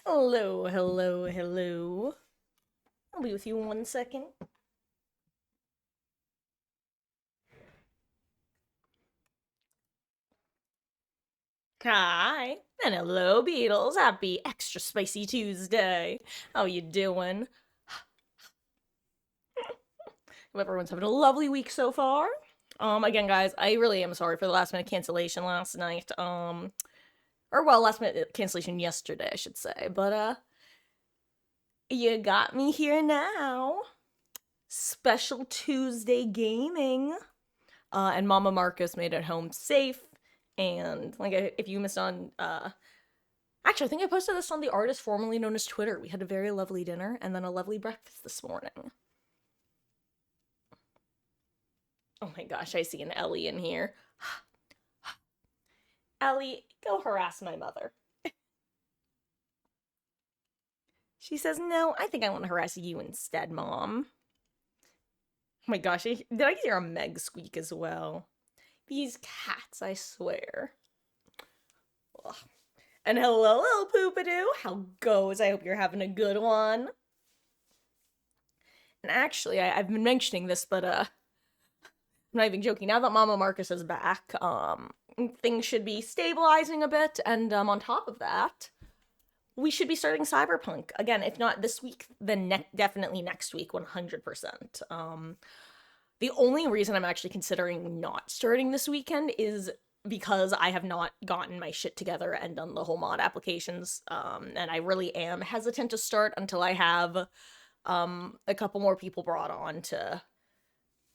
Hello, hello, hello. I'll be with you 1 second. Hi, and hello, Beatles. Happy extra spicy Tuesday. How you doing? Hope everyone's having a lovely week so far. Again, guys, I really am sorry for the last minute cancellation last night. Or well, last minute cancellation yesterday, I should say. But you got me here now. Special Tuesday gaming. And Mama Marcus made it home safe. And like, if you missed on, actually, I think I posted this on the artist formerly known as Twitter. We had a very lovely dinner and then a lovely breakfast this morning. Oh my gosh, I see an Ellie in here. Ellie, go harass my mother. She says, no, I think I want to harass you instead, Mom. Oh my gosh, did I hear a Meg squeak as well? These cats, I swear. Ugh. And hello, little Poopadoo. How goes? I hope you're having a good one. And actually, I've been mentioning this, but I'm not even joking. Now that Mama Marcus is back, things should be stabilizing a bit, and on top of that, we should be starting Cyberpunk again. If not this week, then definitely next week, 100%. The only reason I'm actually considering not starting this weekend is because I have not gotten my shit together and done the whole mod applications, and I really am hesitant to start until I have a couple more people brought on to,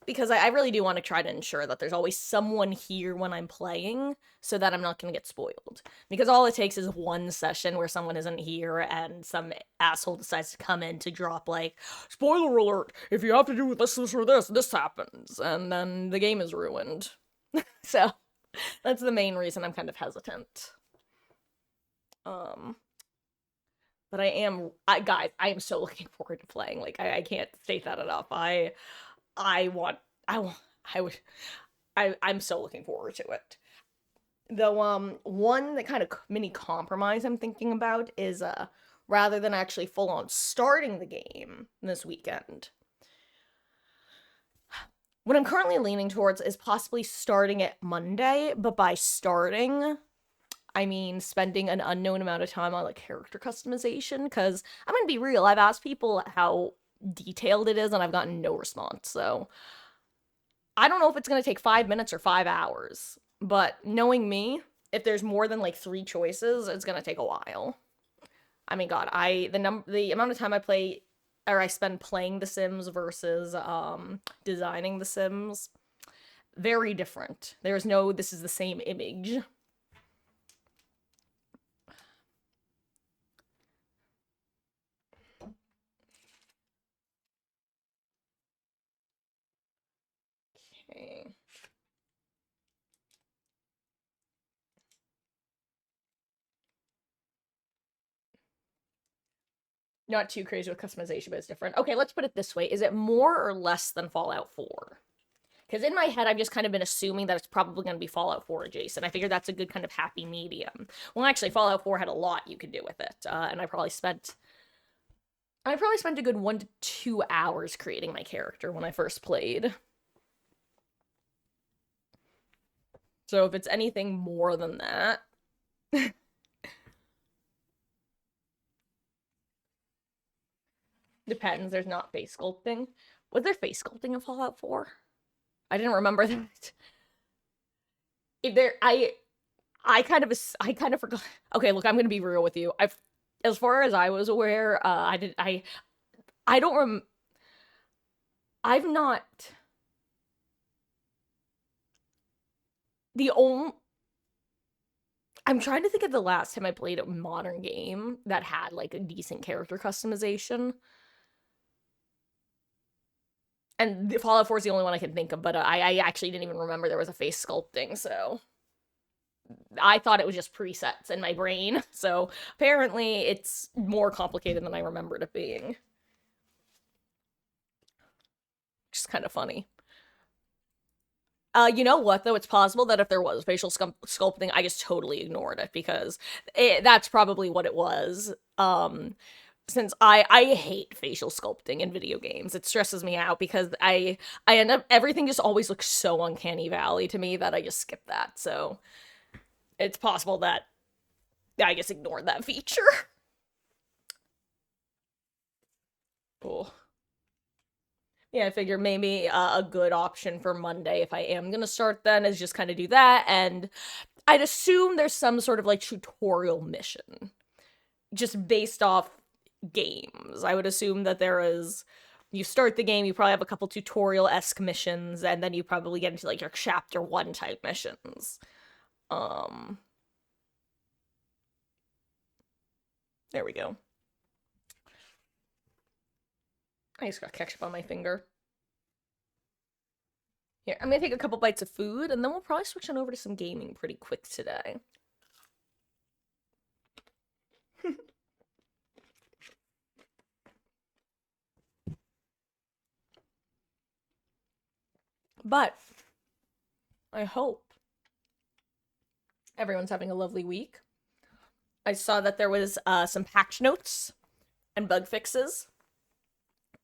because I really do want to try to ensure that there's always someone here when I'm playing so that I'm not going to get spoiled. Because all it takes is one session where someone isn't here and some asshole decides to come in to drop, like, spoiler alert, if you have to do this, this, or this happens. And then the game is ruined. So that's the main reason I'm kind of hesitant. Um, but guys, I am so looking forward to playing. Like, I can't state that enough. I want I want I would I'm so looking forward to it. Though one that kind of mini compromise I'm thinking about is rather than actually full on starting the game this weekend. What I'm currently leaning towards is possibly starting it Monday, but by starting I mean spending an unknown amount of time on like character customization, cuz I'm going to be real, I've asked people how detailed it is and I've gotten no response. So I don't know if it's going to take 5 minutes or 5 hours, but knowing me, if there's more than like three choices, it's going to take a while. I mean, God, the amount of time I play or I spend playing The Sims versus designing The Sims, very different. There's no this is the same image. Okay. Not too crazy with customization, but it's different. Okay, let's put it this way. Is it more or less than Fallout 4? Because in my head, I've just kind of been assuming that it's probably going to be Fallout 4 adjacent. I figured that's a good kind of happy medium. Well, actually, Fallout 4 had a lot you could do with it, and I probably spent a good 1 to 2 hours creating my character when I first played. So if it's anything more than that, depends. There's not face sculpting. Was there face sculpting in Fallout 4? I didn't remember that. If there, I kind of forgot. Okay, look, I'm gonna be real with you. As far as I was aware, I don't I've not the only. I'm trying to think of the last time I played a modern game that had like a decent character customization. And Fallout 4 is the only one I can think of, but I actually didn't even remember there was a face sculpting, so I thought it was just presets in my brain. So apparently it's more complicated than I remembered it being. Which is kind of funny. You know what though? It's possible that if there was facial sculpting, I just totally ignored it because that's probably what it was. Since I hate facial sculpting in video games, it stresses me out because I end up everything just always looks so uncanny valley to me that I just skip that. So it's possible that I just ignored that feature. Cool. Yeah, I figure maybe a good option for Monday if I am gonna start then is just kind of do that, and I'd assume there's some sort of like tutorial mission just based off games. I would assume that there is. You start the game, you probably have a couple tutorial esque missions, and then you probably get into like your chapter 1 type missions. Um, there we go. I just got ketchup on my finger. Here, I'm gonna take a couple bites of food, and then we'll probably switch on over to some gaming pretty quick today. But I hope everyone's having a lovely week. I saw that there was some patch notes and bug fixes.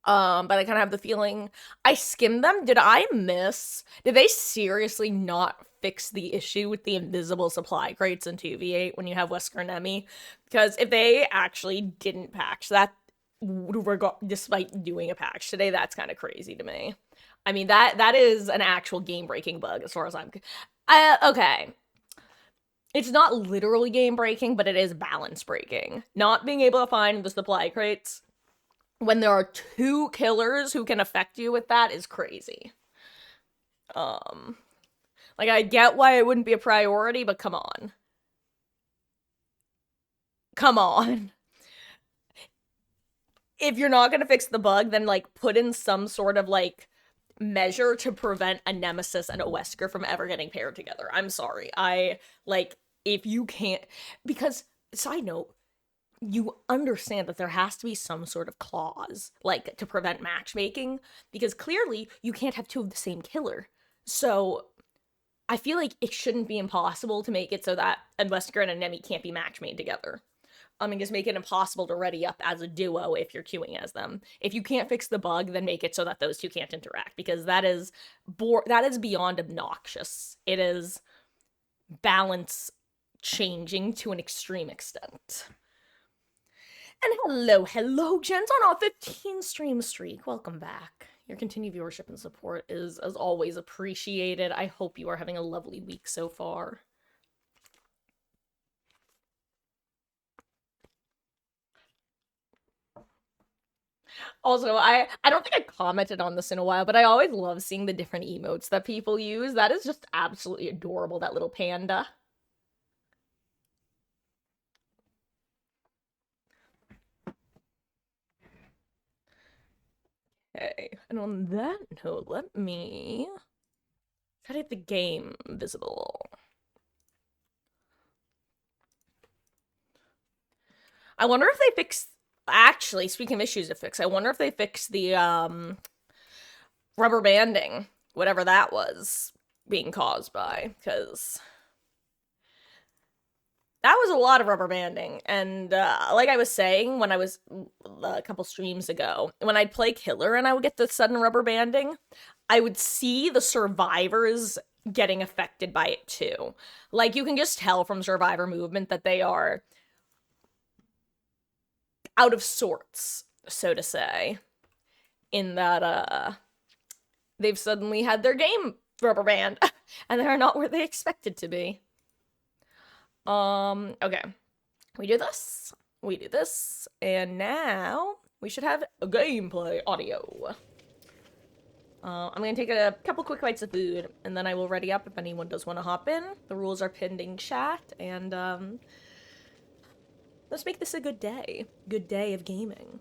But I kind of have the feeling I skimmed them. Did I miss? Did they seriously not fix the issue with the invisible supply crates in 2v8 when you have Wesker and Emmy? Because if they actually didn't patch that, despite doing a patch today, that's kind of crazy to me. I mean that is an actual game breaking bug as far as I'm. Okay. It's not literally game breaking, but it is balance breaking. Not being able to find the supply crates when there are two killers who can affect you with that is crazy. Um, like I get why it wouldn't be a priority, but come on. Come on. If you're not gonna fix the bug, then like put in some sort of like measure to prevent a Nemesis and a Wesker from ever getting paired together. I'm sorry. I like if you can't because side note, you understand that there has to be some sort of clause, like to prevent matchmaking, because clearly you can't have two of the same killer. So I feel like it shouldn't be impossible to make it so that a Wesker and a Nemi can't be match made together. I mean, just make it impossible to ready up as a duo if you're queuing as them. If you can't fix the bug, then make it so that those two can't interact, because that is that is beyond obnoxious. It is balance changing to an extreme extent. And hello, gents, on our 15 stream streak. Welcome back. Your continued viewership and support is, as always, appreciated. I hope you are having a lovely week so far. Also, I don't think I commented on this in a while, but I always love seeing the different emotes that people use. That is just absolutely adorable, that little panda. Okay, and on that note, let me try to get the game visible. I wonder if they fix. Actually, speaking of issues to fix, I wonder if they fix the rubber banding, whatever that was being caused by, because that was a lot of rubber banding. And like I was saying when I was a couple streams ago, when I'd play Killer and I would get the sudden rubber banding, I would see the survivors getting affected by it too. Like, you can just tell from survivor movement that they are out of sorts, so to say, in that they've suddenly had their game rubber band and they're not where they expected to be. Okay. We do this, and now we should have a gameplay audio. I'm gonna take a couple quick bites of food, and then I will ready up if anyone does want to hop in. The rules are pinned in chat, and let's make this a good day. Good day of gaming.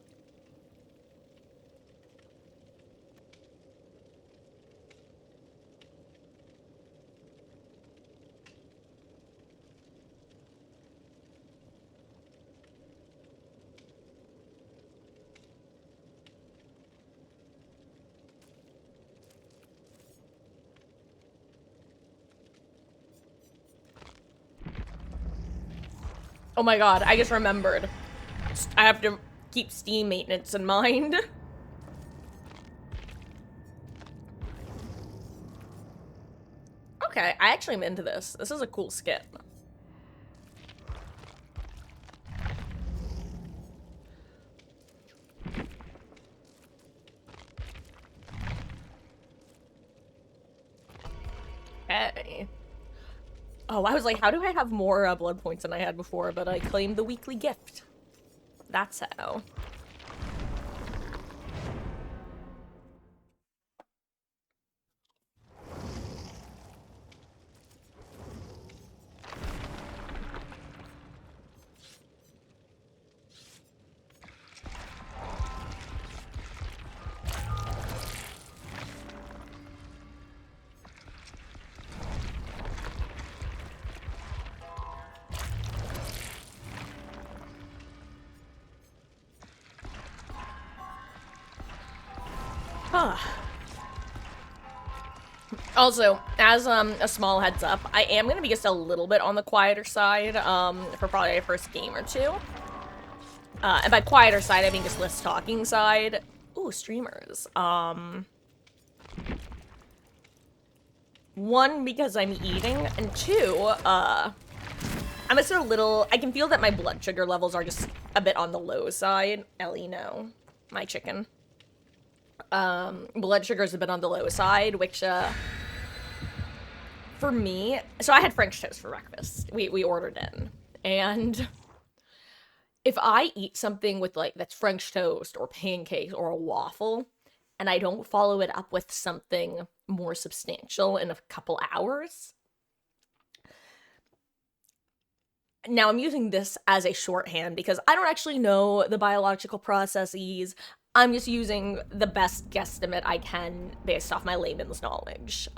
Oh my god, I just remembered. I have to keep Steam maintenance in mind. Okay, I actually am into this. This is a cool skit. Hey. Oh, I was like, how do I have more blood points than I had before? But I claimed the weekly gift. That's how. Also, as a small heads up, I am gonna be just a little bit on the quieter side for probably a first game or two. And by quieter side, I mean just less talking side. Ooh, streamers. One, because I'm eating, and two, I'm just a little, I can feel that my blood sugar levels are just a bit on the low side. Ellie, no. My chicken. Blood sugar's a bit on the low side, which, for me, so I had French toast for breakfast. We ordered in. And if I eat something with, like, that's French toast or pancakes or a waffle, and I don't follow it up with something more substantial in a couple hours. Now, I'm using this as a shorthand because I don't actually know the biological processes. I'm just using the best guesstimate I can based off my layman's knowledge.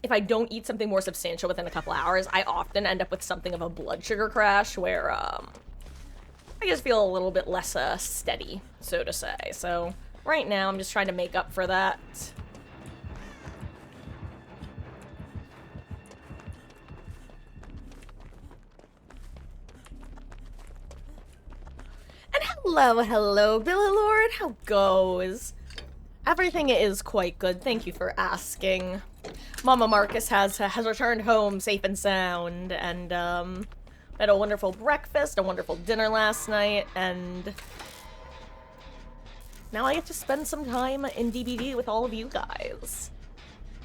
If I don't eat something more substantial within a couple hours, I often end up with something of a blood sugar crash where, I just feel a little bit less, steady, so to say. So, right now, I'm just trying to make up for that. And hello, Billy Lord. How goes? Everything is quite good. Thank you for asking. Mama Marcus has returned home safe and sound, and had a wonderful breakfast, a wonderful dinner last night, and now I get to spend some time in DBD with all of you guys.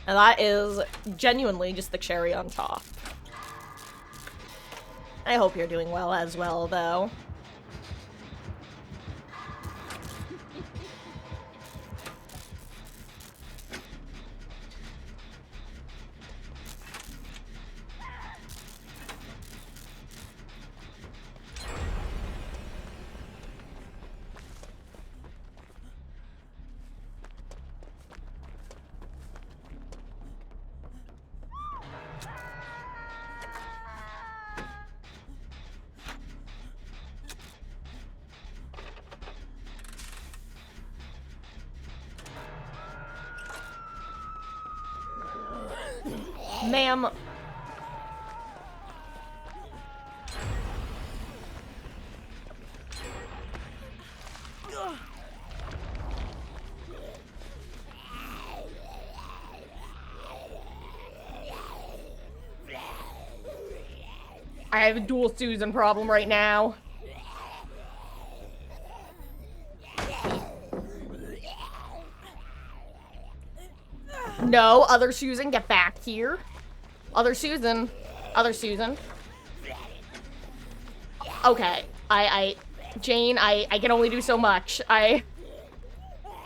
And that is genuinely just the cherry on top. I hope you're doing well as well, though. Ma'am. I have a dual Susan problem right now. No, other Susan, get back here. Other Susan. Other Susan. Okay. Jane, I can only do so much. I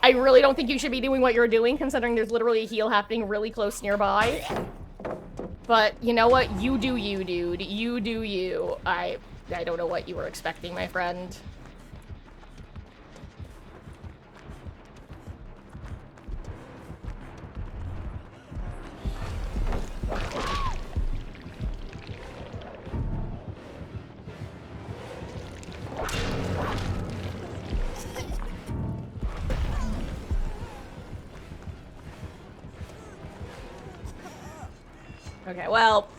really don't think you should be doing what you're doing, considering there's literally a heal happening really close nearby. But, you know what? You do you, dude. You do you. I don't know what you were expecting, my friend. Okay, well,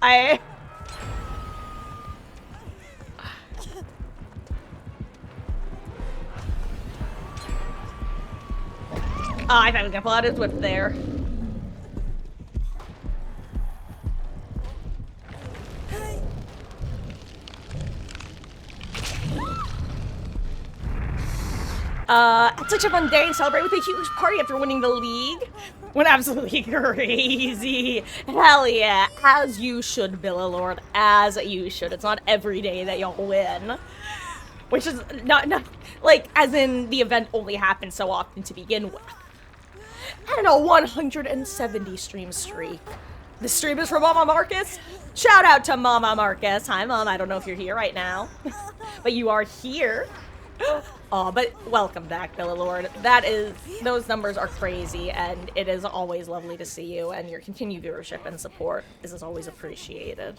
I thought we were gonna pull out his whip there. It's such a fun day to celebrate with a huge party after winning the league. Went absolutely crazy. Hell yeah. As you should, Billa Lord. As you should. It's not every day that you'll win. Which is not, like, as in the event only happens so often to begin with. And a 170 stream streak. This stream is from Mama Marcus. Shout out to Mama Marcus. Hi, Mom. I don't know if you're here right now. But you are here. Oh, but welcome back, Billa Lord. Those numbers are crazy, and it is always lovely to see you, and your continued viewership and support is always appreciated.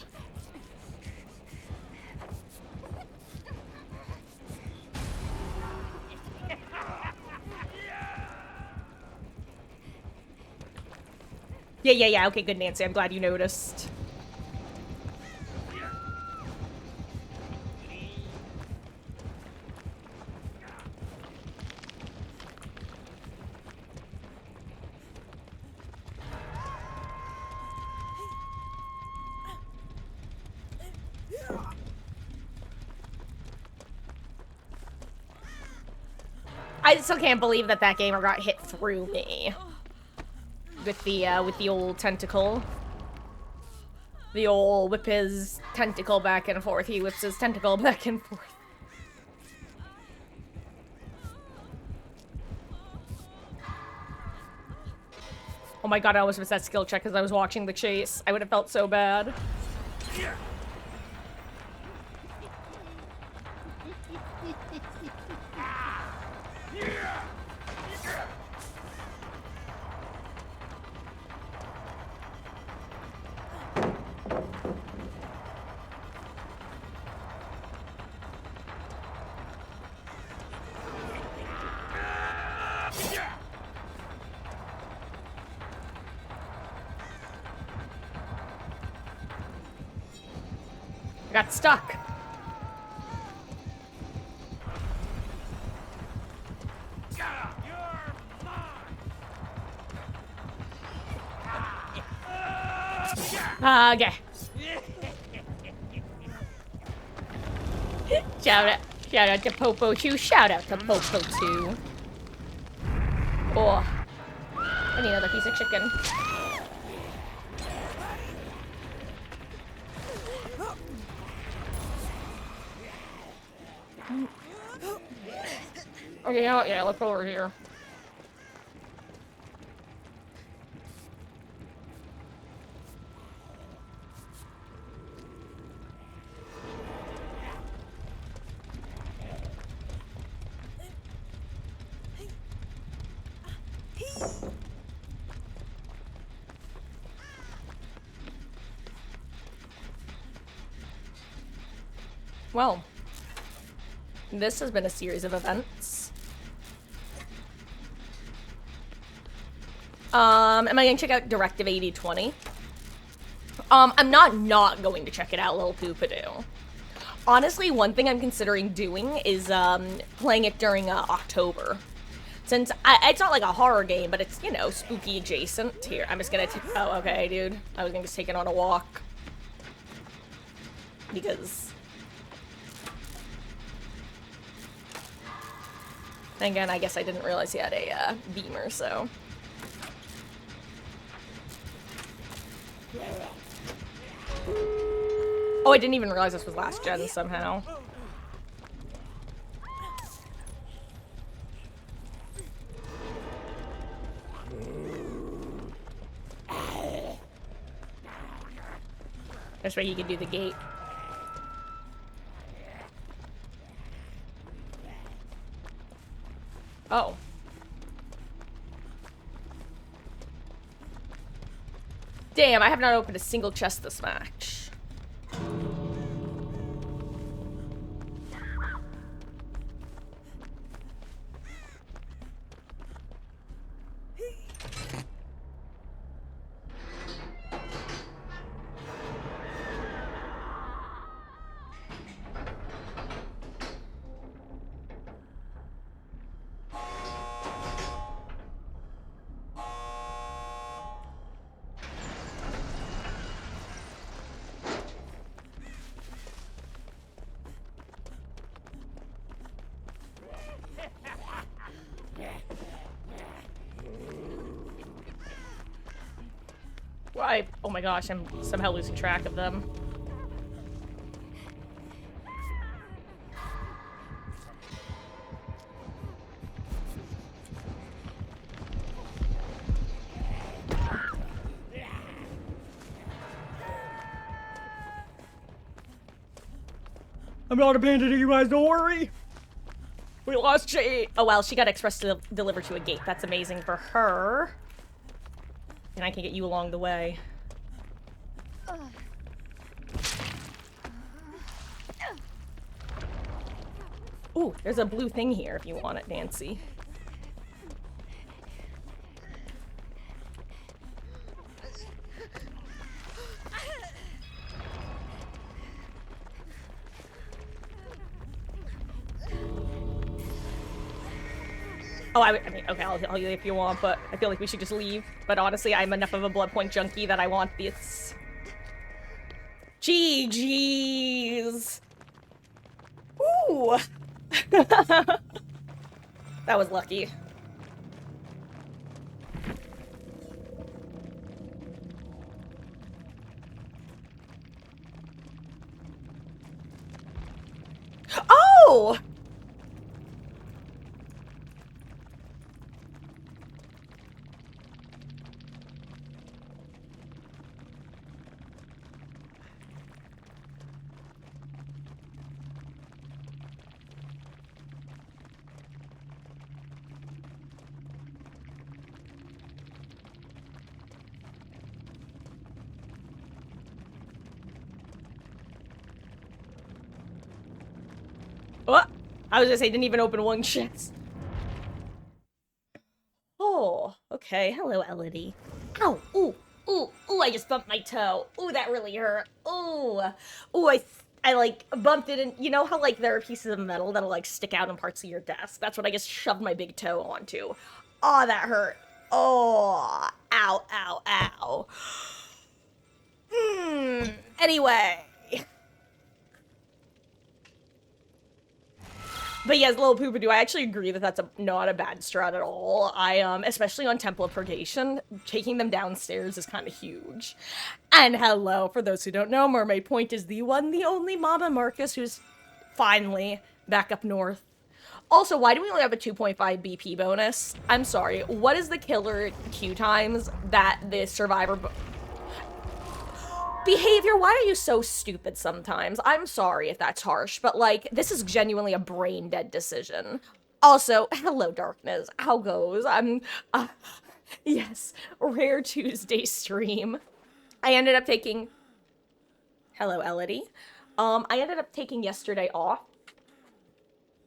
Yeah, okay, good, Nancy. I'm glad you noticed. I still can't believe that that gamer got hit through me. With the old tentacle. The old whip his tentacle back and forth. He whips his tentacle back and forth. Oh my god, I almost missed that skill check because I was watching the chase. I would have felt so bad. Got stuck. Okay. Shout out to Popo 2. Shout out to Popo 2. Oh. I need another piece of chicken. Okay, yeah, let's go over here. Well, this has been a series of events. Am I gonna check out Directive 8020? I'm not going to check it out, Lil Poopadoo. Honestly, one thing I'm considering doing is, playing it during, October. Since, it's not like a horror game, but it's, you know, spooky adjacent. Here, I'm just gonna oh, okay, dude. I was gonna just take it on a walk. Because... Again, I guess I didn't realize he had a, beamer, so... Oh, I didn't even realize this was last gen somehow. That's right, you can do the gate. Oh. Damn, I have not opened a single chest this match. Oh my gosh, I'm somehow losing track of them. I'm not abandoning you guys, don't worry. We lost Jade. Oh, well, she got express delivered to a gate. That's amazing for her. And I can get you along the way. Ooh, there's a blue thing here if you want it, Nancy. Oh, I mean, okay, I'll tell you if you want, but I feel like we should just leave. But honestly, I'm enough of a blood point junkie that I want this. GG's. Ooh. That was lucky. Oh! What? I was gonna say, didn't even open one chest. Oh, okay. Hello, Elodie. Ow! Ooh! Ooh! Ooh! I just bumped my toe. Ooh, that really hurt. Ooh! Ooh! I like bumped it, and you know how like there are pieces of metal that'll like stick out in parts of your desk. That's what I just shoved my big toe onto. Oh, that hurt. Oh! Ow! Ow! Ow! Anyway. But yes, Little Poopadoo, I actually agree that that's not a bad strat at all. Especially on Temple of Purgation, taking them downstairs is kind of huge. And hello, for those who don't know, Mermaid Point is the one, the only Mama Marcus who's finally back up north. Also, why do we only have a 2.5 BP bonus? I'm sorry, what is the killer queue times that the survivor... Behavior, why are you so stupid sometimes? I'm sorry if that's harsh, but like, this is genuinely a brain dead decision. Also, hello darkness, how goes? Yes, Rare Tuesday stream. I ended up taking, hello Elodie. I ended up taking yesterday off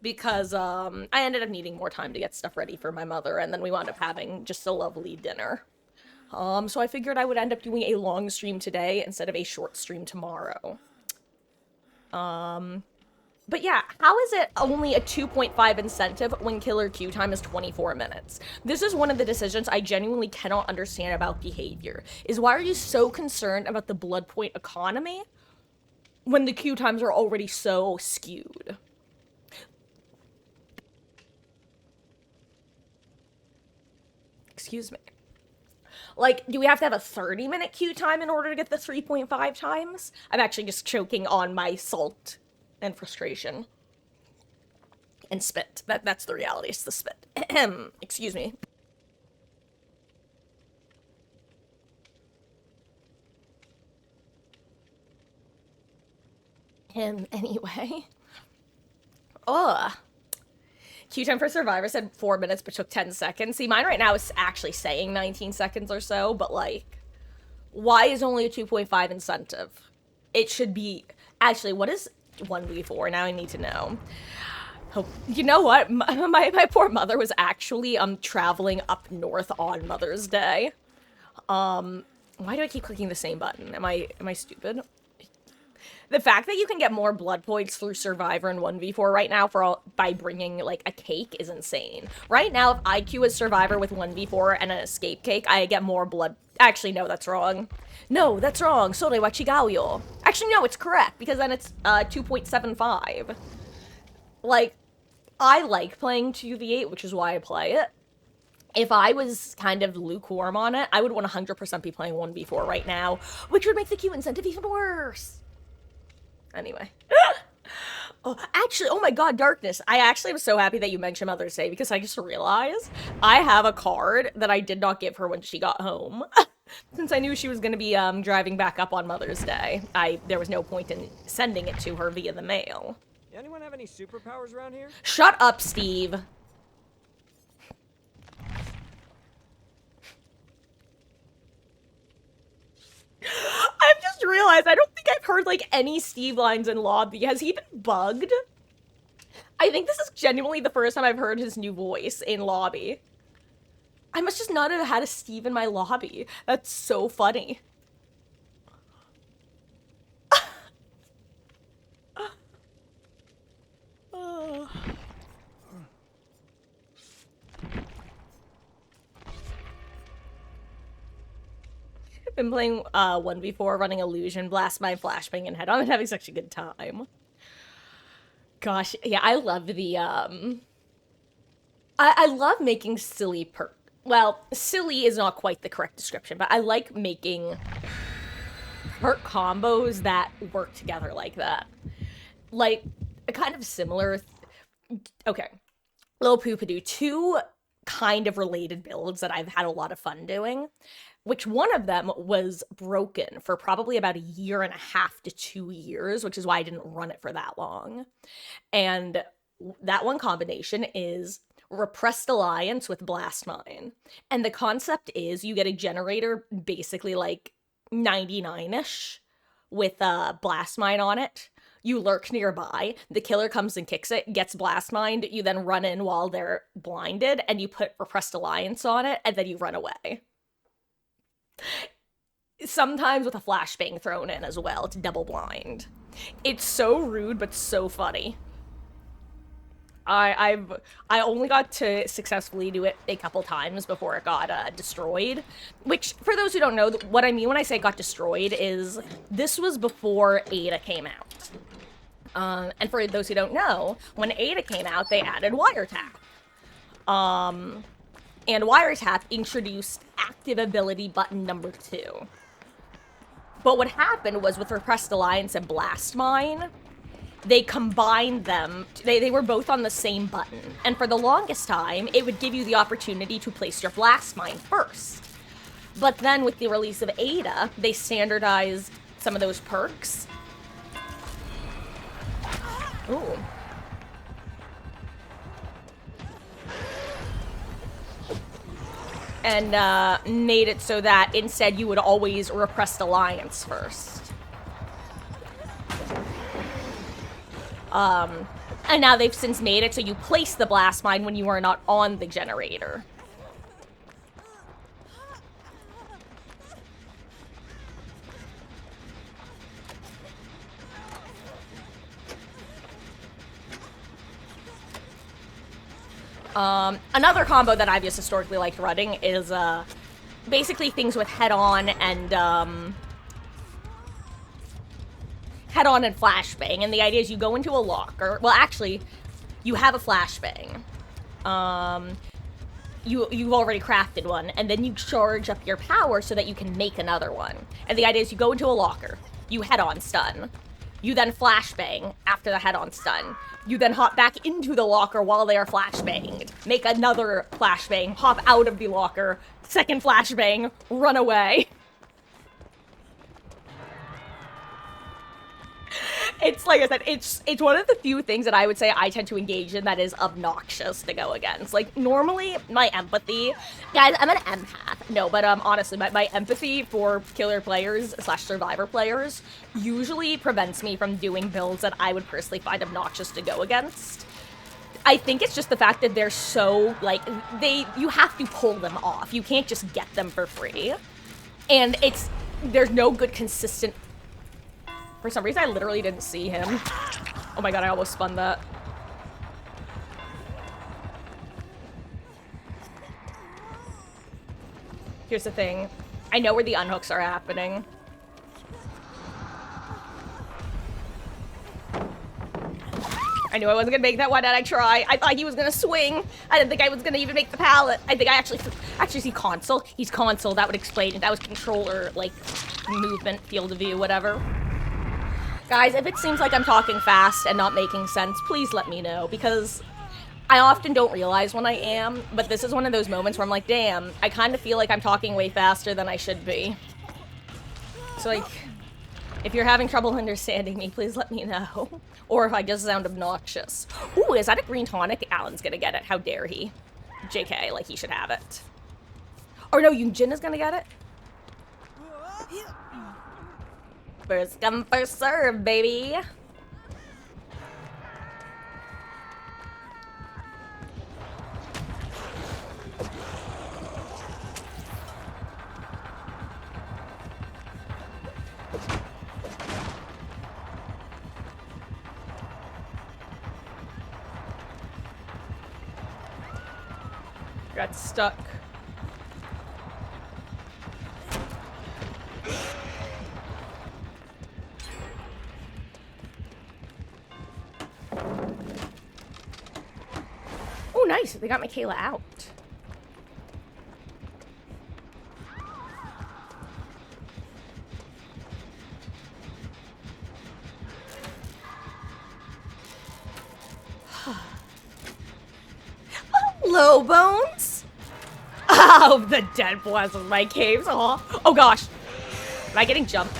because, I ended up needing more time to get stuff ready for my mother, and then we wound up having just a lovely dinner. So I figured I would end up doing a long stream today instead of a short stream tomorrow. But yeah, how is it only a 2.5 incentive when killer queue time is 24 minutes? This is one of the decisions I genuinely cannot understand about behavior, is why are you so concerned about the blood point economy when the queue times are already so skewed? Excuse me. Like, do we have to have a 30-minute queue time in order to get the 3.5 times? I'm actually just choking on my salt and frustration. And spit. That's the reality, it's the spit. Excuse me. Anyway. Ugh. Queue time for Survivor said 4 minutes, but took 10 seconds. See, mine right now is actually saying 19 seconds or so, but like, why is only a 2.5 incentive? It should be, actually, what is 1v4? Now I need to know. Oh, you know what? My poor mother was actually, traveling up north on Mother's Day. Why do I keep clicking the same button? Am I stupid? The fact that you can get more blood points through Survivor and 1v4 right now by bringing, like, a cake is insane. Right now, if I queue as Survivor with 1v4 and an escape cake, I get more blood... Actually, no, that's wrong. No, that's wrong. Sore wa chigau. Actually, no, it's correct, because then it's, 2.75. Like, I like playing 2v8, which is why I play it. if I was kind of lukewarm on it, I would 100% be playing 1v4 right now, which would make the queue incentive even worse. Anyway. Oh, actually, oh my god, Darkness. I actually am so happy that you mentioned Mother's Day because I just realized I have a card that I did not give her when she got home. Since I knew she was going to be driving back up on Mother's Day, there was no point in sending it to her via the mail. Anyone have any superpowers around here? Shut up, Steve. I've just realized I don't think I've heard like any Steve lines in lobby. Has he been bugged? I think this is genuinely the first time I've heard his new voice in lobby. I must just not have had a Steve in my lobby. That's so funny. Been playing 1v4, running Illusion, Blast Mine, Flashbang, and Head-On, and having such a good time. Gosh, yeah, I love the, I love making silly perk. Well, silly is not quite the correct description, but I like making perk combos that work together like that. Like, a kind of similar... Okay. Lil Poopadoo, two kind of related builds that I've had a lot of fun doing, which one of them was broken for probably about 1.5 to 2 years, which is why I didn't run it for that long. And that one combination is Repressed Alliance with Blast Mine. And the concept is you get a generator basically like 99-ish with Blast Mine on it. You lurk nearby, the killer comes and kicks it, gets blast mined, you then run in while they're blinded, and you put Repressed Alliance on it, and then you run away. Sometimes with a flashbang thrown in as well, it's double blind. It's so rude, but so funny. I only got to successfully do it a couple times before it got destroyed. Which, for those who don't know, what I mean when I say it got destroyed is this was before Ada came out. And for those who don't know, when Ada came out, they added Wiretap. And Wiretap introduced active ability button number 2. But what happened was with Repressed Alliance and Blast Mine, they combined them. They were both on the same button. And for the longest time, it would give you the opportunity to place your Blast Mine first. But then with the release of Ada, they standardized some of those perks. Ooh. And made it so that instead you would always Repressed Alliance first. And now they've since made it so you place the Blast Mine when you are not on the generator. Another combo that I've just historically liked running is, basically things with Head-On and, Head-On and Flashbang, and the idea is you go into a locker, well, actually, you have a Flashbang, you've already crafted one, and then you charge up your power so that you can make another one, and the idea is you go into a locker, you Head-On stun, you then Flashbang after the Head-On stun. You then hop back into the locker while they are flashbanged. Make another flashbang, hop out of the locker, second flashbang, run away. It's like I said, it's one of the few things that I would say I tend to engage in that is obnoxious to go against. Like, normally, my empathy... Guys, I'm an empath. No, but honestly, my empathy for killer players / survivor players usually prevents me from doing builds that I would personally find obnoxious to go against. I think it's just the fact that they're so, like, you have to pull them off. You can't just get them for free. And there's no good consistent... For some reason, I literally didn't see him. Oh my god, I almost spun that. Here's the thing. I know where the unhooks are happening. I knew I wasn't gonna make that. Why did I try? I thought he was gonna swing. I didn't think I was gonna even make the pallet. I think I actually see console. He's console. That would explain it. That was controller, like, movement, field of view, whatever. Guys, if it seems like I'm talking fast and not making sense, please let me know, because I often don't realize when I am, but this is one of those moments where I'm like, damn, I kind of feel like I'm talking way faster than I should be. So, like, if you're having trouble understanding me, please let me know. Or if I just sound obnoxious. Ooh, is that a green tonic? Alan's gonna get it. How dare he? JK, like he should have it. Or no, Yunjin is gonna get it? First come, first serve, baby. Got stuck. Oh, nice. They got Michaela out. Hello, Bones. Oh, the dead boys of my caves. Oh gosh. Am I getting jumped?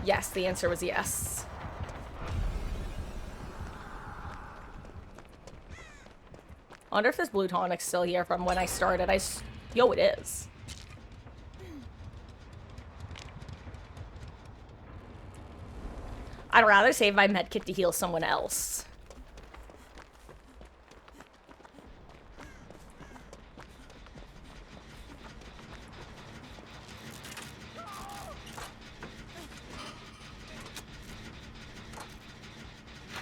Yes, the answer was yes. I wonder if this blue tonic's still here from when I started. Yo, it is. I'd rather save my medkit to heal someone else.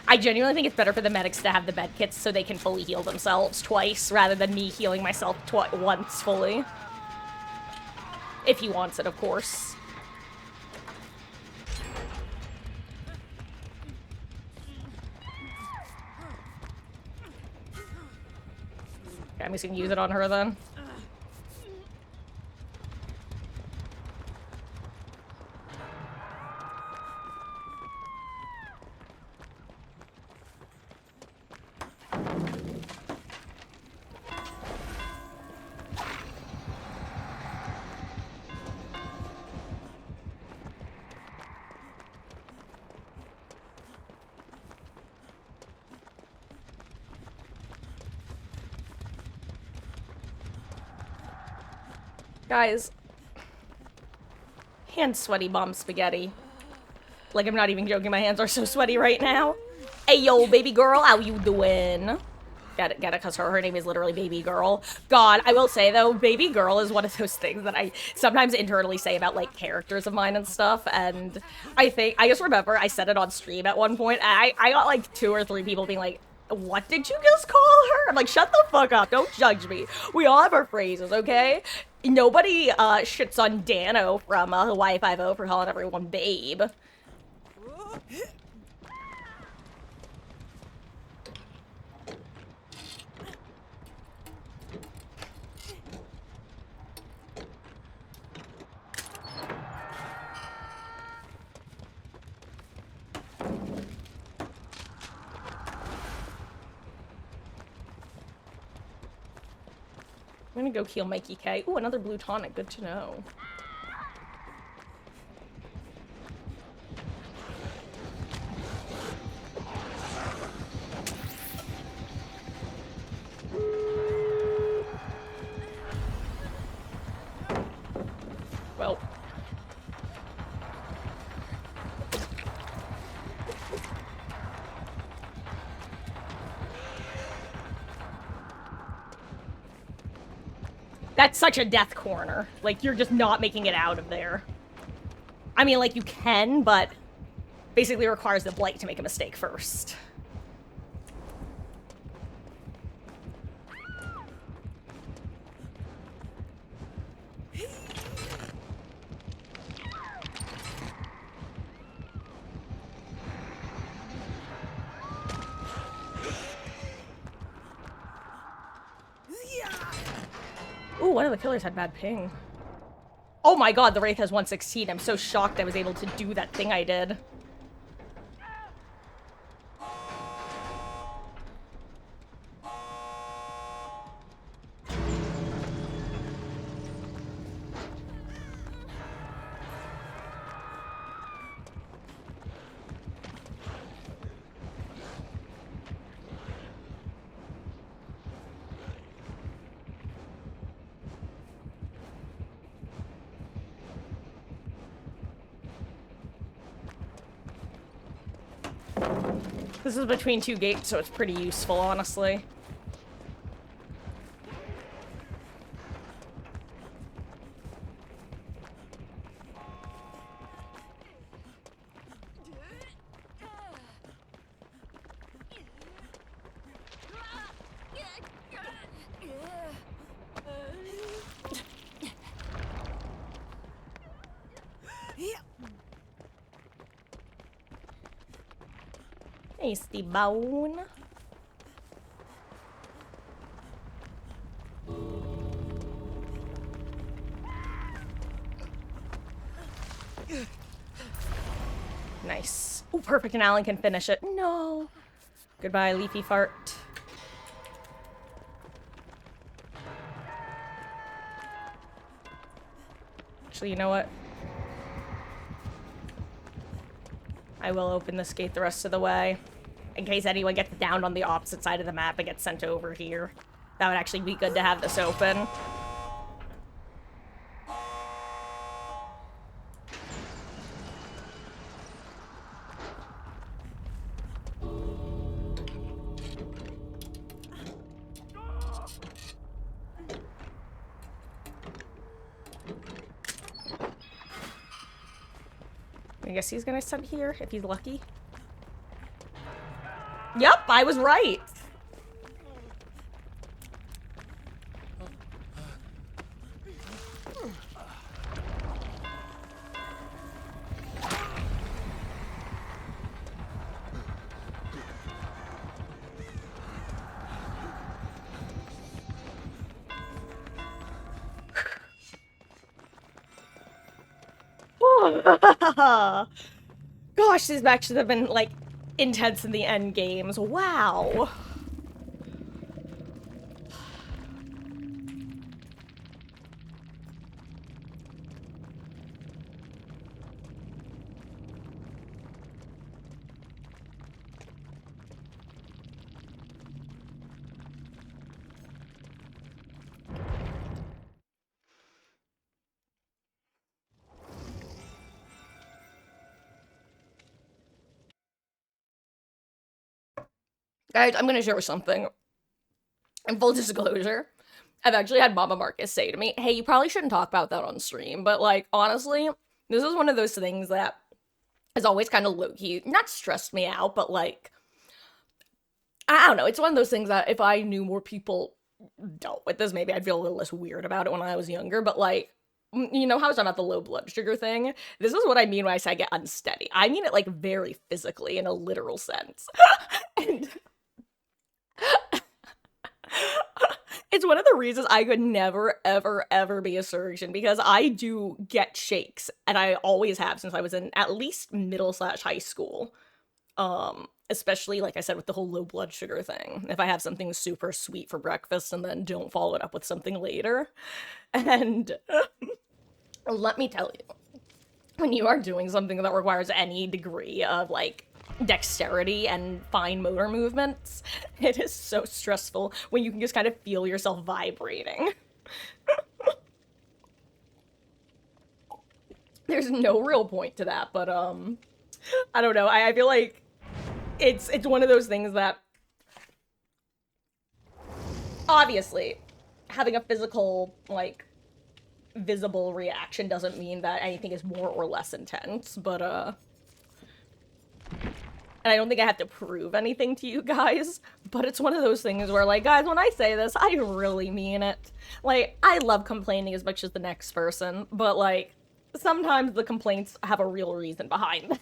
I genuinely think it's better for the medics to have the med kits so they can fully heal themselves twice rather than me healing myself once fully. If he wants it, of course. Okay, I'm just gonna use it on her then. Guys, hands sweaty bomb spaghetti. Like, I'm not even joking, my hands are so sweaty right now. Hey yo, baby girl, how you doing? Get it, cause her name is literally baby girl. God, I will say though, baby girl is one of those things that I sometimes internally say about like characters of mine and stuff, and I just remember I said it on stream at one point, and I got like 2 or 3 people being like, what did you just call her? I'm like, shut the fuck up, don't judge me. We all have our phrases, okay? Nobody shits on Dano from Hawaii Five-0 for calling everyone babe. I'm gonna go heal Mikey K. Ooh, another blue tonic. Good to know. Well. That's such a death corner. Like, you're just not making it out of there. I mean, like, you can, but basically requires the Blight to make a mistake first. one of the killers had bad ping. Oh my god, the Wraith has 116. I'm so shocked I was able to do that thing I did. This is between two gates, so it's pretty useful, honestly. Tasty bone. Nice. Ooh, perfect, and Alan can finish it. No. Goodbye, Leafy Fart. Actually, you know what? I will open this gate the rest of the way. In case anyone gets down on the opposite side of the map and gets sent over here. That would actually be good to have this open. I guess he's gonna send here if he's lucky. Yep, I was right. Gosh, these matches have been, like, intense in the end games. Wow. Guys, I'm gonna share something. In full disclosure, I've actually had Mama Marcus say to me, hey, you probably shouldn't talk about that on stream, but, like, honestly, this is one of those things that has always kind of low-key, not stressed me out, but, like, I don't know, it's one of those things that if I knew more people dealt with this, maybe I'd feel a little less weird about it when I was younger, but, like, you know how I was talking about the low blood sugar thing? This is what I mean when I say I get unsteady. I mean it, like, very physically, in a literal sense. And it's one of the reasons I could never, ever, ever be a surgeon, because I do get shakes, and I always have since I was in at least middle/high school. Especially, like I said, with the whole low blood sugar thing. If I have something super sweet for breakfast and then don't follow it up with something later. And let me tell you, when you are doing something that requires any degree of, like, dexterity and fine motor movements, it is so stressful when you can just kind of feel yourself vibrating. There's no real point to that, but I don't know, I feel like it's one of those things that obviously having a physical, like, visible reaction doesn't mean that anything is more or less intense, but and I don't think I have to prove anything to you guys, but it's one of those things where, like, guys, when I say this, I really mean it. Like, I love complaining as much as the next person, but, like, sometimes the complaints have a real reason behind them.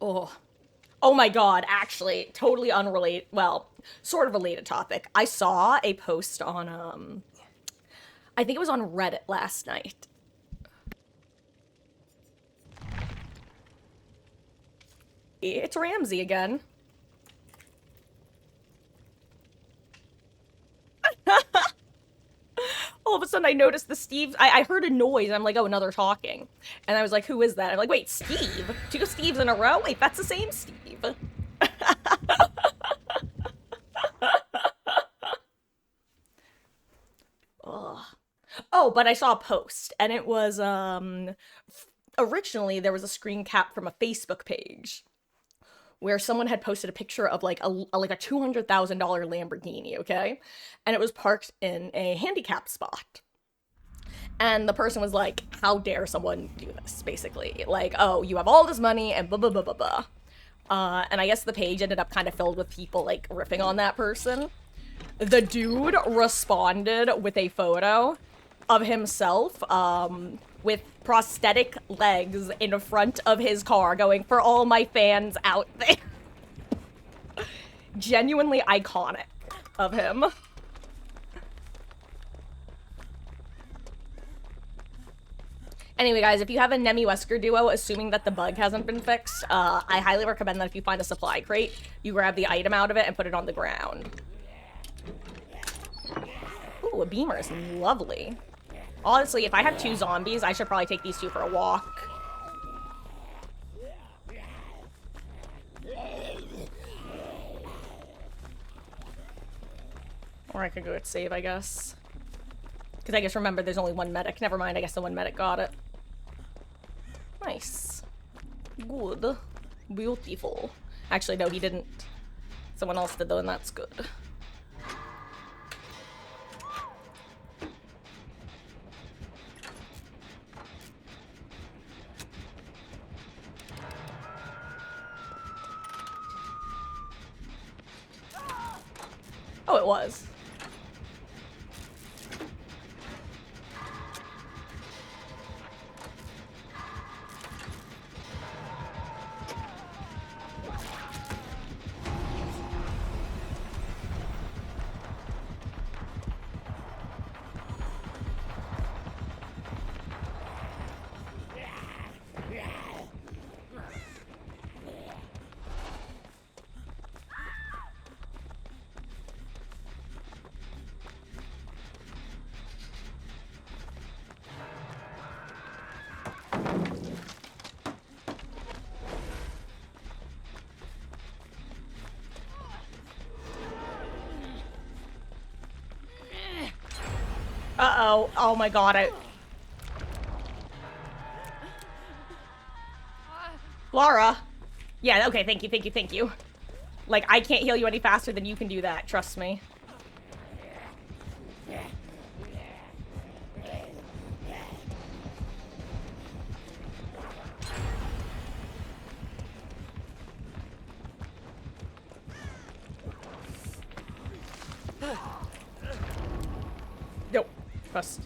Oh. Oh my god, actually, totally unrelated, well, sort of related topic. I saw a post on, I think it was on Reddit last night. It's Ramsey again. All of a sudden I noticed the Steve. I heard a noise and I'm like, oh, another talking. And I was like, who is that? I'm like, wait, Steve? Two Steves in a row? Wait, that's the same Steve. Ugh. Oh, but I saw a post and it was, originally there was a screen cap from a Facebook page where someone had posted a picture of like a $200,000 Lamborghini, okay? And it was parked in a handicap spot. And the person was like, how dare someone do this, basically. Like, oh, you have all this money and blah, blah, blah, blah, blah. And I guess the page ended up kind of filled with people, like, ripping on that person. The dude responded with a photo of himself, with prosthetic legs in front of his car going, for all my fans out there. Genuinely iconic of him. Anyway, guys, if you have a Nemi Wesker duo, assuming that the bug hasn't been fixed, I highly recommend that if you find a supply crate, you grab the item out of it and put it on the ground. Ooh, a beamer is lovely. Honestly, if I have 2 zombies, I should probably take these 2 for a walk. Or I could go get save, I guess. Because I guess, remember, there's only 1 medic. Never mind, I guess the 1 medic got it. Nice. Good. Beautiful. Actually, no, he didn't. Someone else did, though, and that's good. Oh, it was. Uh-oh. Oh my god, Laura! Yeah, okay, thank you, thank you, thank you. Like, I can't heal you any faster than you can do that, trust me. Nope. Trust.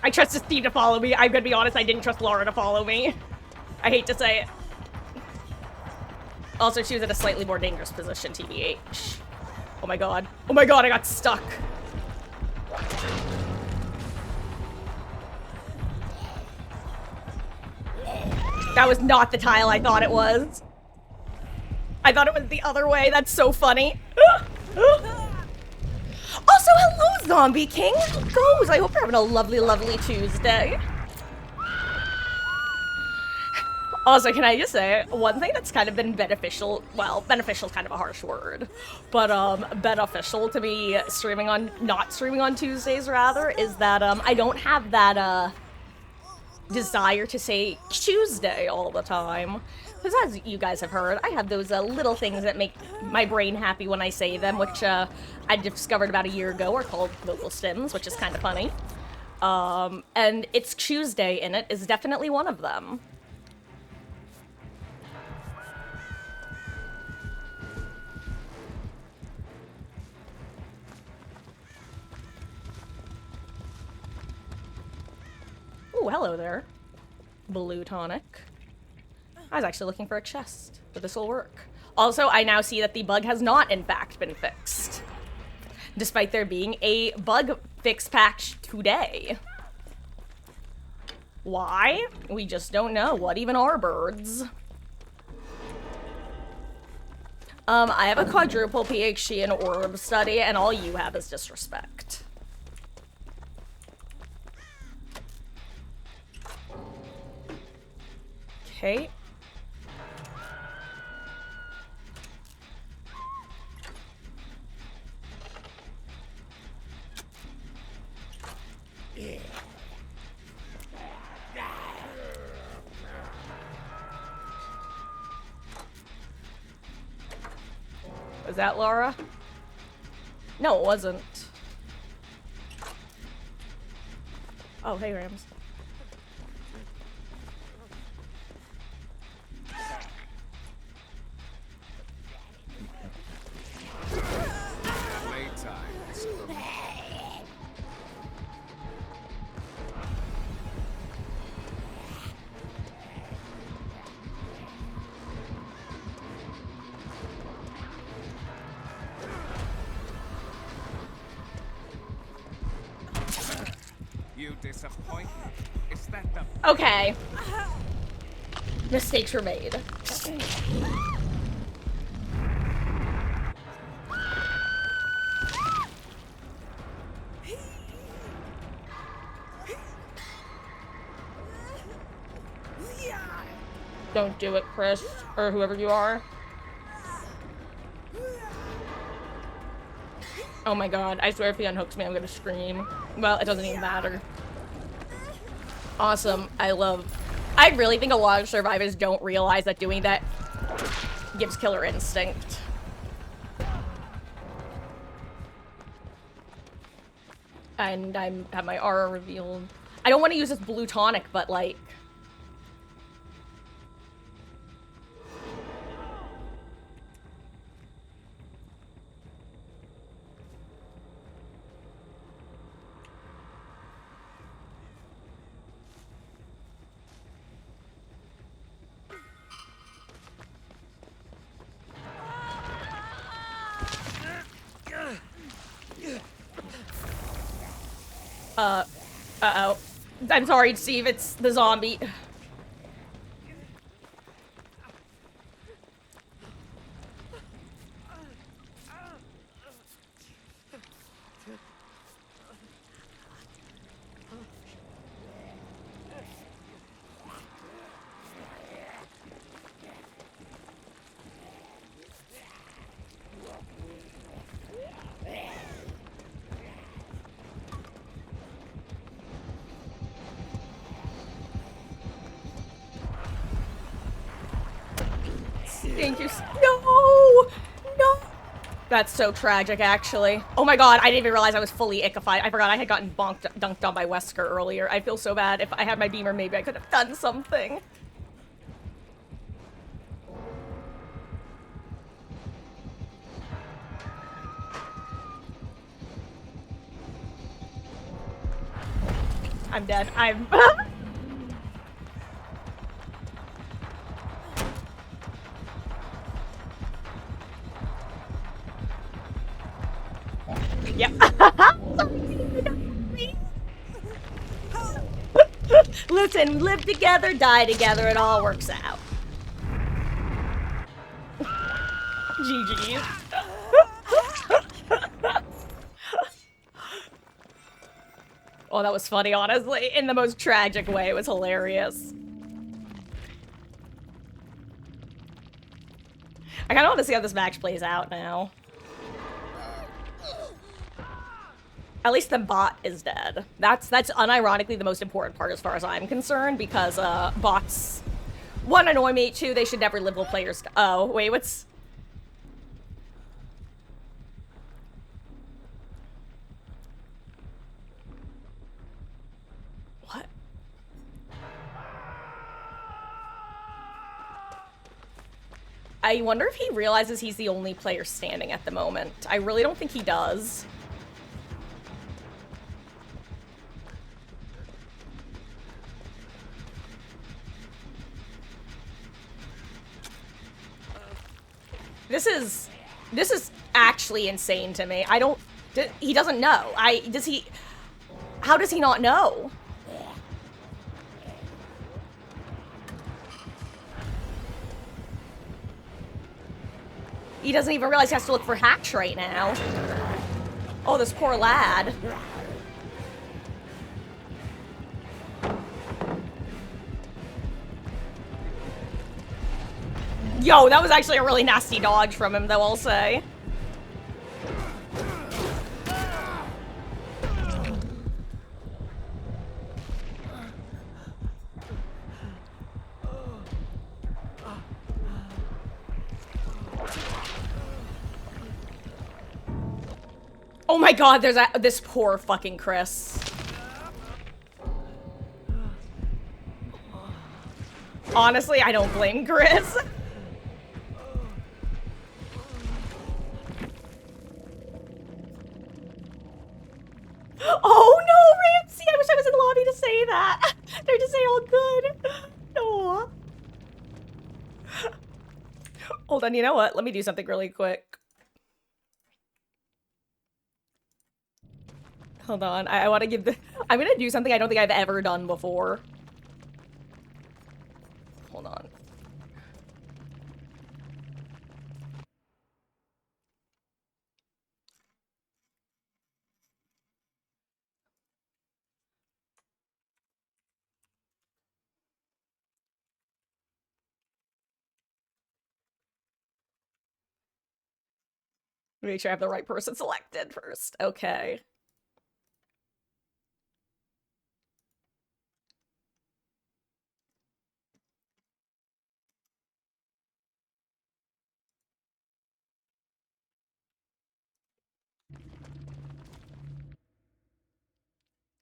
I trusted Steve to follow me. I'm gonna be honest, I didn't trust Laura to follow me. I hate to say it. Also, she was in a slightly more dangerous position, TBH. Oh my god. Oh my god, I got stuck. That was not the tile I thought it was. I thought it was the other way. That's so funny. Also, hello, Zombie King. How it goes? I hope you're having a lovely, lovely Tuesday. Also, can I just say, one thing that's kind of been beneficial, well, beneficial is kind of a harsh word, but beneficial to me not streaming on Tuesdays, rather, is that I don't have that desire to say Tuesday all the time. Because as you guys have heard, I have those little things that make my brain happy when I say them, which I discovered about a year ago are called vocal stims, which is kind of funny. And It's Tuesday in it is definitely one of them. Ooh, hello there. Blue tonic. I was actually looking for a chest, but this will work. Also, I now see that the bug has not, in fact, been fixed. Despite there being a bug fix patch today. Why? We just don't know. What even are birds? I have a quadruple PhD in orb study, and all you have is disrespect. Okay. Was that Laura? No, it wasn't. Oh, hey, Rams. You disappoint? Is that the Okay. Mistakes were made. Don't do it, Chris, or whoever you are. Oh my god, I swear if he unhooks me, I'm gonna scream. Well, it doesn't even matter. Awesome. I really think a lot of survivors don't realize that doing that gives killer instinct. And I have my aura revealed. I don't want to use this blue tonic, but like... Uh-oh. I'm sorry, Steve, it's the zombie. Thank you. No! No! That's so tragic, actually. Oh my god, I didn't even realize I was fully ickified. I forgot I had gotten dunked on by Wesker earlier. I feel so bad. If I had my beamer, maybe I could have done something. I'm dead. I'm... Yep. Listen, live together, die together, it all works out. GG's. Oh, that was funny, honestly. In the most tragic way, it was hilarious. I kinda want to see how this match plays out now. At least the bot is dead. That's unironically the most important part as far as I'm concerned, because bots, one, annoy me, two, they should never live while players. Oh wait, what's... I wonder if he realizes he's the only player standing at the moment. I really don't think he does. This is actually insane to me. He doesn't know. How does he not know? He doesn't even realize he has to look for Hatch right now. Oh, this poor lad. Yo, that was actually a really nasty dodge from him, though, I'll say. Oh my god, there's this poor fucking Chris. Honestly, I don't blame Chris. Oh no, Ramsey! I wish I was in the lobby to say that. They're just saying all good. No. Hold on, you know what? Let me do something really quick. Hold on, I want to give the... I'm gonna do something I don't think I've ever done before. Hold on. Make sure I have the right person selected first. Okay.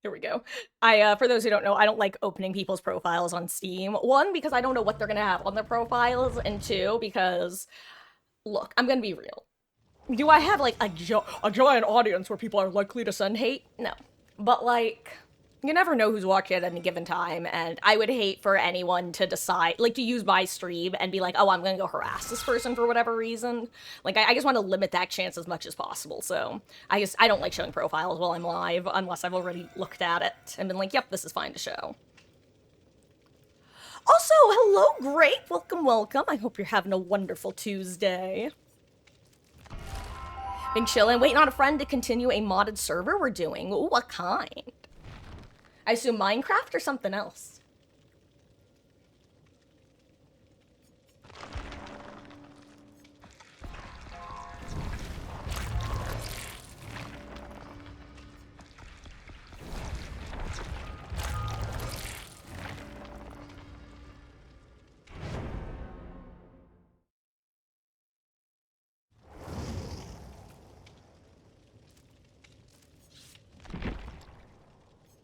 Here we go. For those who don't know, I don't like opening people's profiles on Steam. One, because I don't know what they're gonna have on their profiles, and two, because, look, I'm gonna be real. Do I have, like, a giant audience where people are likely to send hate? No. But, like, you never know who's watching at any given time, and I would hate for anyone to decide, like, to use my stream and be like, oh, I'm gonna go harass this person for whatever reason. Like, I just want to limit that chance as much as possible, so I don't like showing profiles while I'm live, unless I've already looked at it and been like, yep, this is fine to show. Also, hello, Great! Welcome, welcome. I hope you're having a wonderful Tuesday. Been chillin', waiting on a friend to continue a modded server we're doing. Ooh, what kind? I assume Minecraft or something else.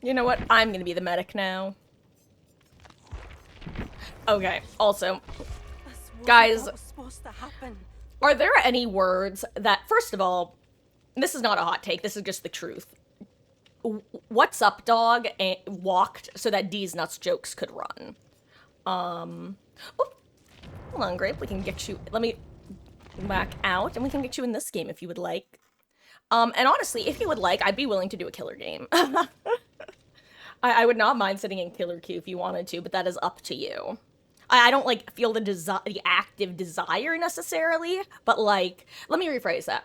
You know what? I'm gonna be the medic now. Okay, also, guys, are there any words that, first of all, this is not a hot take, this is just the truth. What's up, dog? Walked so that D's nuts jokes could run. Oh, hold on, Grape, we can get you, let me back out, and we can get you in this game if you would like. And honestly, if you would like, I'd be willing to do a killer game. I would not mind sitting in killer queue if you wanted to, but that is up to you. I don't, like, feel the active desire necessarily, but, like, let me rephrase that.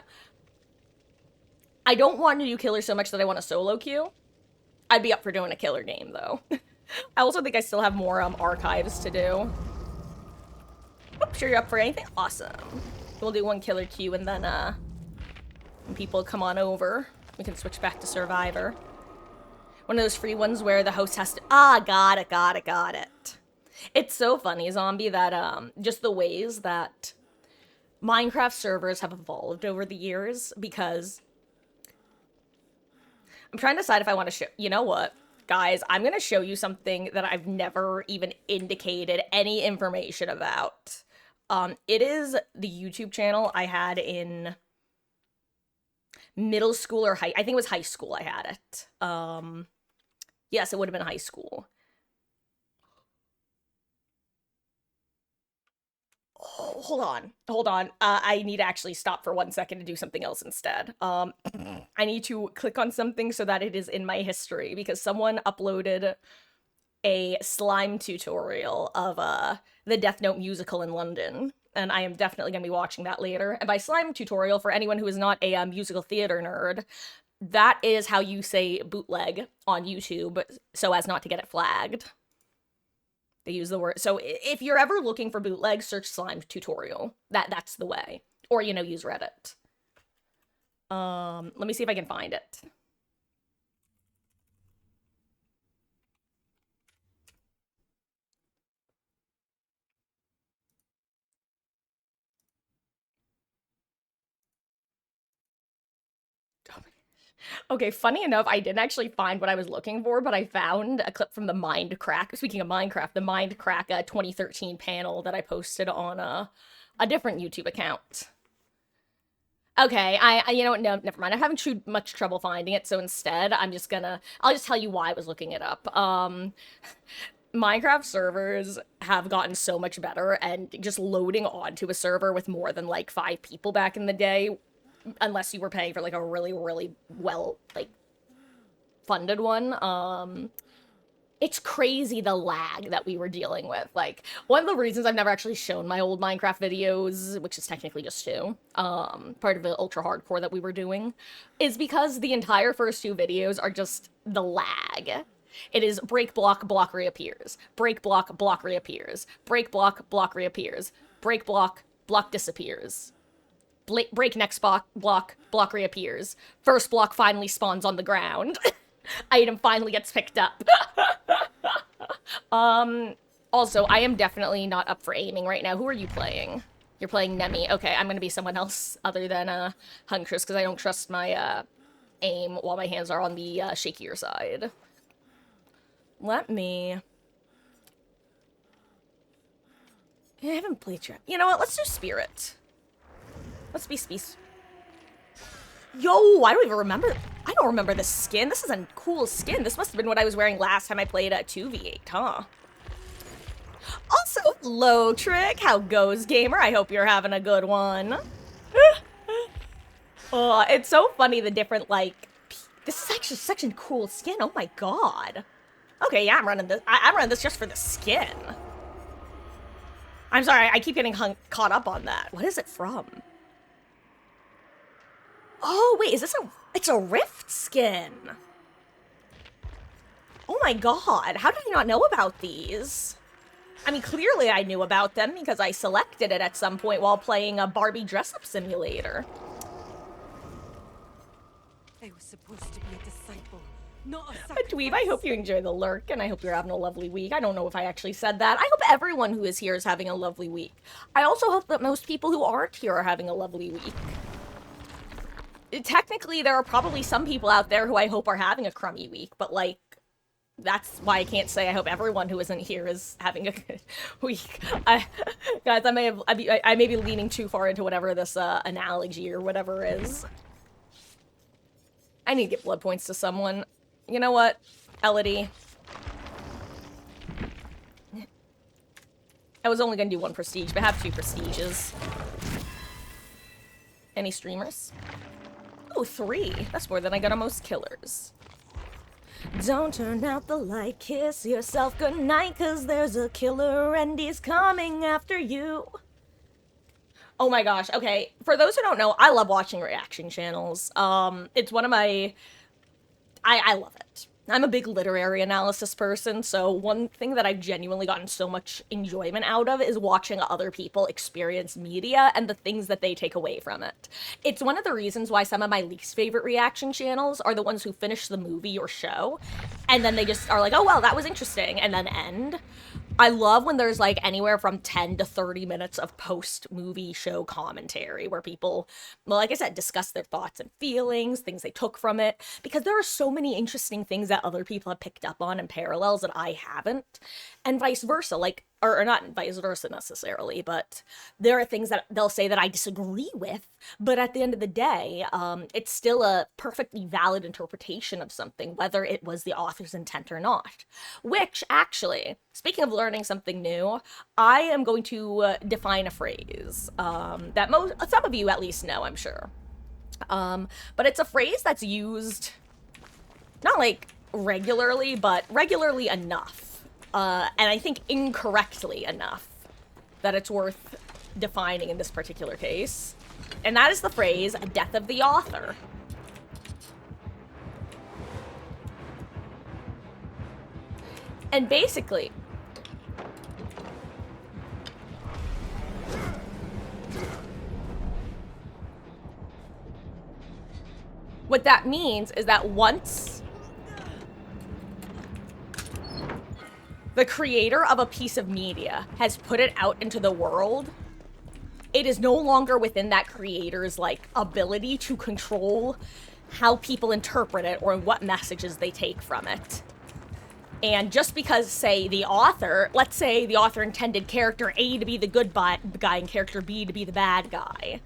I don't want to do killer so much that I want a solo queue. I'd be up for doing a killer game, though. I also think I still have more, archives to do. Oh, sure you're up for anything? Awesome. We'll do one killer queue, and then, when people come on over, we can switch back to Survivor. One of those free ones where the host has to... Ah, got it. It's so funny, Zombie, that, just the ways that Minecraft servers have evolved over the years, because... I'm trying to decide if I want to show... You know what? Guys, I'm gonna show you something that I've never even indicated any information about. It is the YouTube channel I had in middle school or I think it was high school I had it. Yes, it would have been high school. Oh, hold on. I need to actually stop for 1 second to do something else instead. I need to click on something so that it is in my history because someone uploaded a slime tutorial of the Death Note musical in London, and I am definitely going to be watching that later. And by slime tutorial, for anyone who is not a musical theater nerd, that is how you say bootleg on YouTube so as not to get it flagged. They use the word. So if you're ever looking for bootleg, search slime tutorial. That's the way. Or, use Reddit. Let me see if I can find it. Okay, funny enough, I didn't actually find what I was looking for, but I found a clip from the Mindcrack. Speaking of Minecraft, the Mindcrack 2013 panel that I posted on a different YouTube account. Okay, you know what, no, never mind. I'm having too much trouble finding it, so instead, I'll just tell you why I was looking it up. Minecraft servers have gotten so much better, and just loading onto a server with more than, 5 people back in the day, unless you were paying for, a really, really well, funded one, it's crazy the lag that we were dealing with. One of the reasons I've never actually shown my old Minecraft videos, which is technically just 2, part of the ultra hardcore that we were doing, is because the entire first 2 videos are just the lag. It is break block, block reappears. Break block, block reappears. Break block, block reappears. Break block, block disappears. Break next block, block reappears. First block finally spawns on the ground. Item finally gets picked up. Also, I am definitely not up for aiming right now. Who are you playing? You're playing Nemi. Okay, I'm gonna be someone else other than, Huntress, because I don't trust my, aim while my hands are on the, shakier side. Let me... I haven't played yet. You know what? Let's do Spirit. Let's be Space. Yo, I don't even remember. I don't remember this skin. This is a cool skin. This must have been what I was wearing last time I played at 2v8, huh? Also, hello, Trick. How goes, gamer? I hope you're having a good one. Oh, it's so funny, the different, this is actually such a cool skin. Oh my god. Okay, yeah, I'm running this. I'm running this just for the skin. I'm sorry, I keep getting caught up on that. What is it from? Oh, wait, is this it's a Rift skin. Oh my god, how did I not know about these? I mean, clearly I knew about them because I selected it at some point while playing a Barbie dress-up simulator. I was supposed to be a disciple, not a sacrifice. Dweeb, I hope you enjoy the lurk, and I hope you're having a lovely week. I don't know if I actually said that. I hope everyone who is here is having a lovely week. I also hope that most people who aren't here are having a lovely week. Technically, there are probably some people out there who I hope are having a crummy week, but, that's why I can't say I hope everyone who isn't here is having a good week. Guys, I may be leaning too far into whatever this, analogy or whatever is. I need to get blood points to someone. You know what, Elodie? I was only gonna do 1 prestige, but I have 2 prestiges. Any streamers? Oh, 3. That's more than I got on most killers. Don't turn out the light, kiss yourself goodnight, 'cause there's a killer and he's coming after you. Oh my gosh, okay. For those who don't know, I love watching reaction channels. It's one of my... I love it. I'm a big literary analysis person, so one thing that I've genuinely gotten so much enjoyment out of is watching other people experience media and the things that they take away from it. It's one of the reasons why some of my least favorite reaction channels are the ones who finish the movie or show, and then they just are like, oh, well, that was interesting, and then end. I love when there's, anywhere from 10 to 30 minutes of post-movie show commentary where people, well, like I said, discuss their thoughts and feelings, things they took from it, because there are so many interesting things that other people have picked up on and parallels that I haven't, and vice versa. or not vice versa necessarily, but there are things that they'll say that I disagree with. But at the end of the day, it's still a perfectly valid interpretation of something, whether it was the author's intent or not. Which, actually, speaking of learning something new, I am going to define a phrase that some of you at least know, I'm sure. But it's a phrase that's used not like regularly, but regularly enough. And I think incorrectly enough that it's worth defining in this particular case. And that is the phrase, death of the author. And basically, what that means is that once the creator of a piece of media has put it out into the world, it is no longer within that creator's, like, ability to control how people interpret it or what messages they take from it. And just because, say, let's say the author intended character A to be the good guy and character B to be the bad guy.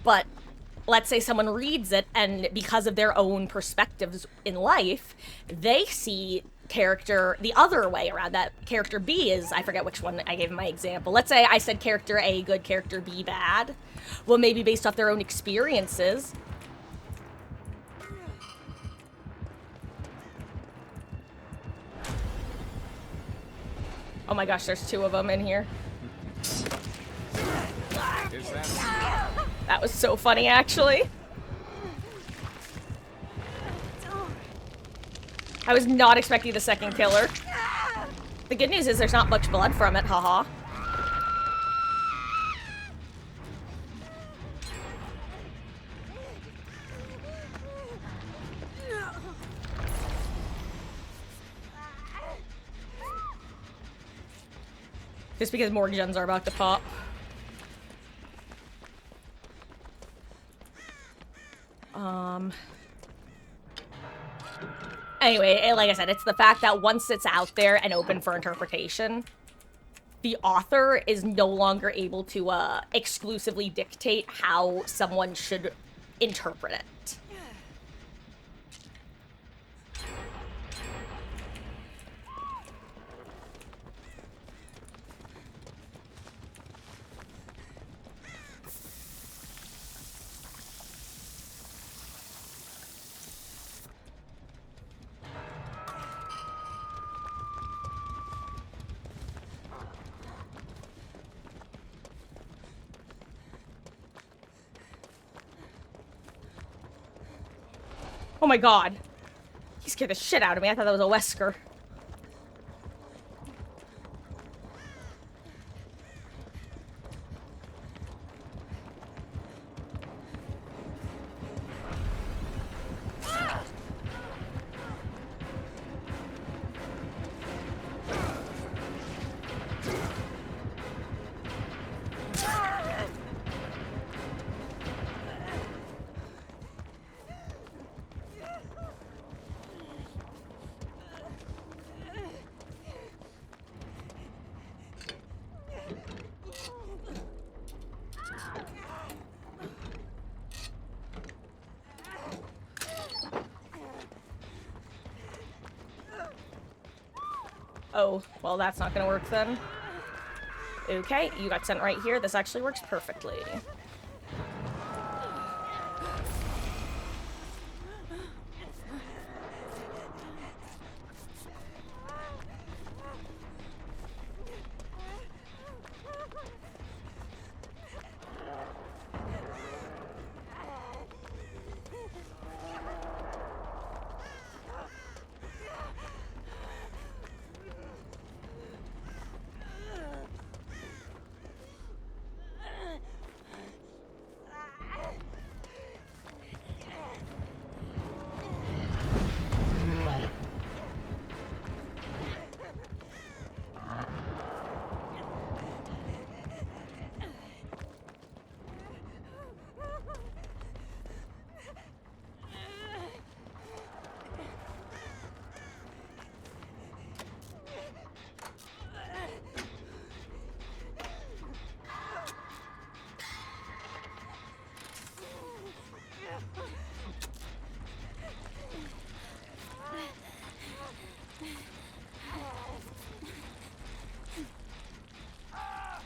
But let's say someone reads it, and because of their own perspectives in life, they see character the other way around. That character B is, I forget which one I gave my example. Let's say I said character A good, character B bad. Well, maybe based off their own experiences. Oh my gosh, there's 2 of them in here. Is that... That was so funny, actually. I was not expecting the second killer. The good news is there's not much blood from it, haha. Just because more gens are about to pop. Anyway, like I said, it's the fact that once it's out there and open for interpretation, the author is no longer able to exclusively dictate how someone should interpret it. Oh my god. He scared the shit out of me. I thought that was a Wesker. Oh, well, that's not gonna work then. Okay, you got sent right here. This actually works perfectly.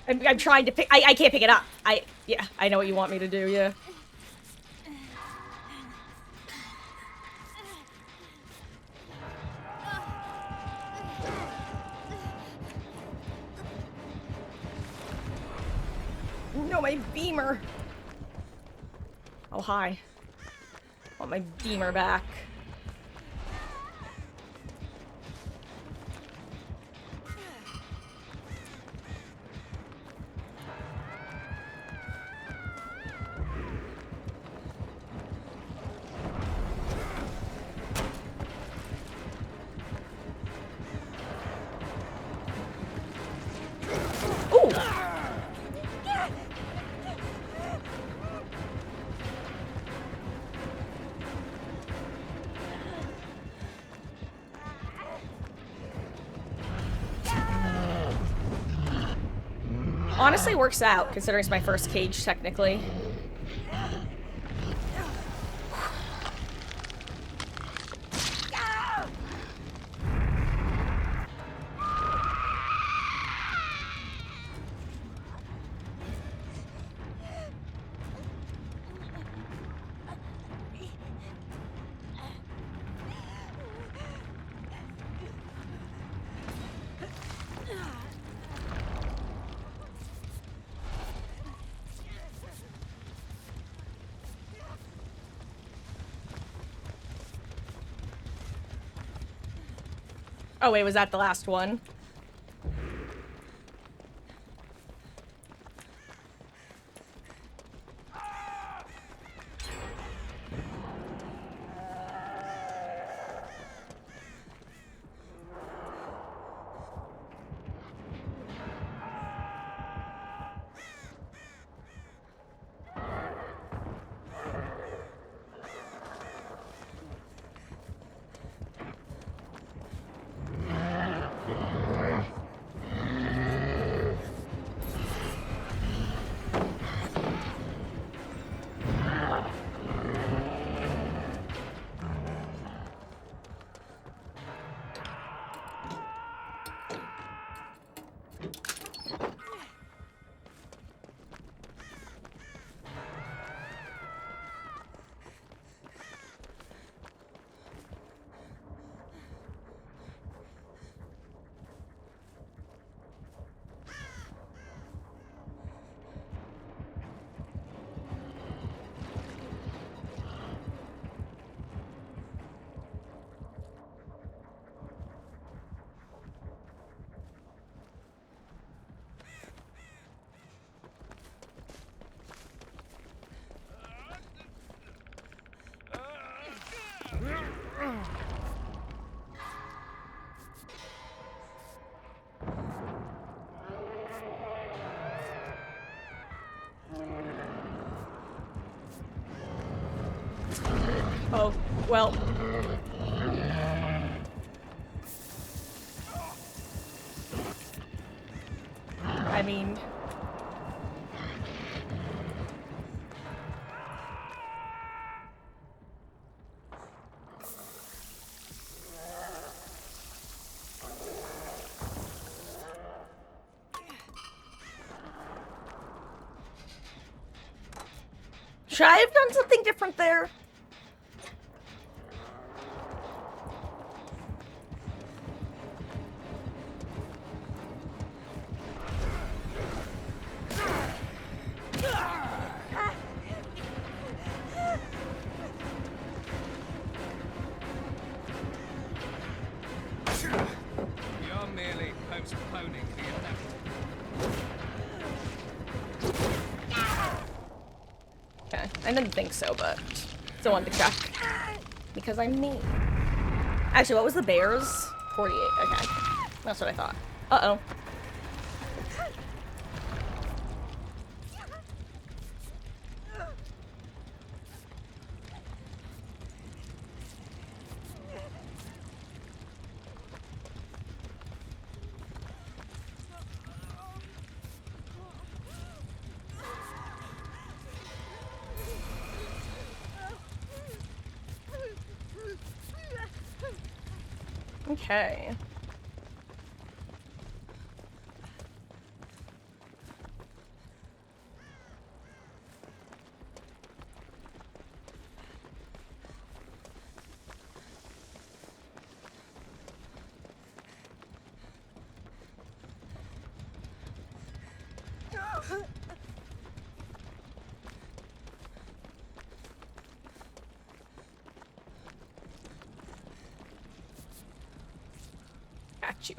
I'm trying to pick. I can't pick it up. Yeah, I know what you want me to do. Yeah. No, my beamer. Oh, hi. I want my beamer back. Ooh. Honestly, works out, considering it's my first cage, technically. Oh wait, was that the last one? Oh, well. I mean... Should I have done something different there? You're merely postponing the inevitable. Okay, I didn't think so, but still wanted to check. Because I'm me. Actually, what was the bears? 48, okay. That's what I thought. Uh-oh. Okay. Got you.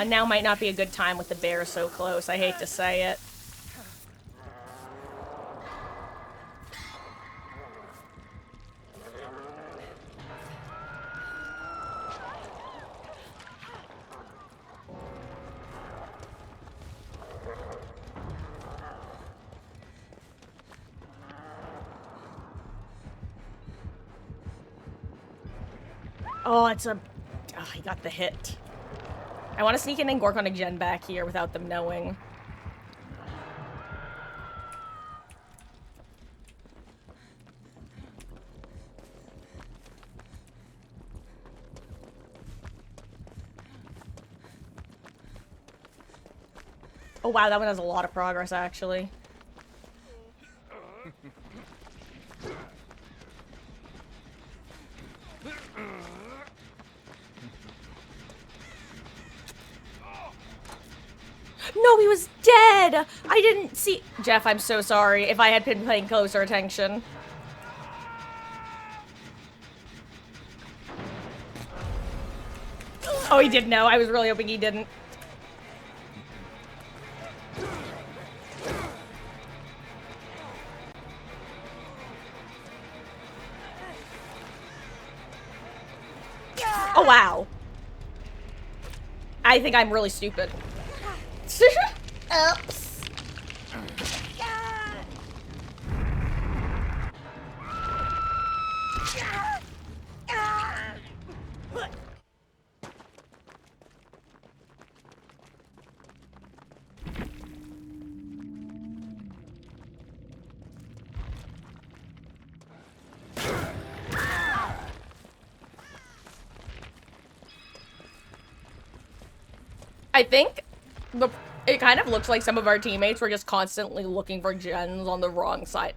Now might not be a good time with the bear so close. I hate to say it. Oh, it's a... Oh, he got the hit. I want to sneak in and Gork on a gen back here without them knowing. Oh wow, that one has a lot of progress, actually. No, he was dead! I didn't see- Jeff, I'm so sorry if I had been paying closer attention. Oh, he did know. I was really hoping he didn't. Oh, wow. I think I'm really stupid. Oops. I think it kind of looks like some of our teammates were just constantly looking for gens on the wrong side.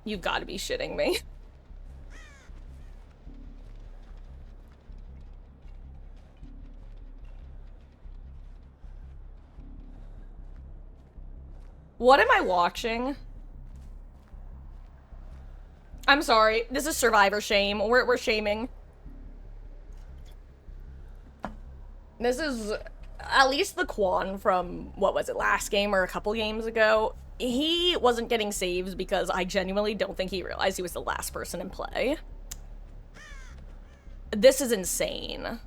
You've got to be shitting me. What am I watching? I'm sorry. This is survivor shame. We're shaming. This is at least the Quan from, what was it, last game or a couple games ago. He wasn't getting saves because I genuinely don't think he realized he was the last person in play. This is insane.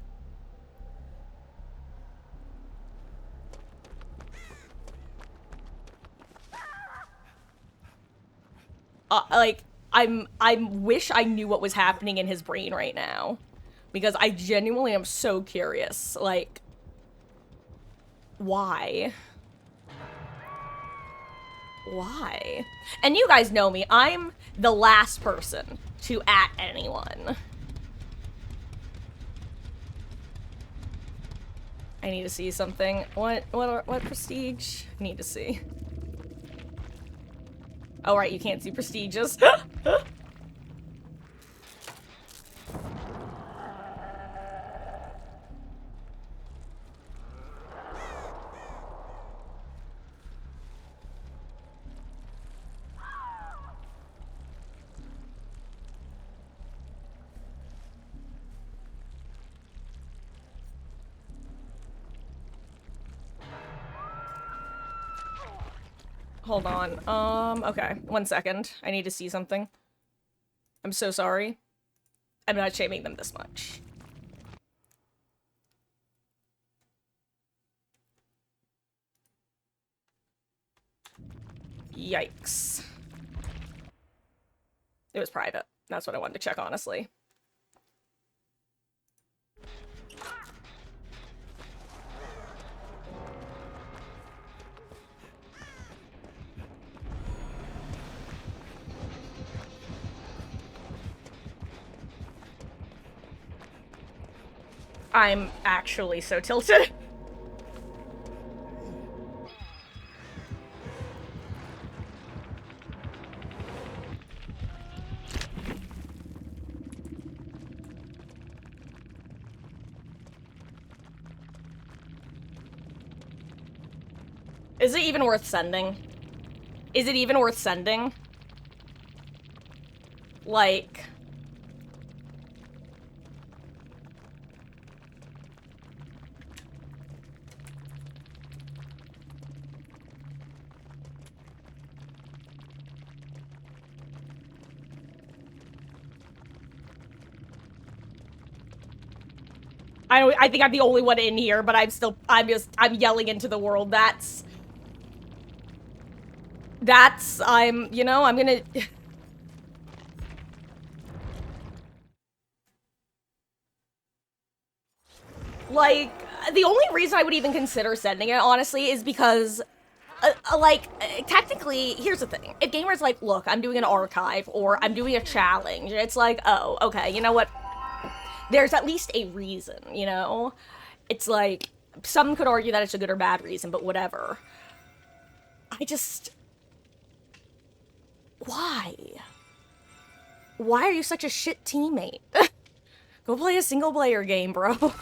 Like, I wish I knew what was happening in his brain right now. Because I genuinely am so curious. Like, why? Why? And you guys know me. I'm the last person to at anyone. I need to see something. What prestige? I need to see. Oh, right, you can't see prestiges. Hold on. Okay. 1 second. I need to see something. I'm so sorry. I'm not shaming them this much. Yikes. It was private. That's what I wanted to check, honestly. I'm actually so tilted. Is it even worth sending? Is it even worth sending? Like... I think I'm the only one in here, but I'm yelling into the world. I'm gonna... Like, the only reason I would even consider sending it, honestly, is because, technically, here's the thing. If gamers like, look, I'm doing an archive, or I'm doing a challenge, it's like, oh, okay, you know what? There's at least a reason, you know? It's like, some could argue that it's a good or bad reason, but whatever. Why? Why are you such a shit teammate? Go play a single-player game, bro.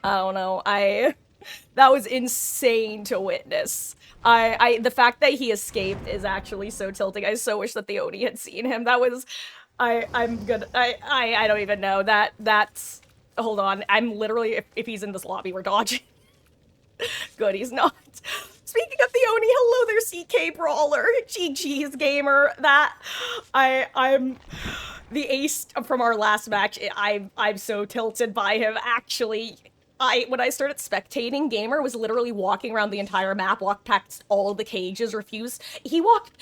I don't know, that was insane to witness. The fact that he escaped is actually so tilting. I so wish that the Oni had seen him. That was... I don't even know. That's... Hold on. I'm literally... If he's in this lobby, we're dodging. Good, he's not. Speaking of the Oni, hello there, CK Brawler. GG's gamer. I'm... The ace from our last match, I'm so tilted by him. Actually, when I started spectating, Gamer was literally walking around the entire map, walked past all the cages, refused. He walked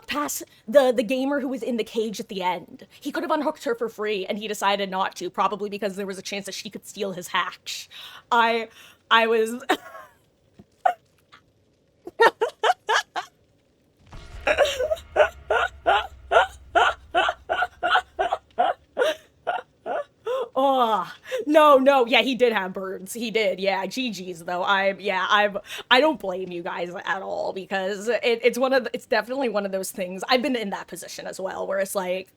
past the gamer who was in the cage at the end. He could have unhooked her for free, and he decided not to, probably because there was a chance that she could steal his hatch. I was... Oh, no, yeah, he did have birds. He did, yeah, GG's though. I don't blame you guys at all, because it's definitely one of those things. I've been in that position as well, where it's like,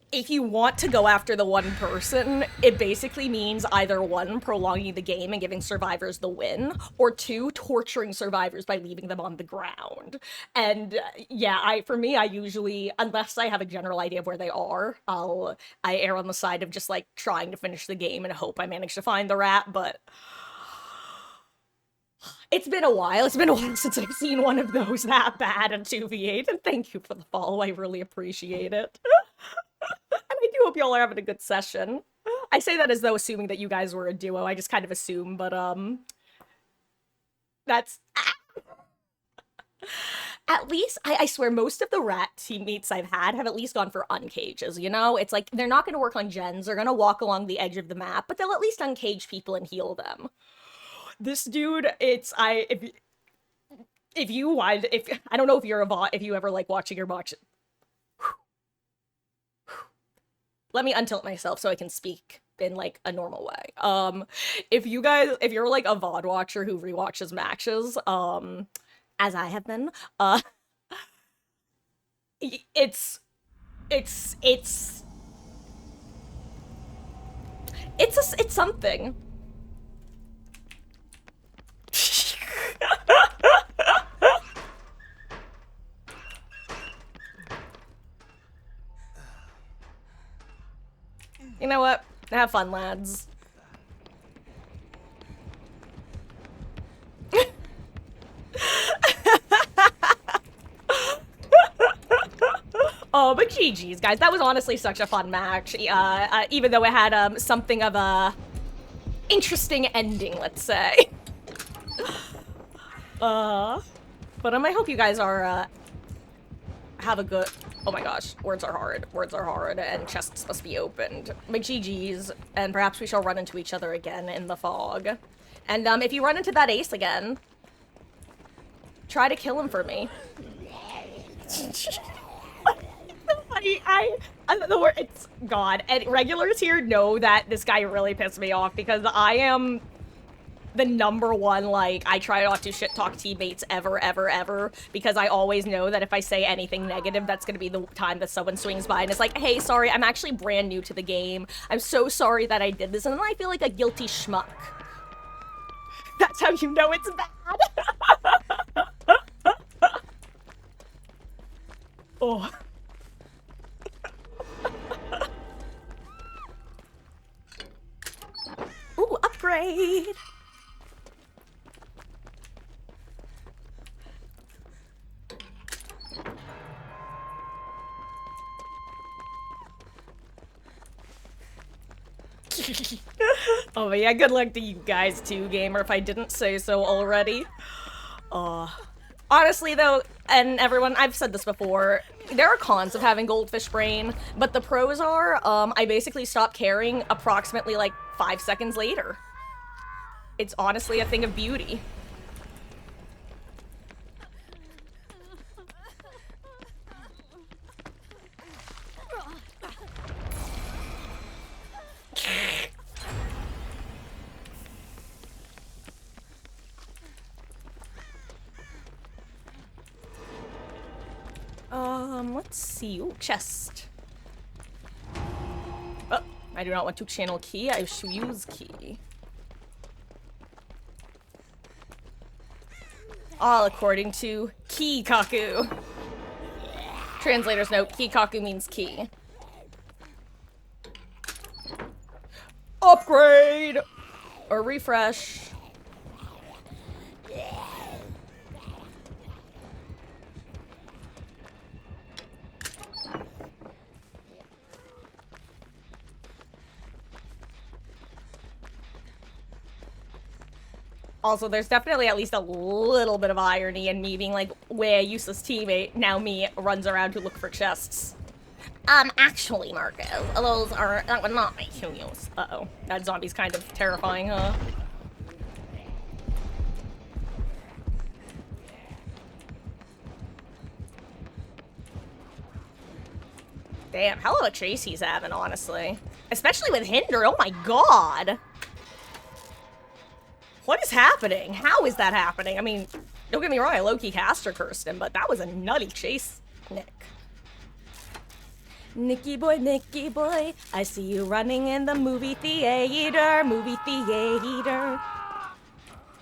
if you want to go after the one person, it basically means either one, prolonging the game and giving survivors the win, or two, torturing survivors by leaving them on the ground. And yeah, for me, I usually, unless I have a general idea of where they are, I err on the side of just like trying to finish the game and hope I manage to find the rat, but it's been a while. It's been a while since I've seen one of those that bad in 2v8, and thank you for the follow. I really appreciate it. And I do hope y'all are having a good session. I say that as though assuming that you guys were a duo. I just kind of assume, but, that's... At least, I swear, most of the rat teammates I've had have at least gone for uncages, you know? It's like, they're not gonna work on gens, they're gonna walk along the edge of the map, but they'll at least uncage people and heal them. This dude, I don't know if you're a bot, if you ever like watching your box. Let me untilt myself so I can speak in like a normal way. If you're like a VOD watcher who rewatches matches, as I have been, it's something. You know what? Have fun, lads. Oh, but GG's, guys. That was honestly such a fun match. Even though it had something of a interesting ending, let's say. But I hope you guys are have a good... Oh my gosh, words are hard, and chests must be opened. But GG's, and perhaps we shall run into each other again in the fog. And if you run into that ace again, try to kill him for me. the word, it's God. And regulars here know that this guy really pissed me off because I am the number one, like, I try not to shit talk teammates ever, ever, ever, because I always know that if I say anything negative, that's gonna be the time that someone swings by and is like, hey, sorry, I'm actually brand new to the game. I'm so sorry that I did this, and then I feel like a guilty schmuck. That's how you know it's bad. Oh. Ooh, upgrade! Oh yeah, good luck to you guys too, gamer, if I didn't say so already. Honestly though, and everyone, I've said this before, there are cons of having goldfish brain, but the pros are, I basically stopped caring approximately like 5 seconds later. It's honestly a thing of beauty. Let's see. Ooh, chest. Oh, I do not want to channel key. I should use key. All according to Kikaku. Translator's note, Kikaku means key. Upgrade! Or refresh. Also, there's definitely at least a little bit of irony in me being like, we're a useless teammate, now me runs around to look for chests. Actually, Marcus, those are, that would not make you use. Uh-oh. That zombie's kind of terrifying, huh? Damn, hell of a chase he's having, honestly. Especially with Hinder, oh my god! What is happening? How is that happening? I mean, don't get me wrong, I low-key caster cursed him, but that was a nutty chase, Nick. Nicky boy, I see you running in the movie theater,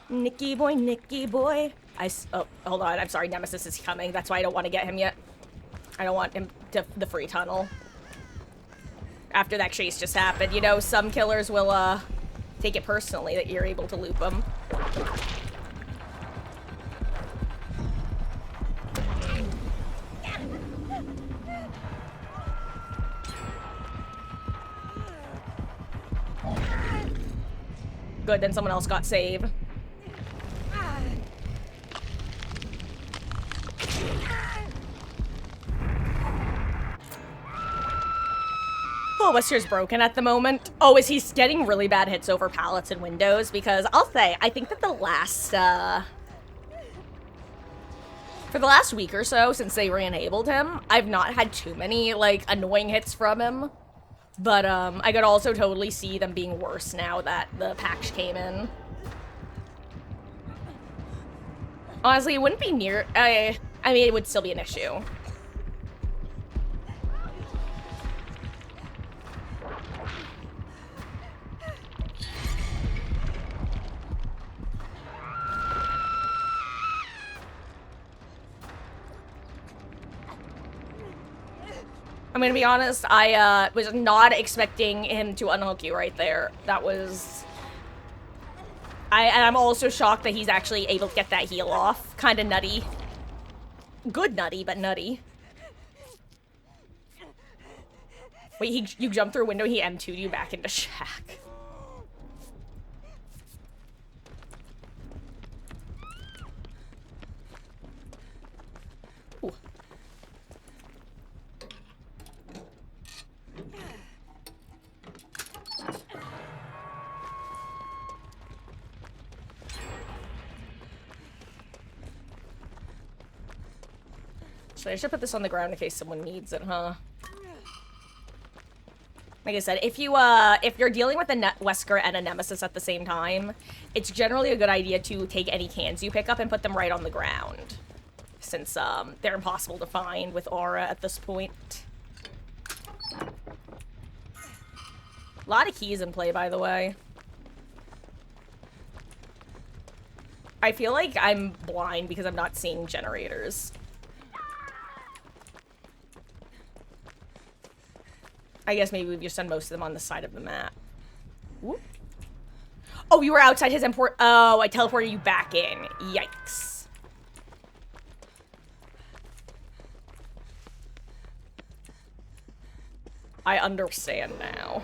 Nicky boy, oh, hold on, I'm sorry, Nemesis is coming, that's why I don't want to get him yet. I don't want him to the free tunnel. After that chase just happened, you know, some killers will, take it personally that you're able to loop them. Good, then someone else got saved. Oh, Westier's broken at the moment. Oh, is he getting really bad hits over pallets and windows? Because I'll say, I think that the last, for the last week or so, since they re-enabled him, I've not had too many, like, annoying hits from him. But, I could also totally see them being worse now that the patch came in. Honestly, it wouldn't be near, I mean, it would still be an issue. I'm gonna be honest, I was not expecting him to unhook you right there. That was... and I'm also shocked that he's actually able to get that heal off. Kinda nutty. Good nutty, but nutty. Wait, you jumped through a window, he M2'd you back into shack. Ooh. So I should put this on the ground in case someone needs it, huh? Like I said, if you're dealing with a Wesker and a Nemesis at the same time, it's generally a good idea to take any cans you pick up and put them right on the ground. Since, they're impossible to find with Aura at this point. A lot of keys in play, by the way. I feel like I'm blind because I'm not seeing generators. I guess maybe we've just done most of them on the side of the map. Whoop. Oh, you were outside his import. Oh, I teleported you back in. Yikes. I understand now.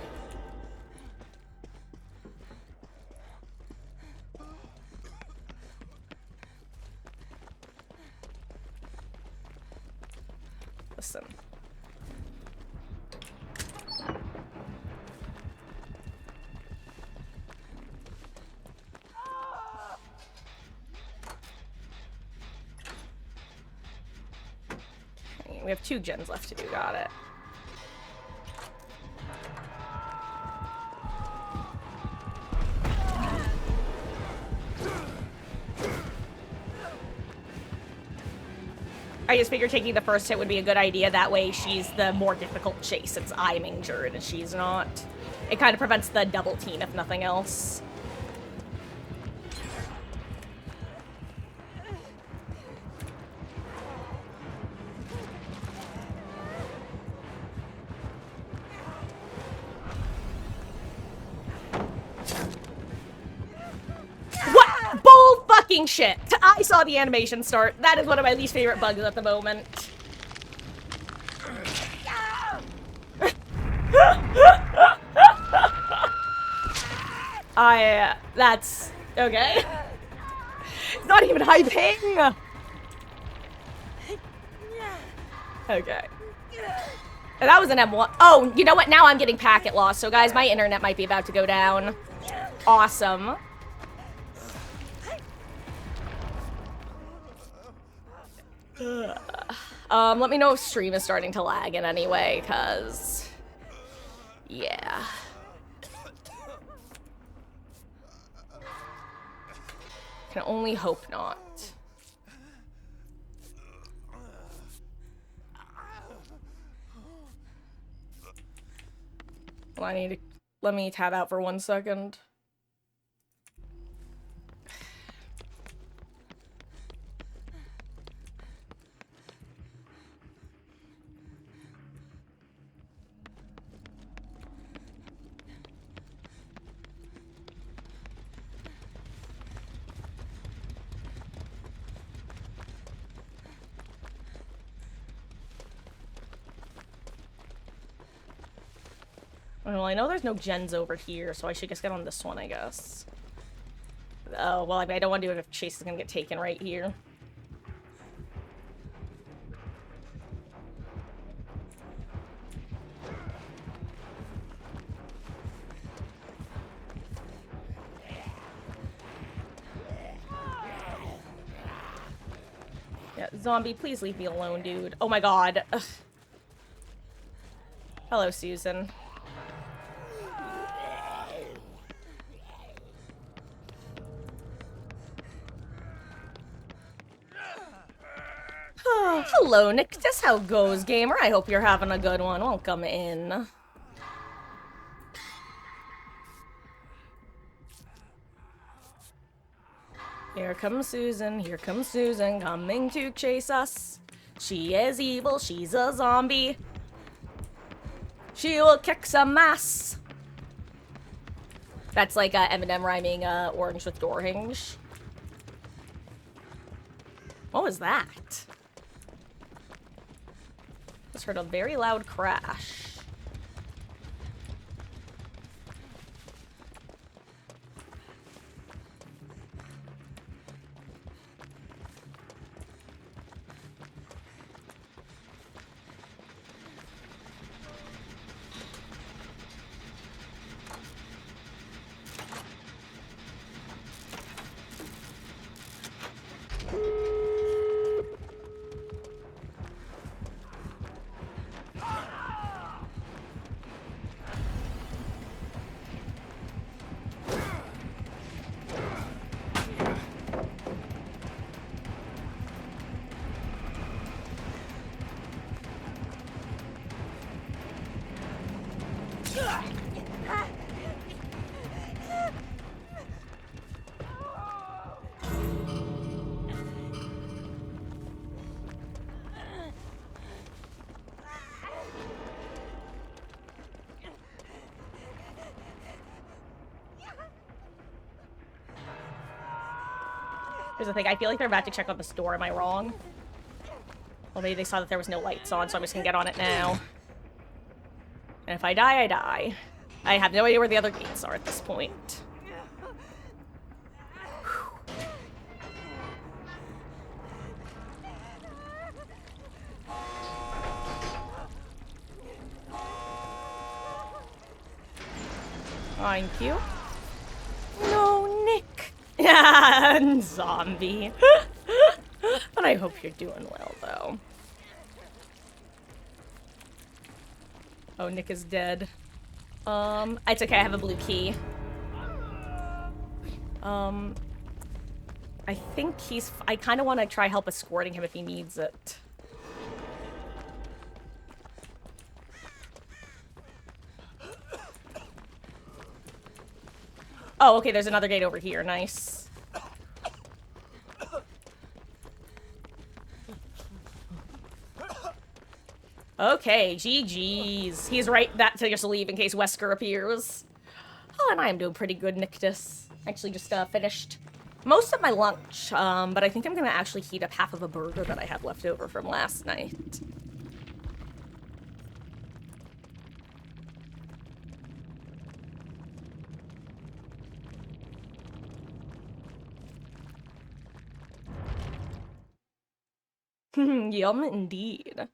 Listen. Okay, we have 2 gens left to do. Got it. I just figured taking the first hit would be a good idea. That way she's the more difficult chase since I'm injured and she's not. It kind of prevents the double team if nothing else. What? Bull fucking shit. I saw the animation start. That is one of my least favorite bugs at the moment. That's... okay. It's not even high ping! Okay. And that was an M1. Oh, you know what? Now I'm getting packet loss. So guys, my internet might be about to go down. Awesome. Let me know if stream is starting to lag in any way, cause... yeah. Can only hope not. Well, I need to... let me tab out for 1 second. Well, I know there's no gens over here, so I should just get on this one, I guess. Oh, well, I don't want to do it if Chase is gonna get taken right here. Yeah, zombie, please leave me alone, dude. Oh my god. Ugh. Hello, Susan. Hello, Nick. Just how goes, gamer? I hope you're having a good one. Welcome in. Here comes Susan. Here comes Susan, coming to chase us. She is evil. She's a zombie. She will kick some ass. That's like Eminem rhyming orange with door hinge. What was that? Just heard a very loud crash. Here's the thing, I feel like they're about to check on this door, am I wrong? Well, maybe they saw that there was no lights on, so I'm just gonna get on it now. And if I die, I die. I have no idea where the other gates are at this point. Thank you. No, Nick. And zombie. But I hope you're doing well, though. Oh, Nick is dead. It's okay, I have a blue key. I think I kind of want to try help escorting him if he needs it. Oh, okay, there's another gate over here. Nice. Okay, GG's. He's right that to just leave in case Wesker appears. Oh, and I am doing pretty good, Nictus. Actually just finished most of my lunch, but I think I'm gonna actually heat up half of a burger that I had left over from last night. Yum indeed.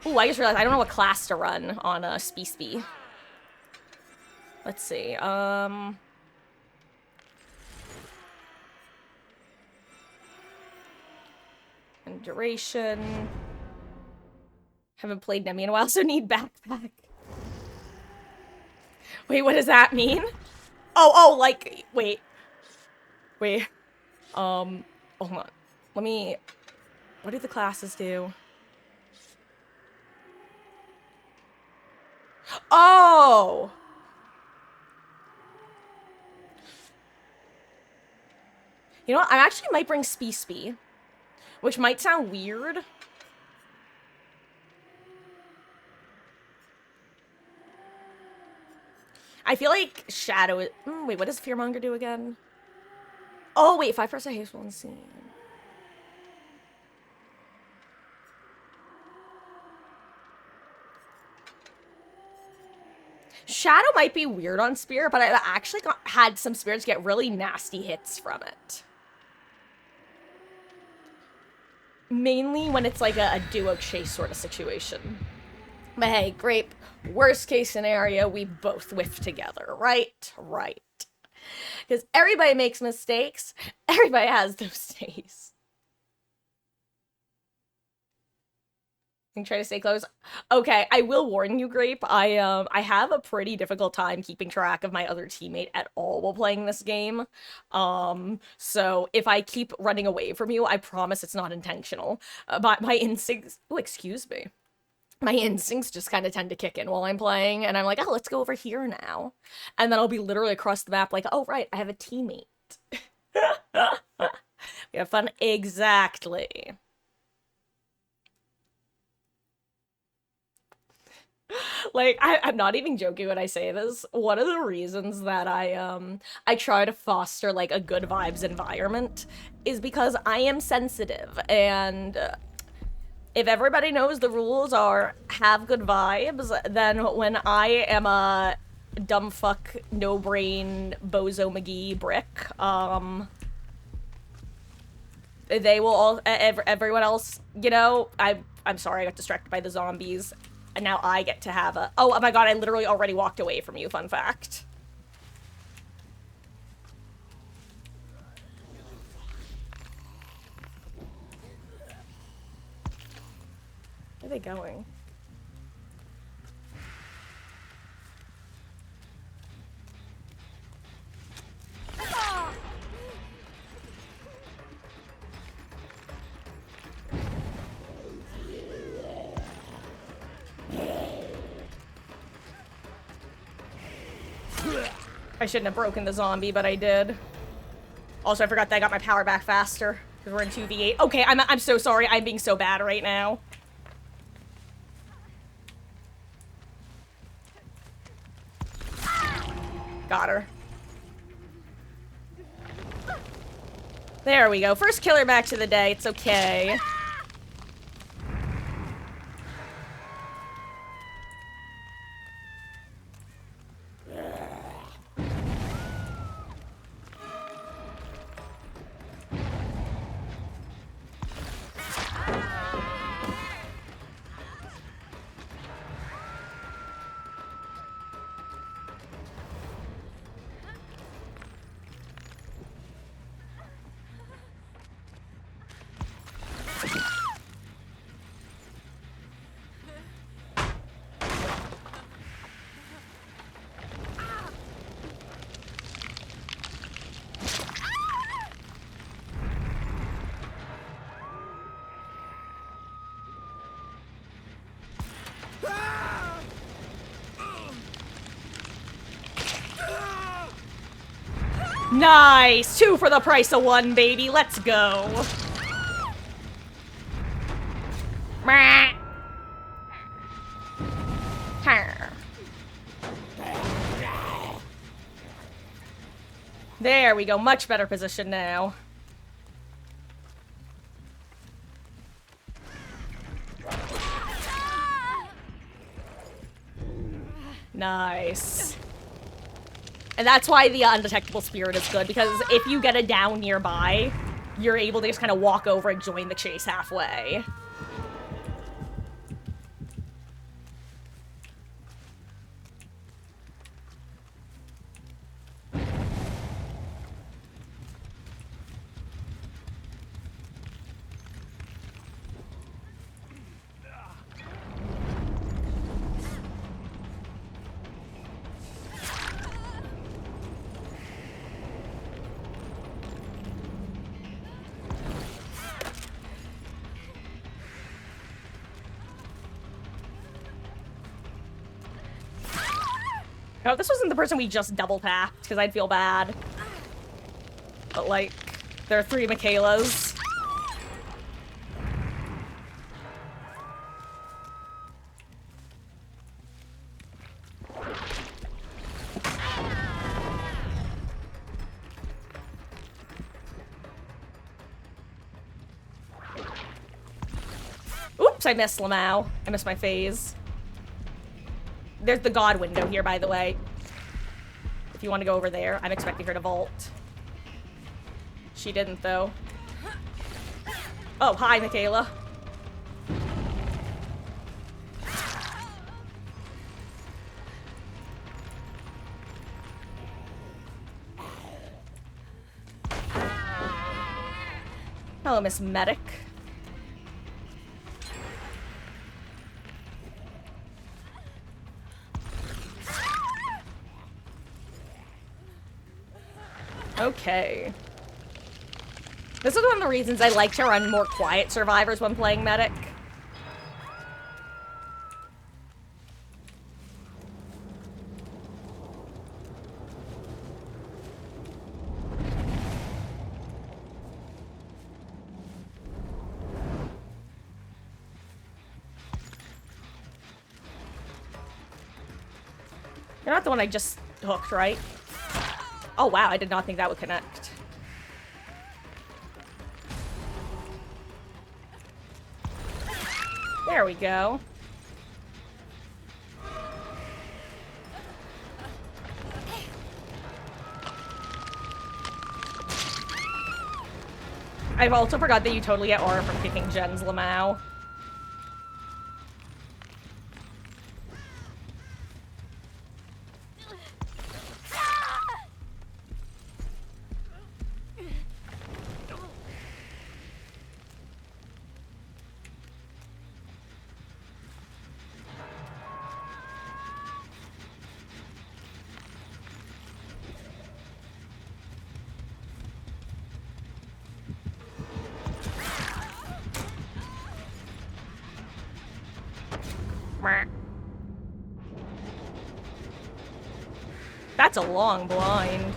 Ooh, I just realized I don't know what class to run on Speespy. Let's see, and duration. Haven't played Nemi in a while, so need backpack. Wait, what does that mean? Oh, like, wait. Hold on. Let me... What do the classes do? Oh! You know what? I actually might bring Speespy, which might sound weird. I feel like Shadow is... wait, what does Fearmonger do again? Oh, wait, 5% hateful and seen. Shadow might be weird on Spear, but I've actually had some Spears get really nasty hits from it. Mainly when it's like a duo chase sort of situation. But hey, Grape, worst case scenario, we both whiff together, right? Right. Because everybody makes mistakes. Everybody has those days. And try to stay close. Okay, I will warn you, Grape. I have a pretty difficult time keeping track of my other teammate at all while playing this game. So if I keep running away from you, I promise it's not intentional. But my instincts... Oh, excuse me. My instincts just kind of tend to kick in while I'm playing, and I'm like, oh, let's go over here now. And then I'll be literally across the map like, oh, right, I have a teammate. We have fun. Exactly. Like, I'm not even joking when I say this. One of the reasons that I try to foster, like, a good vibes environment is because I am sensitive, and if everybody knows the rules are have good vibes, then when I am a dumb fuck, no-brain, bozo McGee brick, they will all, everyone else, you know, I'm sorry, I got distracted by the zombies. And now I get to have a... Oh my god, I literally already walked away from you, fun fact. Where are they going? I shouldn't have broken the zombie, but I did. Also, I forgot that I got my power back faster, because we're in 2v8. Okay, I'm so sorry. I'm being so bad right now. Got her. There we go. First killer match of the day. It's okay. Nice! 2 for the price of 1, baby. Let's go. There we go. Much better position now. Nice. And that's why the undetectable spirit is good, because if you get it down nearby, you're able to just kind of walk over and join the chase halfway. Oh, this wasn't the person we just double tapped, because I'd feel bad. But, like, there are 3 Michaelas. Oops, I missed Lamau. I missed my phase. There's the god window here, by the way. If you want to go over there. I'm expecting her to vault. She didn't, though. Oh, hi, Michaela. Hello, Miss Medic. Okay. This is one of the reasons I like to run more quiet survivors when playing medic. You're not the one I just hooked, right? Oh wow, I did not think that would connect. There we go. I've also forgot that you totally get aura from kicking Jen's Lamau. That's a long blind.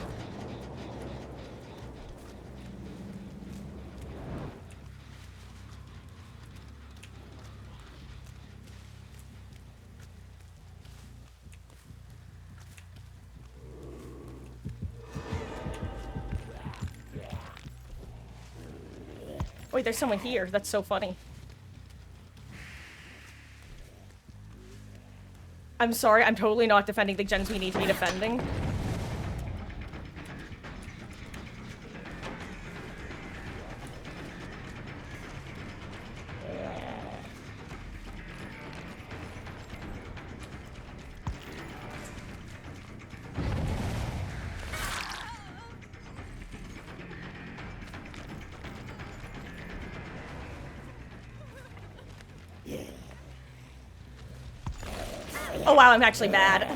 Wait, there's someone here. That's so funny. I'm sorry, I'm totally not defending the gens we need to be defending. Oh wow, I'm actually bad.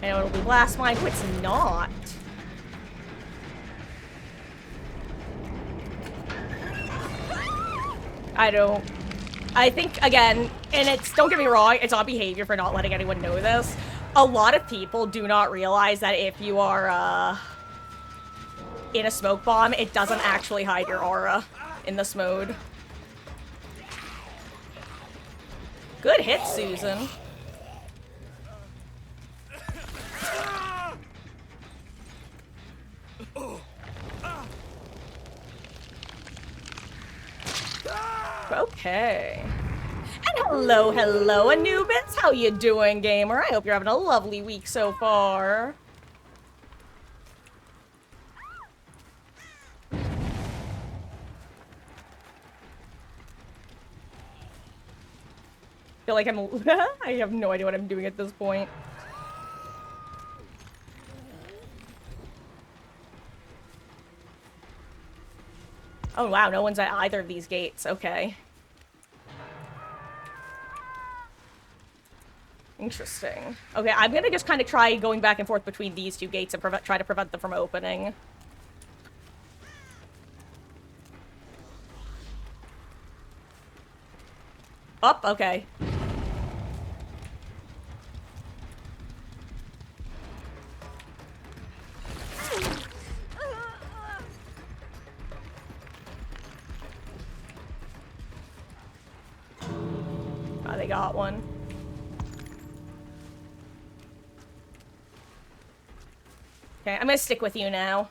I know it'll be blast mine, but it's not. I think, again, and don't get me wrong, it's on behavior for not letting anyone know this. A lot of people do not realize that if you are, in a smoke bomb, it doesn't actually hide your aura in this mode. Good hit, Susan. Okay. And hello, Anubis. How you doing, gamer? I hope you're having a lovely week so far. Feel like I have no idea what I'm doing at this point. Oh wow, no one's at either of these gates. Okay. Interesting. Okay, I'm gonna just kind of try going back and forth between these two gates and try to prevent them from opening. Up, okay. Oh, they got one. Okay, I'm gonna stick with you now.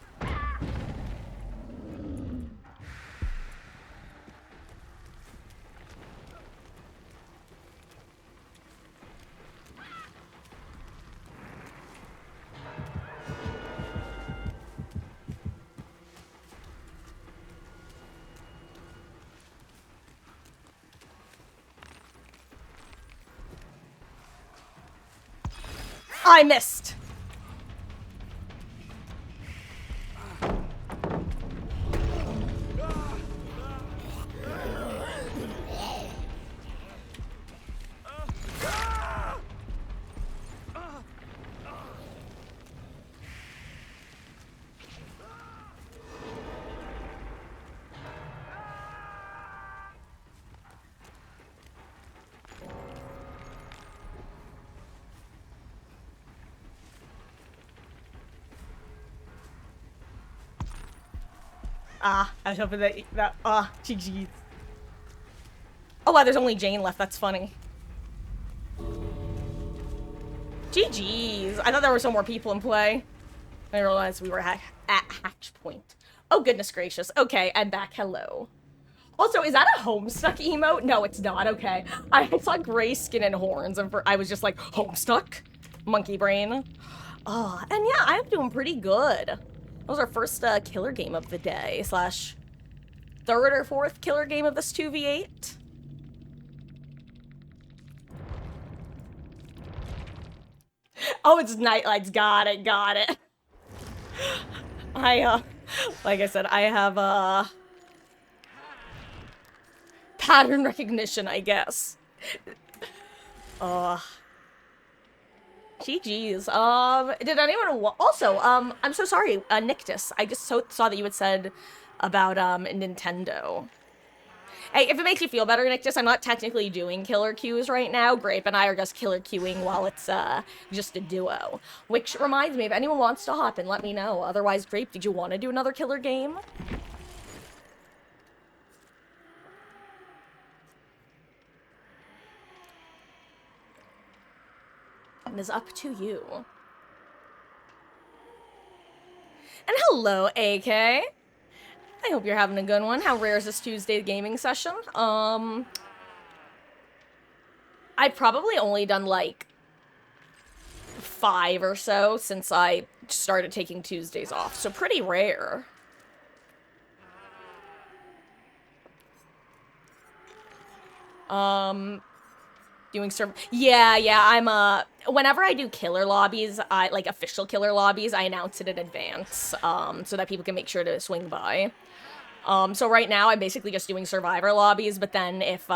I missed. Ah, I was hoping that GG's. Oh wow, there's only Jane left, that's funny. GG's. I thought there were some more people in play. I realized we were at hatch point. Oh goodness gracious. Okay, I'm back, hello. Also, is that a Homestuck emote? No, it's not, okay. I saw gray skin and horns and I was just like, Homestuck? Monkey brain. Oh, and yeah, I'm doing pretty good. That was our first killer game of the day, slash third or fourth killer game of this 2v8. Oh, it's Nightlights, got it. Like I said, I have, pattern recognition, I guess. GG's. Did anyone also, I'm so sorry, Nictus, I just saw that you had said about, Nintendo. Hey, if it makes you feel better, Nictus, I'm not technically doing killer queues right now. Grape and I are just killer queuing while it's, just a duo. Which reminds me, if anyone wants to hop in, let me know. Otherwise, Grape, did you want to do another killer game? It is up to you. And hello, AK. I hope you're having a good one. How rare is this Tuesday gaming session? I've probably only done, like, 5 or so since I started taking Tuesdays off, so pretty rare. I'm, whenever I do killer lobbies, like, official killer lobbies, I announce it in advance, so that people can make sure to swing by. So right now, I'm basically just doing survivor lobbies, but then if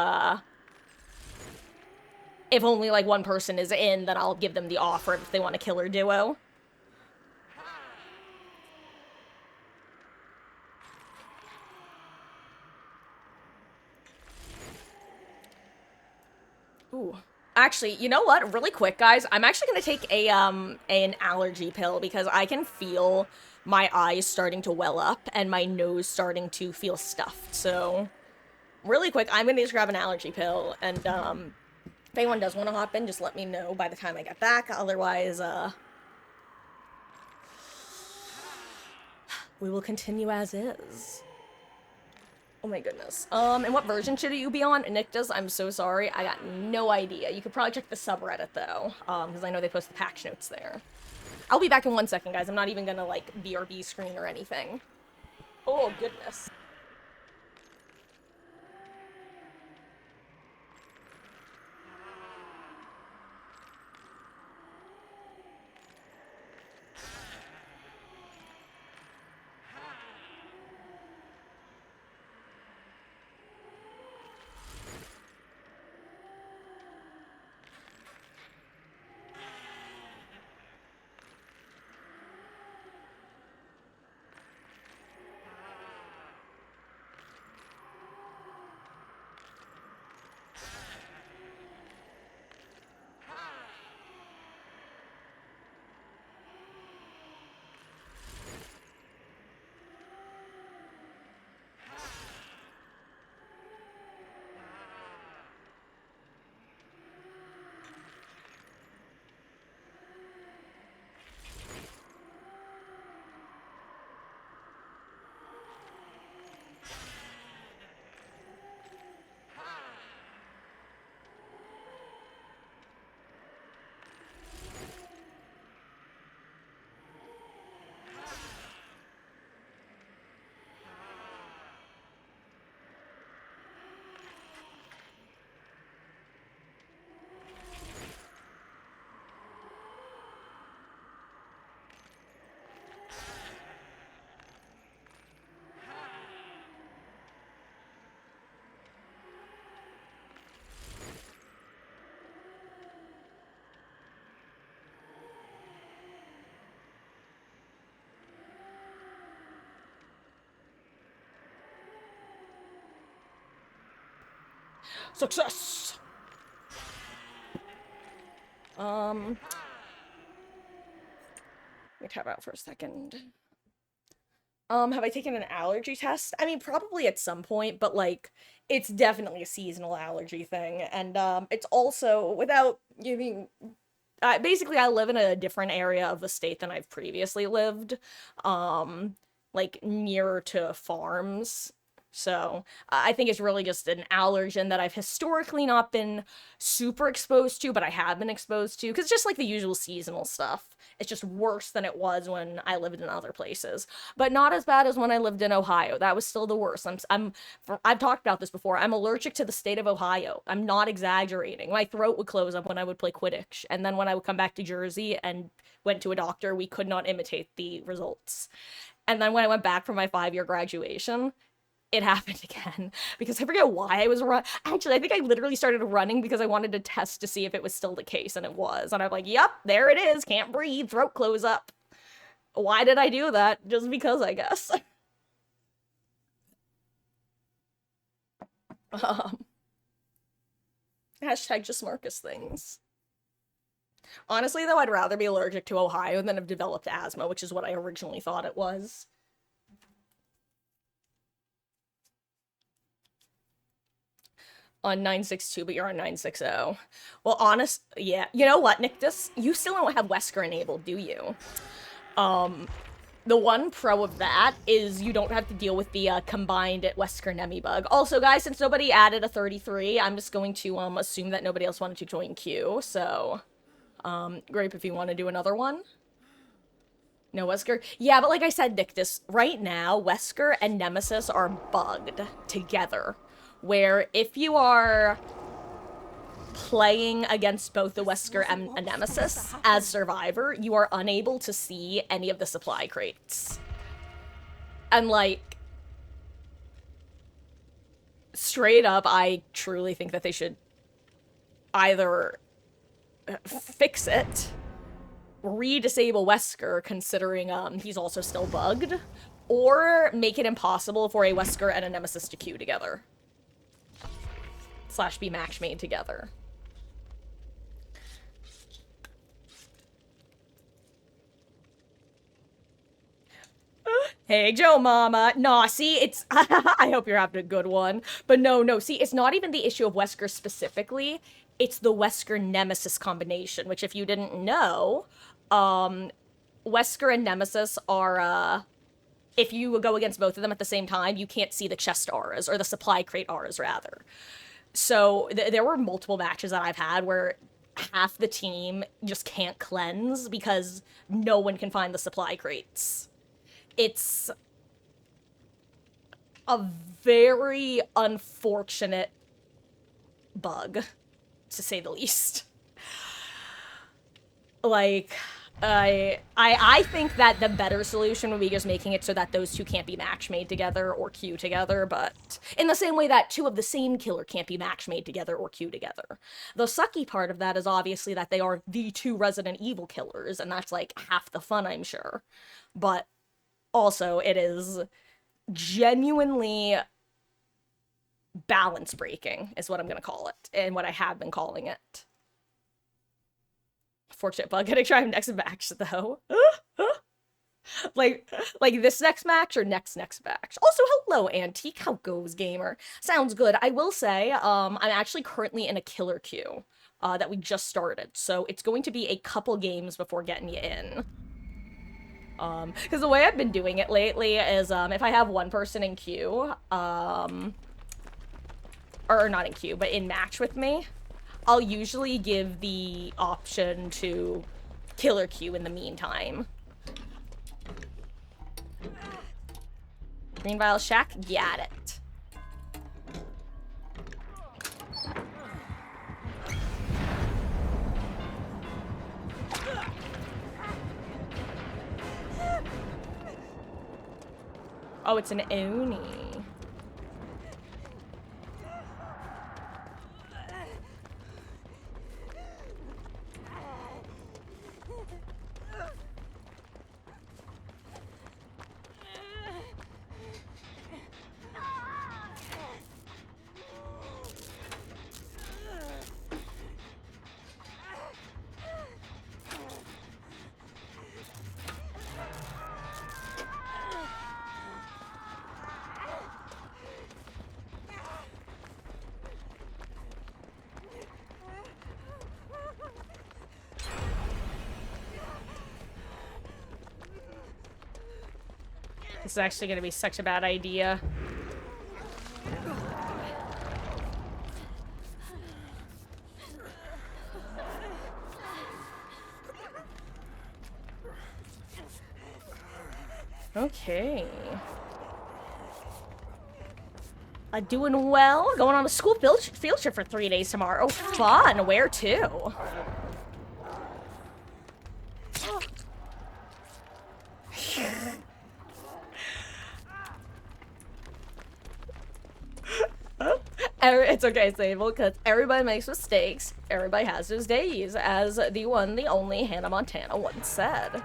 only, like, one person is in, then I'll give them the offer if they want a killer duo. Ooh. Actually, you know what? Really quick, guys, I'm actually gonna take an allergy pill because I can feel my eyes starting to well up and my nose starting to feel stuffed. So, really quick, I'm gonna just grab an allergy pill, and, if anyone does want to hop in, just let me know by the time I get back. Otherwise, we will continue as is. Oh my goodness. And what version should you be on? Nictus, I'm so sorry. I got no idea. You could probably check the subreddit, though, because I know they post the patch notes there. I'll be back in 1 second, guys. I'm not even gonna, like, BRB screen or anything. Oh, goodness. Success! Let me tap out for a second. Have I taken an allergy test? I mean, probably at some point, but, like, it's definitely a seasonal allergy thing, and, it's also, without giving... basically, I live in a different area of the state than I've previously lived, like, nearer to farms. So, I think it's really just an allergen that I've historically not been super exposed to, but I have been exposed to, because just like the usual seasonal stuff. It's just worse than it was when I lived in other places. But not as bad as when I lived in Ohio. That was still the worst. I've talked about this before. I'm allergic to the state of Ohio. I'm not exaggerating. My throat would close up when I would play Quidditch. And then when I would come back to Jersey and went to a doctor, we could not imitate the results. And then when I went back for my 5-year graduation, it happened again, because I forget why I was actually, I think I literally started running because I wanted to test to see if it was still the case, and it was, and I'm like, yep, there it is, can't breathe, throat close up. Why did I do that? Just because, I guess. Hashtag just Marcus things. Honestly, though, I'd rather be allergic to Ohio than have developed asthma, which is what I originally thought it was. On 962, but you're on 960. Well, yeah. You know what, Nictus? You still don't have Wesker enabled, do you? The one pro of that is you don't have to deal with the combined Wesker Nemi bug. Also, guys, since nobody added a 33, I'm just going to assume that nobody else wanted to join queue, so... Grape, if you want to do another one. No, Wesker? Yeah, but like I said, Nictus, right now, Wesker and Nemesis are bugged together. Where if you are playing against both the Wesker and a Nemesis as Survivor, you are unable to see any of the supply crates. And like, straight up, I truly think that they should either fix it, re-disable Wesker, considering he's also still bugged, or make it impossible for a Wesker and a Nemesis to queue together. / be match made together. Hey, Joe Mama. Nah, see, it's... I hope you're having a good one. But no, see, it's not even the issue of Wesker specifically. It's the Wesker-Nemesis combination, which if you didn't know, Wesker and Nemesis are, if you go against both of them at the same time, you can't see the chest auras, or the supply crate auras, rather. So there were multiple matches that I've had where half the team just can't cleanse because no one can find the supply crates. It's a very unfortunate bug, to say the least. Like, I think that the better solution would be just making it so that those two can't be match made together or queue together, but in the same way that two of the same killer can't be match made together or queue together. The sucky part of that is obviously that they are the two Resident Evil killers, and that's like half the fun, I'm sure. But also, it is genuinely balance breaking, is what I'm gonna call it, and what I have been calling it. Fortunate bug. Gonna try next match though. like this next match or next match. Also, hello Antique. How goes, gamer? Sounds good. I will say, I'm actually currently in a killer queue that we just started, so it's going to be a couple games before getting you in. Because the way I've been doing it lately is, if I have one person in queue, or not in queue, but in match with me, I'll usually give the option to killer queue in the meantime. Green Vial Shack, got it. Oh, it's an Oni. This is actually going to be such a bad idea. Okay. Doing well. Going on a school field trip for 3 days tomorrow. Fun. Where to? It's okay, Sable, because everybody makes mistakes. Everybody has those days, as the one, the only Hannah Montana once said.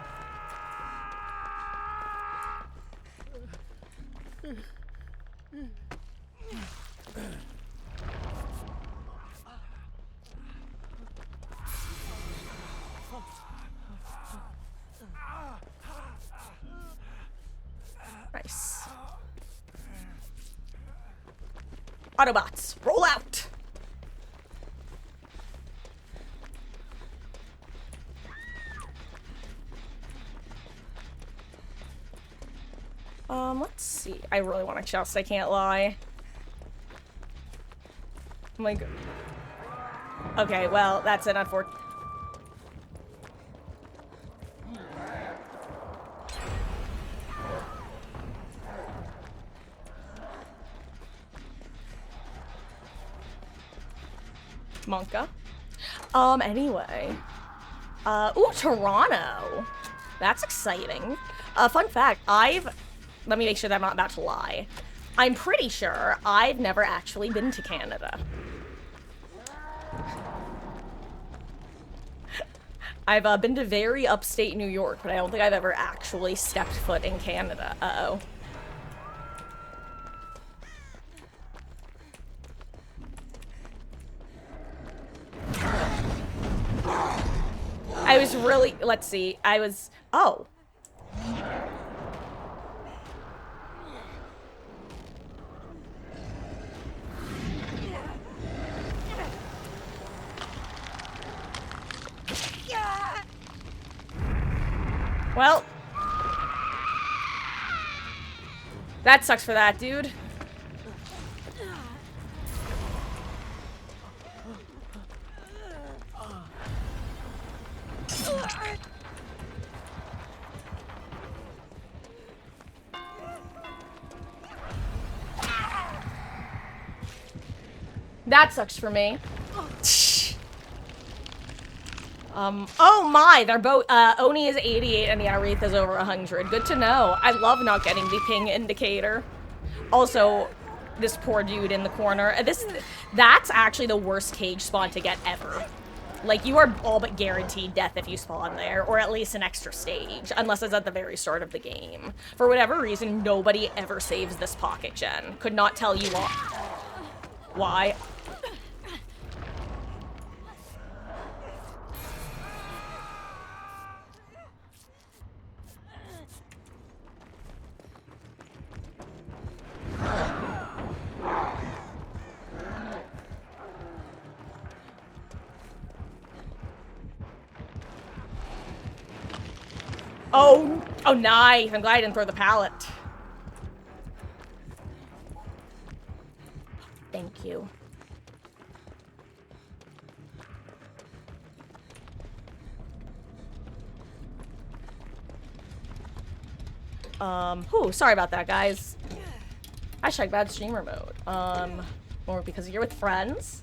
Autobots, roll out! Let's see. I really want to chest, I can't lie. Oh my god. Okay, well, that's an unfortunate... Monka. Anyway. Ooh, Toronto! That's exciting. Fun fact, let me make sure that I'm not about to lie. I'm pretty sure I've never actually been to Canada. I've been to very upstate New York, but I don't think I've ever actually stepped foot in Canada. Uh-oh. I was really, let's see, oh. Well. That sucks for that, dude. That sucks for me. Oh my, they're both, Oni is 88 and the Aretha is over 100. Good to know. I love not getting the ping indicator. Also, this poor dude in the corner. That's actually the worst cage spawn to get ever. Like, you are all but guaranteed death if you spawn there, or at least an extra stage, unless it's at the very start of the game. For whatever reason, nobody ever saves this pocket gen. Could not tell you why. Oh, nice. I'm glad I didn't throw the pallet. Thank you. Sorry about that, guys. Hashtag bad streamer mode. Or because you're with friends.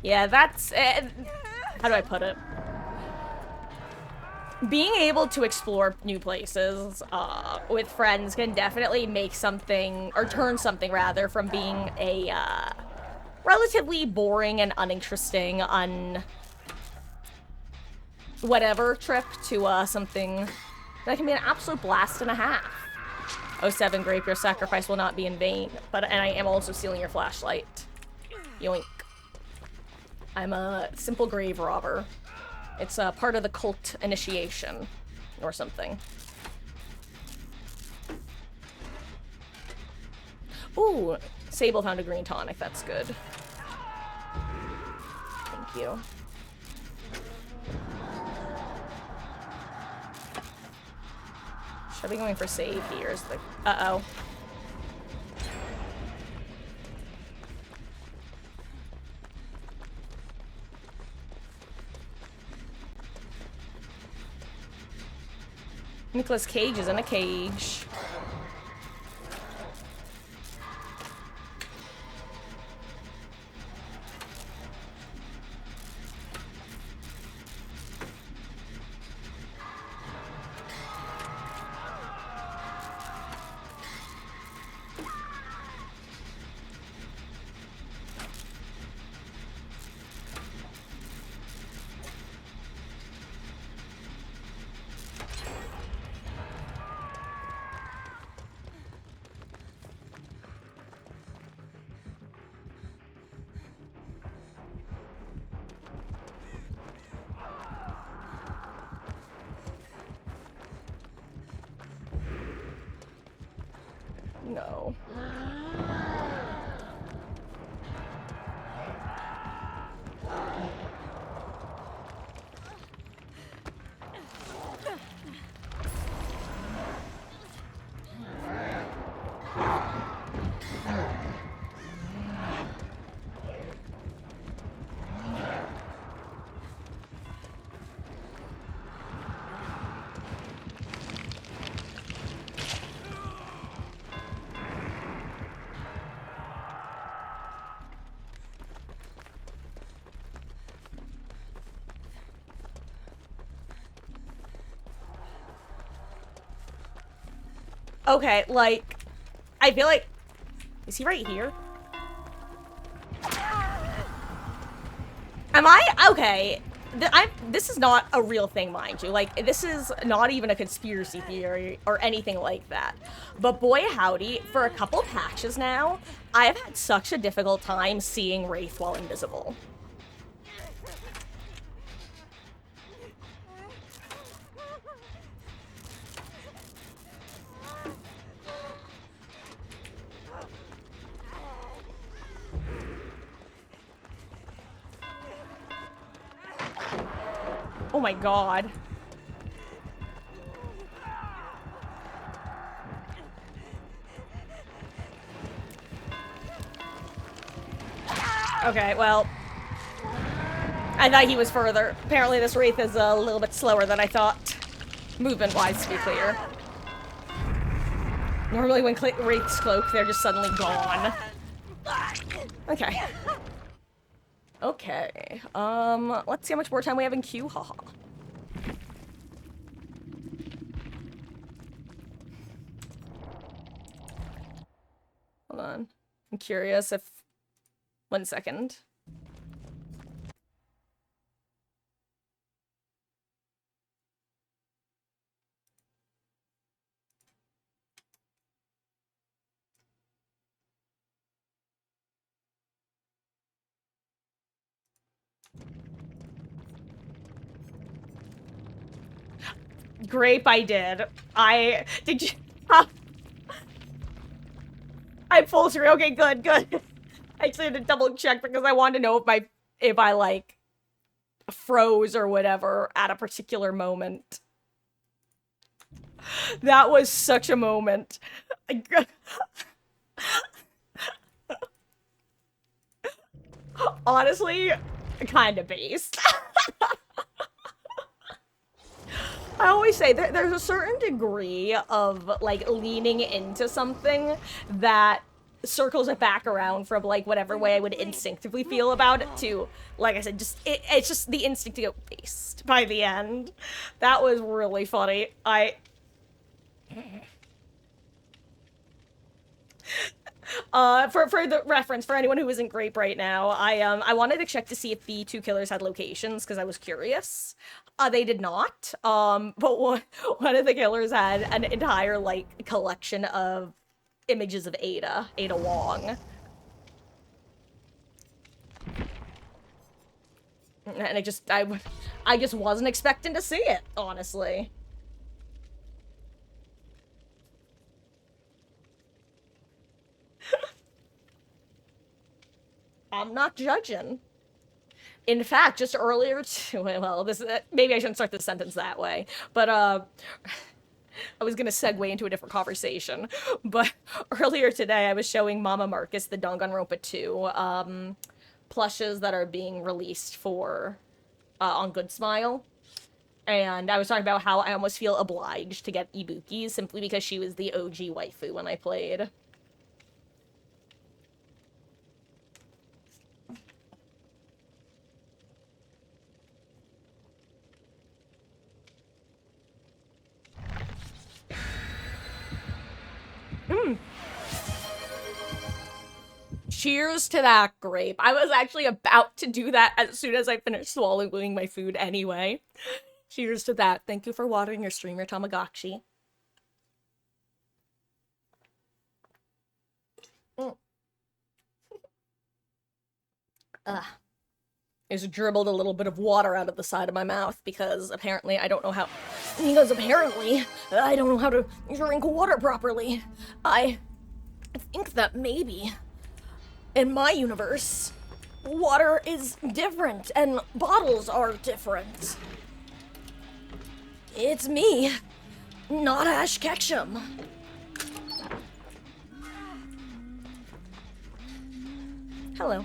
Yeah, that's how do I put it? Being able to explore new places with friends can definitely make something, or turn something rather, from being a relatively boring and uninteresting, whatever trip to something that can be an absolute blast and a half. 07 Grape, your sacrifice will not be in vain, and I am also stealing your flashlight. Yoink. I'm a simple grave robber. It's a part of the cult initiation, or something. Ooh, Sable found a green tonic, that's good. Thank you. Should I be going for save here? Uh-oh. Nicolas Cage is in a cage. No. Okay, like, I feel like... Is he right here? Am I? Okay. This is not a real thing, mind you. Like, this is not even a conspiracy theory or anything like that. But boy howdy, for a couple patches now, I have had such a difficult time seeing Wraith while invisible. Oh my god. Okay, well, I thought he was further. Apparently this Wraith is a little bit slower than I thought. Movement-wise, to be clear. Normally when Wraiths cloak, they're just suddenly gone. Okay. Okay, let's see how much more time we have in queue, haha. Hold on. I'm curious if... 1 second. Grape, I did. Did you... I'm full through. Okay, good, good. I actually had to double check because I wanted to know if I like froze or whatever at a particular moment. That was such a moment. Honestly, kind of based. I always say that there's a certain degree of, like, leaning into something that circles it back around from, like, whatever way I would instinctively feel about it to, like I said, just, it's just the instinct to go based by the end. That was really funny. For the reference, for anyone who isn't Grape right now, I wanted to check to see if the two killers had locations, because I was curious. They did not, but one of the killers had an entire, like, collection of images of Ada Wong. And I just wasn't expecting to see it, honestly. I'm not judging. In fact, just earlier well, this maybe I shouldn't start this sentence that way, but I was gonna segue into a different conversation. But earlier today, I was showing Mama Marcus the Danganronpa 2 plushes that are being released for on Good Smile, and I was talking about how I almost feel obliged to get Ibuki simply because she was the OG waifu when I played. Cheers to that, Grape. I was actually about to do that as soon as I finished swallowing my food anyway. Cheers to that. Thank you for watering your streamer, Tamagotchi. Just dribbled a little bit of water out of the side of my mouth because apparently I don't know how... He goes, apparently, I don't know how to drink water properly. I think that maybe, in my universe, water is different and bottles are different. It's me, not Ash Ketchum. Hello.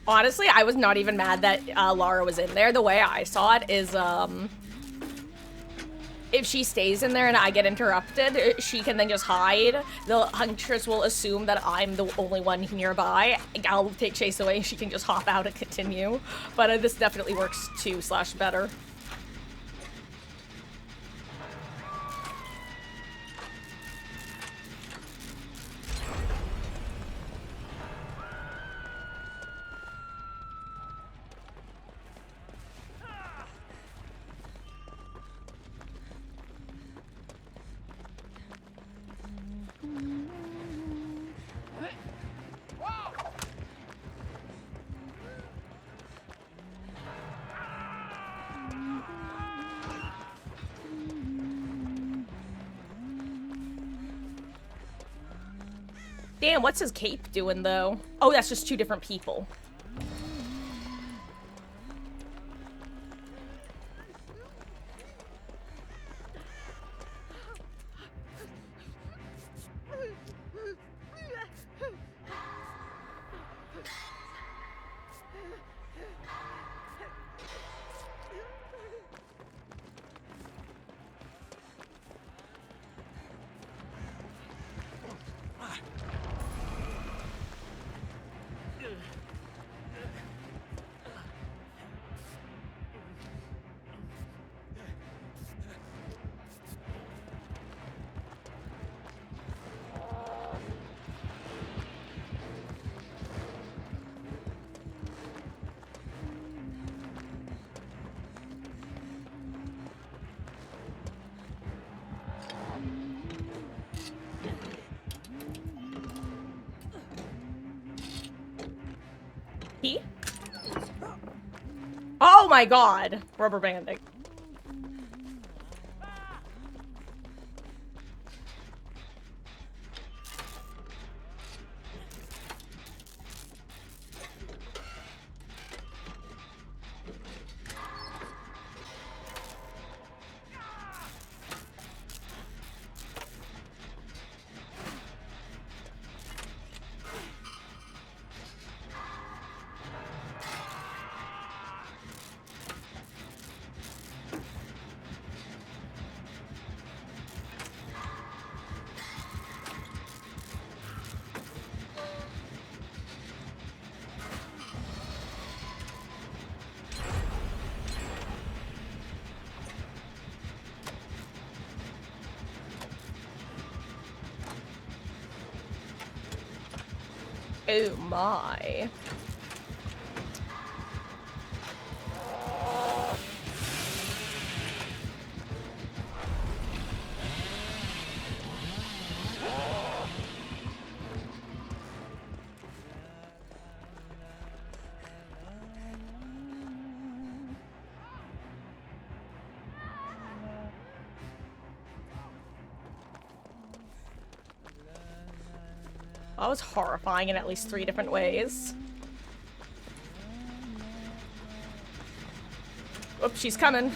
Honestly, I was not even mad that Lara was in there. The way I saw it is, if she stays in there and I get interrupted, she can then just hide. The Huntress will assume that I'm the only one nearby. I'll take Chase away, she can just hop out and continue. But this definitely works too, / better. Damn, what's his cape doing, though? Oh, that's just 2 different people. Oh my god! Rubber banding. Oh my. That was horrifying in at least 3 different ways. Oops, she's coming.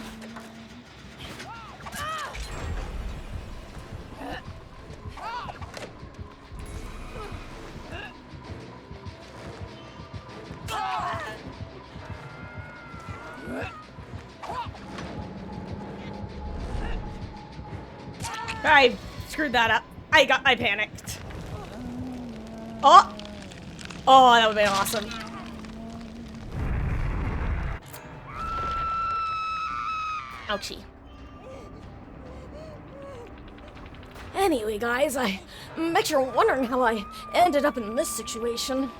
I screwed that up. I panicked. Oh! Oh, that would've been awesome. Ouchie. Anyway, guys, I bet you're wondering how I ended up in this situation.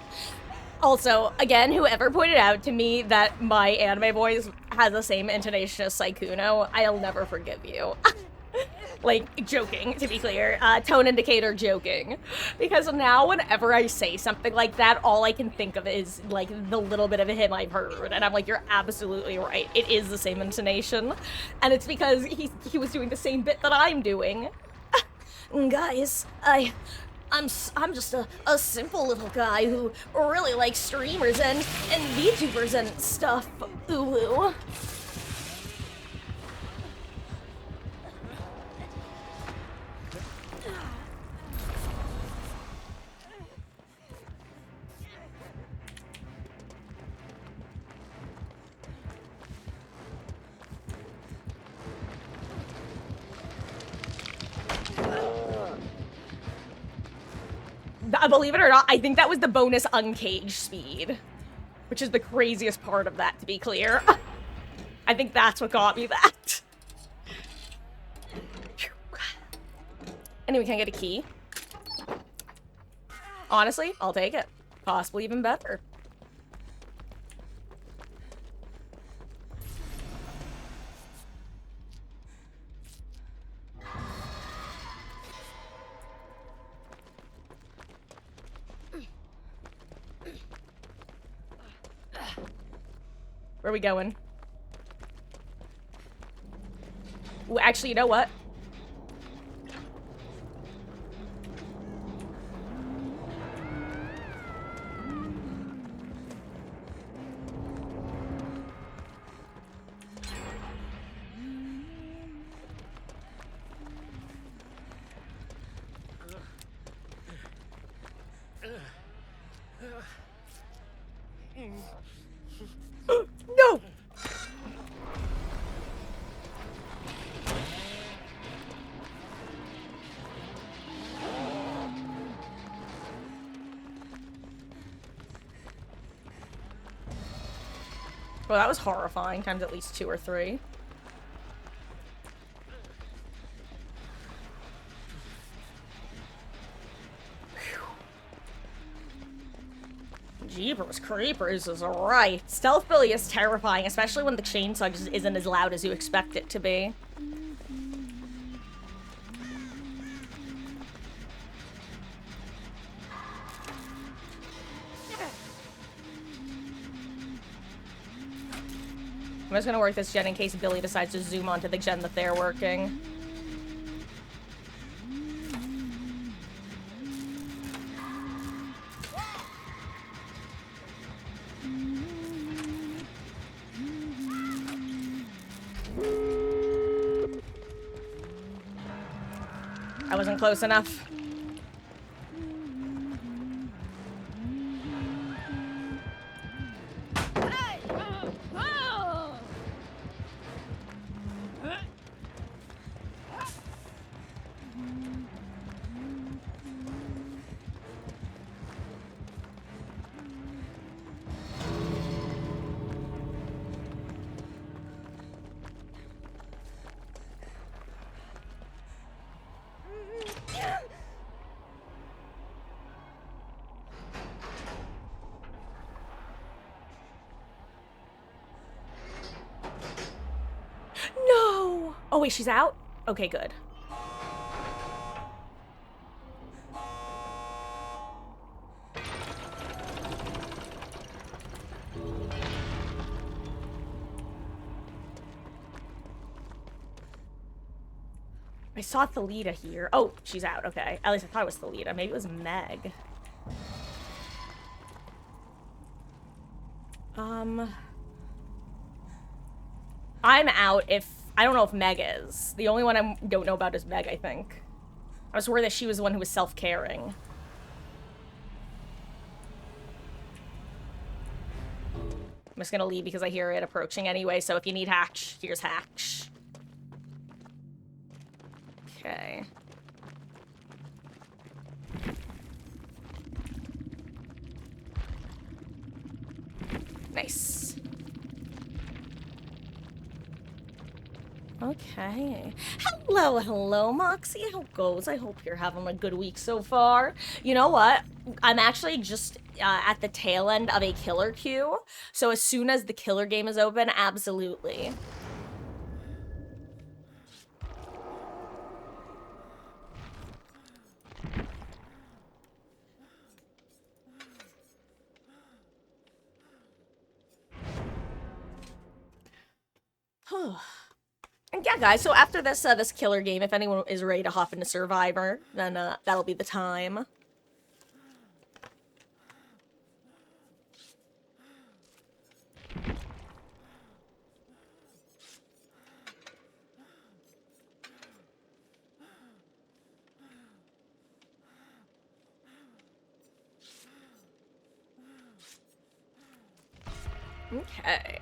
Also, again, whoever pointed out to me that my anime voice has the same intonation as Saikuno, I'll never forgive you. Like, joking, to be clear. Tone indicator joking. Because now whenever I say something like that, all I can think of is, like, the little bit of him I've heard. And I'm like, you're absolutely right. It is the same intonation. And it's because he was doing the same bit that I'm doing. Guys, I'm just a simple little guy who really likes streamers and VTubers and stuff. Ooh. Believe it or not, I think that was the bonus uncaged speed, which is the craziest part of that, to be clear. I think that's what got me that. Anyway, can I get a key? Honestly, I'll take it. Possibly even better. Where are we going? Ooh, actually, you know what? No! Well, that was horrifying, times at least 2 or 3. Jeepers creepers is right. Stealth Billy is terrifying, especially when the chainsaw just isn't as loud as you expect it to be. I'm just gonna work this gen in case Billy decides to zoom onto the gen that they're working. I wasn't close enough. No! Oh wait, she's out? Okay, good. I saw Thalita here. Oh, she's out. Okay. At least I thought it was Thalita. Maybe it was Meg. I'm out if... I don't know if Meg is. The only one I don't know about is Meg, I think. I was worried that she was the one who was self-caring. I'm just gonna leave because I hear it approaching anyway, so if you need Hatch, here's Hatch. Okay. Nice. Okay. Hello, Moxie. How it goes? I hope you're having a good week so far. You know what? I'm actually just at the tail end of a killer queue. So as soon as the killer game is open, absolutely. And yeah, guys, so after this this killer game, if anyone is ready to hop into Survivor, then that'll be the time. Okay.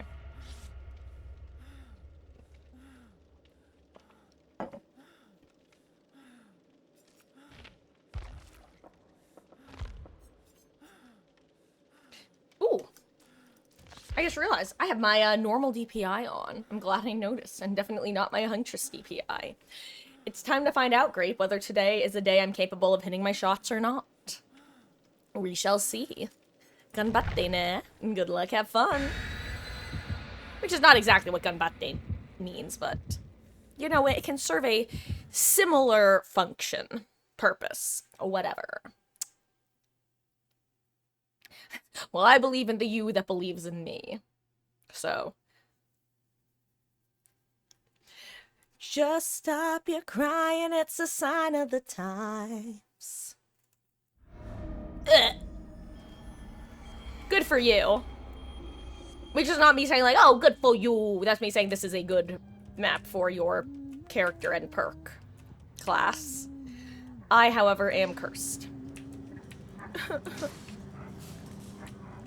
Ooh. I just realized I have my normal DPI on. I'm glad I noticed, and definitely not my Huntress DPI. It's time to find out, Grape, whether today is a day I'm capable of hitting my shots or not. We shall see. Ganbatte ne. Good luck, have fun. Which is not exactly what ganbatte means, but, you know, it can serve a similar function, purpose, or whatever. Well, I believe in the you that believes in me. So. Just stop your crying, it's a sign of the times. Ugh. Good for you. Which is not me saying like, oh, good for you. That's me saying this is a good map for your character and perk class. I, however, am cursed.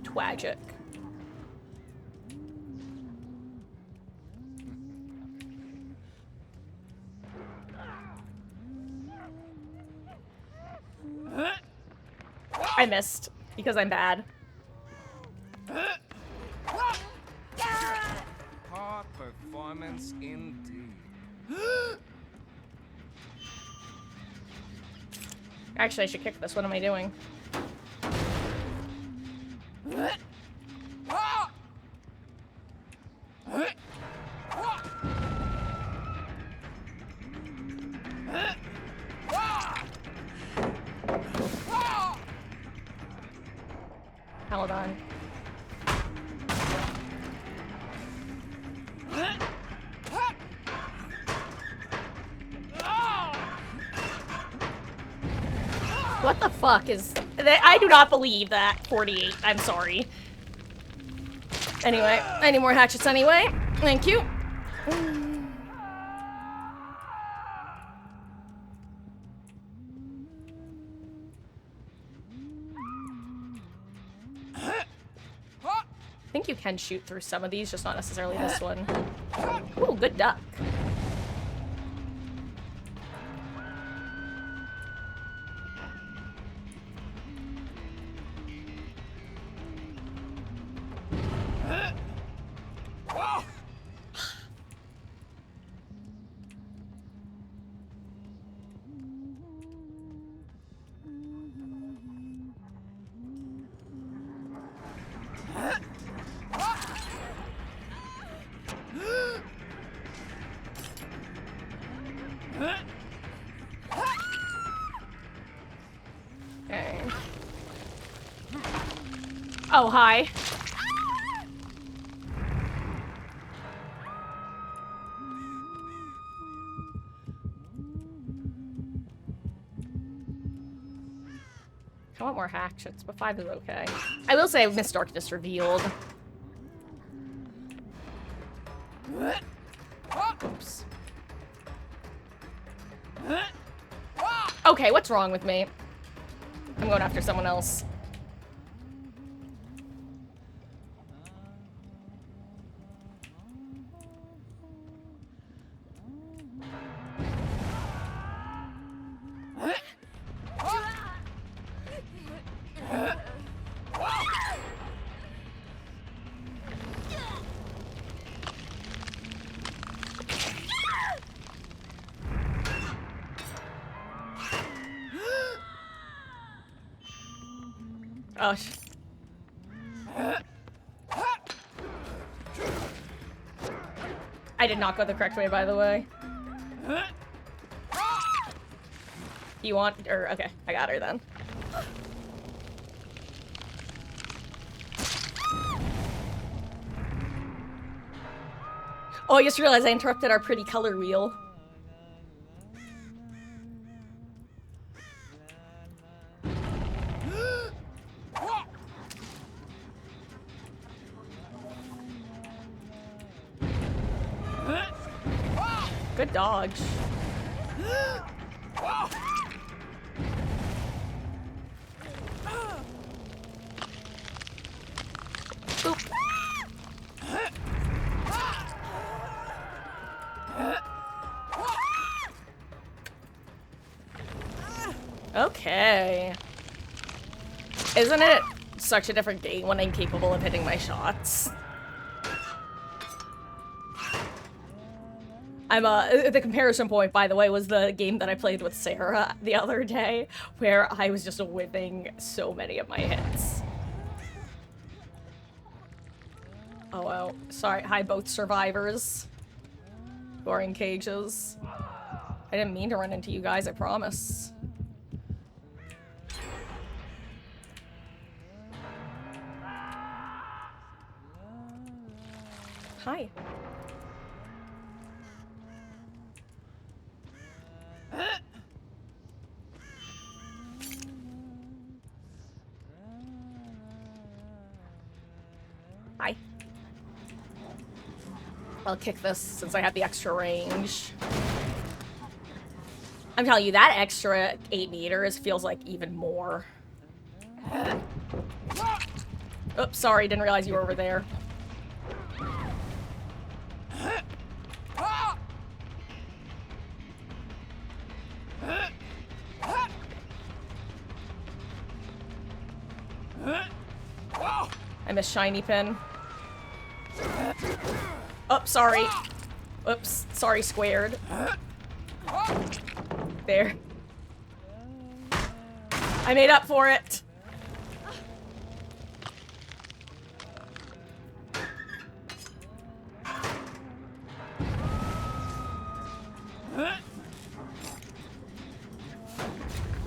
Twagic. I missed because I'm bad. Poor performance indeed. Actually, I should kick this. What am I doing? Hold on. What the fuck is... I do not believe that. 48. I'm sorry. Anyway, I need more hatchets anyway. Thank you. I think you can shoot through some of these, just not necessarily this one. Ooh, good duck. Okay. Oh, hi. I want more hatchets, but 5 is okay. I will say Miss Darkness revealed. Oops. Okay, what's wrong with me? I'm going after someone else. Oh, I did not go the correct way, by the way. You want, or, okay, I got her then. Oh, I just realized I interrupted our pretty color wheel. Good dodge. Boop. Okay. Isn't it such a different game when I'm capable of hitting my shots? The comparison point, by the way, was the game that I played with Sarah the other day, where I was just whipping so many of my hits. Oh, well. Sorry. Hi, both survivors who are in cages. I didn't mean to run into you guys, I promise. Hi. Hi. I'll kick this since I have the extra range. I'm telling you, that extra 8 meters feels like even more. Oops, sorry, didn't realize you were over there. I missed shiny pin. Oh, sorry. Oops, sorry, squared. There. I made up for it.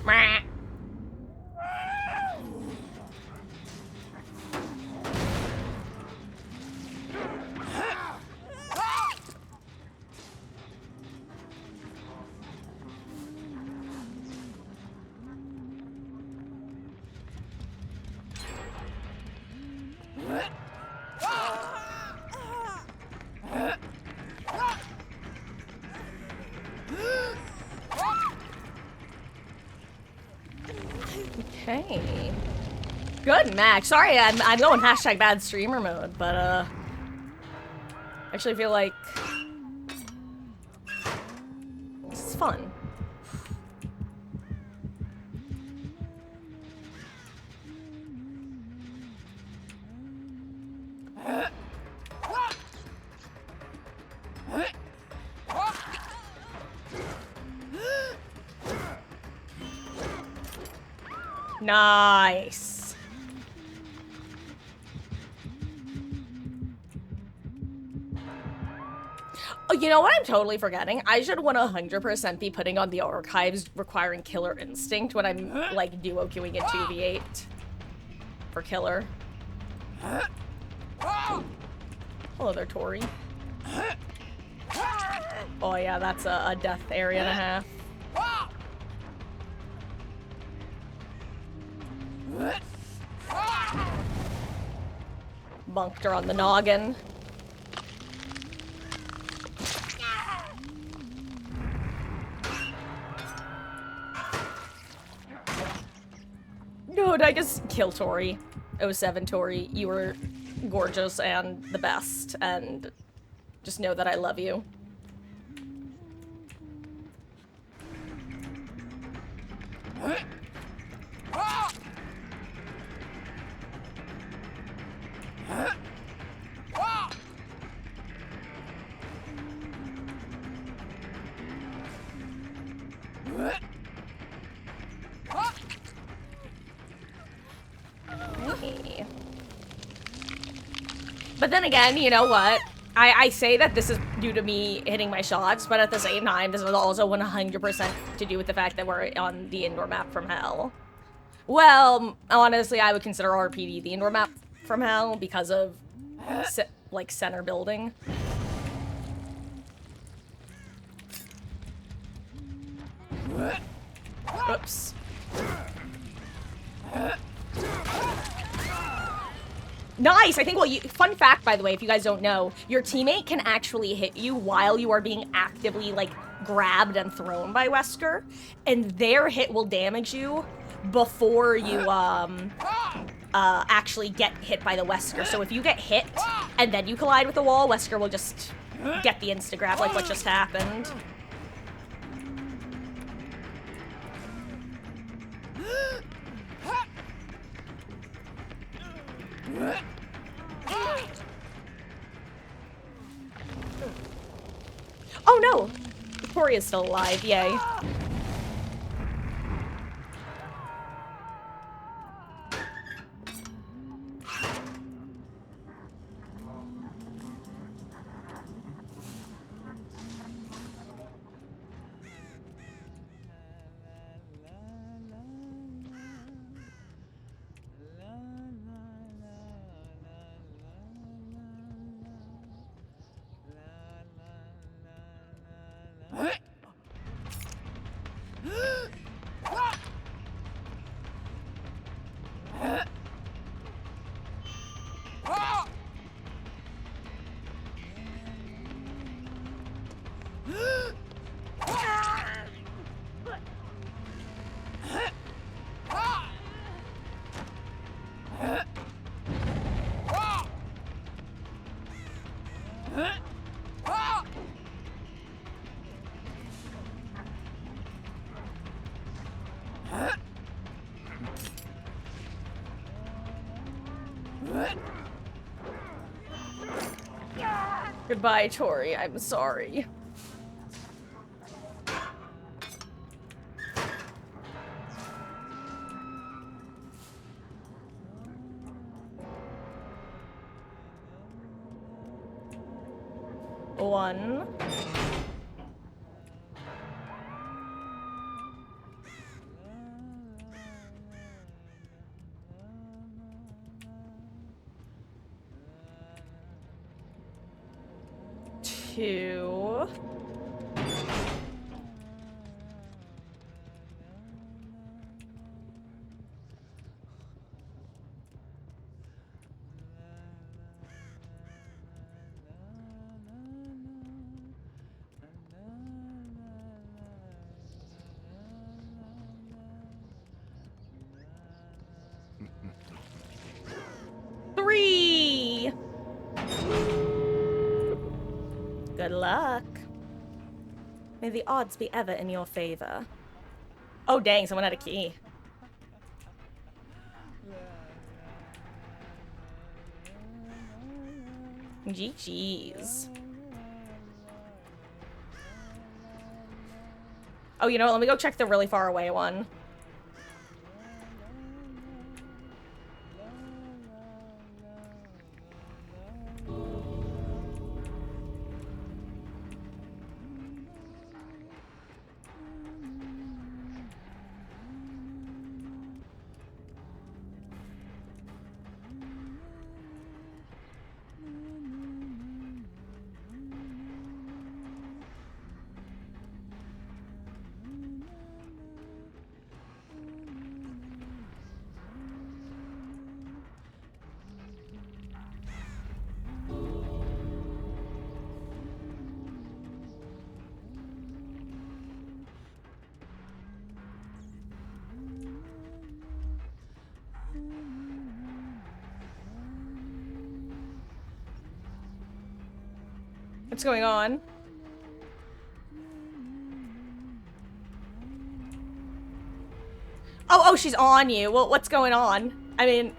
Meh. Okay. Good match. Sorry, I'm going hashtag bad streamer mode, but I actually feel like this is fun. Nice. Oh, you know what I'm totally forgetting? I should 100% be putting on the archives requiring Killer Instinct when I'm, like, duo queuing in 2v8 for Killer. Hello there, Tori. Oh yeah, that's a death area and a half. Bunked her on the noggin. No, I just kill Tori. 07 Tori, you were gorgeous and the best, and just know that I love you. Hey. But then again, you know what? I say that this is due to me hitting my shots, but at the same time, this is also 100% to do with the fact that we're on the indoor map from hell. Well, honestly, I would consider RPD the indoor map from hell because of, like, center building. Oops. Nice! I think, well, fun fact, by the way, if you guys don't know, your teammate can actually hit you while you are being actively, like, grabbed and thrown by Wesker, and their hit will damage you before you, actually get hit by the Wesker. So if you get hit, and then you collide with the wall, Wesker will just get the insta-grab, like what just happened. Oh no! Victoria's still alive, yay. Goodbye, Tori. I'm sorry. One. Two. Three. Good luck. May the odds be ever in your favor. Oh dang, someone had a key. GG's. Oh, you know what? Let me go check the really far away one. What's going on? Oh, she's on you. Well, what's going on? I mean,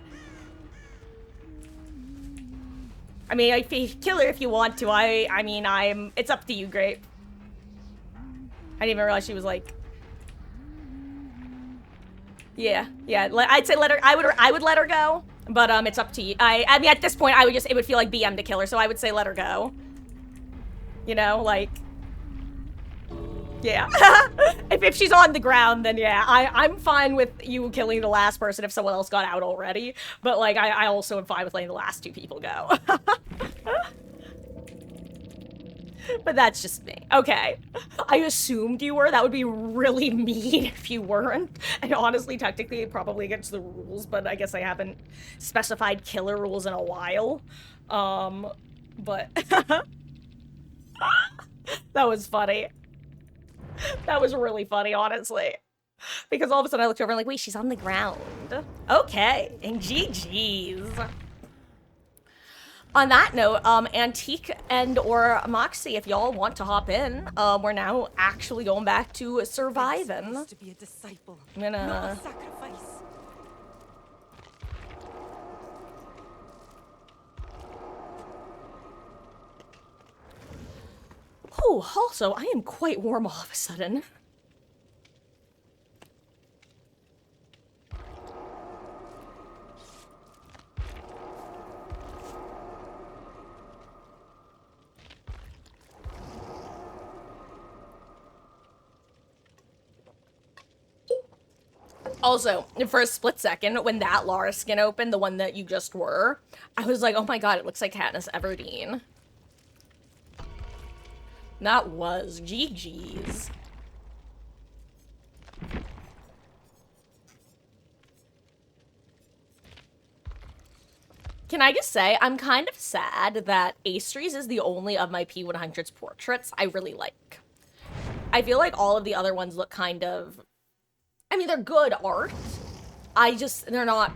if you kill her if you want to. It's up to you, Grape. I didn't even realize she was like... Yeah, I'd say let her, I would let her go, but, it's up to you. I mean, at this point, it would feel like BM to kill her, so I would say let her go. You know, like... Yeah. if she's on the ground, then yeah, I'm fine with you killing the last person if someone else got out already. But, like, I also am fine with letting the last two people go. But that's just me. Okay. I assumed you were. That would be really mean if you weren't. And honestly, technically, probably against the rules, but I guess I haven't specified killer rules in a while. But that was funny. That was really funny, honestly. Because all of a sudden I looked over and like, wait, she's on the ground. Okay, and GG's. On that note, Antique and or Moxie, if y'all want to hop in, we're now actually going back to surviving. Supposed to be a disciple, I'm gonna- not a sacrifice. Oh, also, I am quite warm all of a sudden. Also, for a split second, when that Lara skin opened, the one that you just were, I was like, oh my god, it looks like Katniss Everdeen. That was GG's. Can I just say, I'm kind of sad that Aestries is the only of my P100's portraits I really like. I feel like all of the other ones look kind of... I mean, they're good art. They're not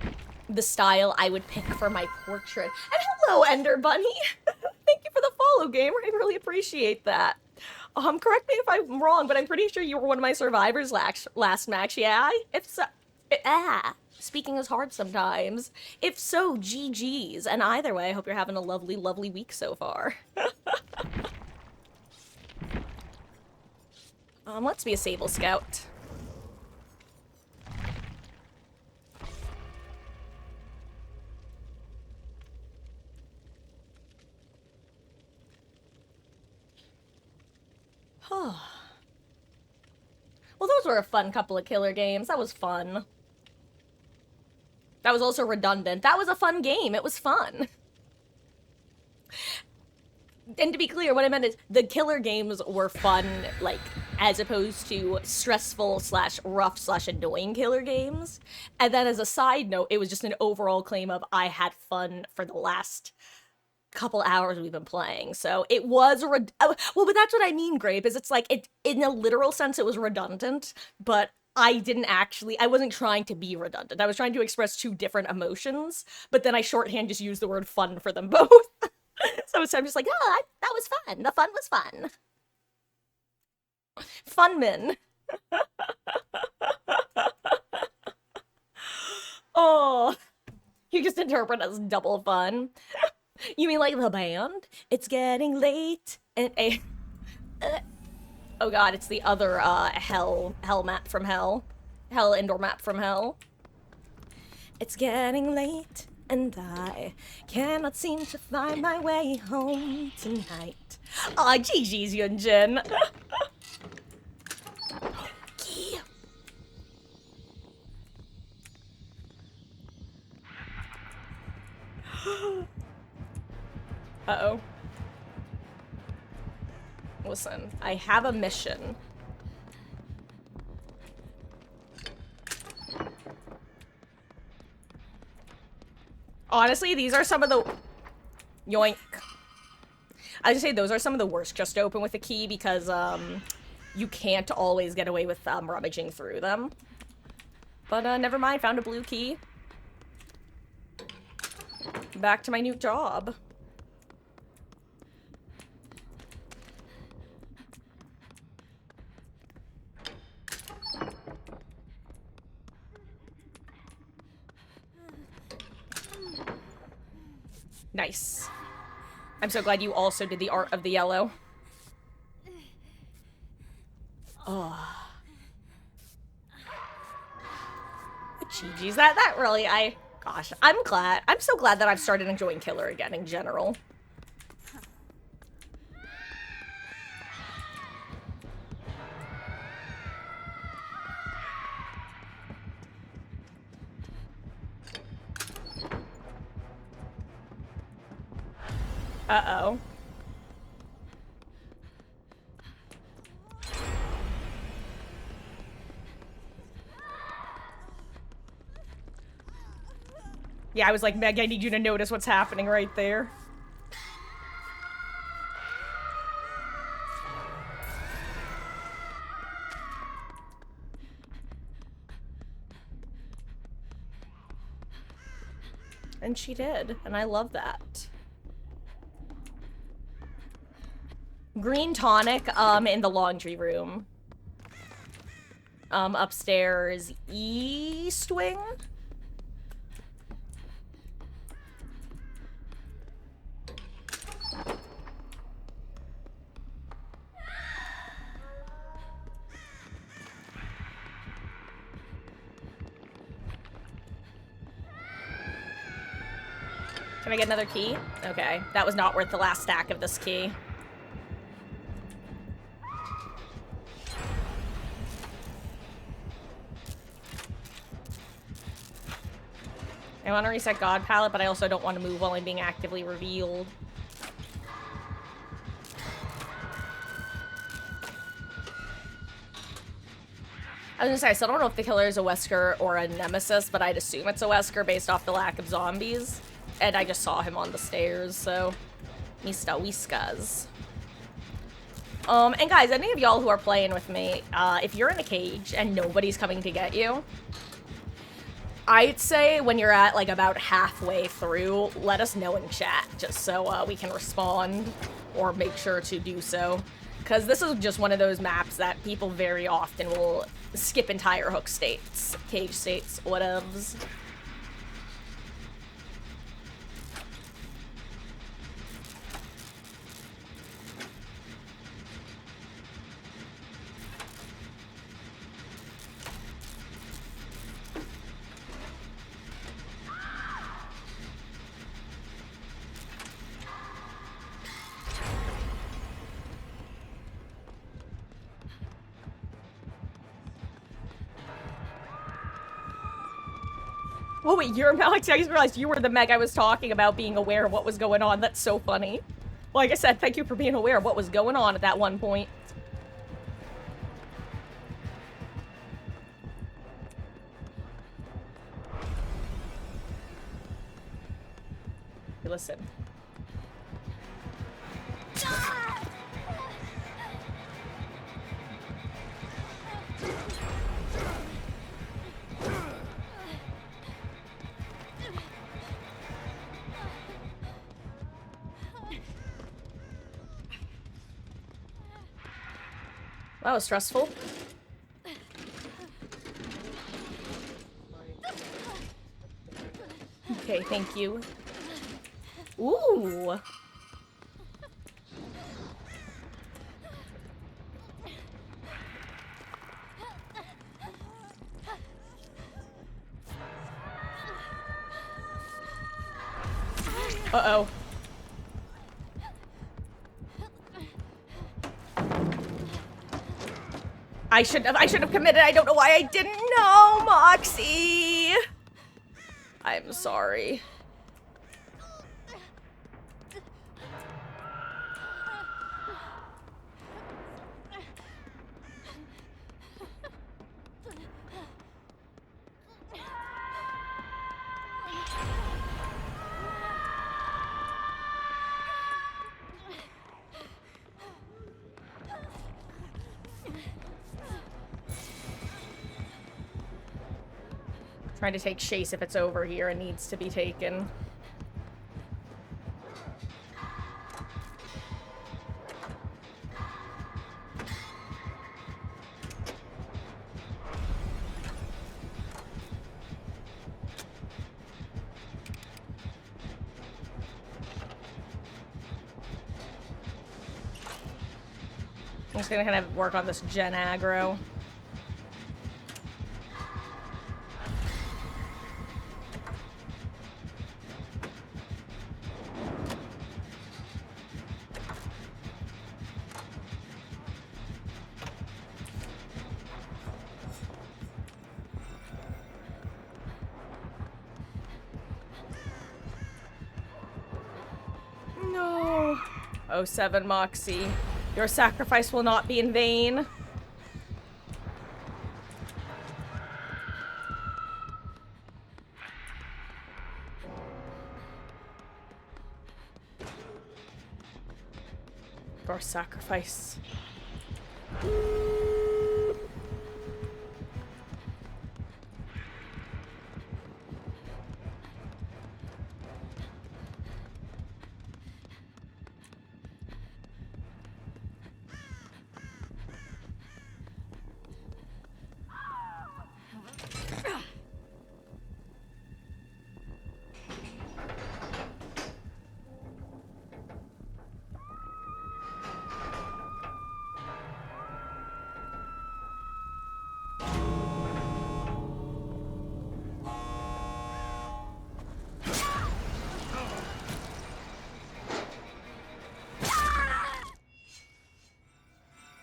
the style I would pick for my portrait. And hello, Ender Bunny! Thank you for the follow, gamer. I really appreciate that. Correct me if I'm wrong, but I'm pretty sure you were one of my survivors last match, yeah? If so... Speaking is hard sometimes. If so, GG's. And either way, I hope you're having a lovely, lovely week so far. Let's be a Sable Scout. Well, those were a fun couple of killer games. That was fun. That was also redundant. That was a fun game. It was fun. And to be clear, what I meant is the killer games were fun, like, as opposed to stressful / rough / annoying killer games. And then as a side note, it was just an overall claim of I had fun for the last couple hours we've been playing. So it was well, but that's what I mean, Grape, is it's like, it in a literal sense it was redundant, but I wasn't trying to be redundant. I was trying to express two different emotions, but then I shorthand just used the word fun for them both. So I'm just like, that was fun. The fun was fun. Funmin. Oh, you just interpret as double fun. You mean like the band? It's getting late and oh god, it's the other hell map from hell. Hell indoor map from hell. It's getting late and I cannot seem to find my way home tonight. Aw, GG's, Yunjin. Uh-oh. Listen, I have a mission. Honestly, these are some of the... Yoink. I just say those are some of the worst just to open with a key because, you can't always get away with, rummaging through them. But, never mind, found a blue key. Back to my new job. Nice. I'm so glad you also did the art of the yellow. Oh. GG's. That really, gosh, I'm so glad that I've started enjoying killer again in general. Uh-oh. Yeah, I was like, Meg, I need you to notice what's happening right there. And she did, and I love that. Green tonic, in the laundry room. Upstairs, east wing? Can I get another key? Okay, that was not worth the last stack of this key. I want to reset God Palette, but I also don't want to move while I'm being actively revealed. I was gonna say, I still don't know if the killer is a Wesker or a Nemesis, but I'd assume it's a Wesker based off the lack of zombies. And I just saw him on the stairs, so... Mr. Whiskas. And guys, any of y'all who are playing with me, if you're in a cage and nobody's coming to get you, I'd say when you're at, like, about halfway through, let us know in chat, just so we can respond or make sure to do so. Because this is just one of those maps that people very often will skip entire hook states, cage states, whatevs. Oh wait, you're Alex. I just realized you were the Meg I was talking about being aware of what was going on. That's so funny. Like I said, thank you for being aware of what was going on at that one point. Hey, listen. That was stressful. Okay, thank you. Ooh. Uh-oh. I should have committed. I don't know why I didn't know, Moxie. I'm sorry. Trying to take Chase if it's over here and needs to be taken. I'm just gonna kind of work on this gen aggro. No. 07 Moxie. Your sacrifice will not be in vain. Or sacrifice.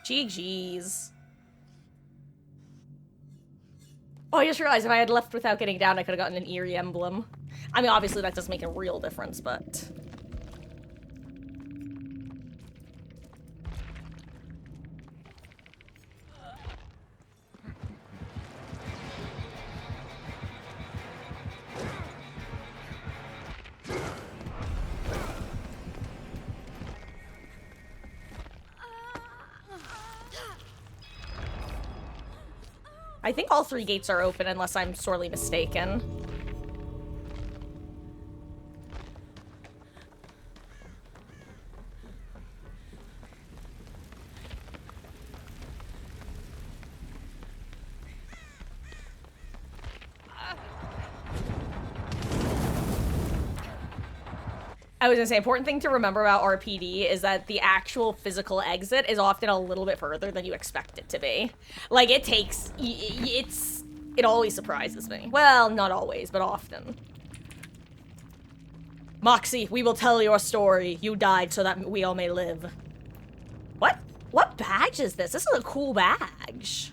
GG's. Oh, I just realized if I had left without getting down, I could have gotten an eerie emblem. I mean, obviously that doesn't make a real difference, but... I think all 3 gates are open unless I'm sorely mistaken. I was gonna say, important thing to remember about RPD is that the actual physical exit is often a little bit further than you expect it to be. Like, it takes... It always surprises me. Well, not always, but often. Moxie, we will tell your story. You died so that we all may live. What? What badge is this? This is a cool badge.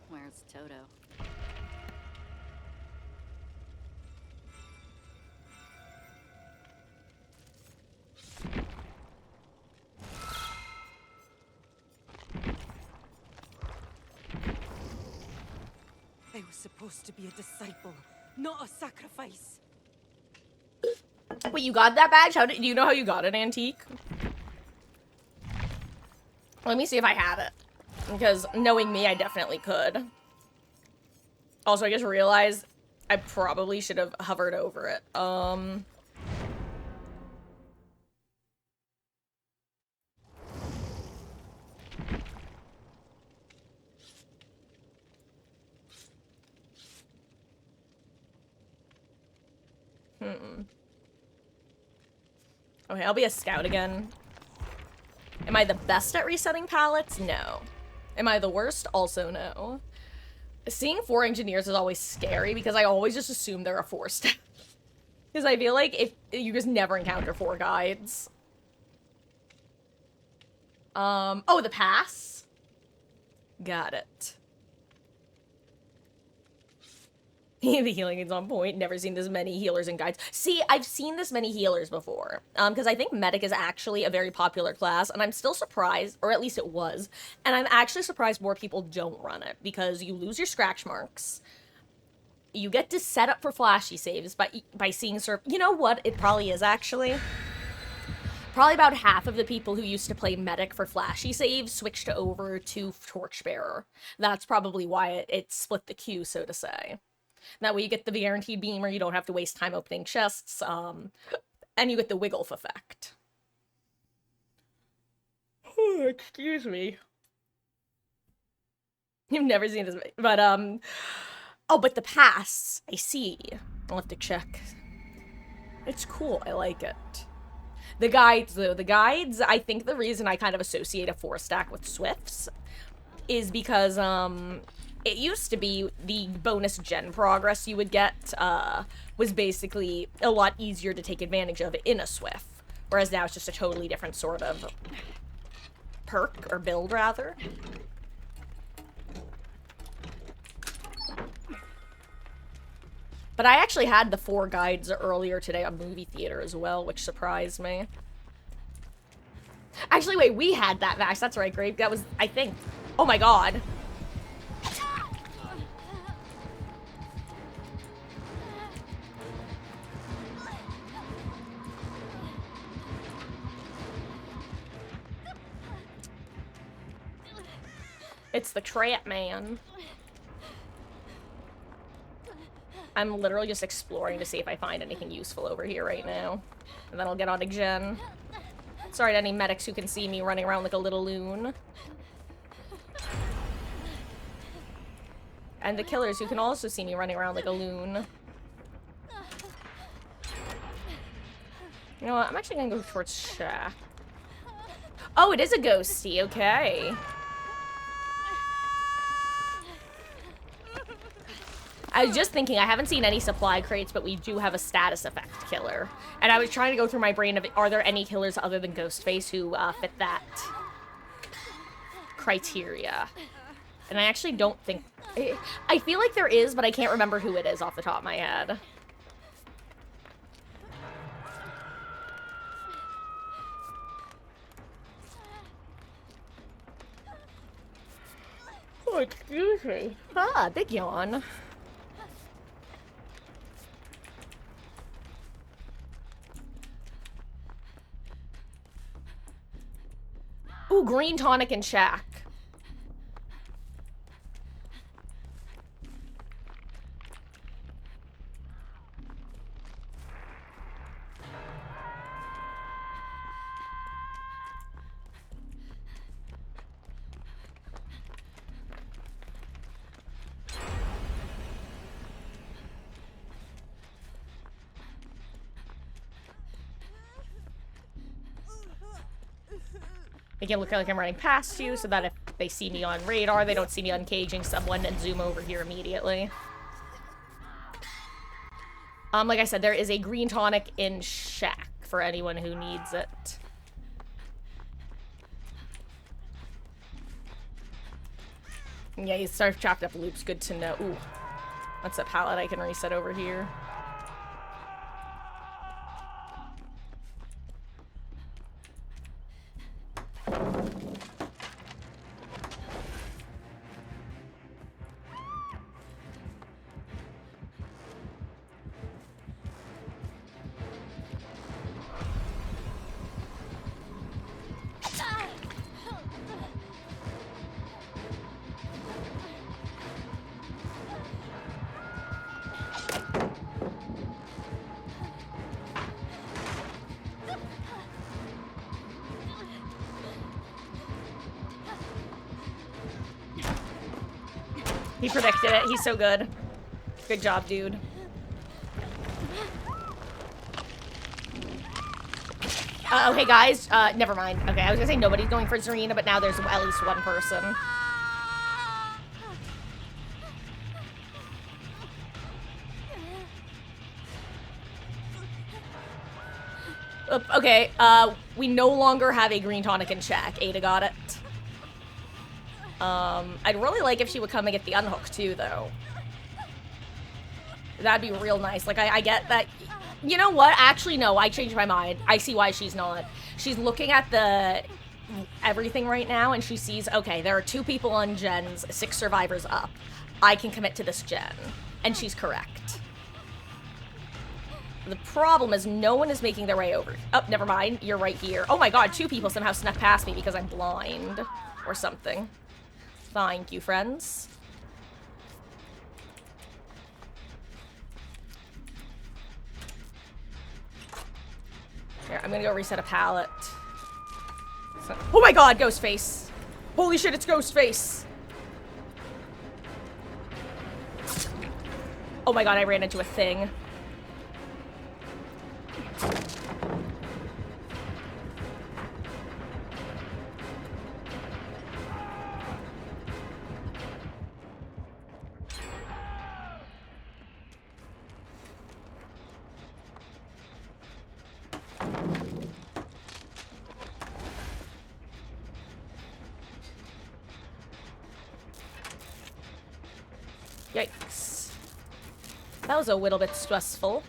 Where's Toto? I was supposed to be a disciple, not a sacrifice. Wait, you got that badge? Do you know how you got it, Antique? Let me see if I have it. Because knowing me, I definitely could. Also, I just realized I probably should have hovered over it. Okay, I'll be a scout again. Am I the best at resetting pallets? No. Am I the worst? Also no. Seeing 4 engineers is always scary because I always just assume they're a 4-step. Because I feel like if you just never encounter 4 guides. Oh, the pass? Got it. The healing is on point. Never seen this many healers and guides. See, I've seen this many healers before. Because I think medic is actually a very popular class, and I'm still surprised, or at least it was, and I'm actually surprised more people don't run it, because you lose your scratch marks. You get to set up for flashy saves by seeing you know what it probably is, actually? Probably about half of the people who used to play medic for flashy saves switched over to torchbearer. That's probably why it split the queue, so to say. That way you get the guaranteed beamer, you don't have to waste time opening chests, and you get the Wiggles effect. Excuse me. You've never seen this, but, oh, but the pass, I see. I'll have to check. It's cool, I like it. The guides, though, I think the reason I kind of associate a 4-stack with Swifts is because, it used to be the bonus gen progress you would get was basically a lot easier to take advantage of in a Swift, whereas now it's just a totally different sort of perk, or build, rather. But I actually had the 4 guides earlier today on movie theater as well, which surprised me. Actually, wait, we had that, Max. That's right, Grave. That was, I think... Oh my god. It's the trap man. I'm literally just exploring to see if I find anything useful over here right now. And then I'll get on to Jen. Sorry to any medics who can see me running around like a little loon. And the killers who can also see me running around like a loon. You know what? I'm actually gonna go towards Shack. Oh, it is a ghosty. Okay. I was just thinking, I haven't seen any supply crates, but we do have a status effect killer. And I was trying to go through my brain of, are there any killers other than Ghostface who fit that criteria? And I actually don't think... I feel like there is, but I can't remember who it is off the top of my head. Oh, excuse me. Ah, big yawn. Ooh, green tonic and Shack. Make it look like I'm running past you so that if they see me on radar, they don't see me uncaging someone and zoom over here immediately. Like I said, there is a green tonic in Shack for anyone who needs it. Yeah, you start chopped up loops, good to know. Ooh, that's a pallet I can reset over here. He predicted it. He's so good. Good job, dude. Okay, guys. Never mind. Okay, I was gonna say nobody's going for Zarina, but now there's at least one person. Okay, we no longer have a green tonic in Shack. Ada got it. I'd really like if she would come and get the unhook too, though. That'd be real nice. Like, I get that. You know what? Actually, no, I changed my mind. I see why she's not. She's looking at the everything right now, and she sees, okay, there are 2 people on gens, 6 survivors up. I can commit to this gen. And she's correct. The problem is no one is making their way over. Oh, never mind. You're right here. Oh my god, 2 people somehow snuck past me because I'm blind. Or something. Thank you, friends. Here, I'm gonna go reset a pallet. Oh my god, Ghostface! Holy shit, it's Ghostface! Oh my god, I ran into a thing. Yikes. That was a little bit stressful.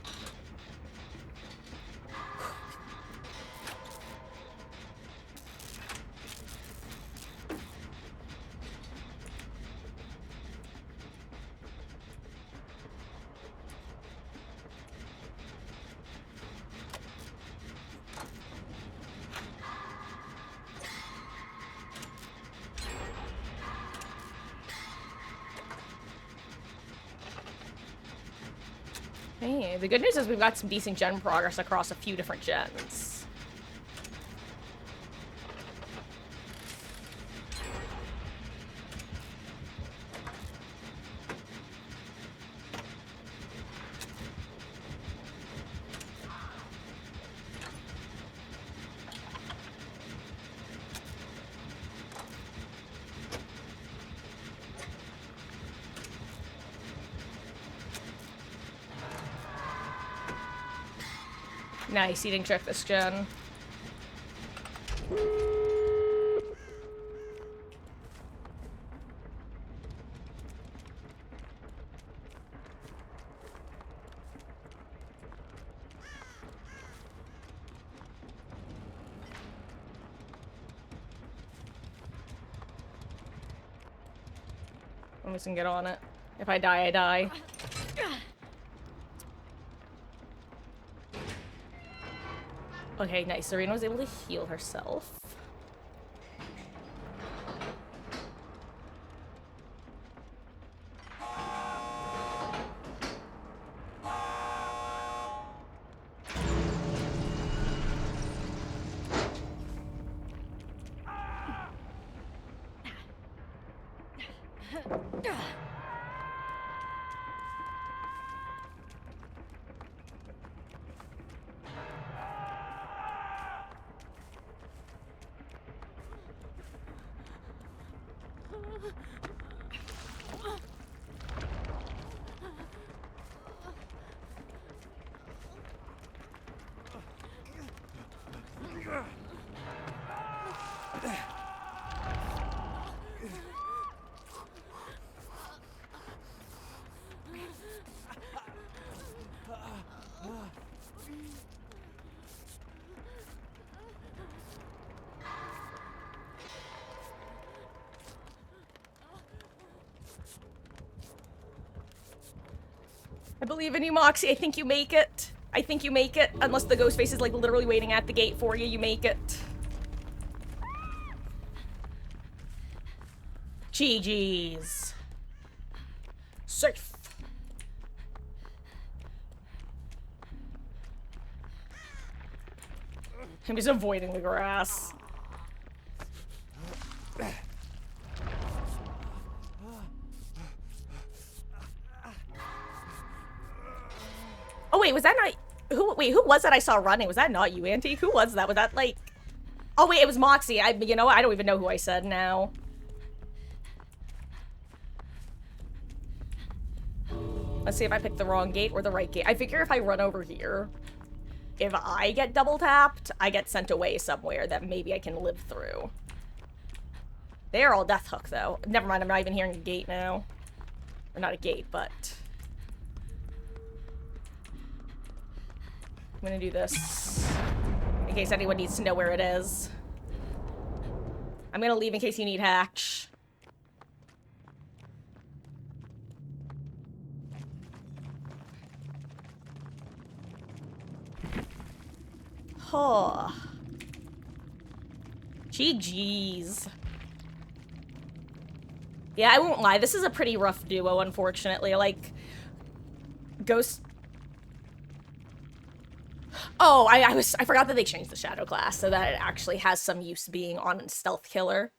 Hey, the good news is we've got some decent gen progress across a few different gens. Nice, eating trick this gen. I'm just gonna get on it. If I die, I die. Okay, nice. Serena was able to heal herself. I believe in you, Moxie. I think you make it. I think you make it. Unless the ghost face is like literally waiting at the gate for you, you make it. GG's. Safe. I'm just avoiding the grass. Oh wait, was that not who? Wait, who was that I saw running? Was that not you, Auntie? Who was that? Was that like? Oh wait, it was Moxie. You know, I don't even know who I said now. Let's see if I picked the wrong gate or the right gate. I figure if I run over here, if I get double tapped, I get sent away somewhere that maybe I can live through. They are all death hook though. Never mind, I'm not even hearing a gate now. Or not a gate, but I'm gonna do this in case anyone needs to know where it is. I'm gonna leave in case you need hatch. Oh. GG's. Yeah, I won't lie. This is a pretty rough duo, unfortunately. Like, Ghost... Oh, I forgot that they changed the Shadow class so that it actually has some use being on a stealth killer.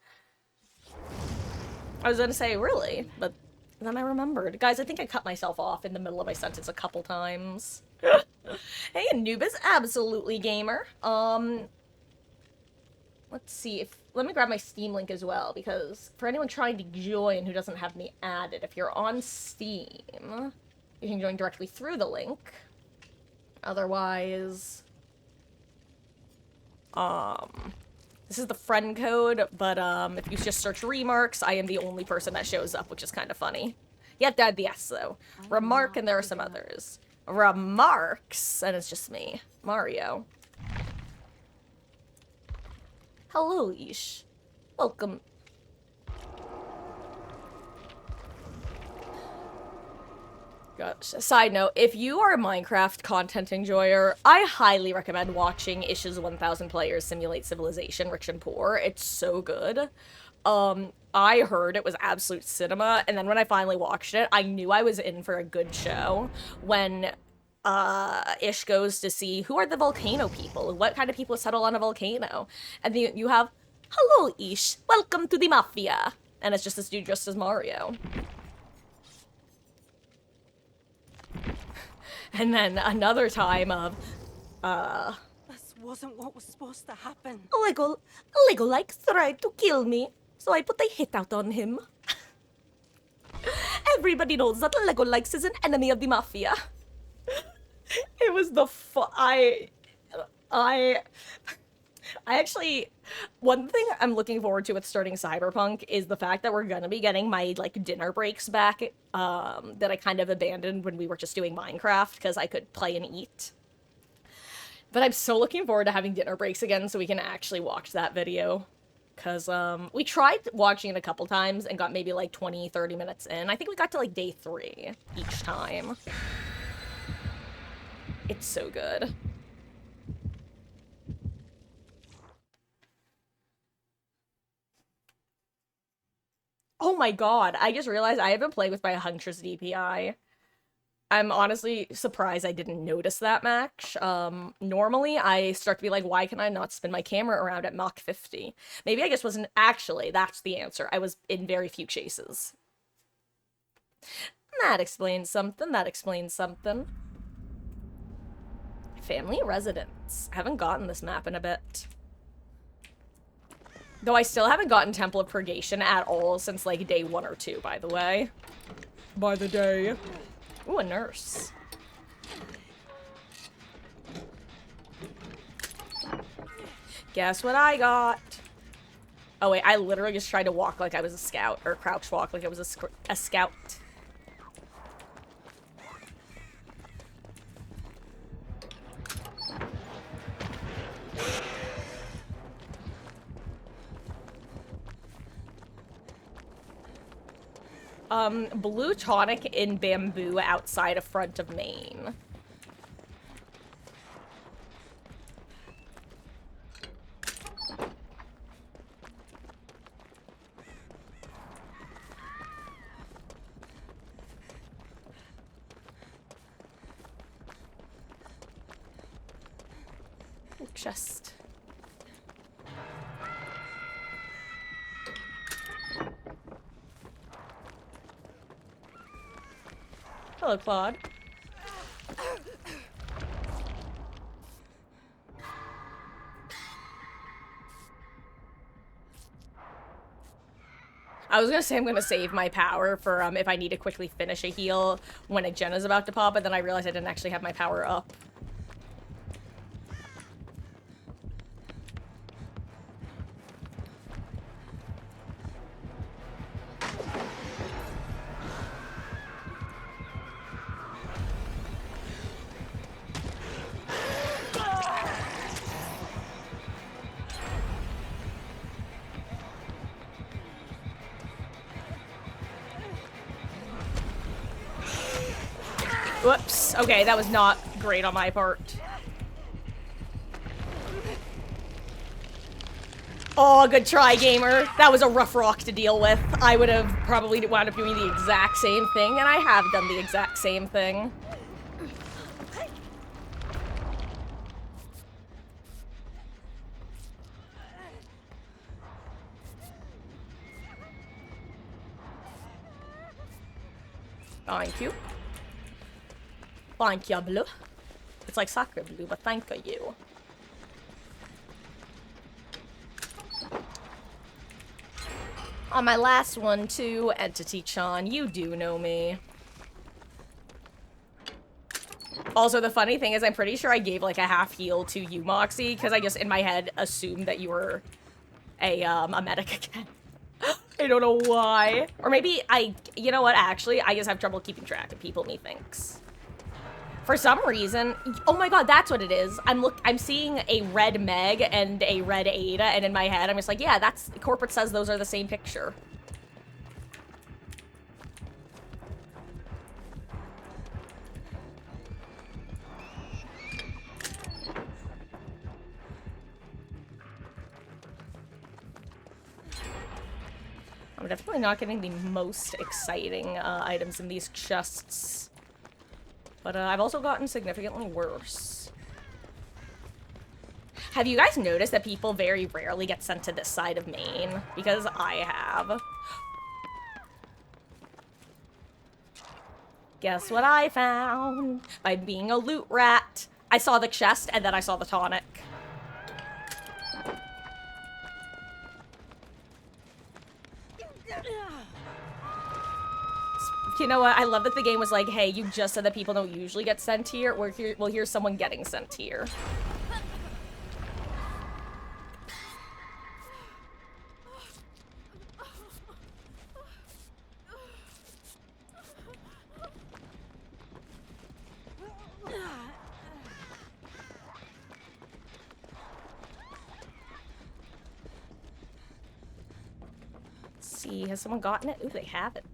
I was gonna say, really? But then I remembered. Guys, I think I cut myself off in the middle of my sentence a couple times. Hey, Anubis, absolutely gamer. Let's see if... Let me grab my Steam link as well, because for anyone trying to join who doesn't have me added, if you're on Steam, you can join directly through the link. Otherwise... This is the friend code, but, if you just search Remarks, I am the only person that shows up, which is kind of funny. You have to add the S, though. Remark, and there are some others. Remarks, and it's just me. Mario. Hello, Ish. Welcome. Gosh, side note, if you are a Minecraft content enjoyer, I highly recommend watching Ish's 1000 Players Simulate Civilization Rich and Poor. It's so good. I heard it was absolute cinema, and then when I finally watched it, I knew I was in for a good show when Ish goes to see who are the volcano people, what kind of people settle on a volcano, and then you have, hello Ish, welcome to the mafia, and it's just this dude dressed as Mario. And then another time of, This wasn't what was supposed to happen. Lego tried to kill me, so I put a hit out on him. Everybody knows that Lego is an enemy of the mafia. It was the I actually, one thing I'm looking forward to with starting Cyberpunk is the fact that we're gonna be getting my, like, dinner breaks back, that I kind of abandoned when we were just doing Minecraft, because I could play and eat. But I'm so looking forward to having dinner breaks again so we can actually watch that video. Because, we tried watching it a couple times and got maybe, like, 20, 30 minutes in. I think we got to, like, day 3 each time. It's so good. Oh my god, I just realized I haven't played with my Huntress DPI. I'm honestly surprised I didn't notice that match. Normally I start to be like, why can I not spin my camera around at Mach 50? Maybe I just wasn't actually, that's the answer. I was in very few chases. That explains something, that explains something. Family residence. I haven't gotten this map in a bit. Though I still haven't gotten Temple of Purgation at all since, like, day 1 or 2, by the way. By the day. Ooh, a nurse. Guess what I got? Oh, wait, I literally just tried to walk like I was a scout, or crouch walk like I was a scout. Blue tonic in bamboo outside of front of Maine. Chest. Hello, Claude. I was gonna say I'm gonna save my power for if I need to quickly finish a heal when a gen is about to pop, but then I realized I didn't actually have my power up. Whoops. Okay, that was not great on my part. Oh, good try, gamer. That was a rough rock to deal with. I would have probably wound up doing the exact same thing, and I have done the exact same thing. Thank you. Thank you, Blue. It's like soccer blue, but thank you. On my last one, too, Entity-chan, you do know me. Also, the funny thing is I'm pretty sure I gave, like, a half heal to you, Moxie, because I just, in my head, assumed that you were a medic again. I don't know why. Or maybe you know what, actually, I just have trouble keeping track of people, methinks. For some reason, oh my god, that's what it is. I'm seeing a red Meg and a red Ada, and in my head, I'm just like, yeah, that's, corporate says those are the same picture. I'm definitely not getting the most exciting items in these chests. But I've also gotten significantly worse. Have you guys noticed that people very rarely get sent to this side of Maine? Because I have. Guess what I found? By being a loot rat. I saw the chest and then I saw the tonic. You know what? I love that the game was like, hey, you just said that people don't usually get sent here. Well, here's someone getting sent here. Let's see, has someone gotten it? Ooh, they haven't.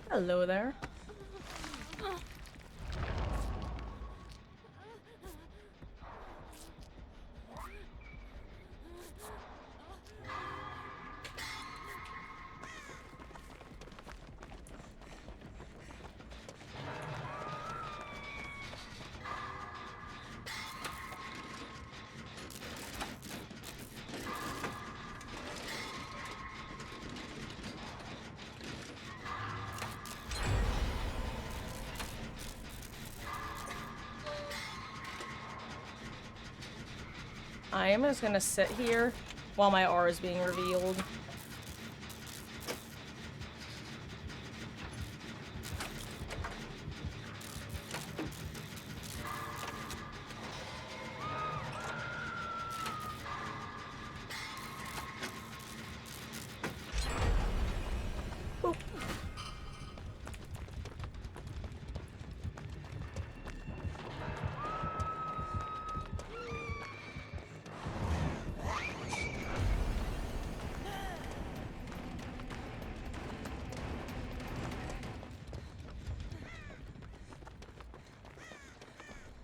Hello there. I am just gonna sit here while my aura is being revealed. Boop.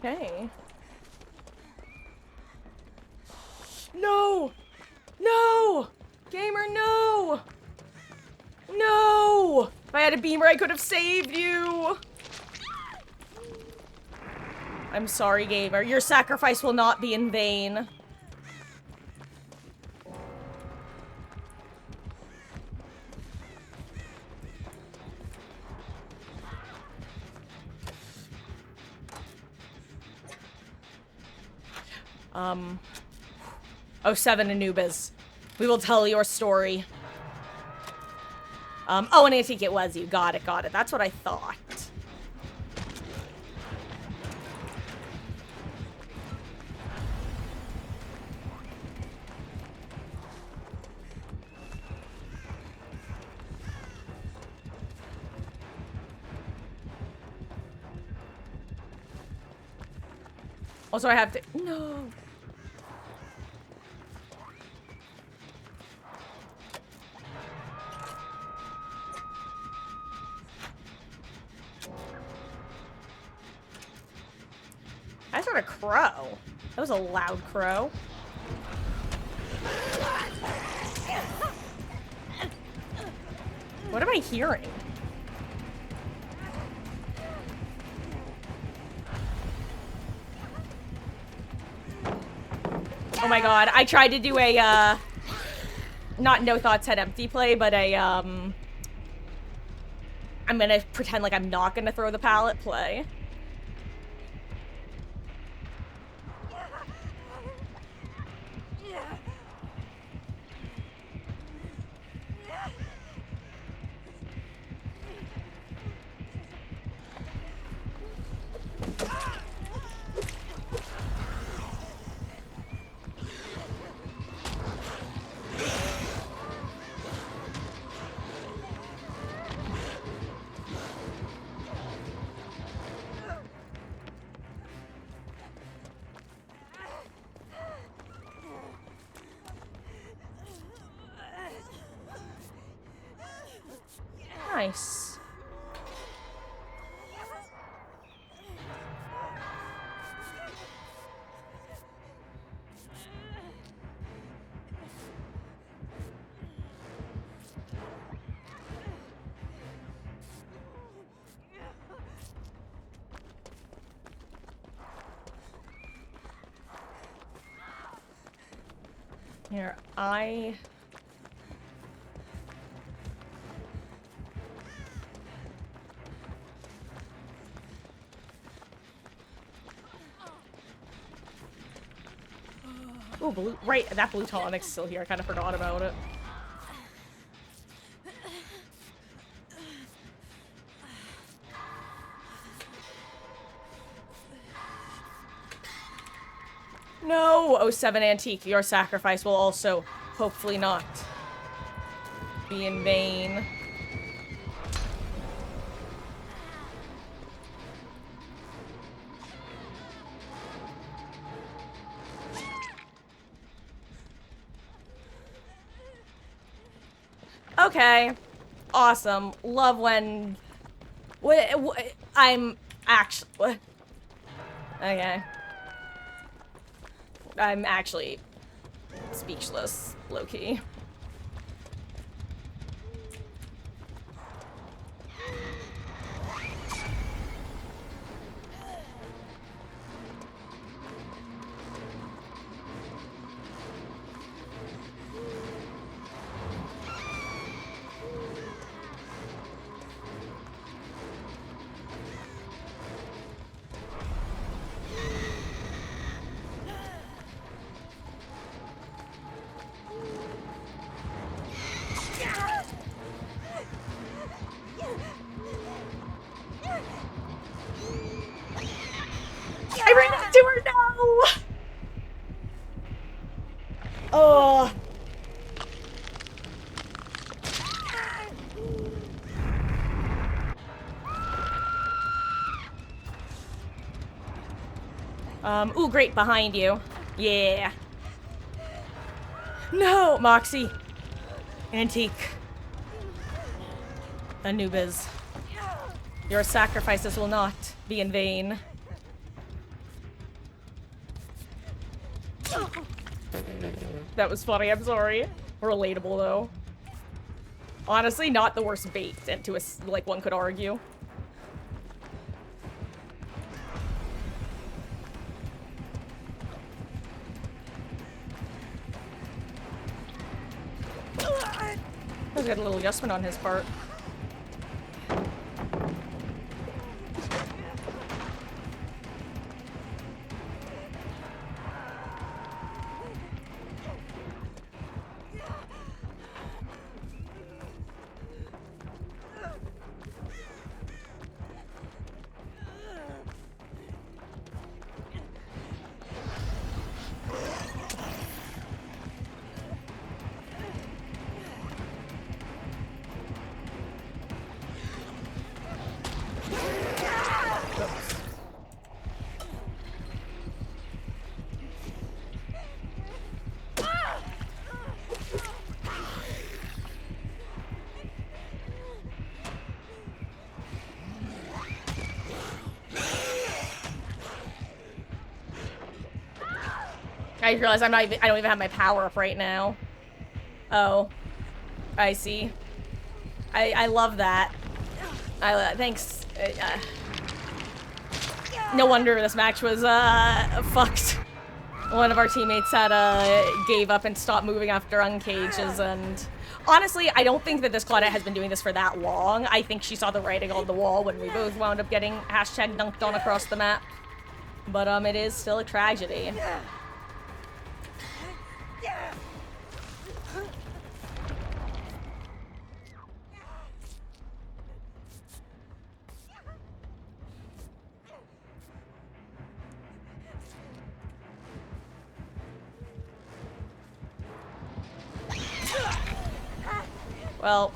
Okay. No! No! Gamer, no! No! If I had a beamer, I could have saved you! I'm sorry, gamer. Your sacrifice will not be in vain. Oh, 07 Anubis. We will tell your story. Oh, and I think it was you. Got it, got it. That's what I thought. Also, I have to... No! I just heard a crow. That was a loud crow. What am I hearing? Oh my god, I tried to do a, not no thoughts head empty play, but a, I'm gonna pretend like I'm not gonna throw the pallet play. Nice. Here, Ooh, blue. Right, that blue tonic's still here. I kind of forgot about it. No! Oh, 07 Antique, your sacrifice will also, hopefully not, be in vain. Okay. Awesome. Love when... I'm actually... Okay. I'm actually speechless, low-key. I ran into her, no! Oh. Ooh, great, behind you. Yeah. No, Moxie. Antique. Anubis. Your sacrifices will not be in vain. That was funny, I'm sorry. Relatable, though. Honestly, not the worst bait, and to a, like, one could argue. He's got a little adjustment on his part. I realize I don't even have my power up right now. Oh. I see. I love that. Thanks. No wonder this match was, fucked. One of our teammates had, gave up and stopped moving after uncages, and... Honestly, I don't think that this Claudette has been doing this for that long. I think she saw the writing on the wall when we both wound up getting hashtag dunked on across the map. But, it is still a tragedy. Well...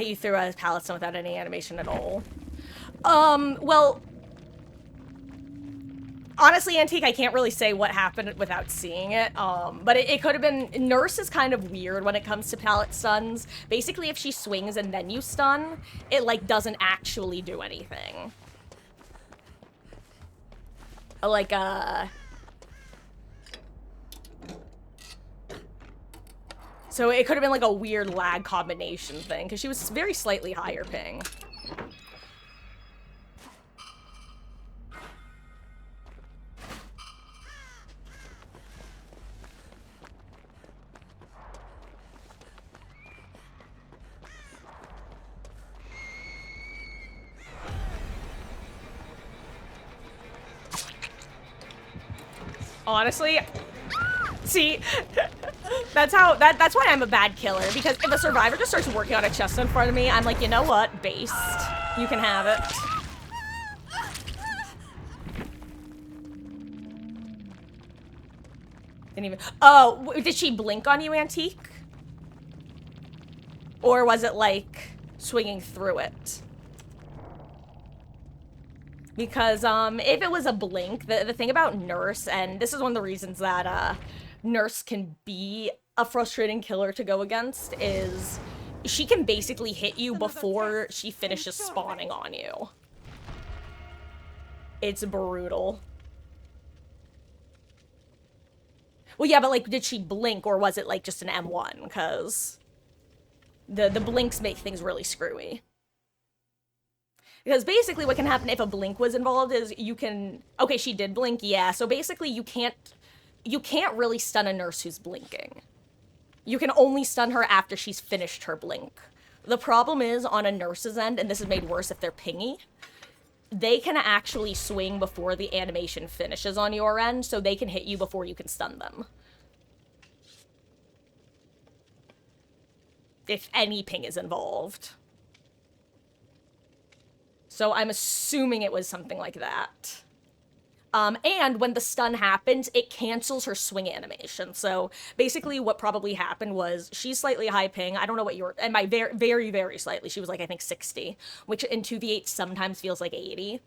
Hit you through a pallet stun without any animation at all. Well, honestly, Antique, I can't really say what happened without seeing it, but it could have been... Nurse is kind of weird when it comes to pallet stuns. Basically, if she swings and then you stun, it, like, doesn't actually do anything. Like, So it could have been, like, a weird lag combination thing, because she was very slightly higher ping. Honestly, see, that's why I'm a bad killer, because if a survivor just starts working on a chest in front of me, I'm like, you know what, based, you can have it. Didn't even, oh, did she blink on you, Antique? Or was it like swinging through it? Because, if it was a blink, the thing about Nurse, and this is one of the reasons that, Nurse can be a frustrating killer to go against, is she can basically hit you before she finishes spawning on you. It's brutal. Well, yeah, but, like, did she blink, or was it, like, just an M1? Because the blinks make things really screwy. Because basically what can happen if a blink was involved is you can... Okay, she did blink, yeah. So basically you can't really stun a nurse who's blinking. You can only stun her after she's finished her blink. The problem is, on a nurse's end, and this is made worse if they're pingy, they can actually swing before the animation finishes on your end, so they can hit you before you can stun them. If any ping is involved. So I'm assuming it was something like that. And when the stun happens, it cancels her swing animation. So basically what probably happened was she's slightly high ping. I don't know what your... And by very, very, very slightly. She was like, I think 60. Which in 2v8 sometimes feels like 80.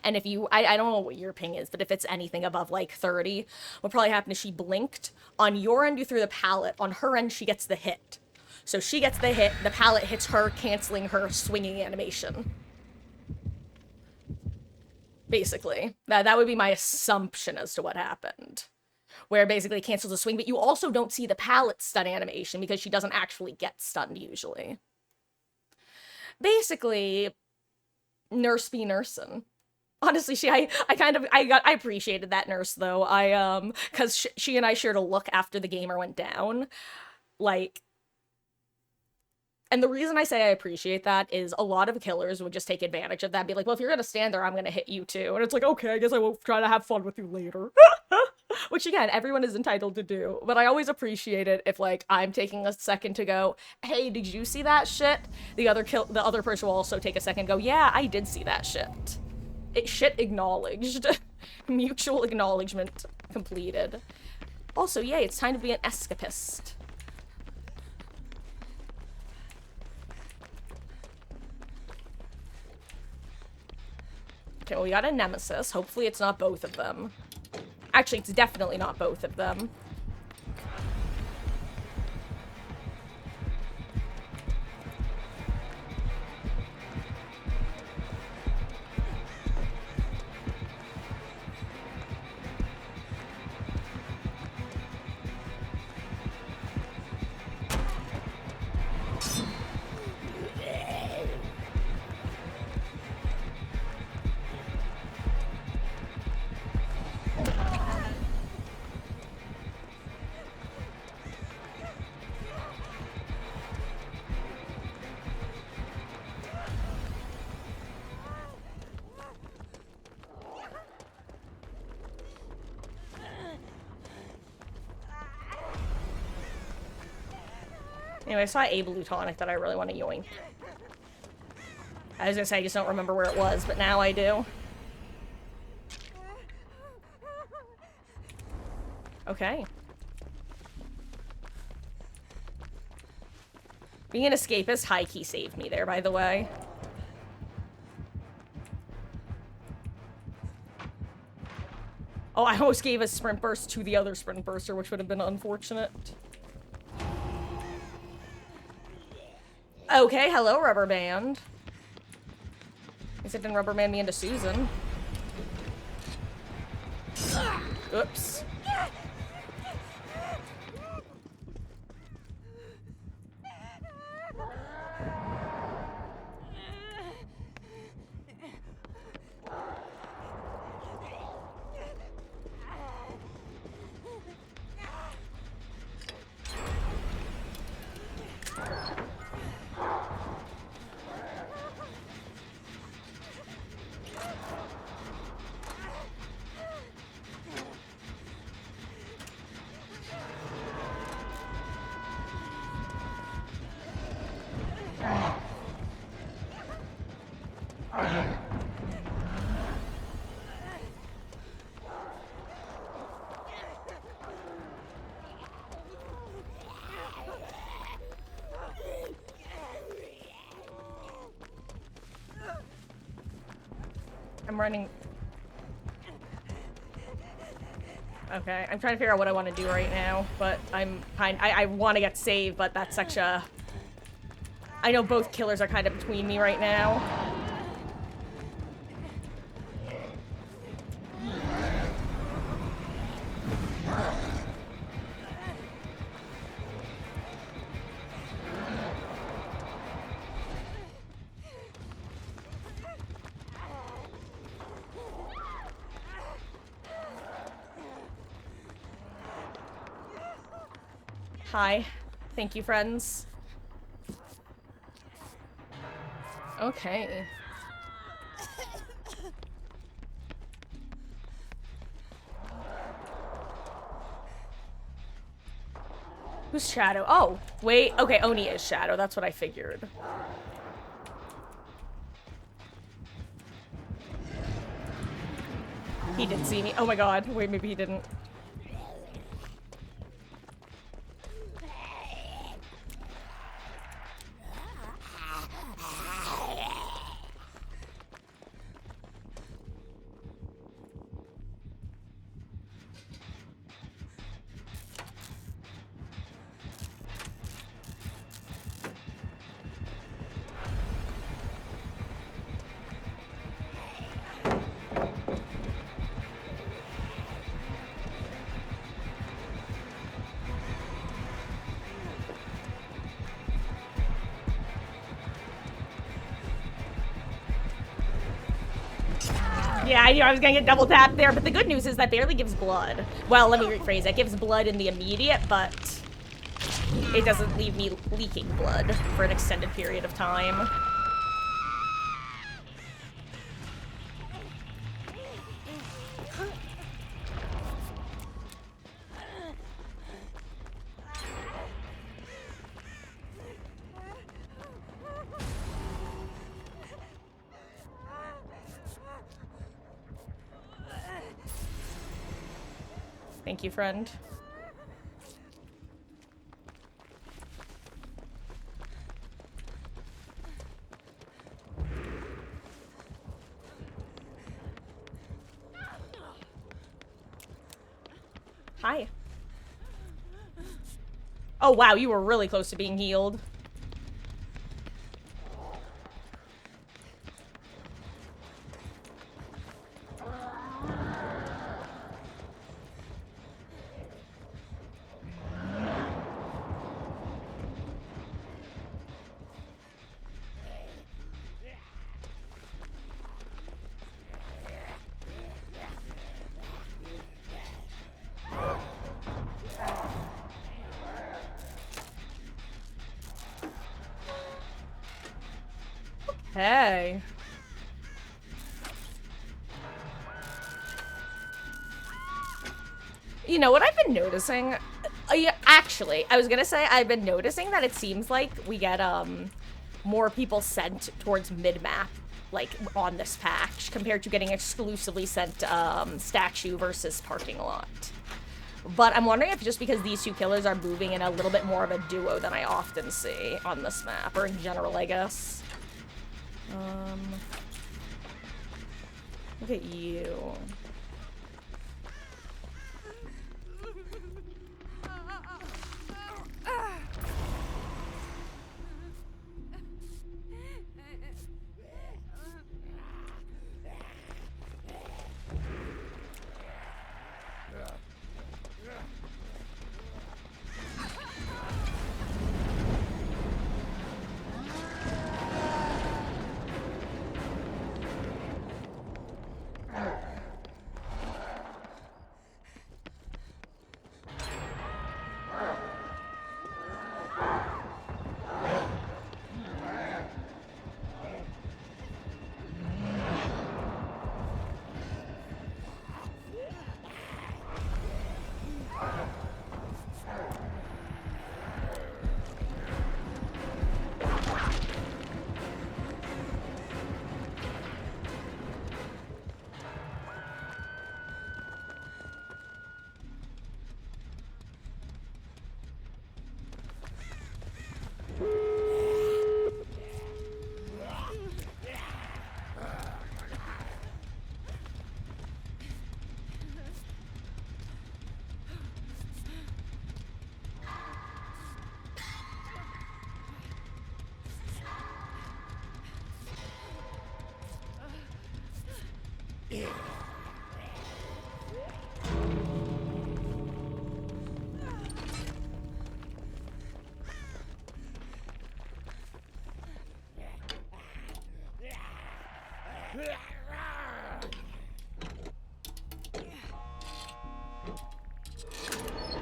And if you... I don't know what your ping is, but if it's anything above like 30, what probably happened is she blinked. On your end, you threw the pallet. On her end, she gets the hit. So she gets the hit. The pallet hits her, canceling her swinging animation. Basically. That would be my assumption as to what happened. Where basically it cancels the swing, but you also don't see the pallet stun animation because she doesn't actually get stunned usually. Basically, Nurse be nursin'. Honestly, I appreciated that nurse though. Cause she and I shared a look after the gamer went down. Like, and the reason I say I appreciate that is a lot of killers would just take advantage of that, be like, well, if you're gonna stand there, I'm gonna hit you too. And it's like, okay, I guess I will try to have fun with you later. Which, again, everyone is entitled to do. But I always appreciate it if, like, I'm taking a second to go, hey, did you see that shit? The other person will also take a second and go, yeah, I did see that shit. Shit acknowledged. Mutual acknowledgement completed. Also, yay, it's time to be an escapist. Okay, well, we got a nemesis. Hopefully it's not both of them. Actually, it's definitely not both of them. Anyway, I saw a blue tonic that I really want to yoink. I was gonna say I just don't remember where it was, but now I do. Okay. Being an escapist high-key saved me there, by the way. Oh, I almost gave a sprint burst to the other sprint burster, which would have been unfortunate. Okay, hello, rubber band. At least it didn't rubber band me into Susan. Oops. I'm running. Okay, I'm trying to figure out what I want to do right now, but I want to get saved, but that's such a... I know both killers are kind of between me right now. Hi. Thank you, friends. Okay. Who's Shadow? Oh, wait. Okay, Oni is Shadow. That's what I figured. He did see me. Oh my god. Wait, maybe he didn't. Yeah, I knew I was gonna get double tapped there, but the good news is that barely gives blood. Well, let me rephrase. It gives blood in the immediate, but it doesn't leave me leaking blood for an extended period of time. Thank you, friend. Hi. Oh, wow, you were really close to being healed. Hey. You know what I've been noticing? Actually, I was gonna say I've been noticing that it seems like we get more people sent towards mid-map, like on this patch, compared to getting exclusively sent statue versus parking lot. But I'm wondering if just because these two killers are moving in a little bit more of a duo than I often see on this map, or in general, I guess. Look at you.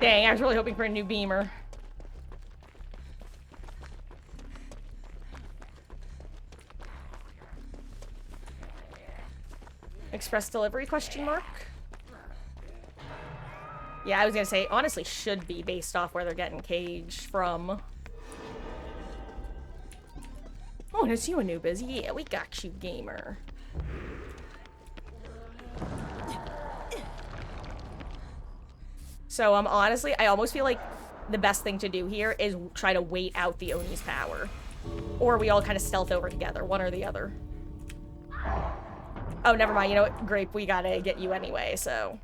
Dang, I was really hoping for a new beamer. Express delivery, question mark? Yeah, I was gonna say, honestly, should be based off where they're getting caged from. Oh, and it's you, Anubis. Yeah, we got you, gamer. So, honestly, I almost feel like the best thing to do here is try to wait out the Oni's power. Or we all kind of stealth over together, one or the other. Oh, never mind. You know what? Grape, we gotta get you anyway, so...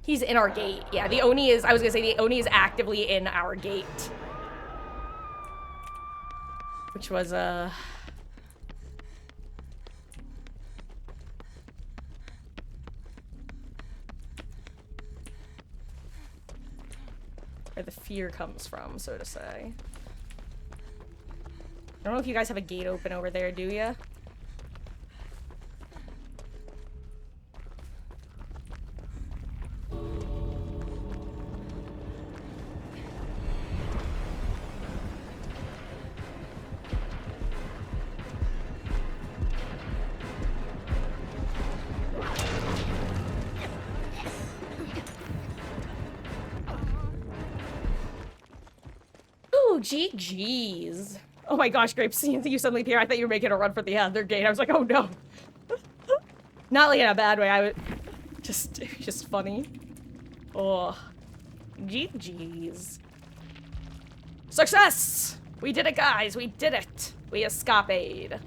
He's in our gate. Yeah, the Oni is... I was gonna say, the Oni is actively in our gate. Which was, where the fear comes from, so to say. I don't know if you guys have a gate open over there, do ya? Ooh, GG's. Oh my gosh, Grape, seeing you suddenly appear, I thought you were making a run for the other gate. I was like, oh no. Not like in a bad way, I was just funny. Oh. GG's. Success! We did it, guys, we did it. We escapade.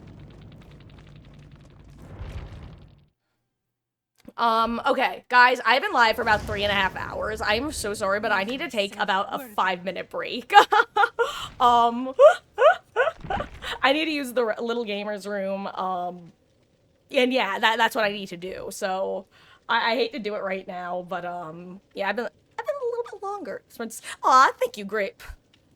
Okay, guys, I've been live for about 3.5 hours. I'm so sorry, but I need to take about a 5-minute break. I need to use the little gamer's room, and yeah, that's what I need to do, so I hate to do it right now, but, yeah, I've been a little bit longer. Aw, thank you, Grape.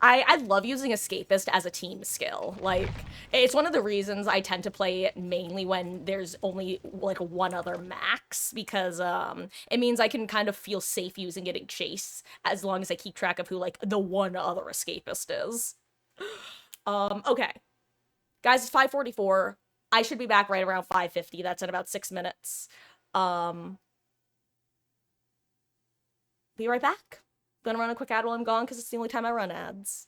I love using Escapist as a team skill. Like, it's one of the reasons I tend to play it mainly when there's only, like, one other max, because, it means I can kind of feel safe using it in chase, as long as I keep track of who, like, the one other Escapist is. Okay. Guys, it's 5:44. I should be back right around 5:50. That's in about 6 minutes. Be right back. Gonna run a quick ad while I'm gone because it's the only time I run ads.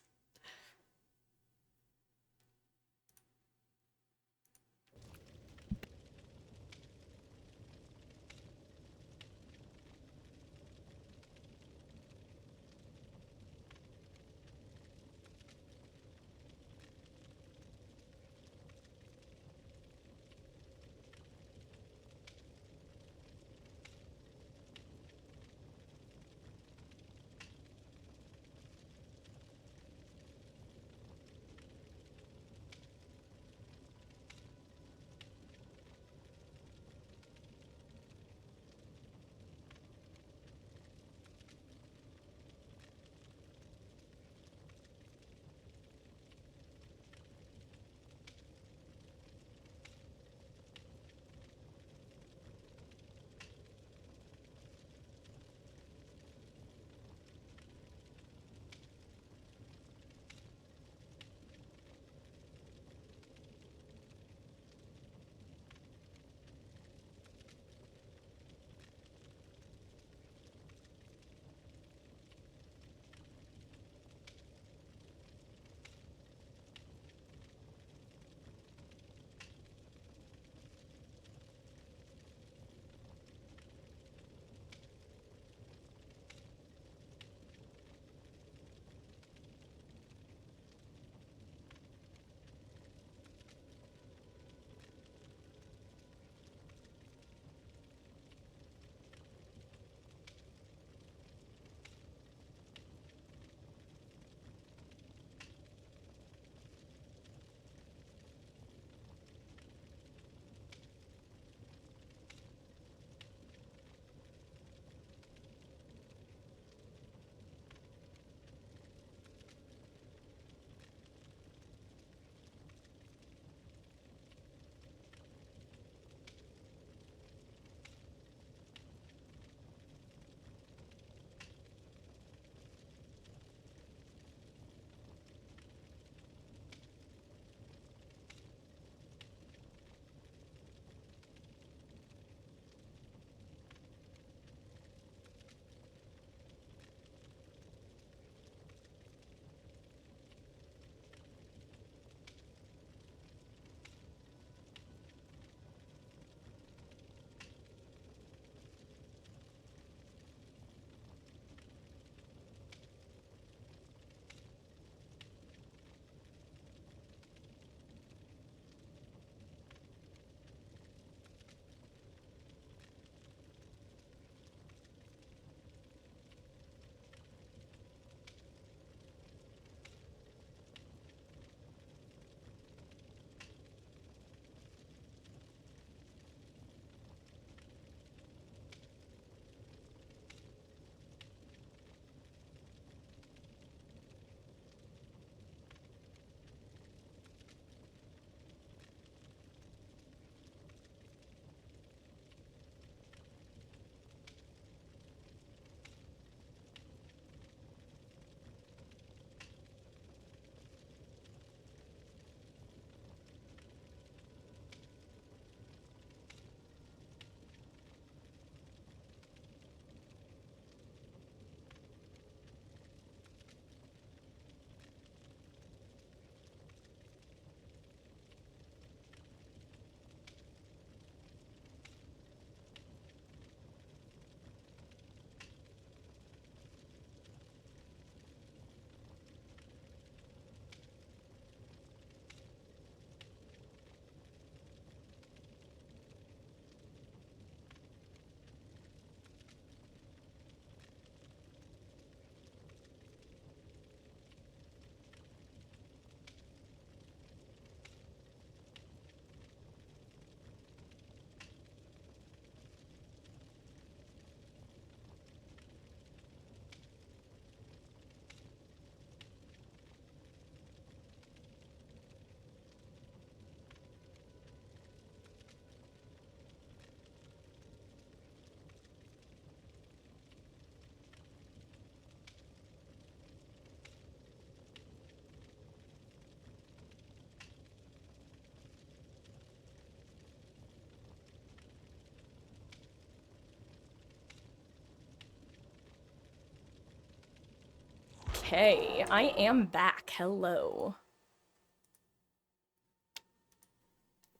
Okay, I am back. Hello.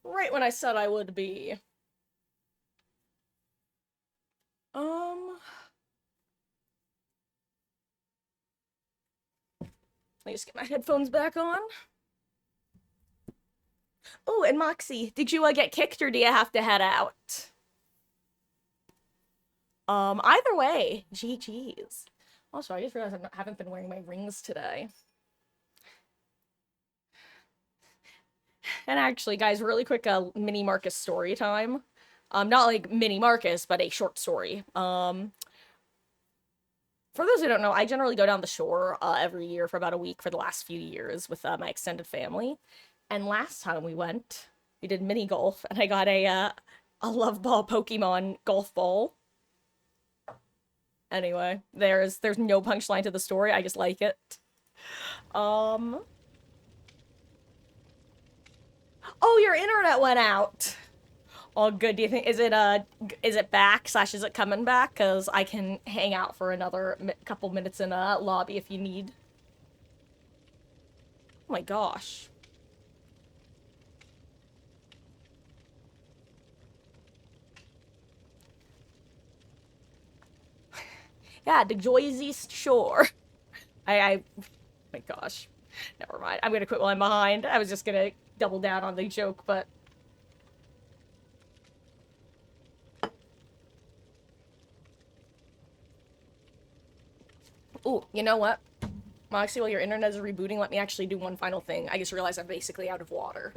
Right when I said I would be. Let me just get my headphones back on. Oh, and Moxie, did you get kicked or do you have to head out? Either way, GG's. Also, I just realized I haven't been wearing my rings today. And actually, guys, really quick, mini Marcus story time. Not like mini Marcus, but a short story. For those who don't know, I generally go down the shore every year for about a week for the last few years with my extended family. And last time we went, we did mini golf, and I got a Love Ball Pokemon golf ball. Anyway, there's no punchline to the story. I just like it. Oh, your internet went out. Oh, good. Do you think is it back / is it coming back? Cause I can hang out for another couple minutes in a lobby if you need. Oh my gosh. Yeah, the Jersey Shore. Oh my gosh. Never mind. I'm gonna quit while I'm behind. I was just gonna double down on the joke, but. Ooh, you know what? Moxie, while your internet is rebooting, let me actually do one final thing. I just realized I'm basically out of water.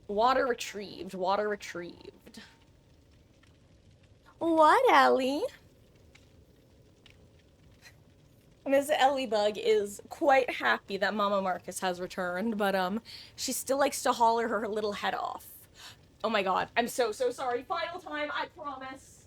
Water retrieved. Water retrieved. What, Ellie? Miss Ellybug is quite happy that Mama Marcus has returned, but she still likes to holler her little head off. Oh my god, I'm so sorry. Final time, I promise.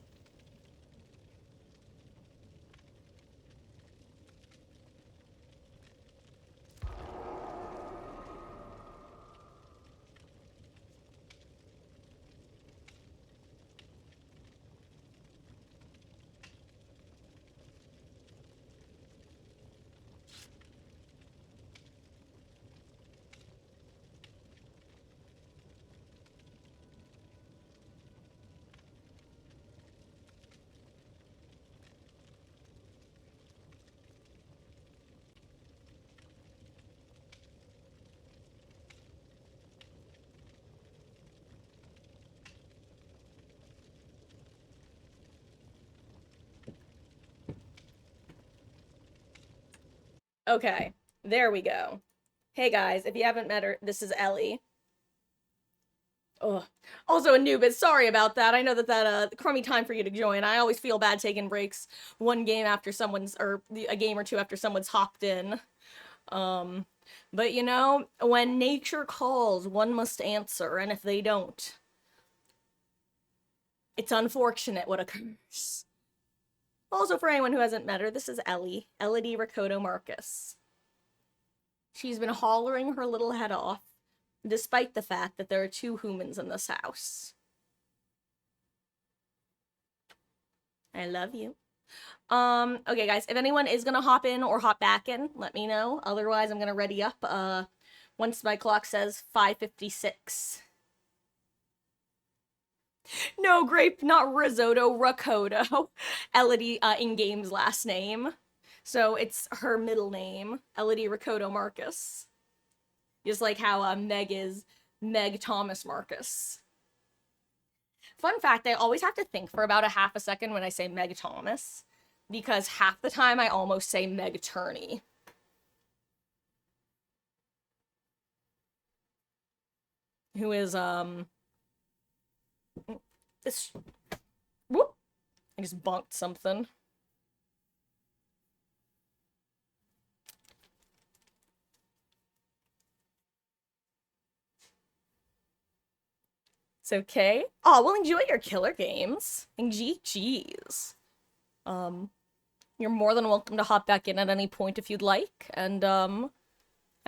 Okay, there we go. Hey guys, if you haven't met her, this is Ellie. Oh, also Anubis, sorry about that. I know that crummy time for you to join. I always feel bad taking breaks one game after someone's, or a game or two after someone's hopped in. But you know, when nature calls, one must answer, and if they don't, it's unfortunate what occurs. Also, for anyone who hasn't met her, this is Ellie, Elodie Rakoto Marcus. She's been hollering her little head off, despite the fact that there are 2 humans in this house. I love you. Okay, guys, if anyone is gonna hop in or hop back in, let me know. Otherwise, I'm gonna ready up, once my clock says 5:56. No, Grape, not risotto, Rakoto. Elodie, in-game's last name. So it's her middle name, Elodie Rakoto Marcus. Just like how, Meg is Meg Thomas Marcus. Fun fact, I always have to think for about a half a second when I say Meg Thomas, because half the time I almost say Meg Turney. Who is, this... Whoop! I just bonked something. It's okay. Oh, well, enjoy your killer games. And GG's. You're more than welcome to hop back in at any point if you'd like. And, I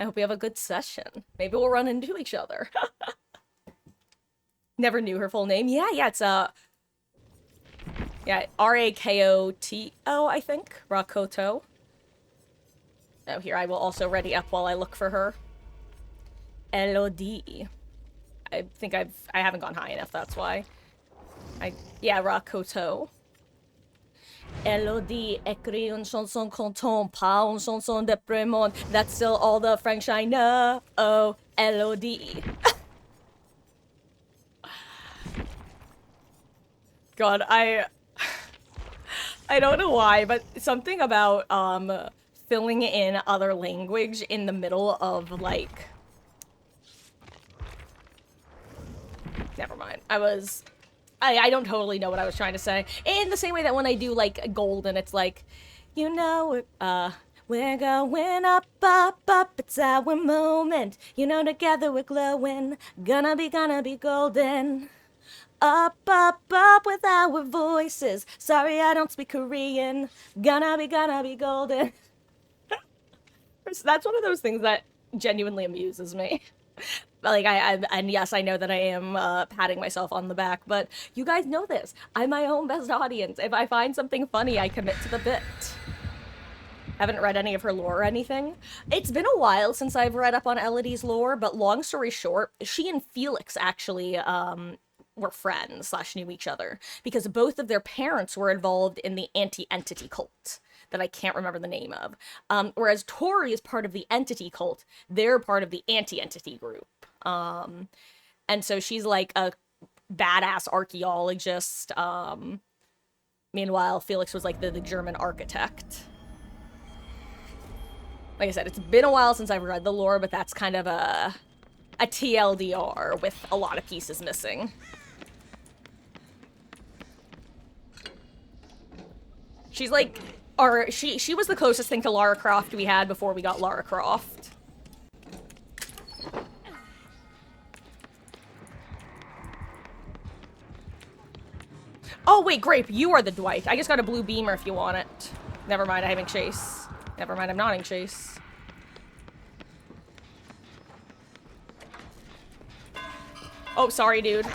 hope you have a good session. Maybe we'll run into each other. Never knew her full name. Yeah, it's, yeah, R-A-K-O-T-O, I think. Rakoto. Oh, here, I will also ready up while I look for her. Elodie. I think I haven't gone high enough, that's why. Yeah, Rakoto. Elodie écrit une chanson canton, pas une chanson déprimante. That's still all the French I know. Oh, Elodie. God, I don't know why, but something about, filling in other language in the middle of, like... Never mind. I don't totally know what I was trying to say. In the same way that when I do, like, Golden, it's like, you know, we're going up, up, up, it's our moment. You know, together we're glowing. Gonna be golden. Up, up, up with our voices. Sorry, I don't speak Korean. Gonna be golden. That's one of those things that genuinely amuses me. Like, and yes, I know that I am patting myself on the back, but you guys know this. I'm my own best audience. If I find something funny, I commit to the bit. Haven't read any of her lore or anything. It's been a while since I've read up on Elodie's lore, but long story short, she and Felix actually were friends / knew each other because both of their parents were involved in the anti-entity cult that I can't remember the name of. Whereas Tori is part of the entity cult, they're part of the anti-entity group. And so she's like a badass archaeologist. Meanwhile, Felix was like the German architect. Like I said, it's been a while since I've read the lore, but that's kind of a TLDR with a lot of pieces missing. She's like, or she was the closest thing to Lara Croft we had before we got Lara Croft. Oh wait, Grape, you are the Dwight. I just got a blue beamer if you want it. Never mind, I'm having Chase. Never mind, I'm not in Chase. Oh, sorry, dude.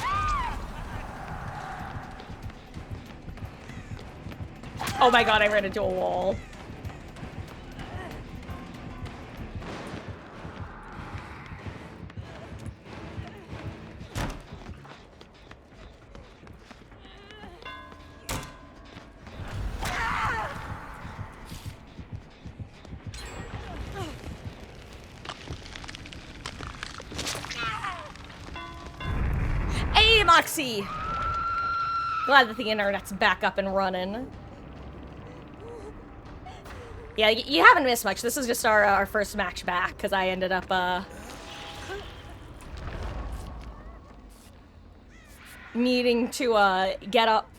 Oh my god, I ran into a wall. Hey, Moxie! Glad that the internet's back up and running. Yeah, you haven't missed much. This is just our first match back, because I ended up, needing to, get up,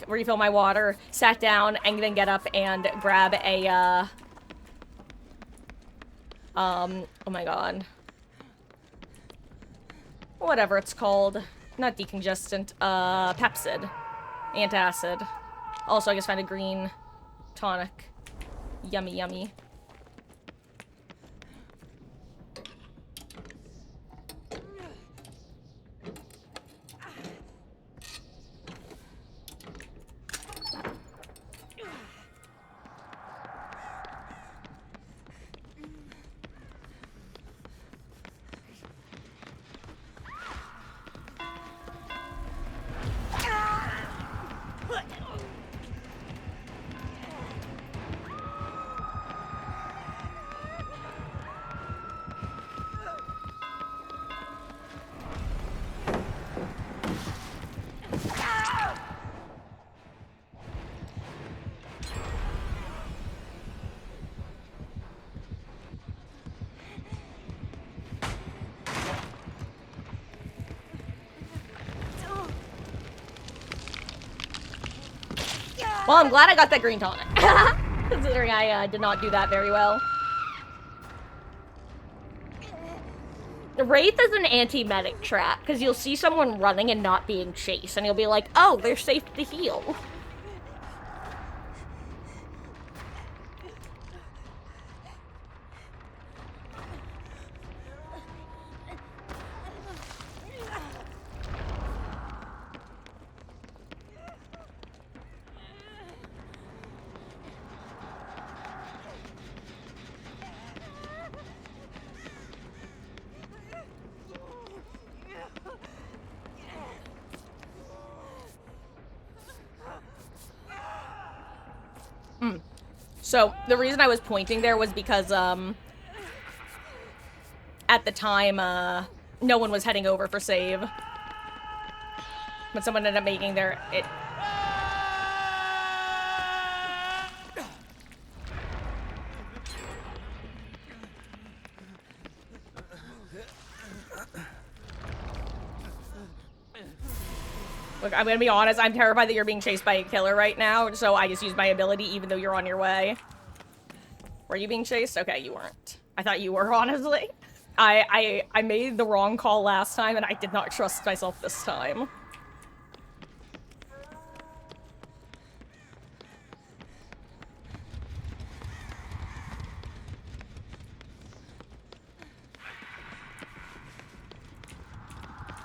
refill my water, sat down, and then get up and grab a, oh my god. Whatever it's called. Not decongestant, Pepsid. Antacid. Also, I just found a green tonic. Yummy, yummy. Well, I'm glad I got that green tonic. Considering I did not do that very well. Wraith is an anti-medic trap, because you'll see someone running and not being chased, and you'll be like, oh, they're safe to heal. So, the reason I was pointing there was because, at the time, no one was heading over for save. But someone ended up making their... Look, I'm gonna be honest, I'm terrified that you're being chased by a killer right now, so I just used my ability even though you're on your way. Were you being chased? Okay, you weren't. I thought you were, honestly. I made the wrong call last time, and I did not trust myself this time.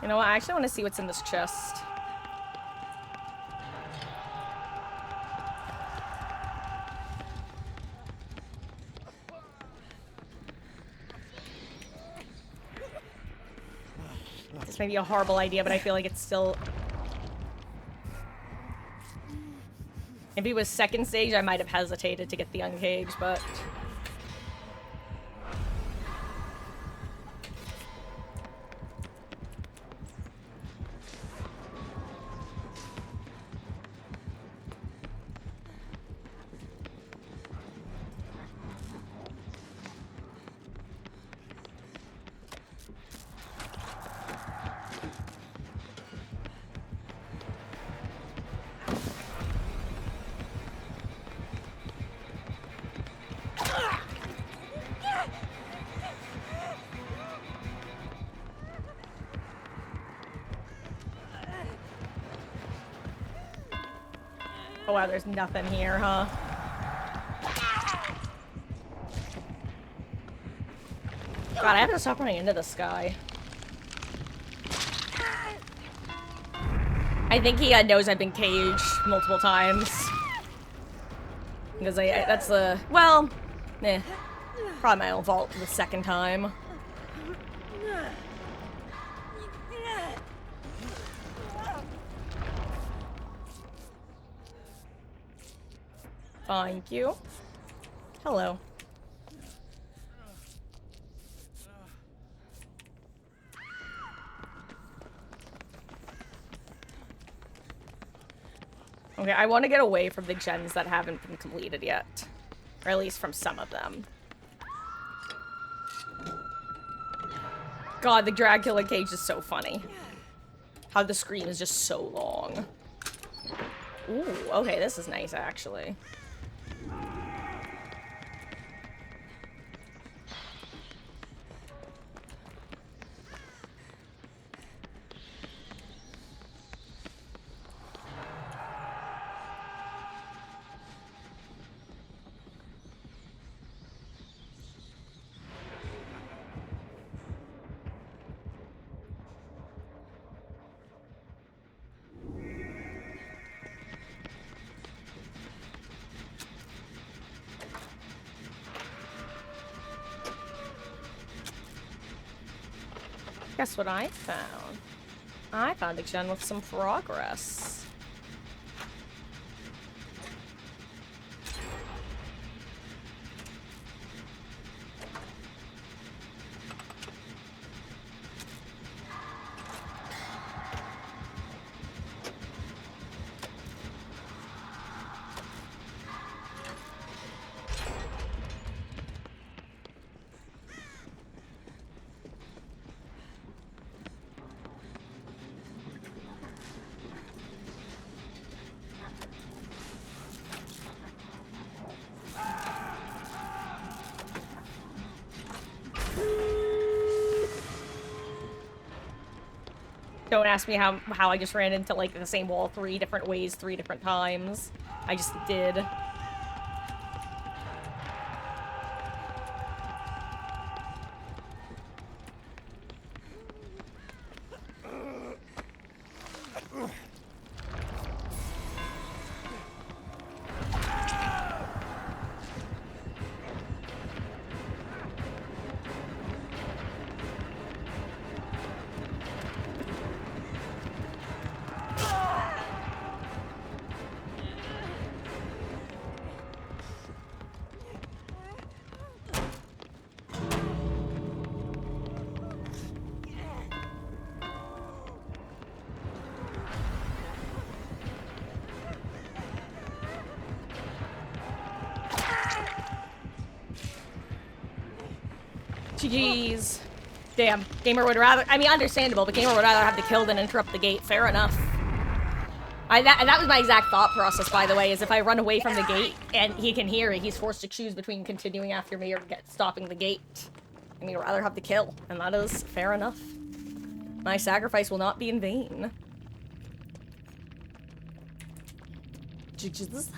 You know what? I actually want to see what's in this chest. This may be a horrible idea, but I feel like it's still... If it was second stage, I might have hesitated to get the uncaged, but... Oh wow, there's nothing here, huh? God, I have to stop running into this guy. I think he knows I've been caged multiple times. Because that's the... Well, probably my own fault the second time. Thank you. Hello. Okay, I want to get away from the gens that haven't been completed yet. Or at least from some of them. God, the Dracula cage is so funny. How the scream is just so long. Ooh, okay, this is nice, actually. Guess what I found? I found a gen with some progress. Don't ask me how I just ran into, like, the same wall 3 different ways, 3 different times. I just did. GG's. Damn. Gamer would rather... I mean, understandable, but Gamer would rather have the kill than interrupt the gate. Fair enough. That was my exact thought process, by the way, is if I run away from the gate and he can hear it, he's forced to choose between continuing after me or stopping the gate. I mean, I'd rather have the kill, and that is fair enough. My sacrifice will not be in vain. GG's.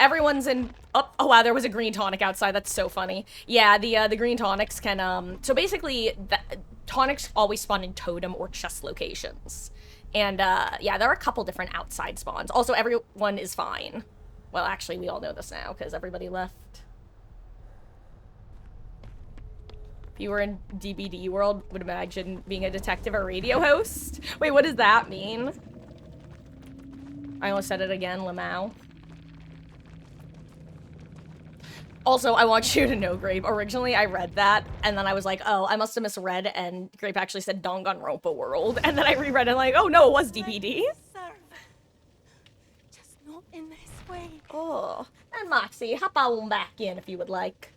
Everyone's in... Oh, wow, there was a green tonic outside. That's so funny. Yeah, the green tonics can, So basically, tonics always spawn in totem or chest locations. And, yeah, there are a couple different outside spawns. Also, everyone is fine. Well, actually, we all know this now, because everybody left. If you were in DBD world, would imagine being a detective or radio host. Wait, what does that mean? I almost said it again, Lamau. Also, I want you to know, Grape, originally I read that, and then I was like, oh, I must have misread, and Grape actually said Danganronpa World, and then I reread it, and like, oh no, it was DPD. Just not in this way. Oh, and Moxie, hop on back in if you would like.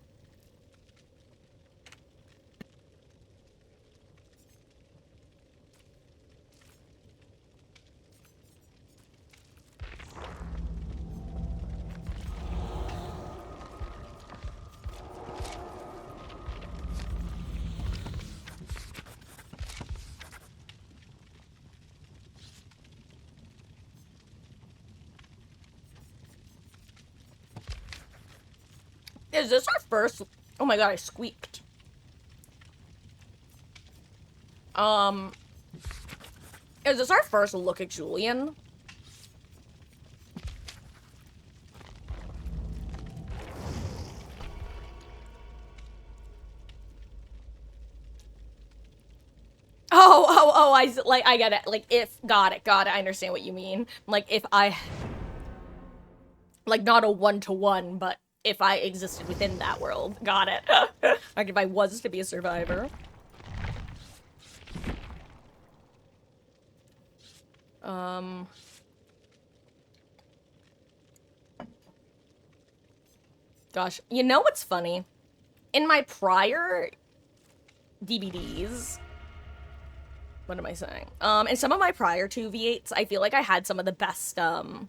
Is this our first? Oh my god, I squeaked. Is this our first look at Julian? Oh, I get it. Like, got it, I understand what you mean. Like, if I, like, not a one-to-one, but if I existed within that world. Got it. Like, if I was to be a survivor. Gosh, you know what's funny? In my prior DVDs, what am I saying? In some of my prior 2v8s, I feel like I had some of the best, or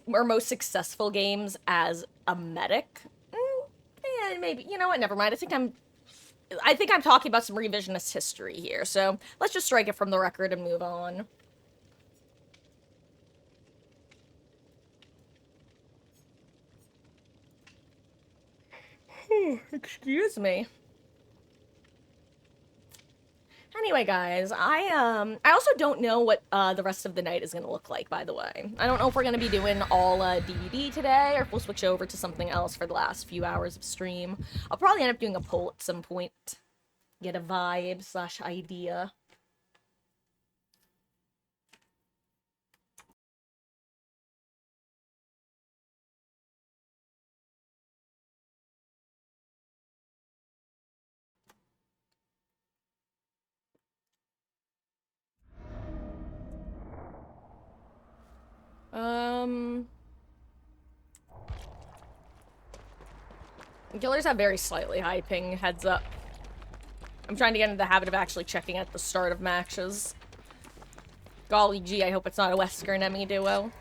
most successful games as a medic. Yeah, maybe, you know what, never mind. I think I'm talking about some revisionist history here, so let's just strike it from the record and move on. Excuse me. Anyway, guys, I also don't know what the rest of the night is gonna look like, by the way. I don't know if we're gonna be doing all DVD today, or if we'll switch over to something else for the last few hours of stream. I'll probably end up doing a poll at some point. Get a vibe / idea. Killers have very slightly high ping, heads up. I'm trying to get into the habit of actually checking at the start of matches. Golly gee, I hope it's not a Wesker enemy duo.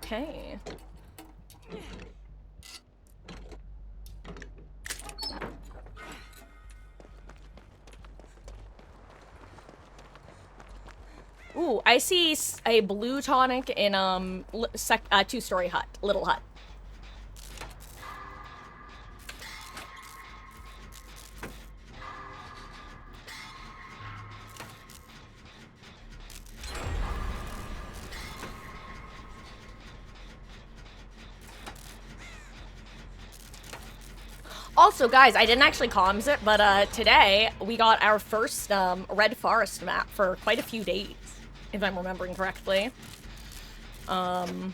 Okay. Ooh, I see a blue tonic in two-story hut, little hut. Also, guys, I didn't actually comms it, but today we got our first Red Forest map for quite a few days, if I'm remembering correctly. Because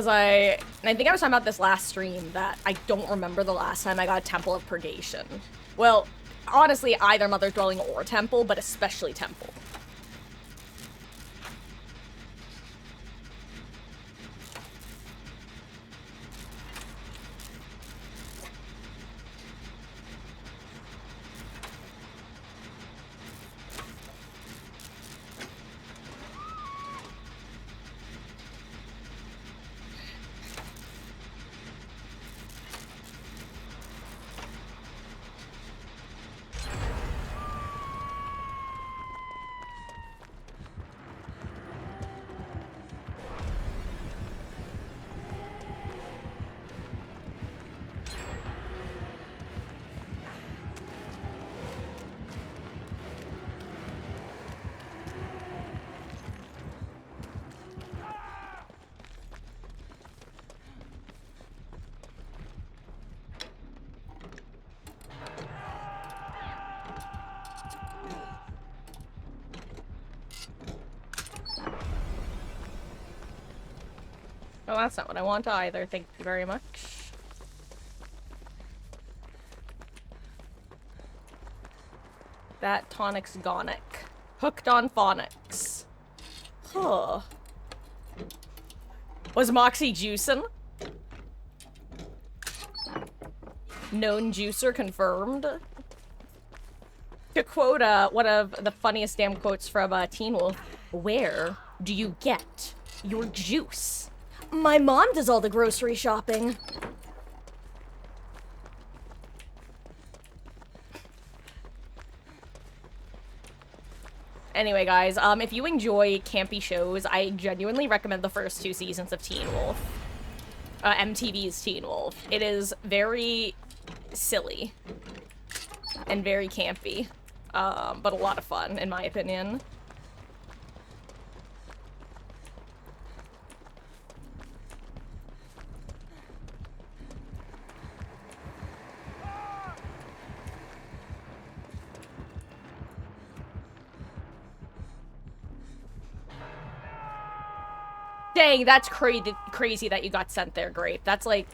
I think I was talking about this last stream, that I don't remember the last time I got a Temple of Purgation. Well, honestly, either Mother Dwelling or Temple, but especially Temple. Oh, that's not what I want either. Thank you very much. That tonic's gonic. Hooked on phonics. Huh. Was Moxie juicing? Known juicer confirmed. To quote one of the funniest damn quotes from Teen Wolf, "Where do you get your juice?" My mom does all the grocery shopping. Anyway, guys, if you enjoy campy shows, I genuinely recommend the first 2 seasons of Teen Wolf. MTV's Teen Wolf. It is very silly and very campy, but a lot of fun, in my opinion. Dang, that's crazy that you got sent there, Grape. That's like,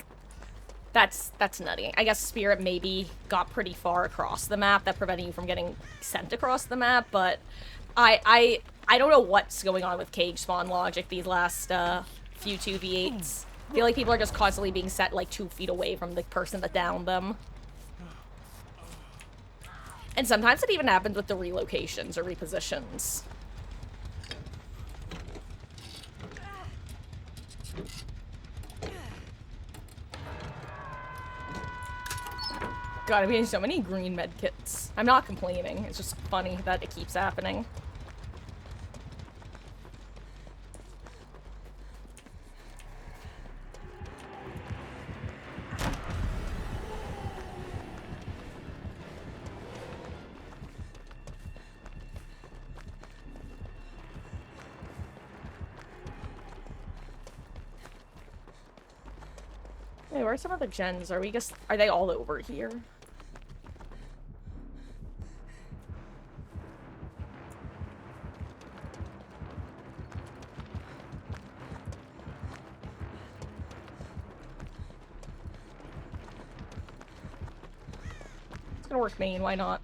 that's nutty. I guess Spirit maybe got pretty far across the map, that prevented you from getting sent across the map, but I don't know what's going on with cage spawn logic these last few 2v8s. I feel like people are just constantly being set like 2 feet away from the person that downed them. And sometimes it even happens with the relocations or repositions. God, I'm getting so many green medkits. I'm not complaining. It's just funny that it keeps happening. Hey, where are some other gens? Are they all over here? It's gonna work main, why not?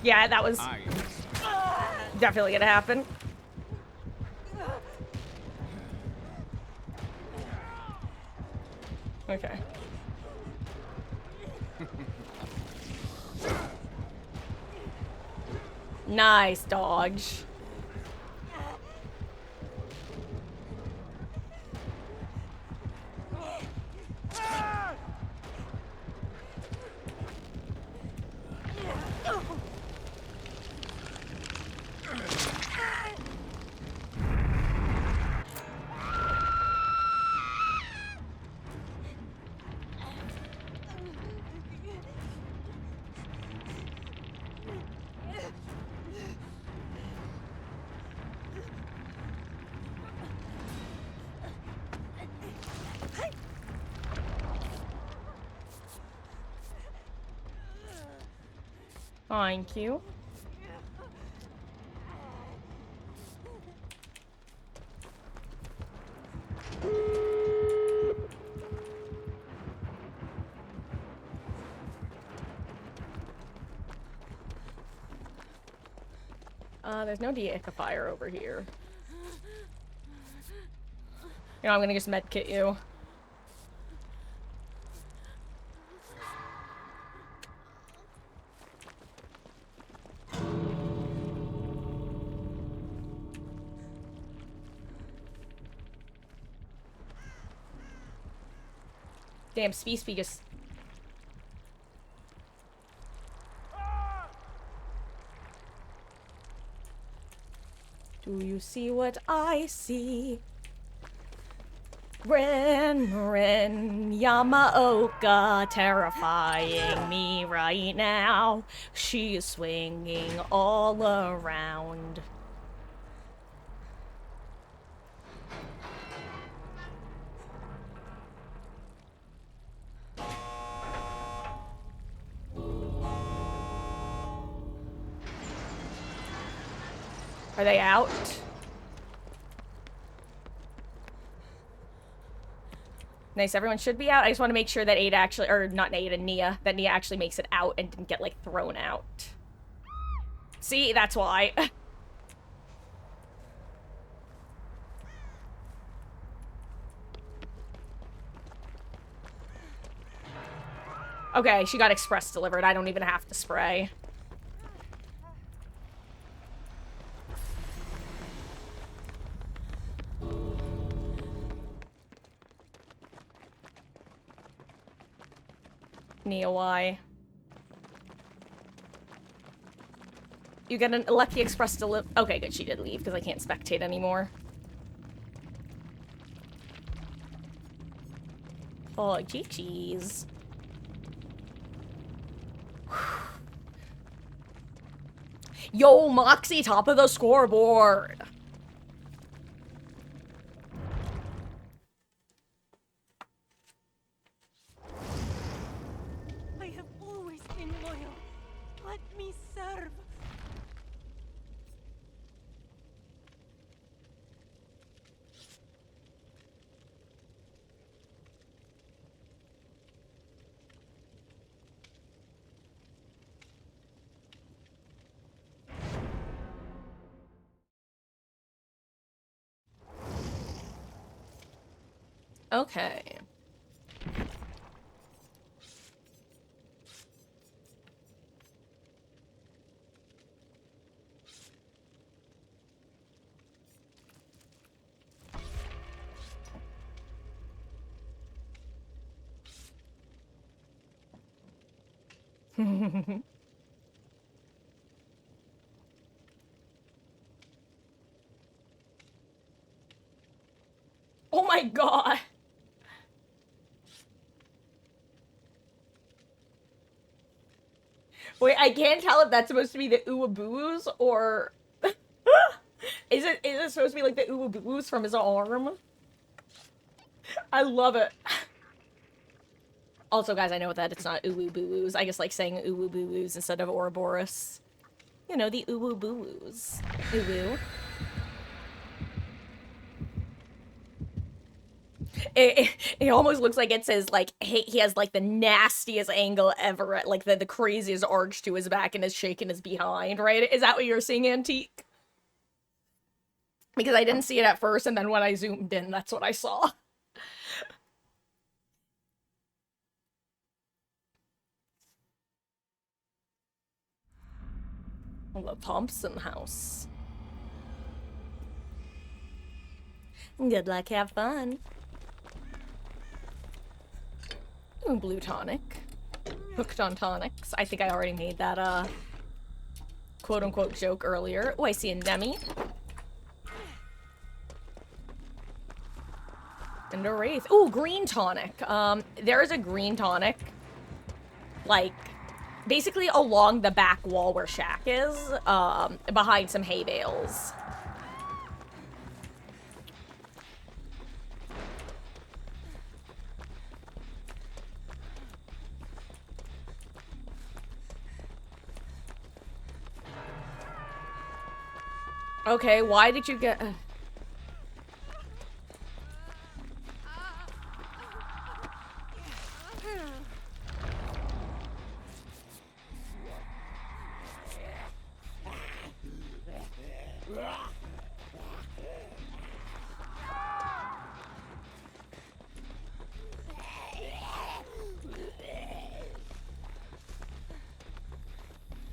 Yeah, that was definitely gonna happen. Okay. Nice dodge. Thank you. There's no deifier over here. You know, I'm gonna just medkit you. Damn, Speed just... Do you see what I see? Ren Yamaoka terrifying me right now. She is swinging all around. Are they out? Nice, everyone should be out. I just want to make sure that Ada actually, or not Ada, Nia, that Nia actually makes it out and didn't get, like, thrown out. See, that's why. Okay, she got express delivered. I don't even have to spray. Nia, why? You get an Lucky Express deliver. Okay, good. She did leave because I can't spectate anymore. Oh, cheese. Yo, Moxie, top of the scoreboard. I have always been loyal. Let me serve. Okay. Oh my god. Wait, I can't tell if that's supposed to be the Uwaboos or is it supposed to be like the Uwaboos from his arm? I love it. Also, guys, I know that it's not Uwuboos. I just like saying Uwuboos instead of Ouroboros. You know, the Uwuboos. Uwu. It almost looks like it says, like, he has, like, the nastiest angle ever, like, the craziest arch to his back and is shaking his behind, right? Is that what you're seeing, Antique? Because I didn't see it at first, and then when I zoomed in, that's what I saw. The Thompson house. Good luck, have fun. Ooh, blue tonic. Hooked on tonics. I think I already made that, quote-unquote joke earlier. Oh, I see a Nemi. And a Wraith. Ooh, green tonic. There is a green tonic, like, basically along the back wall where Shaq is, behind some hay bales. Okay, why did you get...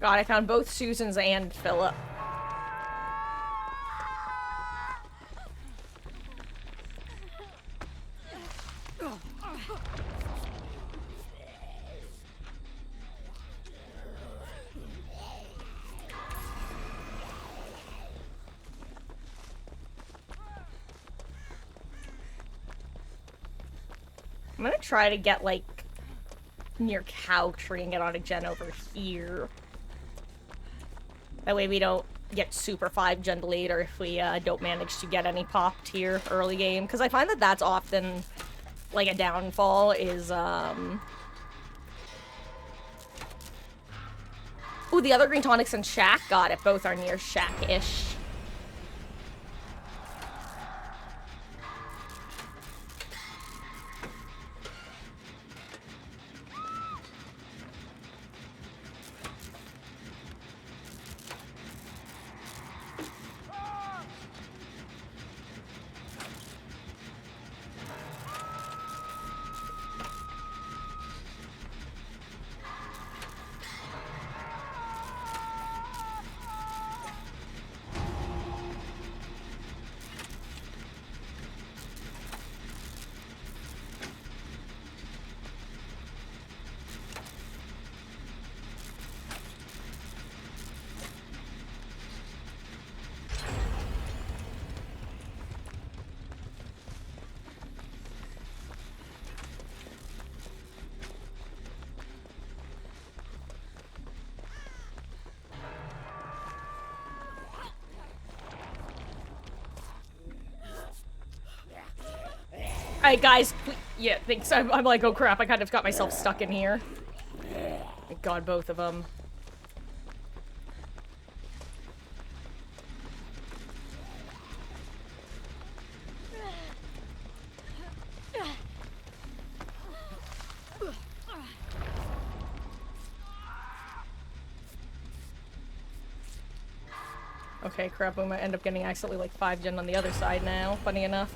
God, I found both Susans and Philip. I'm gonna try to get, like, near Cow Tree and get on a gen over here. That way we don't get super 5 gen later if we don't manage to get any popped here early game. Because I find that that's often, like, a downfall is, Ooh, the other green tonics and Shack got it. Both are near Shack-ish. Alright, guys. Yeah, thanks. I'm like, oh crap, I kind of got myself stuck in here. Thank God, both of them. Okay, crap, we might end up getting accidentally like 5 gen on the other side now, funny enough.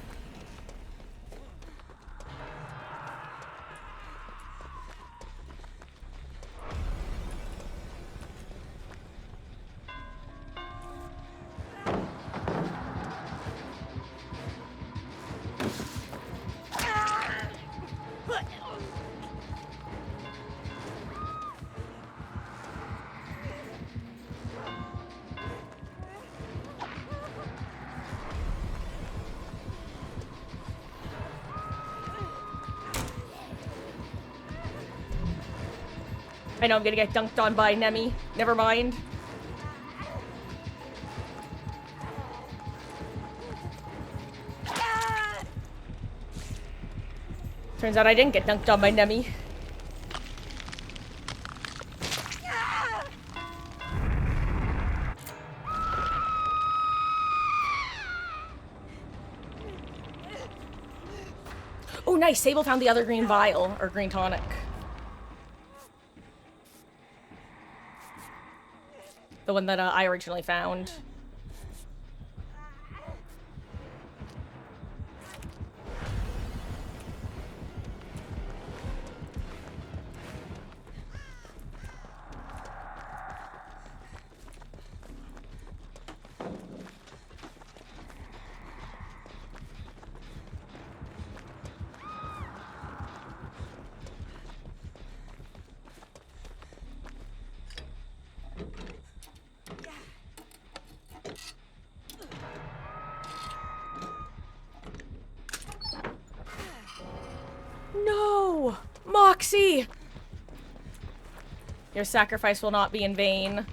I know I'm gonna get dunked on by Nemi. Never mind. Turns out I didn't get dunked on by Nemi. Oh, nice. Sable found the other green vial, or green tonic. The one that I originally found. No! Moxie! Your sacrifice will not be in vain.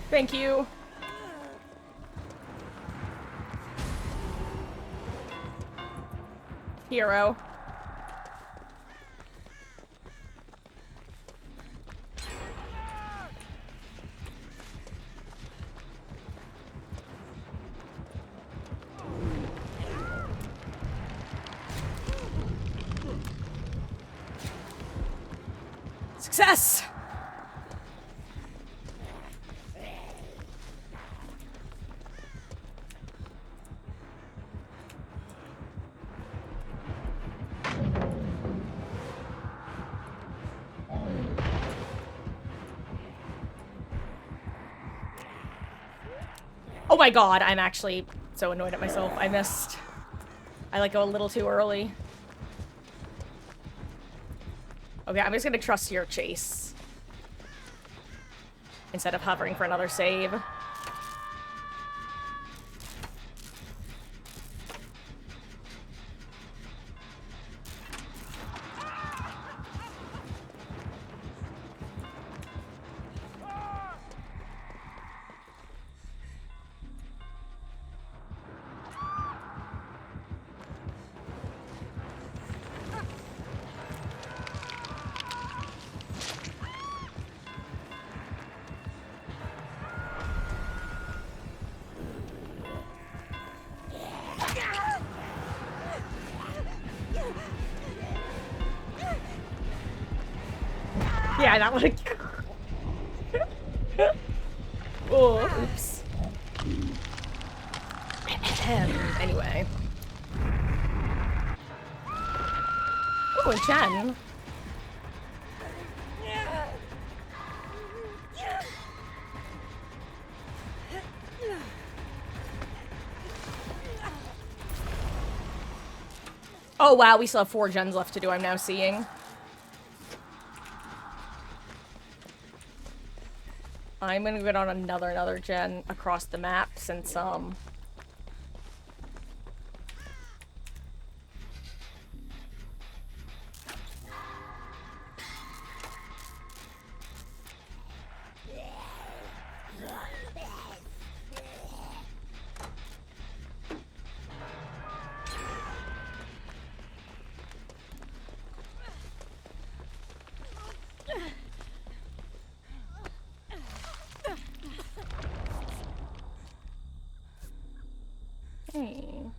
Thank you. Hero. Success! Oh my god, I'm actually so annoyed at myself. I missed. I let go a little too early. Okay, I'm just gonna trust your chase. Instead of hovering for another save. Yeah, that one. Oh, oops. Anyway. Oh, and Jen. Oh wow, we still have 4 gens left to do, I'm now seeing. I'm gonna get on another gen across the map since, hey.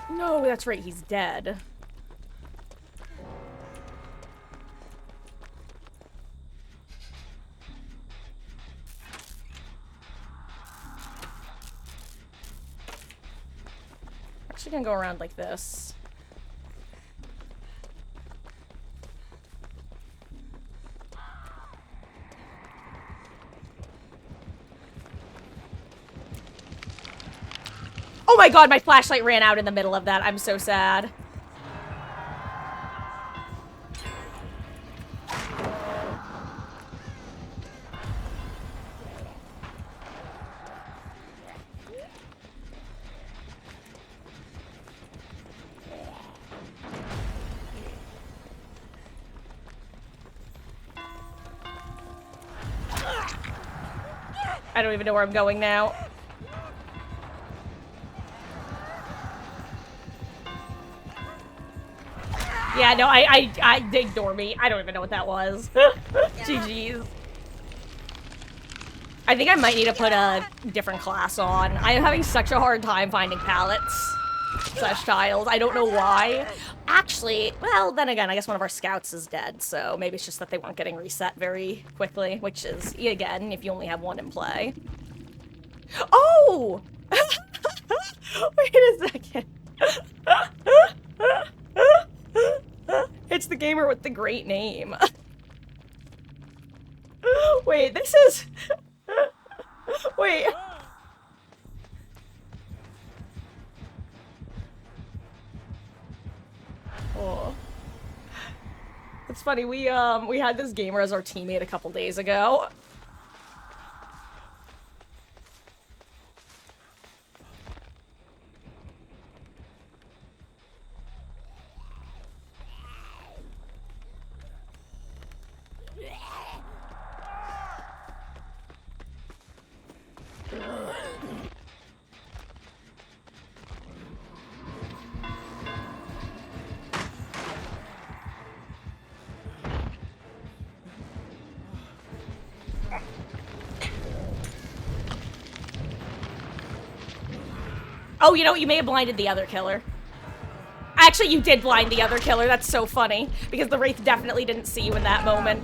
No, that's right, he's dead. Actually gonna go around like this. Oh my god, my flashlight ran out in the middle of that. I'm so sad. I don't even know where I'm going now. Yeah, no, I ignore me. I don't even know what that was. GG's. I think I might need to put a different class on. I am having such a hard time finding pallets / tiles. I don't know why. Actually, well, then again, I guess one of our scouts is dead, so maybe it's just that they weren't getting reset very quickly, which is, again, if you only have one in play. Oh! Wait a second. It's the gamer with the great name. Wait, this is... Wait. Oh. It's funny, we had this gamer as our teammate a couple days ago. Oh, you know, you may have blinded the other killer. Actually, you did blind the other killer. That's so funny. Because the Wraith definitely didn't see you in that moment.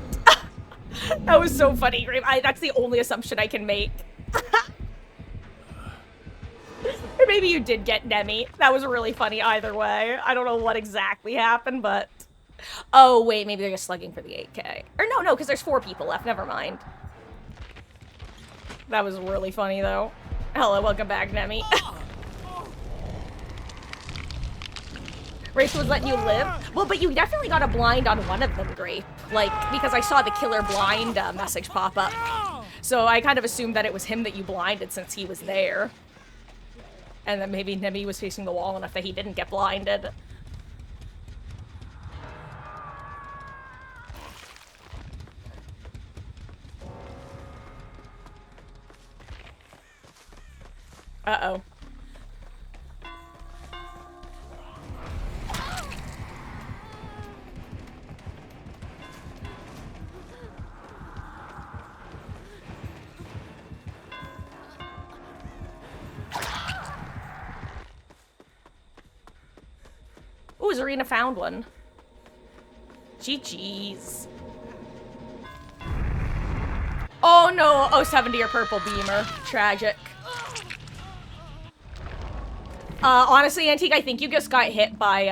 That was so funny, Grave. That's the only assumption I can make. Or maybe you did get Nemi. That was really funny either way. I don't know what exactly happened, but... Oh, wait, maybe they're just slugging for the 8K. Or no, because there's 4 people left. Never mind. That was really funny, though. Hello, welcome back, Nemi. Wraith was letting you live? Well, but you definitely got a blind on one of them, Grape. Like, because I saw the killer blind message pop up. So I kind of assumed that it was him that you blinded since he was there. And then maybe Nemi was facing the wall enough that he didn't get blinded. Uh-oh. Ooh, Zarina found one. GG's. Oh no, oh 70 or purple beamer. Tragic. Honestly, Antique, I think you just got hit by,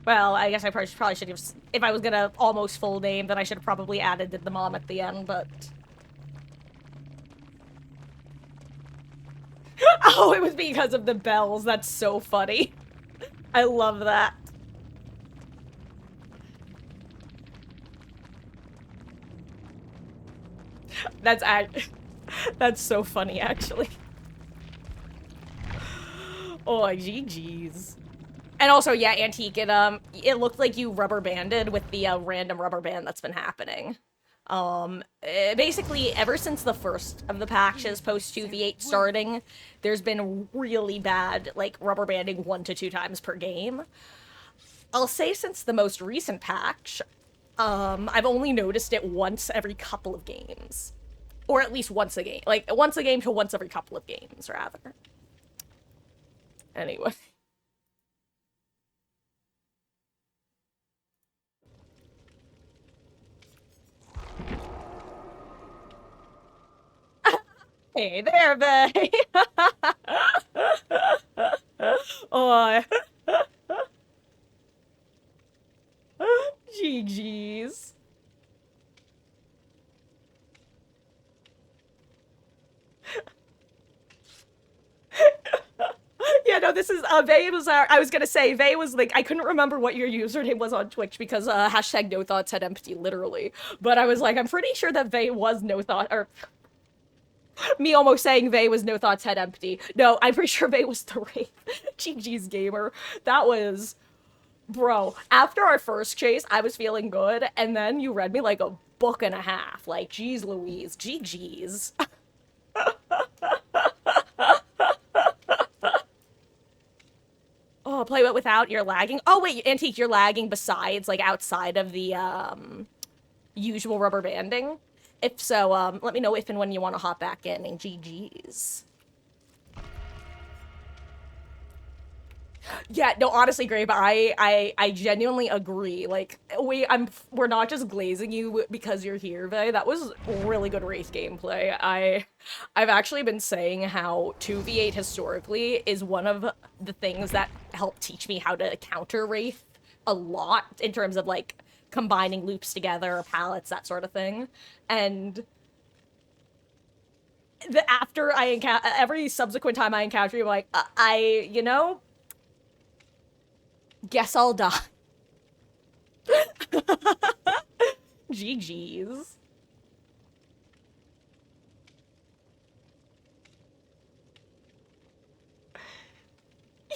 Well, I guess I probably should have... If I was gonna almost full name, then I should have probably added the mom at the end, but... Oh, it was because of the bells. That's so funny. I love that. That's so funny, actually. Oh, GG's. And also, yeah, Antique, it looked like you rubber banded with the random rubber band that's been happening. Basically, ever since the first of the patches post 2v8 starting, there's been really bad, like, rubber banding 1 to 2 times per game. I'll say since the most recent patch, I've only noticed it once every couple of games. Or at least once a game. Like, once a game to once every couple of games, rather. Anyway. Hey there, bae. Oh. GG's. Yeah, no, this is, Vey was I was gonna say, Vey was like, I couldn't remember what your username was on Twitch because, hashtag no thoughts had empty, literally. But I was like, I'm pretty sure that Vey was no thought, or... Me almost saying Vey was no thoughts head empty. No, I'm pretty sure Vey was the Wraith. GG's gamer. That was... Bro, after our first chase, I was feeling good, and then you read me like a book and a half. Like, geez Louise. GG's. Oh, play it without, you're lagging? Oh, wait, Antique, you're lagging besides, like, outside of the, usual rubber banding? If so, let me know if and when you want to hop back in, and GG's. Yeah, no, honestly, Grape, I genuinely agree. Like, we're not just glazing you because you're here, Vey. That was really good Wraith gameplay. I've actually been saying how 2v8 historically is one of the things that helped teach me how to counter Wraith a lot in terms of, like, combining loops together, pallets, that sort of thing. And after I encounter, every subsequent time I encounter you, I'm like, you know, guess I'll die. GG's.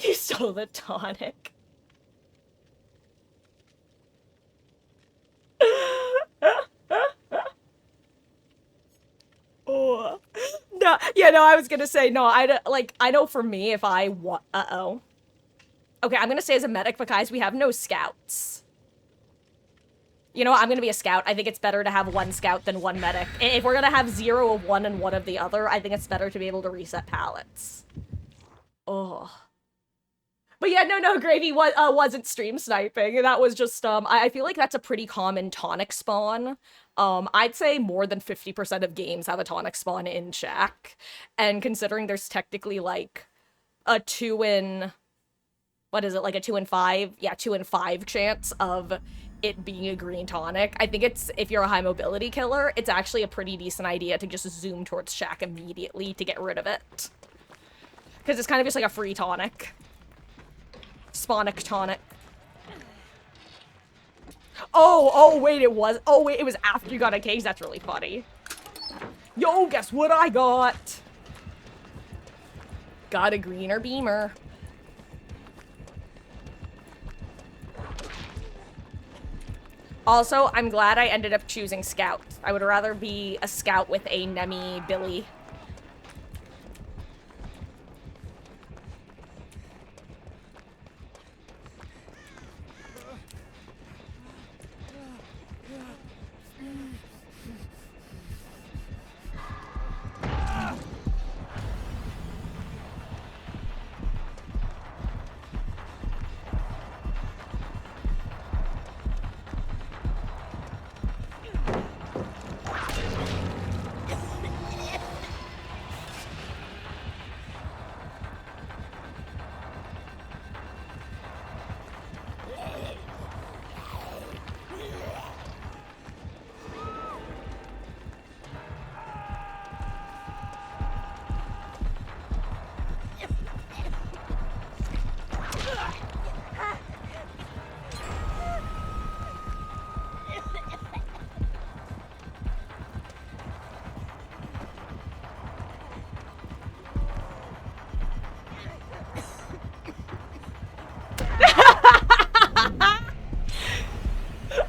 You stole the tonic. Oh. No, yeah, no, I was gonna say, no, I know for me, if I want, uh-oh. Okay, I'm gonna say as a medic, because we have no scouts. You know what, I'm gonna be a scout. I think it's better to have 1 scout than 1 medic. If we're gonna have 0 of one and 1 of the other, I think it's better to be able to reset pallets. Oh. But yeah, no, Gravy wasn't stream sniping. That was just, I feel like that's a pretty common tonic spawn. I'd say more than 50% of games have a tonic spawn in Shack. And considering there's technically, like, a 2 in... What is it, like a 2 in 5? Yeah, 2 in 5 chance of it being a green tonic. I think it's, if you're a high mobility killer, it's actually a pretty decent idea to just zoom towards Shack immediately to get rid of it. Because it's kind of just like a free tonic. Spawnic tonic. Oh, wait, it was after you got a cage. That's really funny. Yo, guess what I got? Got a greener beamer. Also, I'm glad I ended up choosing Scout. I would rather be a Scout with a Nemi Billy.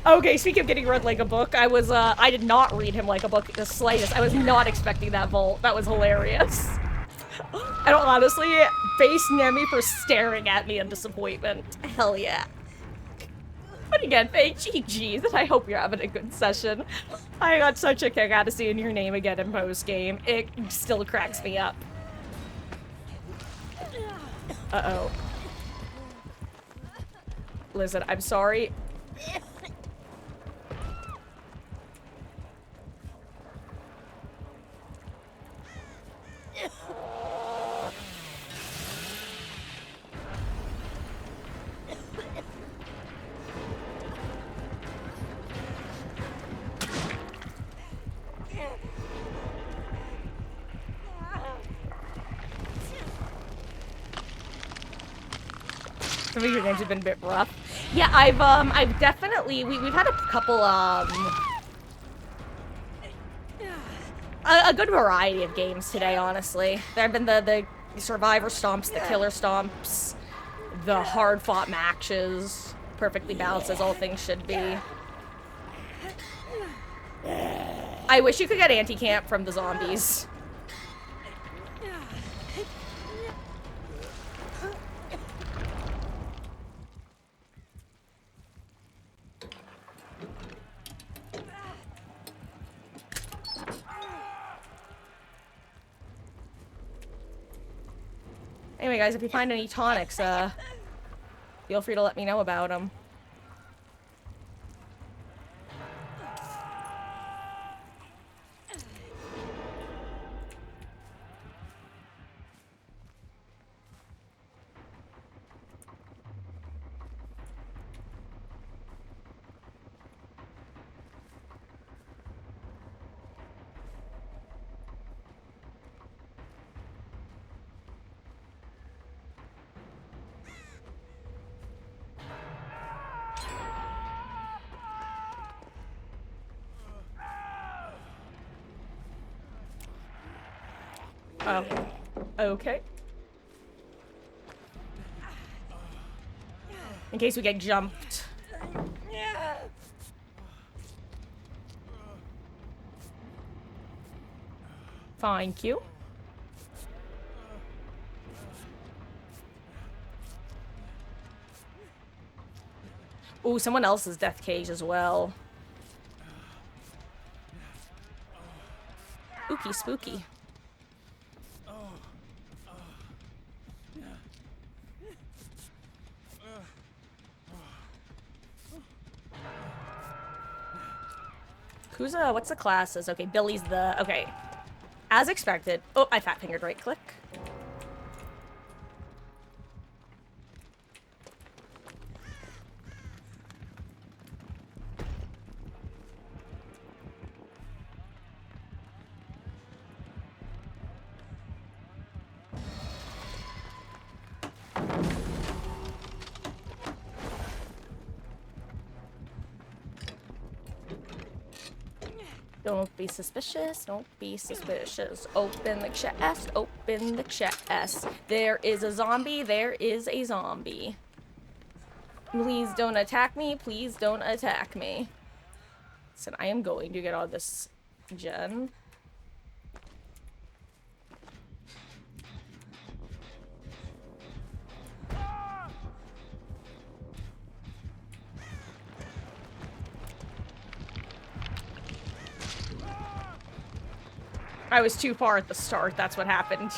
Okay, speaking of getting read like a book, I did not read him like a book the slightest. I was not expecting that vault. That was hilarious. I don't honestly face Nemi for staring at me in disappointment. Hell yeah. But again, thank GG's, and I hope you're having a good session. I got such a kick out of seeing your name again in post-game. It still cracks me up. Uh-oh. Listen, I'm sorry. Some of your names have been a bit rough. Yeah, I've definitely, we've had a couple, a good variety of games today, honestly. There have been the survivor stomps, the killer stomps, the hard-fought matches, perfectly balanced as all things should be. I wish you could get anti-camp from the zombies. Anyway, guys, if you find any tonics, feel free to let me know about them. Oh. Okay. In case we get jumped. Thank you. Ooh, someone else's death cage as well. Spooky, spooky. What's the classes? Okay, Billy's the... Okay. As expected. Oh, I fat-fingered right-click. Don't be suspicious, don't be suspicious. Open the chest, open the chest. There is a zombie, there is a zombie. Please don't attack me, please don't attack me. Listen, I am going to get all this gen. I was too far at the start, that's what happened.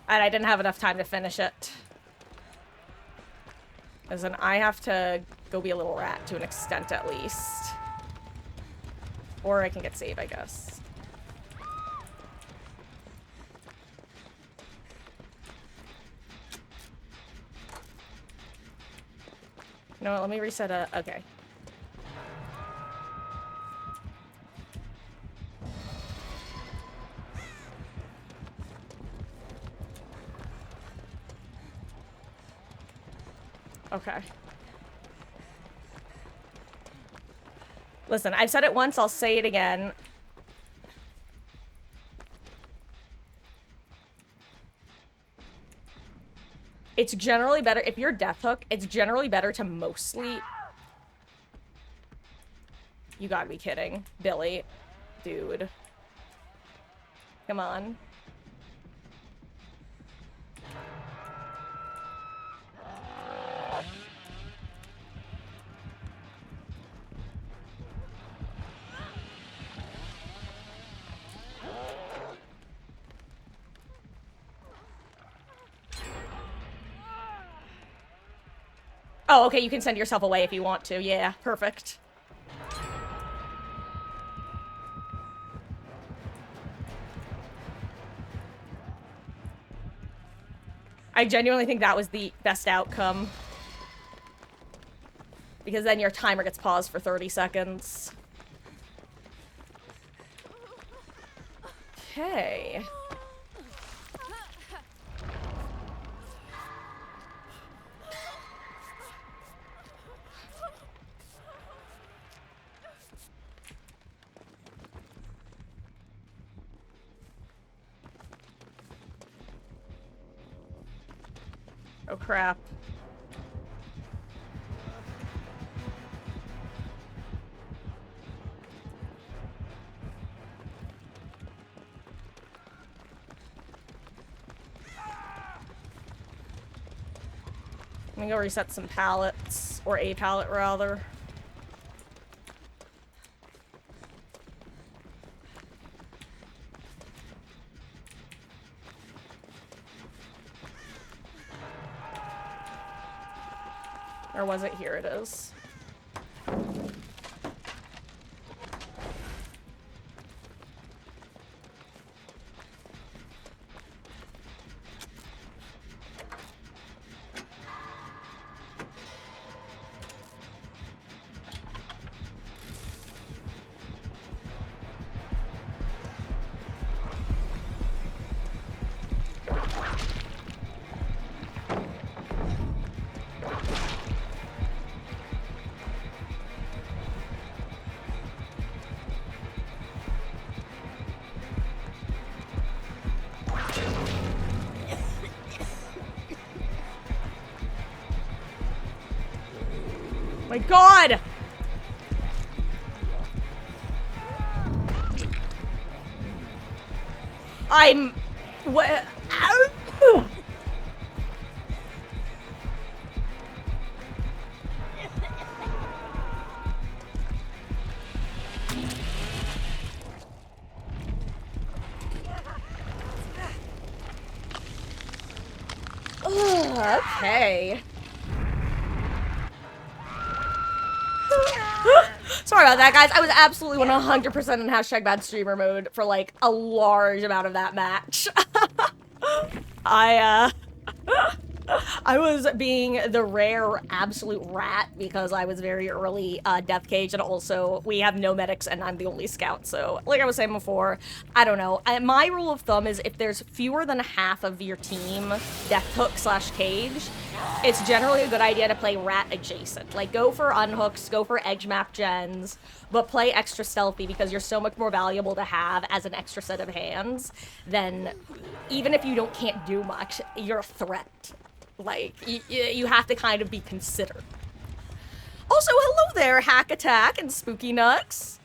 And I didn't have enough time to finish it. As in, I have to go be a little rat to an extent at least. Or I can get save, I guess. You know what, let me reset okay. Okay. Listen, I've said it once, I'll say it again. It's generally better, if you're Death Hook, it's generally better to mostly You gotta be kidding. Billy. Dude. Come on. Oh, okay, you can send yourself away if you want to. Yeah, perfect. I genuinely think that was the best outcome. Because then your timer gets paused for 30 seconds. Okay. Oh crap. I'm gonna go reset some pallets, or a pallet rather. Or was it? Here it is. My God! I'm... What? Okay. Sorry about that, guys. I was absolutely 100% in hashtag bad streamer mode for, like, a large amount of that match. I was being the rare absolute rat because I was very early death cage, and also we have no medics and I'm the only scout. So like I was saying before, I don't know. My rule of thumb is if there's fewer than half of your team death hook / cage, it's generally a good idea to play rat adjacent. Like go for unhooks, go for edge map gens, but play extra stealthy because you're so much more valuable to have as an extra set of hands than even if you can't do much, you're a threat. Like, you have to kind of be considered. Also, hello there, Hack Attack and Spooky Nux.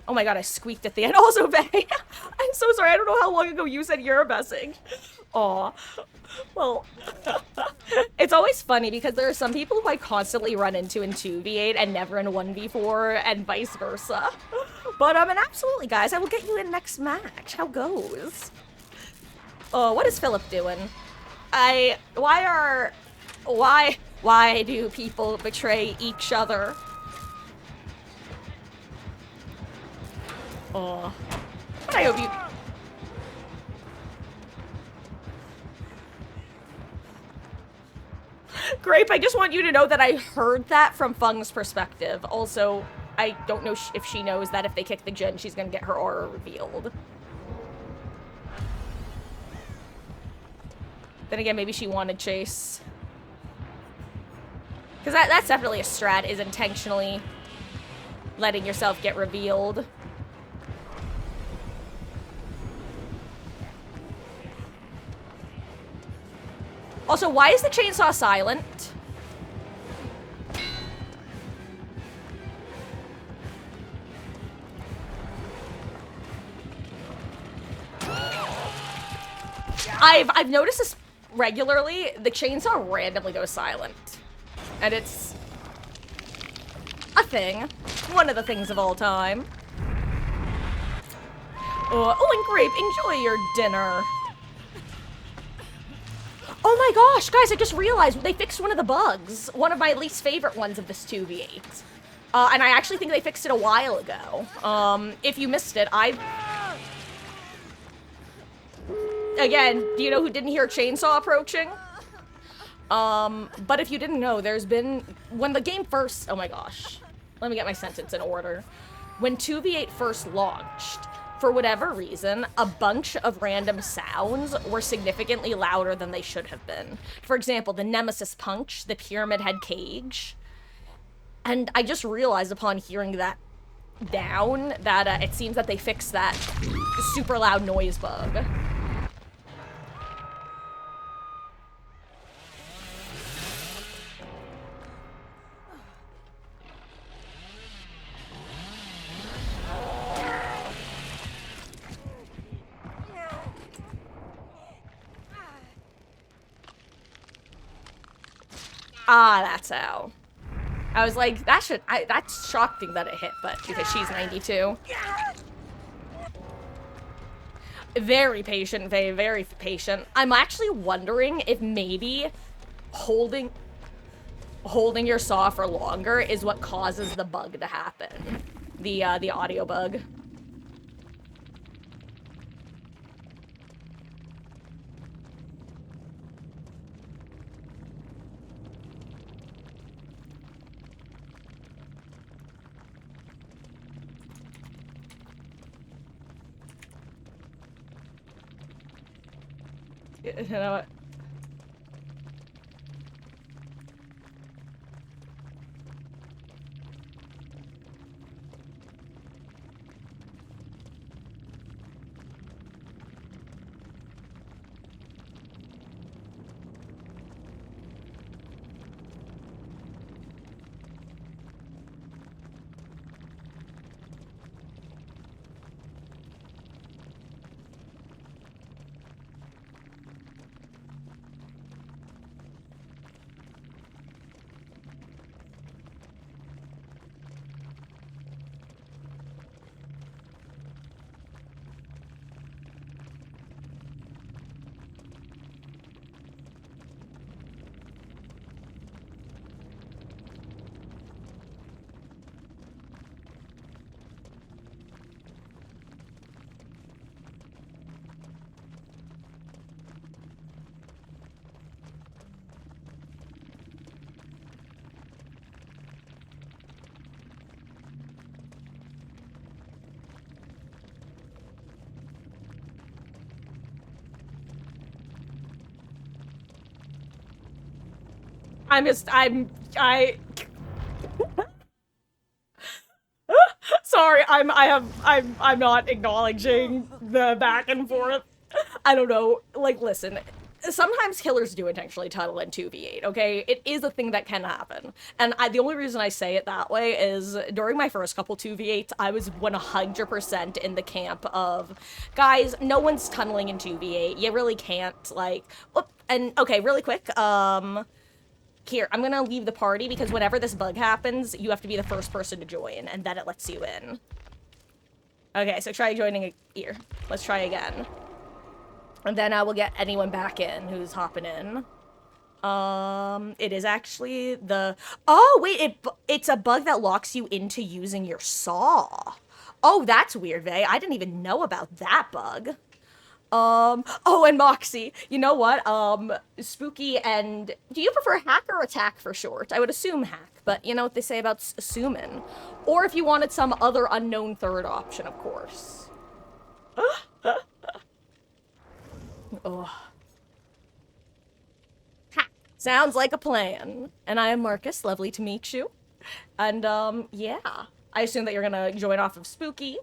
Oh my God, I squeaked at the end. Also, Bay, I'm so sorry. I don't know how long ago you said you're a message. Aw. Well, it's always funny because there are some people who I constantly run into in 2v8 and never in 1v4 and vice versa. But, and absolutely, guys, I will get you in next match. How goes? Oh, what is Philip doing? Why do people betray each other? Oh. But I hope you... Grape, I just want you to know that I heard that from Fung's perspective. Also, I don't know if she knows that if they kick the gen, she's gonna get her aura revealed. Then again, maybe she wanted Chase. Because that's definitely a strat, is intentionally letting yourself get revealed. Also, why is the chainsaw silent? I've noticed this regularly. The chainsaw randomly goes silent. And it's a thing. One of the things of all time. Oh, and Grape, enjoy your dinner. Oh my gosh, guys, I just realized they fixed one of the bugs. One of my least favorite ones of this 2v8. And I actually think they fixed it a while ago. If you missed it, Again, do you know who didn't hear a chainsaw approaching? But if you didn't know, there's been... When the game first... Oh my gosh. Let me get my sentence in order. When 2v8 first launched, for whatever reason, a bunch of random sounds were significantly louder than they should have been. For example, the Nemesis Punch, the Pyramid Head Cage. And I just realized upon hearing that down that it seems that they fixed that super loud noise bug. Ah, that's how. I was like, that's shocking that it hit, but because she's 92. Very patient, Faye, very patient. I'm actually wondering if maybe holding your saw for longer is what causes the bug to happen. The audio bug. You know what? Sorry, I'm not acknowledging the back and forth. I don't know. Like, listen, sometimes killers do intentionally tunnel in 2v8, okay? It is a thing that can happen. And the only reason I say it that way is during my first couple 2v8s, I was 100% in the camp of, guys, no one's tunneling in 2v8. You really can't, like, and okay, really quick, here, I'm gonna leave the party because whenever this bug happens, you have to be the first person to join, and then it lets you in. Okay, so try joining here. Let's try again. And then I will get anyone back in who's hopping in. It is actually the... Oh, wait, it's a bug that locks you into using your saw. Oh, that's weird, Vay. I didn't even know about that bug. Oh, and Moxie, you know what, Spooky and... Do you prefer hack or attack for short? I would assume hack, but you know what they say about assuming. Or if you wanted some other unknown third option, of course. Oh. Ha! Sounds like a plan. And I am Marcus, lovely to meet you. And, yeah. I assume that you're gonna join off of Spooky.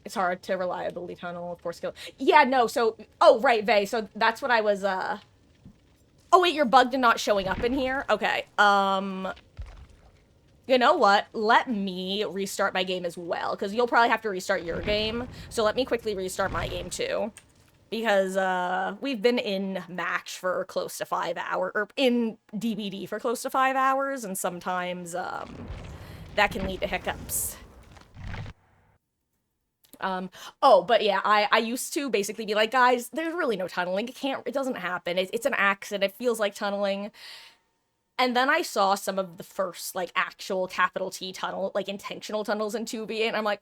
It's hard to reliably tunnel with 4 skill. Yeah, no, so... Oh, right, Vay, so that's what I was, Oh, wait, you're bugged and not showing up in here? Okay, you know what? Let me restart my game as well, because you'll probably have to restart your game. So let me quickly restart my game, too. because we've been in Match for close to 5 hours, or in DBD for close to 5 hours, and sometimes that can lead to hiccups. Oh, but yeah, I used to basically be like, guys, there's really no tunneling. It doesn't happen. It's an accident. It feels like tunneling. And then I saw some of the first, like, actual capital T tunnel, like, intentional tunnels in 2v8, and I'm like,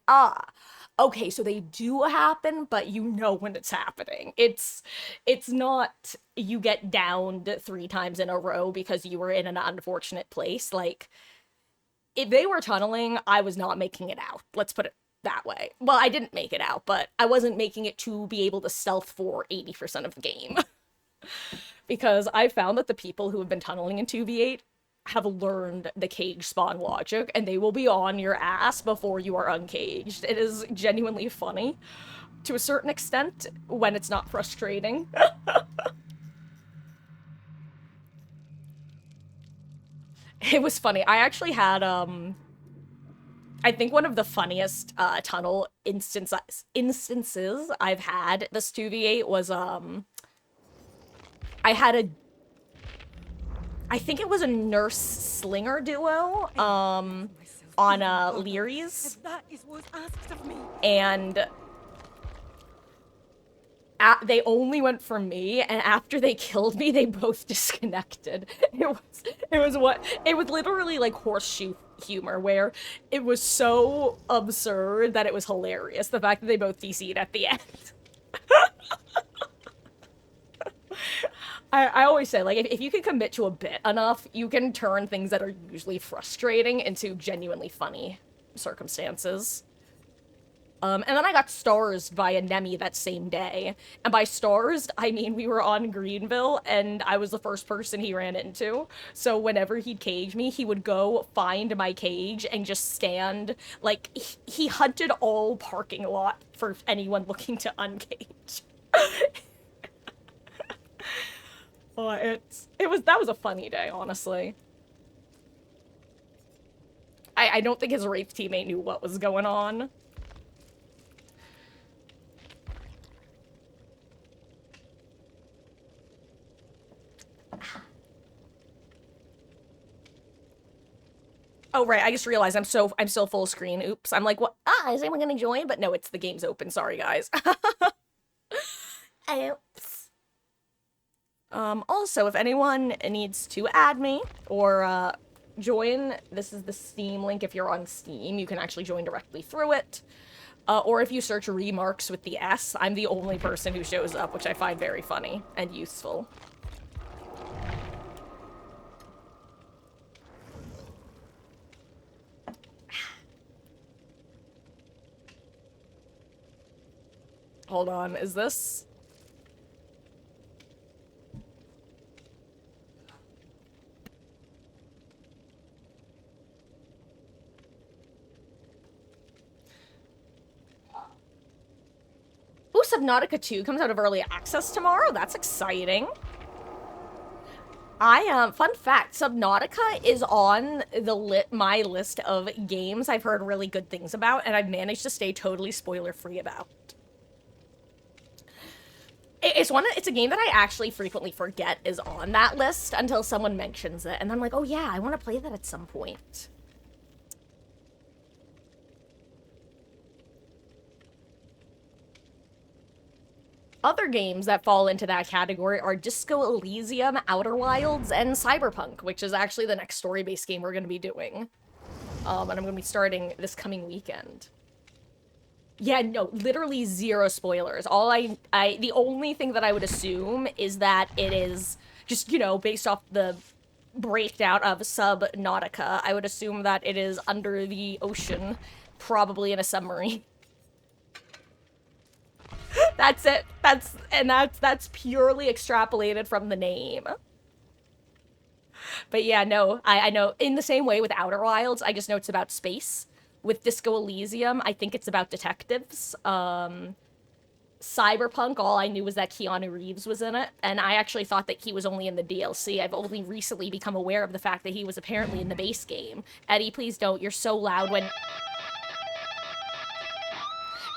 okay, so they do happen, but you know when it's happening. It's not you get downed 3 times in a row because you were in an unfortunate place. Like, if they were tunneling, I was not making it out. Let's put it that way. Well, I didn't make it out, but I wasn't making it to be able to stealth for 80% of the game. Because I found that the people who have been tunneling in 2v8 have learned the cage spawn logic, and they will be on your ass before you are uncaged. It is genuinely funny, to a certain extent, when it's not frustrating. It was funny. I actually had, I think one of the funniest tunnel instances I've had this 2v8 was, I think it was a nurse slinger duo, on Leary's. That is what's asked of me. And they only went for me, and after they killed me, they both disconnected. It was literally like horseshoe humor, where it was so absurd that it was hilarious. The fact that they both DC'd at the end. I always say, like, if you can commit to a bit enough, you can turn things that are usually frustrating into genuinely funny circumstances. And then I got starsed by a Nemi that same day. And by starsed, I mean we were on Greenville, and I was the first person he ran into. So whenever he'd cage me, he would go find my cage and just stand, like, he hunted all parking lot for anyone looking to uncage. That was a funny day, honestly. I don't think his Wraith teammate knew what was going on. Oh, right, I just realized I'm still full screen. Oops. I'm like, what? Is anyone gonna join? But no, it's the game's open. Sorry, guys. Oops. Also, if anyone needs to add me or join, this is the Steam link. If you're on Steam, you can actually join directly through it. Or if you search Remarks with the S, I'm the only person who shows up, which I find very funny and useful. Hold on, is this? Ooh, Subnautica 2 comes out of early access tomorrow? That's exciting. Fun fact, Subnautica is on my list of games I've heard really good things about, and I've managed to stay totally spoiler-free about. It's a game that I actually frequently forget is on that list until someone mentions it, and I'm like, oh yeah, I want to play that at some point. Other games that fall into that category are Disco Elysium, Outer Wilds, and Cyberpunk, which is actually the next story-based game we're going to be doing. And I'm going to be starting this coming weekend. Yeah, no, literally zero spoilers. The only thing that I would assume is that it is just, you know, based off the breakdown of Subnautica, I would assume that it is under the ocean, probably in a submarine. That's it. That's purely extrapolated from the name. But yeah, no, I know. In the same way with Outer Wilds, I just know it's about space. With Disco Elysium, I think it's about detectives. Cyberpunk, all I knew was that Keanu Reeves was in it, and I actually thought that he was only in the DLC. I've only recently become aware of the fact that he was apparently in the base game. Eddie, please don't. You're so loud when...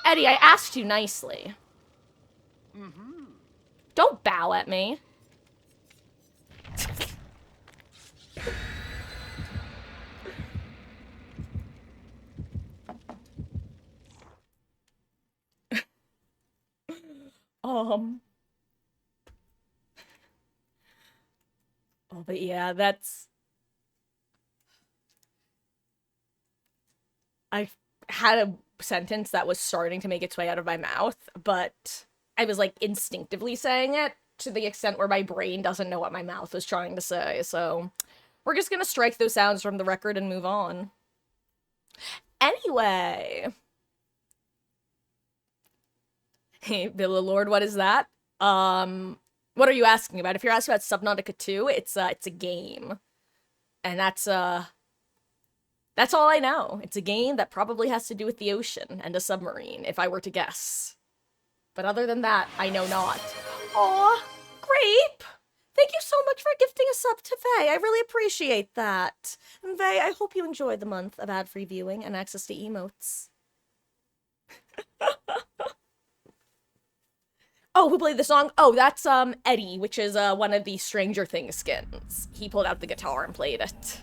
Eddie, I asked you nicely. Mm-hmm. Don't bow at me. Oh, but yeah, that's... I had a sentence that was starting to make its way out of my mouth, but I was, like, instinctively saying it to the extent where my brain doesn't know what my mouth was trying to say, so we're just gonna strike those sounds from the record and move on. Anyway. Hey, Villa Lord, what is that? What are you asking about? If you're asking about Subnautica 2, it's a game. And that's all I know. It's a game that probably has to do with the ocean and a submarine, if I were to guess. But other than that, I know not. Aw, Grape! Thank you so much for gifting a sub to Faye. I really appreciate that. And Faye, I hope you enjoyed the month of ad-free viewing and access to emotes. Oh, who played the song? Oh, that's, Eddie, which is, one of the Stranger Things skins. He pulled out the guitar and played it.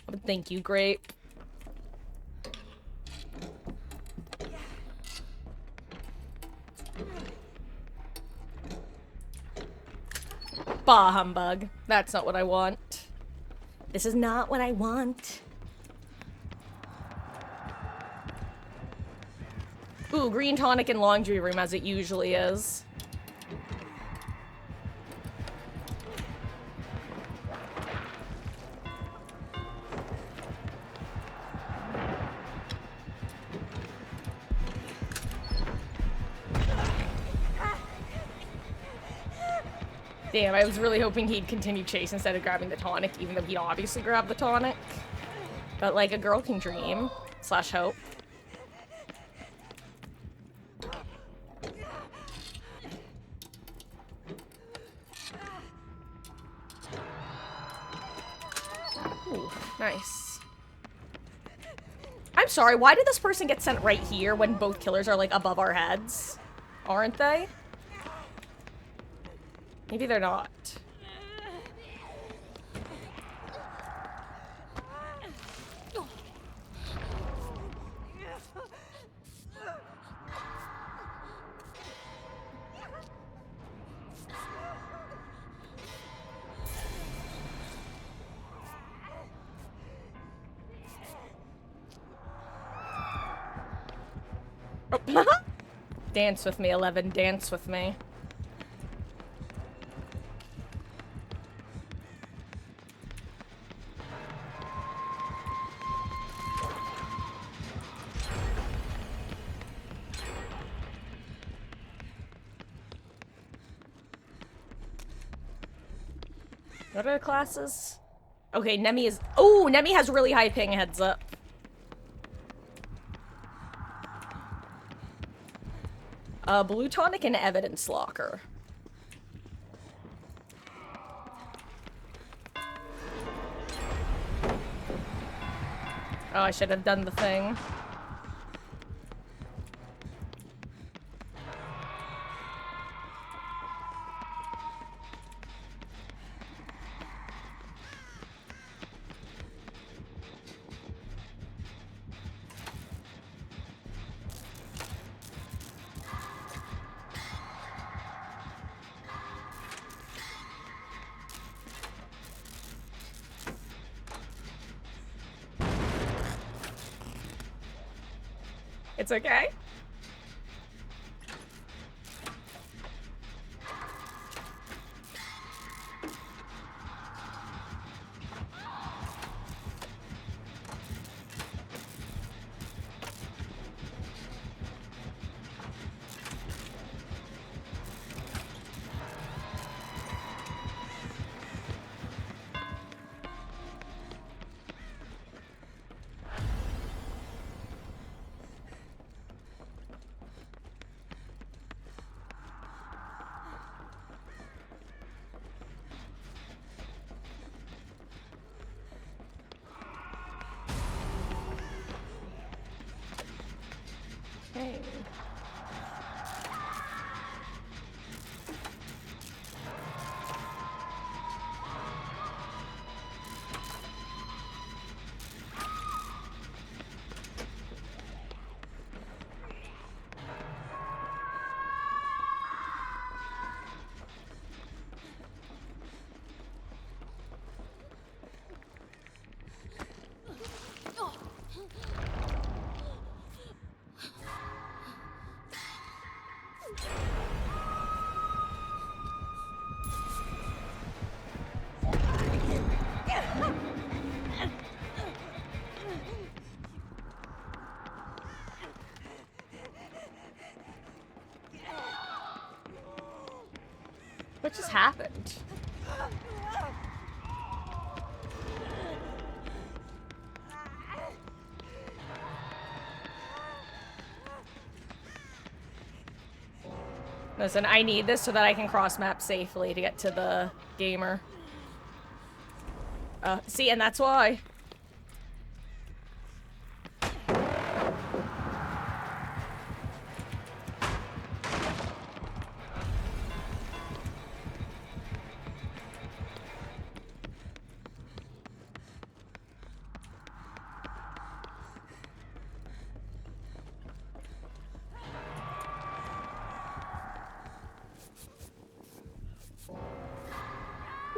But thank you, Grape. Bah humbug. That's not what I want. This is not what I want. Ooh, green tonic and laundry room as it usually is. Damn, I was really hoping he'd continue chase instead of grabbing the tonic, even though he'd obviously grab the tonic. But, like, a girl can dream. Slash hope. Ooh, nice. I'm sorry, why did this person get sent right here when both killers are, like, above our heads? Aren't they? Maybe they're not. Oh. Dance with me, 11. Dance with me. What are the classes? Okay, Nemi is... Oh, Nemi has really high ping, heads up. Blue tonic and evidence locker. Oh, I should have done the thing. It's okay. Okay. What just happened? Listen, I need this so that I can cross-map safely to get to the gamer. See, and that's why.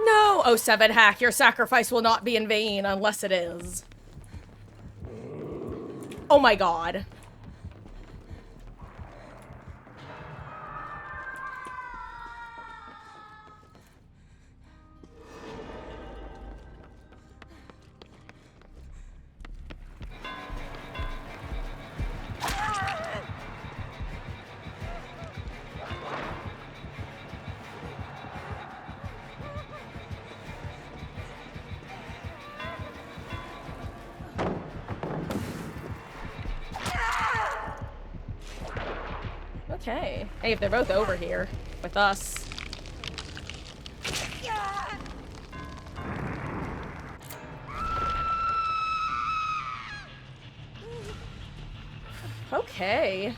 No! Oh, 7 hack, your sacrifice will not be in vain unless it is. Oh my god. Okay. Hey, if they're both over here with us. Okay.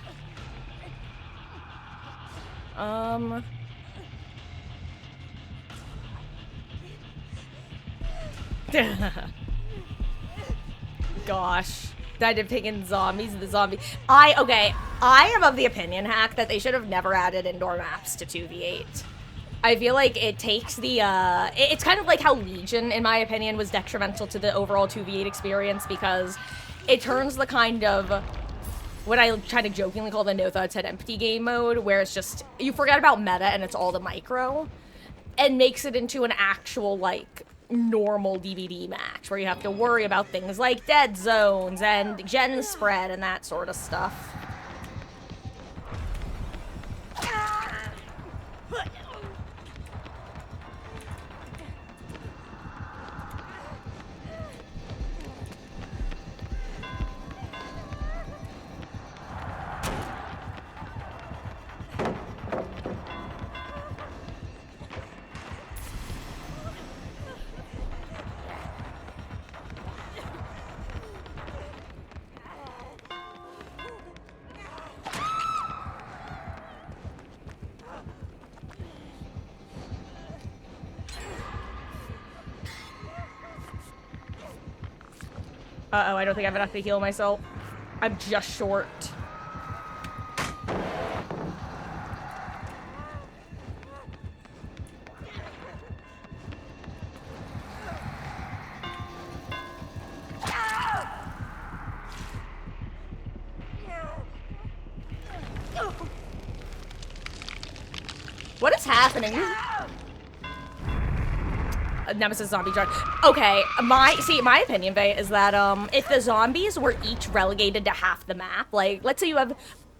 Gosh. Died of picking zombies, the zombie. Okay, I am of the opinion, Hack, that they should have never added indoor maps to 2v8. I feel like it takes the, it's kind of like how Legion, in my opinion, was detrimental to the overall 2v8 experience because it turns the kind of, what I try to jokingly call the no thoughts head empty game mode, where it's just, you forget about meta and it's all the micro, and makes it into an actual, like, normal DVD match where you have to worry about things like dead zones and gen spread and that sort of stuff. Uh-oh, I don't think I have enough to heal myself. I'm just short. What is happening? Nemesis zombie drug. Okay, my opinion, Faye, is that if the zombies were each relegated to half the map, like let's say you have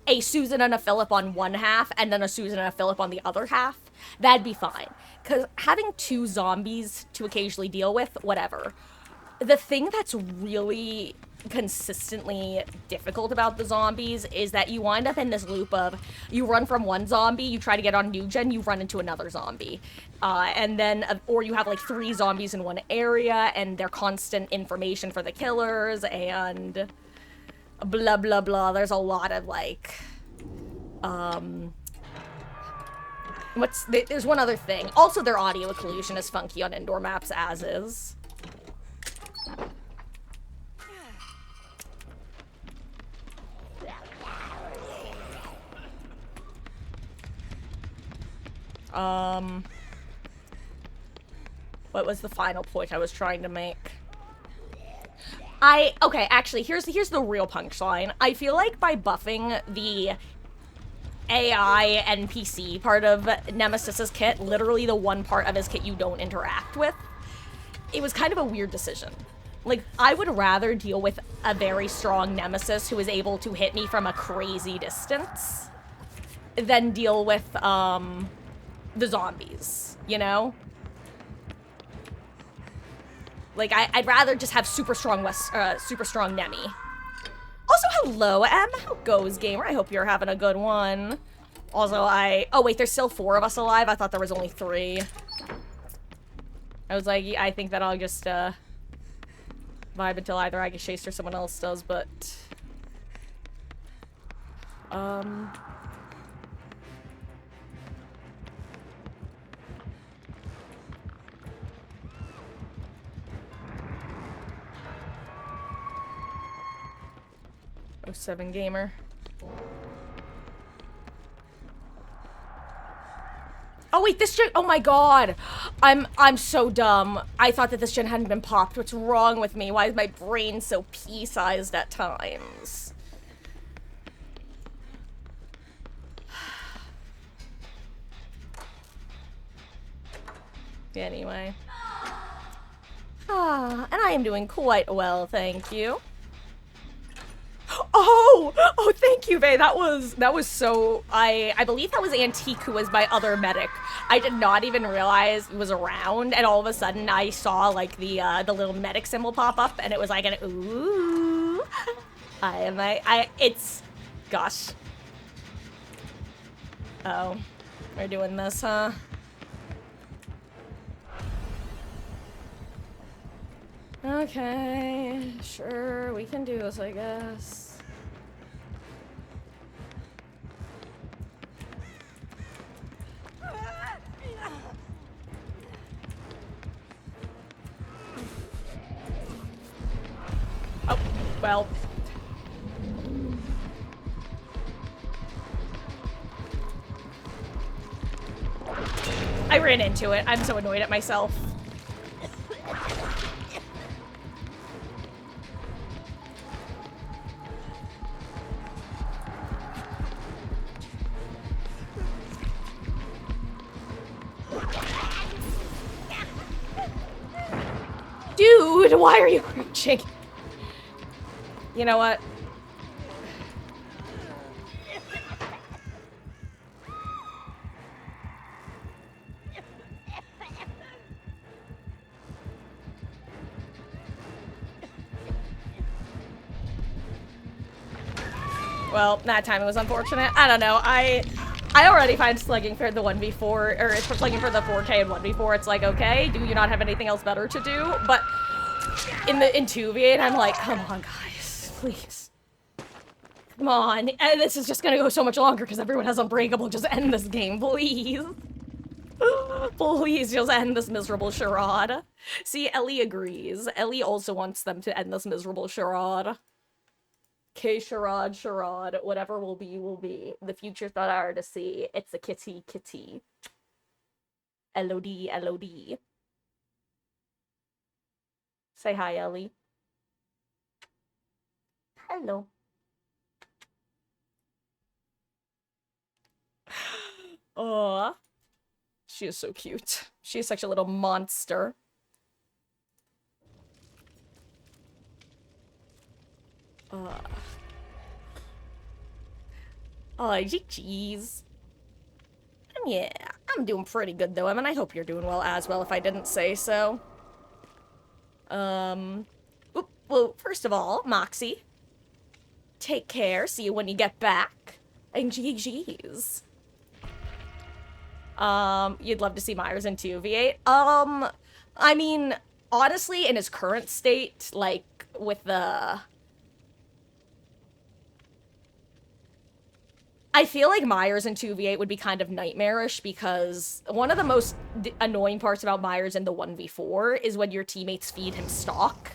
a Susan and a Philip on one half and then a Susan and a Philip on the other half, that'd be fine. Because having 2 zombies to occasionally deal with, whatever. The thing that's really consistently difficult about the zombies is that you wind up in this loop of you run from one zombie, you try to get on new gen, you run into another zombie. And then, or you have like 3 zombies in one area and they're constant information for the killers and blah, blah, blah. There's a lot of like, there's one other thing. Also, their audio occlusion is funky on indoor maps as is. What was the final point I was trying to make? Okay, actually, here's the real punchline. I feel like by buffing the AI NPC part of Nemesis's kit, literally the one part of his kit you don't interact with, it was kind of a weird decision. Like, I would rather deal with a very strong Nemesis who is able to hit me from a crazy distance than deal with, the zombies, you know? Like, I'd rather just have super strong Nemi. Also, hello, Em. How goes, gamer? I hope you're having a good one. Also, oh wait, there's still 4 of us alive? I thought there was only 3. I was like, I think that I'll just, vibe until either I get chased or someone else does, but... Oh, 7 gamer. Oh wait, this gen- oh my god! I'm so dumb. I thought that this gen hadn't been popped. What's wrong with me? Why is my brain so pea-sized at times? Anyway. And I am doing quite well, thank you. Oh, thank you, Vay. That was so, I believe that was Antique, who was my other medic. I did not even realize he was around, and all of a sudden I saw, like, the little medic symbol pop up, and it was like an, ooh. It's, gosh. Oh, we're doing this, huh? Okay, sure, we can do this, I guess. Oh, well. I ran into it. I'm so annoyed at myself. Dude, why are you crouching? You know what? Well, that time it was unfortunate. I don't know. I already find slugging for the 1v4, or slugging for the 4K and 1v4, it's like, okay, do you not have anything else better to do? But in 2v8, I'm like, come on, guys, please. Come on. And this is just gonna go so much longer because everyone has Unbreakable. Just end this game, please. Please just end this miserable charade. See, Ellie agrees. Ellie also wants them to end this miserable charade. Okay, charade, whatever will be, will be. The future's not ours to see. It's a kitty. LOD. Say hi, Ellie. Hello. Aw. She is so cute. She is such a little monster. Oh, jeez. Yeah, I'm doing pretty good though. I mean, I hope you're doing well as well, if I didn't say so. Well, first of all, Moxie, take care. See you when you get back. And GG's. You'd love to see Myers in 2v8. I mean, honestly, in his current state, like, with the... I feel like Myers in 2v8 would be kind of nightmarish because one of the most annoying parts about Myers in the 1v4 is when your teammates feed him stock,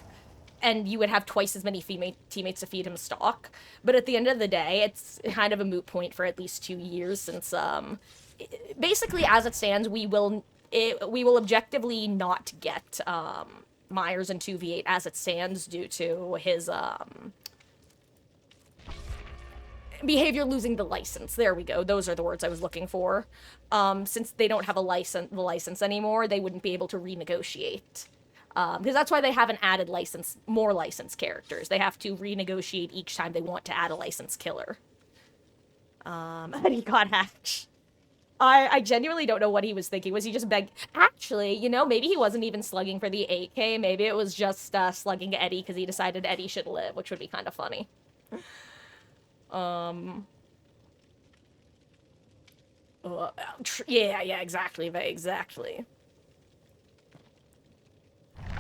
and you would have twice as many teammates to feed him stock. But at the end of the day, it's kind of a moot point for at least 2 years since, basically, as it stands, we will objectively not get, Myers in 2v8 as it stands due to his, behavior losing the license. There we go. Those are the words I was looking for. Since they don't have the license anymore, they wouldn't be able to renegotiate. Because that's why they haven't added more licensed characters. They have to renegotiate each time they want to add a licensed killer. And he got hacked. I genuinely don't know what he was thinking. Was he just Actually, you know, maybe he wasn't even slugging for the 8K. Maybe it was just slugging Eddie because he decided Eddie should live, which would be kind of funny. Yeah, exactly, exactly.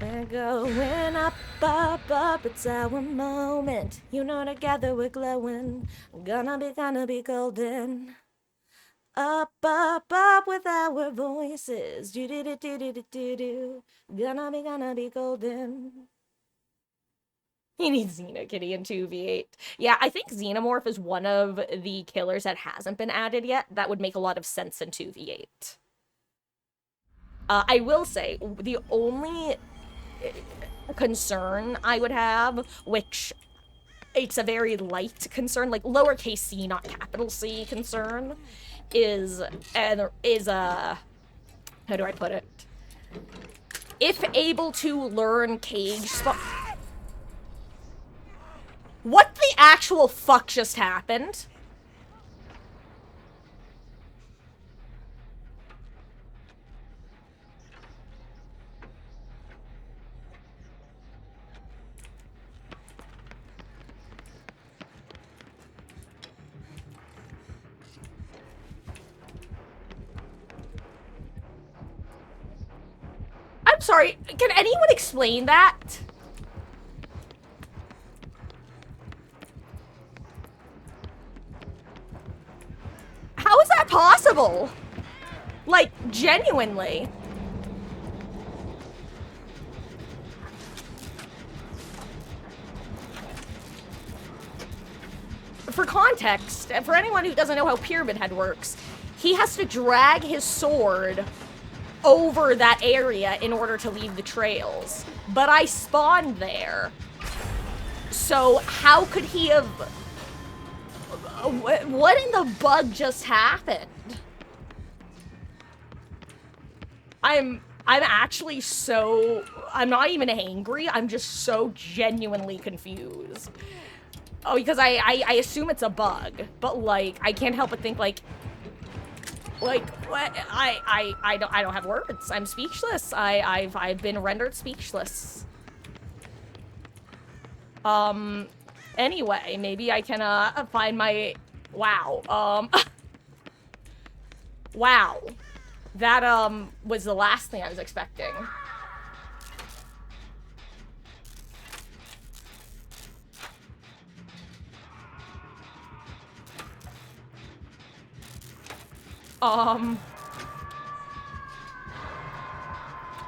We're going up, up, up, it's our moment. You know, together we're glowing. Gonna be golden. Up, up, up with our voices. Do do do do do do do do. Gonna be golden. He needs Xenokitty in 2v8. Yeah, I think Xenomorph is one of the killers that hasn't been added yet. That would make a lot of sense in 2v8. I will say, the only concern I would have, which it's a very light concern, like lowercase c, not capital C concern, is how do I put it? If able to learn cage spot. What the actual fuck just happened? I'm sorry, can anyone explain that? How is that possible? Like, genuinely. For context, for anyone who doesn't know how Pyramid Head works, he has to drag his sword over that area in order to leave the trails. But I spawned there. So how could he have... What in the bug just happened? I'm actually so... I'm not even angry, I'm just so genuinely confused. Oh, because I assume it's a bug, but like, I can't help but think like what? I don't have words. I'm speechless. I've been rendered speechless. Anyway, maybe I can find my... Wow. Wow. That was the last thing I was expecting.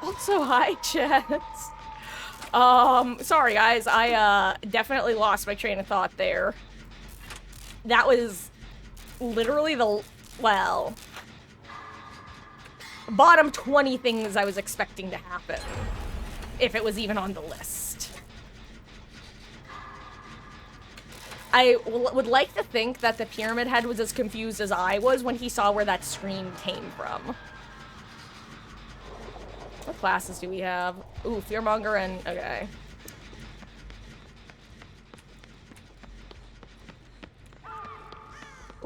Also, hi, Chance. Sorry, guys. I, definitely lost my train of thought there. That was literally the, well, bottom 20 things I was expecting to happen. If it was even on the list. I would like to think that the Pyramid Head was as confused as I was when he saw where that scream came from. What classes do we have? Ooh, Fearmonger and... okay.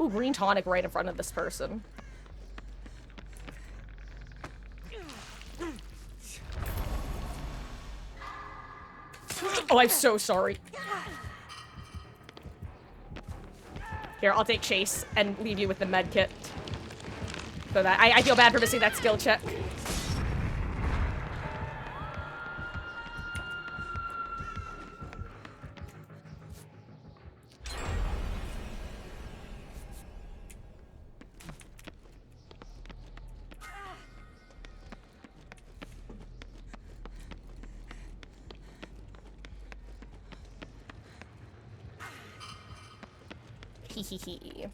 Ooh, green tonic right in front of this person. Oh, I'm so sorry. Here, I'll take Chase and leave you with the med kit. So that I feel bad for missing that skill check. Hee.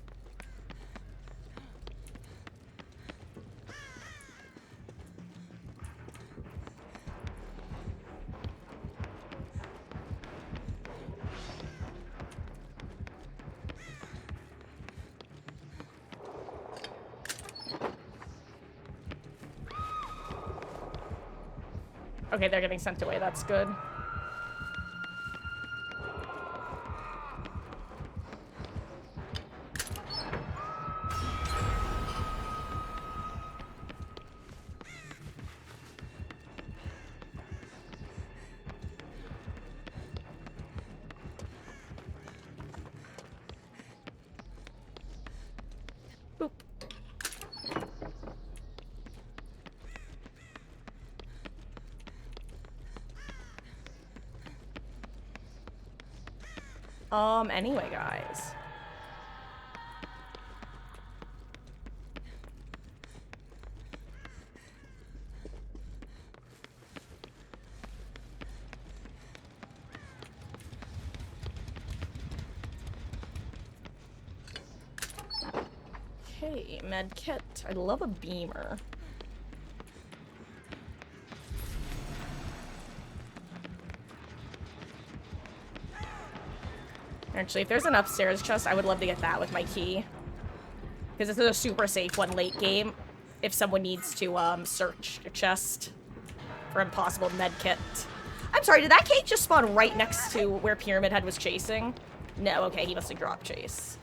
Okay, they're getting sent away. That's good. Anyway, guys. Okay, med kit. I love a beamer. Actually, if there's an upstairs chest, I would love to get that with my key. Because this is a super safe one late game. If someone needs to, search a chest for impossible med kit. I'm sorry, did that cake just spawn right next to where Pyramid Head was chasing? No, okay, he must have dropped chase.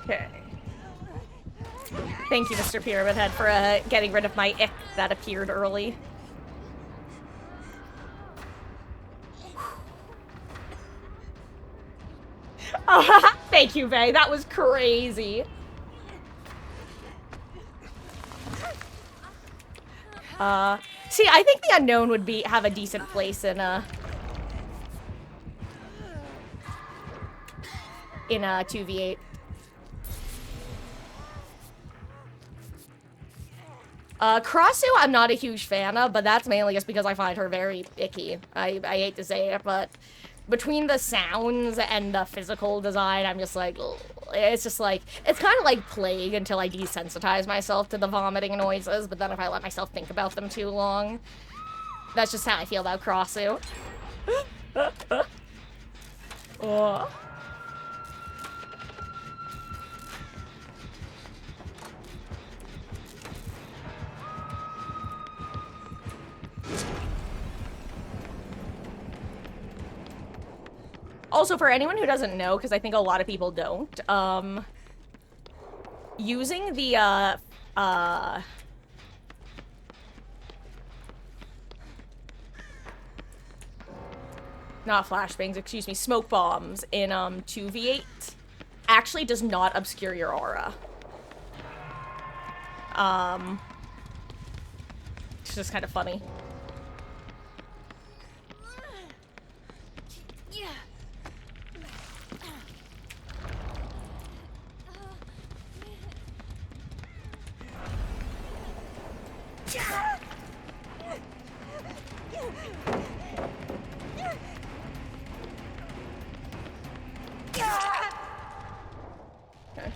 Okay. Thank you, Mr. Pyramid Head, for getting rid of my ick that appeared early. Oh, thank you, Vay. That was crazy. See, I think the unknown would have a decent place in 2v8. Krasue, I'm not a huge fan of, but that's mainly just because I find her very icky. I hate to say it, but between the sounds and the physical design, I'm just like, ugh. It's just like, it's kind of like Plague until I desensitize myself to the vomiting noises, but then if I let myself think about them too long, that's just how I feel about Krasue. Oh. Also, for anyone who doesn't know, because I think a lot of people don't, using the, not flashbangs, excuse me, smoke bombs in, 2v8 actually does not obscure your aura. It's just kind of funny.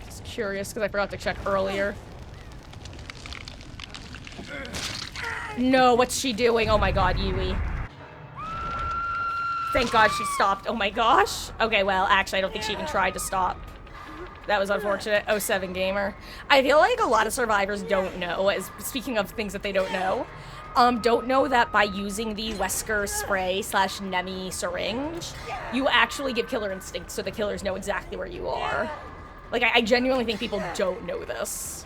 Just curious because I forgot to check earlier. No, what's she doing? Oh my god, Yui. Thank god she stopped. Oh my gosh. Okay, well, actually, I don't think she even tried to stop. That was unfortunate. 07 Gamer. I feel like a lot of survivors don't know, speaking of things that they don't know that by using the Wesker spray / Nemi syringe, you actually give killer instinct so the killers know exactly where you are. Like, I genuinely think people don't know this.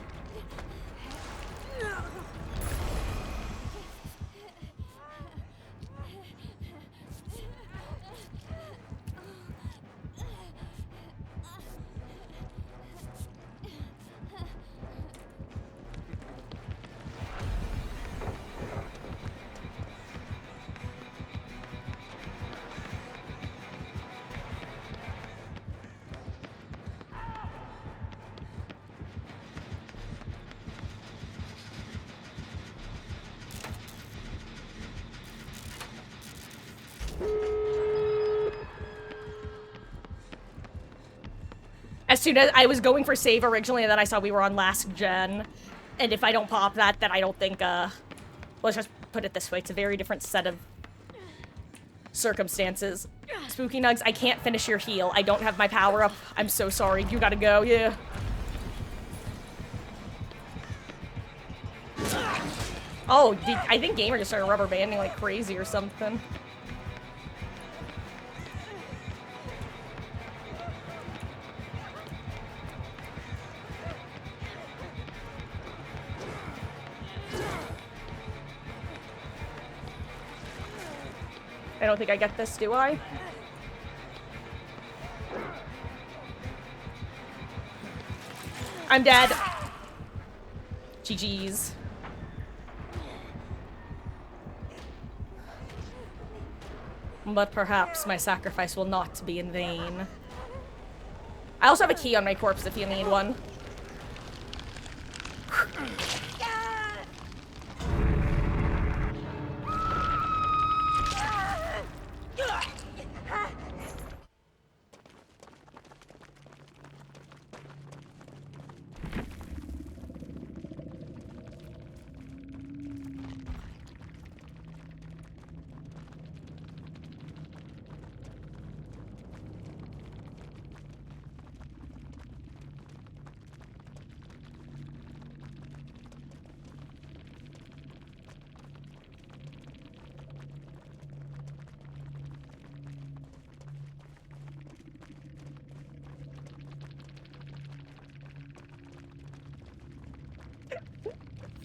As soon as I was going for save originally, and then I saw we were on last gen, and if I don't pop that, then I don't think, let's just put it this way, it's a very different set of circumstances. Spooky Nugs, I can't finish your heal. I don't have my power up. I'm so sorry. You gotta go. Yeah. Oh, I think Gamer just started rubber banding like crazy or something. I don't think I get this, do I? I'm dead. GG's. But perhaps my sacrifice will not be in vain. I also have a key on my corpse if you need one.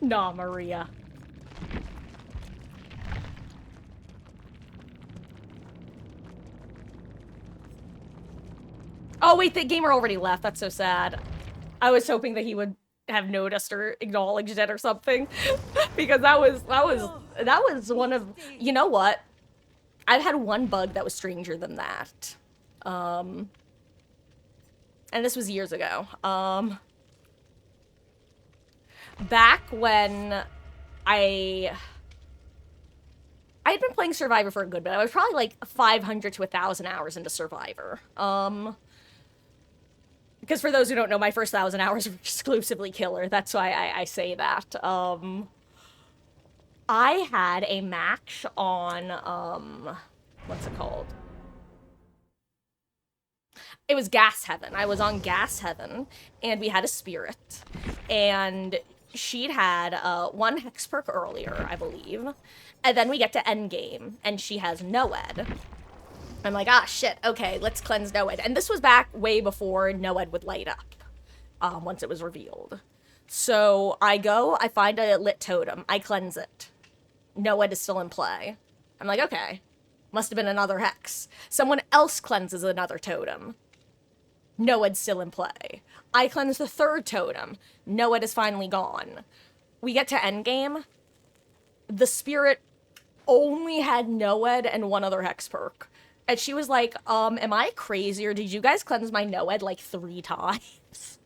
Nah, Maria. Oh, wait, the gamer already left. That's so sad. I was hoping that he would have noticed or acknowledged it or something. Because that was one of... You know what? I've had one bug that was stranger than that. And this was years ago. Back when I had been playing Survivor for a good bit. I was probably like 500 to 1,000 hours into Survivor. Because for those who don't know, my first 1,000 hours were exclusively killer. That's why I say that. I had a match on, what's it called? It was Gas Heaven. I was on Gas Heaven, and we had a spirit. And she'd had one hex perk earlier, I believe. And then we get to endgame, and she has Noed. I'm like, ah, shit, okay, let's cleanse Noed. And this was back way before Noed would light up, once it was revealed. So I go, I find a lit totem, I cleanse it. Noed is still in play. I'm like, okay, must have been another hex. Someone else cleanses another totem. Noed's still in play. I cleanse the third totem. Noed is finally gone. We get to endgame. The spirit only had Noed and one other hex perk. And she was like, am I crazy or did you guys cleanse my Noed like 3 times?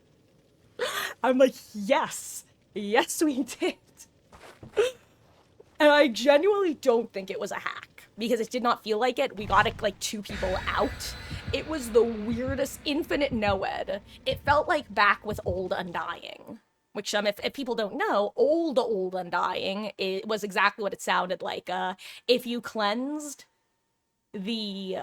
I'm like, yes. Yes, we did. And I genuinely don't think it was a hack. Because it did not feel like it. We got like 2 people out. It was the weirdest infinite Noed. It felt like back with Old Undying. Which, if people don't know, Old Undying, it was exactly what it sounded like. If you cleansed the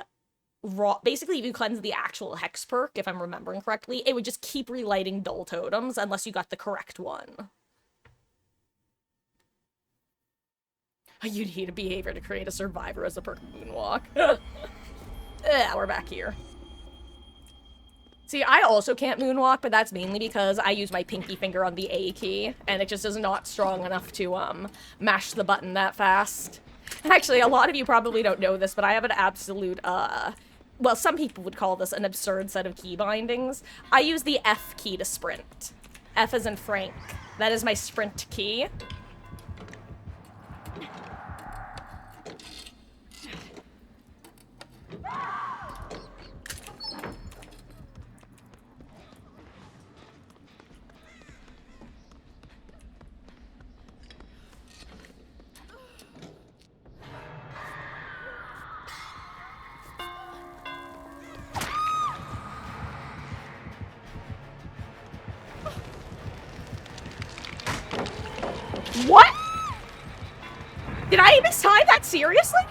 raw... Basically, if you cleansed the actual hex perk, if I'm remembering correctly, it would just keep relighting dull totems unless you got the correct one. You need a behavior to create a survivor as a perk moonwalk. Yeah, we're back here. See, I also can't moonwalk, but that's mainly because I use my pinky finger on the A key, and it just is not strong enough to, mash the button that fast. Actually, a lot of you probably don't know this, but I have an absolute, well, some people would call this an absurd set of key bindings. I use the F key to sprint. F as in Frank. That is my sprint key. What? Did I mistime that seriously?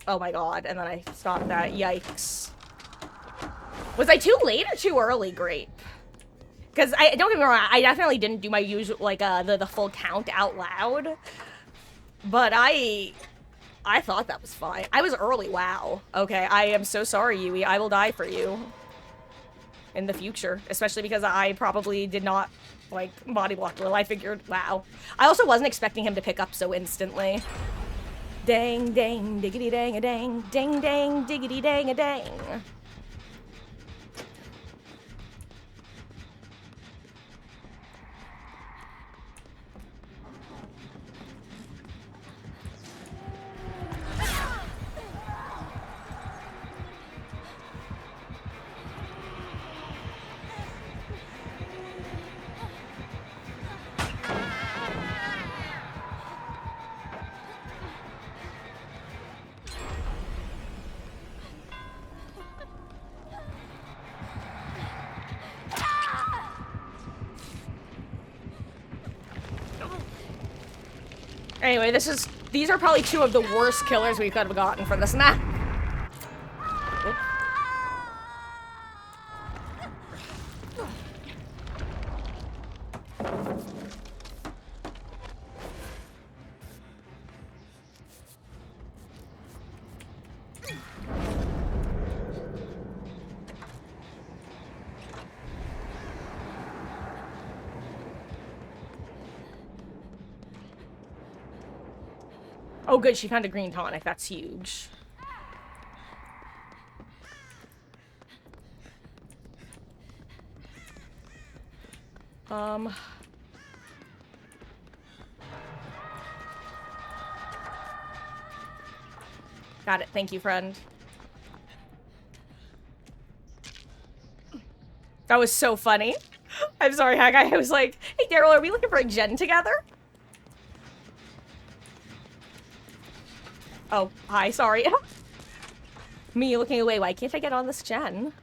Oh my god, and then I stopped that. Yikes. Was I too late or too early, Grape? Because don't get me wrong, I definitely didn't do my usual, like, the full count out loud. But I thought that was fine. I was early, wow. Okay, I am so sorry, Yui. I will die for you. In the future. Especially because I probably did not, like, body block Will. I figured, wow. I also wasn't expecting him to pick up so instantly. Dang, dang, diggity dang a dang. Dang, dang, diggity dang a dang. Anyway, these are probably two of the worst killers we could have gotten for this map. Oop. Oh good, she found a green tonic. That's huge. Got it. Thank you, friend. That was so funny. I'm sorry, Haggai. I was like, hey, Daryl, are we looking for a gen together? Oh, hi, sorry. Me looking away. Why can't I get on this gen?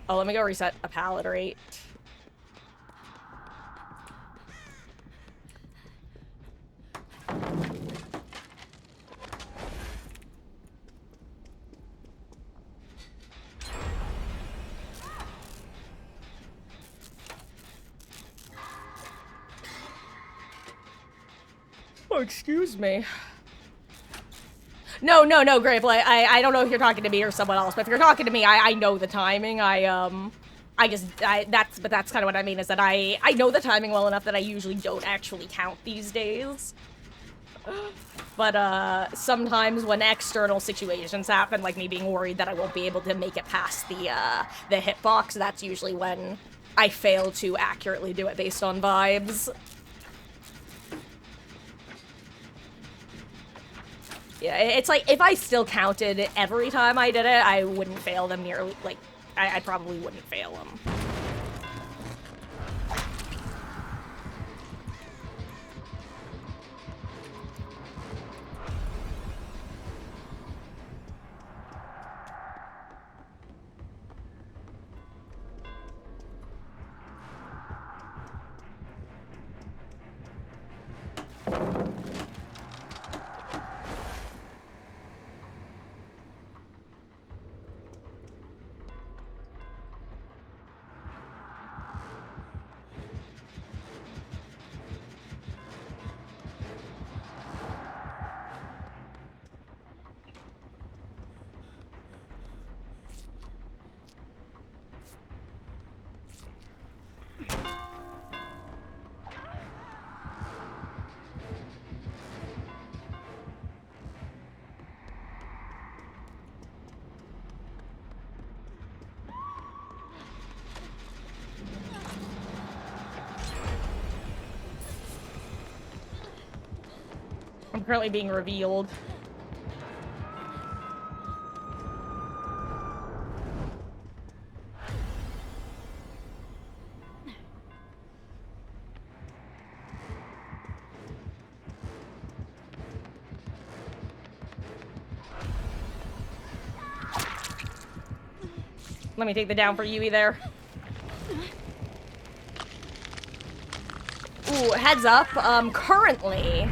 Oh, let me go reset a pallet rate. Oh, excuse me. No, Grave. I don't know if you're talking to me or someone else, but if you're talking to me, I know the timing. That's kind of what I mean, is that I know the timing well enough that I usually don't actually count these days. But, sometimes when external situations happen, like me being worried that I won't be able to make it past the hitbox, that's usually when I fail to accurately do it based on vibes. Yeah, it's like, if I still counted every time I did it, I wouldn't fail them nearly, like, I probably wouldn't fail them. I'm currently being revealed. Let me take the down for Yui there. Ooh, heads up, currently,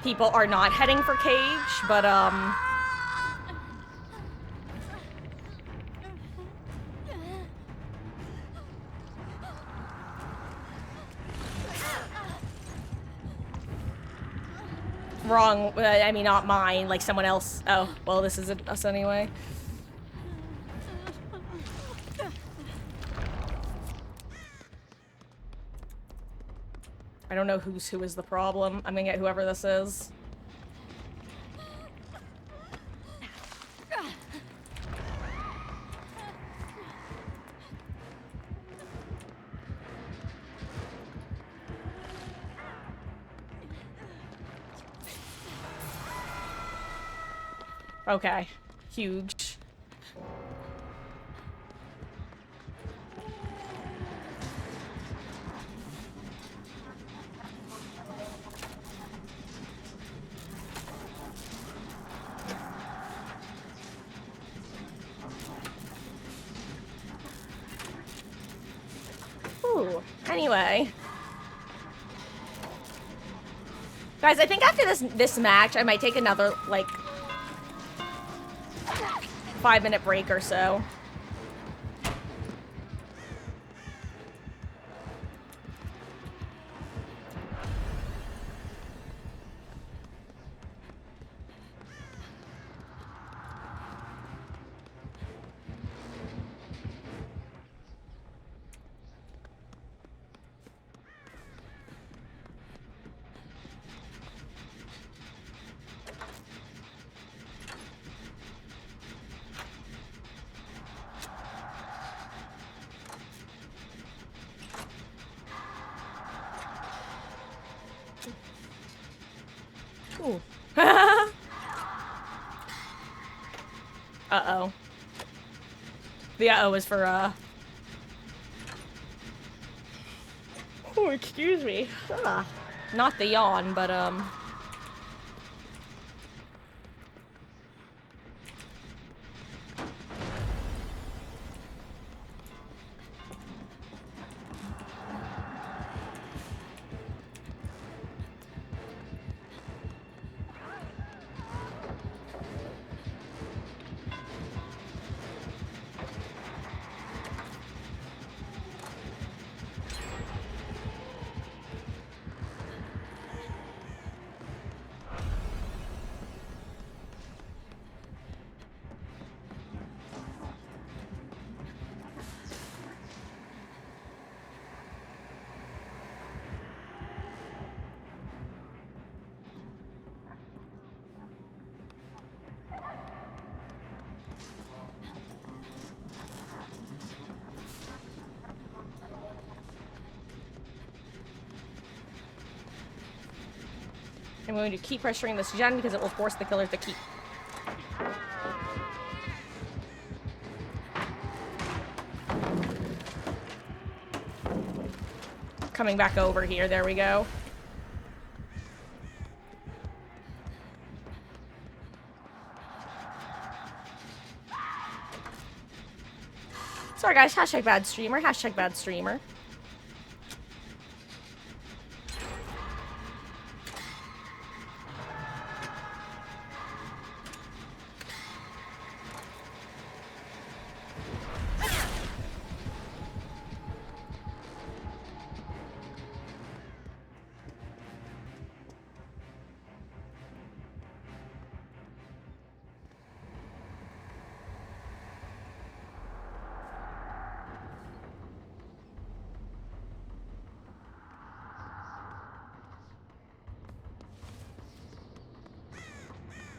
people are not heading for Cage, but wrong, I mean, not mine, like someone else. Oh, well, this isn't us anyway. I don't know who is the problem. I'm gonna get whoever this is. Okay. Huge. Ooh. Anyway. Guys, I think after this match, I might take another, like, 5-minute break or so. Ooh. Uh-oh. The uh-oh is for, Oh, excuse me. Not the yawn, but, I'm going to keep pressuring this gen because it will force the killer to keep. Coming back over here, there we go. Sorry guys, hashtag bad streamer, hashtag bad streamer.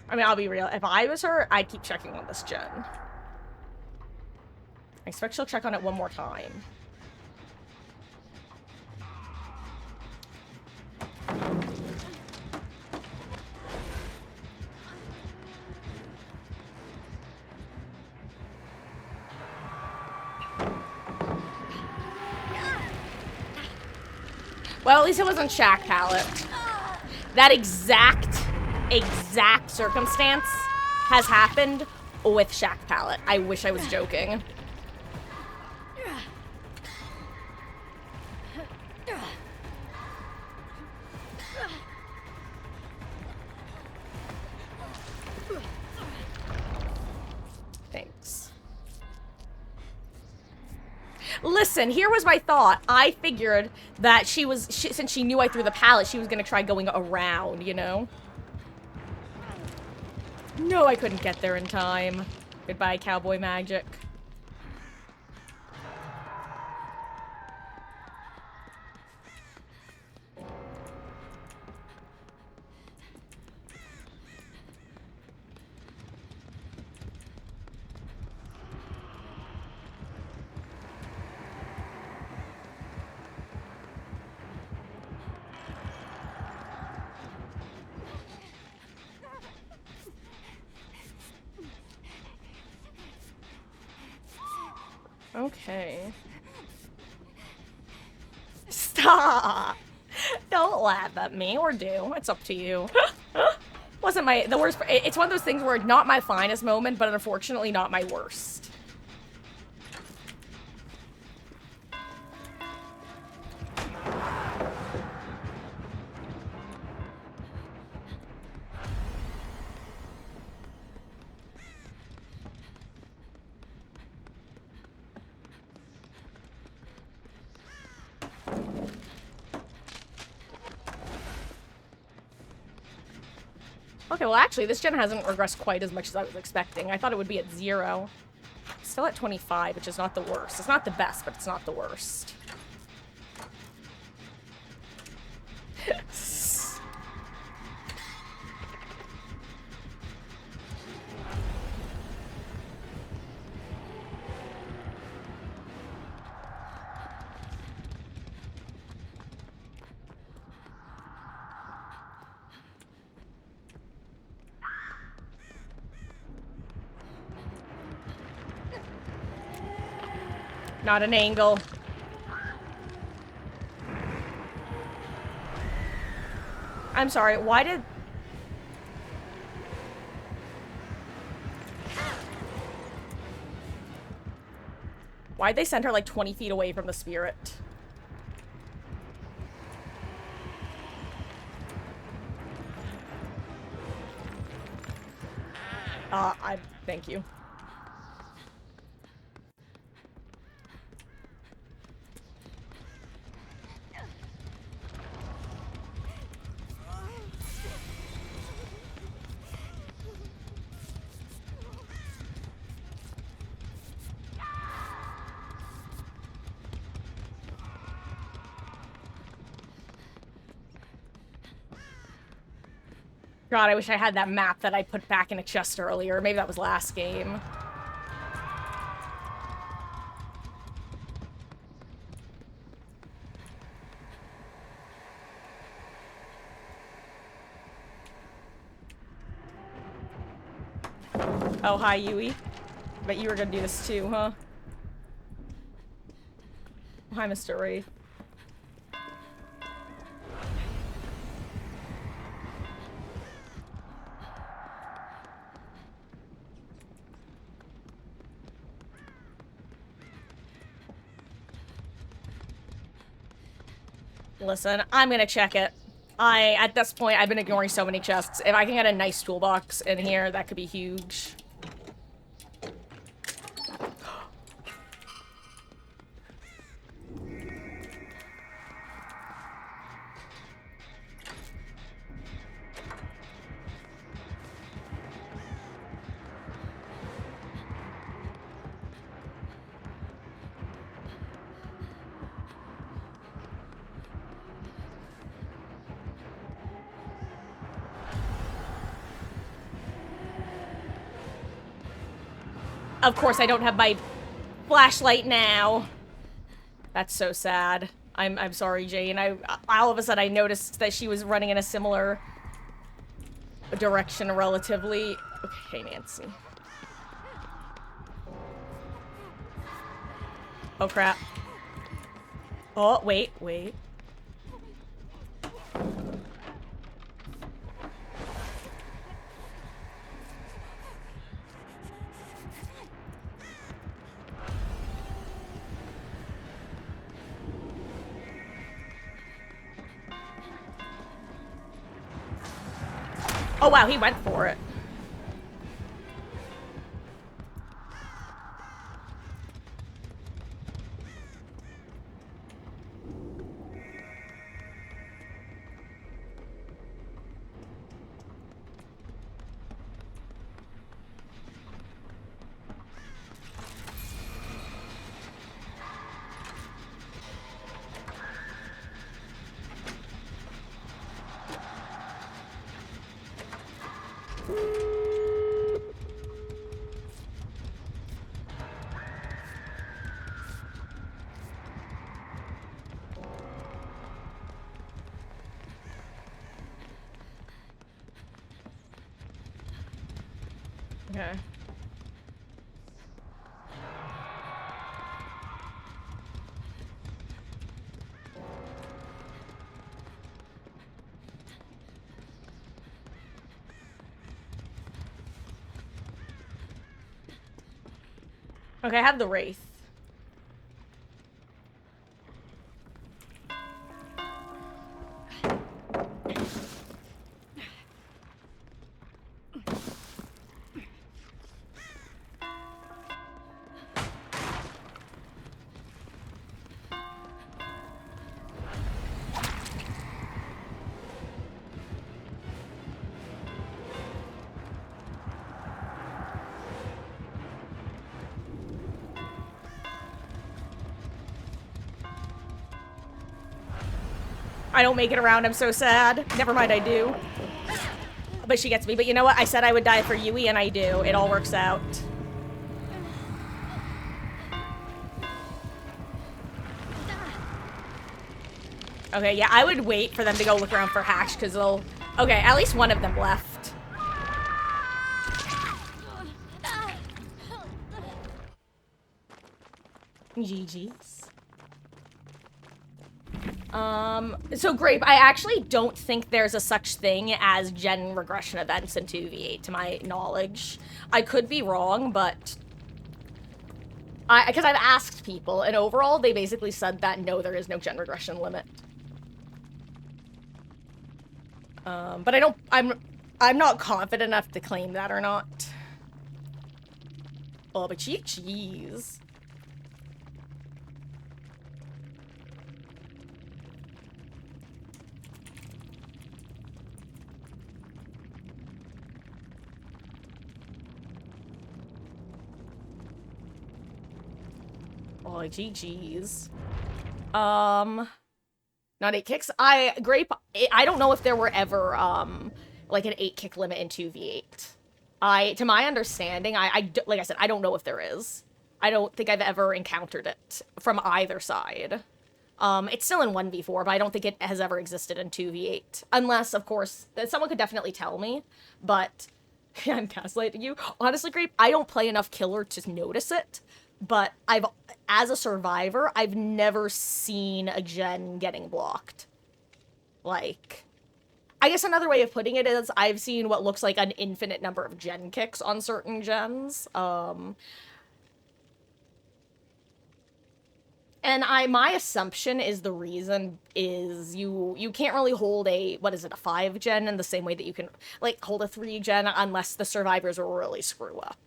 I mean, I'll be real. If I was her, I'd keep checking on this gen. I expect she'll check on it one more time. Well, at least it wasn't Shack Pallet. That exact circumstance has happened with Shack Pallet. I wish I was joking. Listen, here was my thought. I figured that since she knew I threw the pallet, she was gonna try going around, you know? No, I couldn't get there in time. Goodbye, cowboy magic. Okay. Stop! Don't laugh at me, or do. It's up to you. Wasn't the worst. It's one of those things where not my finest moment, but unfortunately not my worst. Okay, well actually, this gen hasn't regressed quite as much as I was expecting. I thought it would be at 0. Still at 25, which is not the worst. It's not the best, but it's not the worst. Not an angle. I'm sorry, why did... Why'd they send her like 20 feet away from the spirit? Thank you. God, I wish I had that map that I put back in a chest earlier. Maybe that was last game. Oh, hi, Yui. Bet you were gonna do this too, huh? Hi, Mr. Wraith. Listen, I'm gonna check it. At this point, I've been ignoring so many chests. If I can get a nice toolbox in here, that could be huge. Of course, I don't have my flashlight now. That's so sad. I'm sorry, Jane. All of a sudden I noticed that she was running in a similar direction relatively. Okay, Nancy. Oh crap. Oh, wait. Oh wow, he went for it. Okay. Okay, I have the Wraith. I don't make it around, I'm so sad. Never mind, I do. But she gets me. But you know what? I said I would die for Yui, and I do. It all works out. Okay, yeah, I would wait for them to go look around for Hatch, because they'll... Okay, at least one of them left. GG's. So Grape, I actually don't think there's a such thing as gen regression events in 2v8, to my knowledge. I could be wrong, but... Because I've asked people, and overall, they basically said that no, there is no gen regression limit. But I'm not confident enough to claim that or not. Oh, but jeez. Oh, GG's. Not 8 kicks. Grape, I don't know if there were ever, like an 8 kick limit in 2v8. To my understanding, like I said, I don't know if there is. I don't think I've ever encountered it from either side. It's still in 1v4, but I don't think it has ever existed in 2v8. Unless, of course, someone could definitely tell me, but I'm gaslighting you. Honestly, Grape, I don't play enough Killer to notice it. But as a survivor, I've never seen a gen getting blocked. Like, I guess another way of putting it is I've seen what looks like an infinite number of gen kicks on certain gens. And my assumption is the reason is you can't really hold a 5 gen in the same way that you can, like, hold a 3 gen unless the survivors really screw up.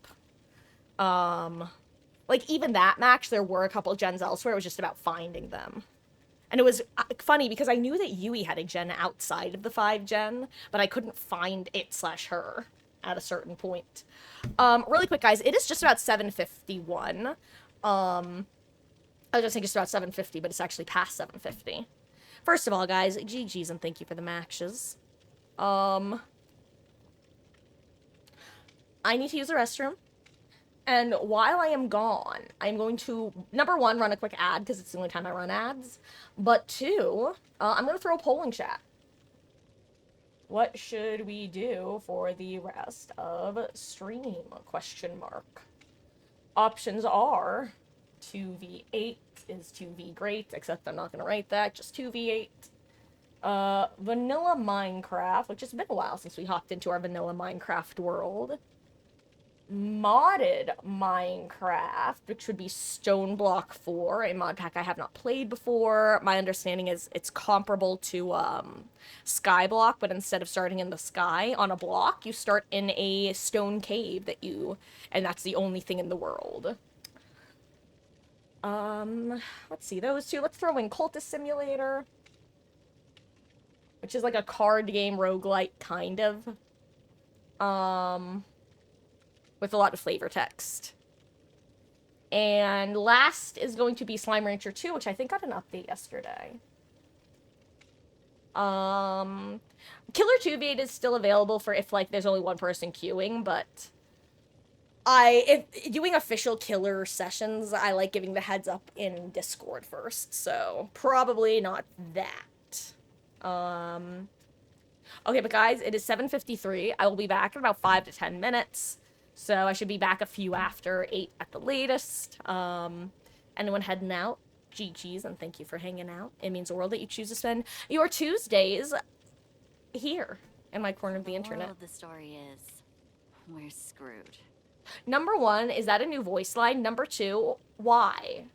Like, even that match, there were a couple of gens elsewhere. It was just about finding them. And it was funny because I knew that Yui had a gen outside of the 5 gen, but I couldn't find it/her at a certain point. Really quick, guys, it is just about 7:51. I was just saying just about 7:50, but it's actually past 7:50. First of all, guys, GG's and thank you for the matches. I need to use the restroom. And while I am gone, I'm going to, number 1, run a quick ad, because it's the only time I run ads. But 2, I'm going to throw a poll in chat. What should we do for the rest of stream? ? Options are 2v8 is 2v great, except I'm not going to write that, just 2v8. Vanilla Minecraft, which has been a while since we hopped into our vanilla Minecraft world. Modded Minecraft, which would be Stoneblock 4, a mod pack I have not played before. My understanding is it's comparable to Skyblock, but instead of starting in the sky on a block, you start in a stone cave and that's the only thing in the world. Let's see, those two. Let's throw in Cultist Simulator, which is like a card game roguelite, kind of. With a lot of flavor text. And last is going to be Slime Rancher 2, which I think got an update yesterday. Killer 2v8 is still available for if, like, there's only one person queuing, but if doing official Killer sessions, I like giving the heads up in Discord first, so probably not that. Okay, but guys, it is 7:53. I will be back in about 5 to 10 minutes. So I should be back a few after 8 at the latest. Anyone heading out? GG's, and thank you for hanging out. It means the world that you choose to spend your Tuesdays here in my corner of the internet. Moral of the story is, we're screwed. Number 1, is that a new voice line? Number 2, why?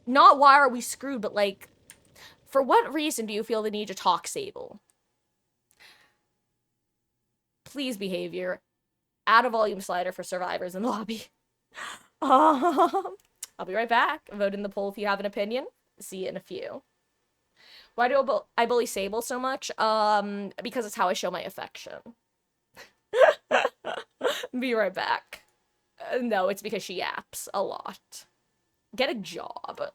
Not why are we screwed, but like, for what reason do you feel the need to talk Sable? Please, behavior. Add a volume slider for survivors in the lobby. I'll be right back. Vote in the poll if you have an opinion. See you in a few. Why do I bully Sable so much? Because it's how I show my affection. Be right back. No, it's because she yaps a lot. Get a job.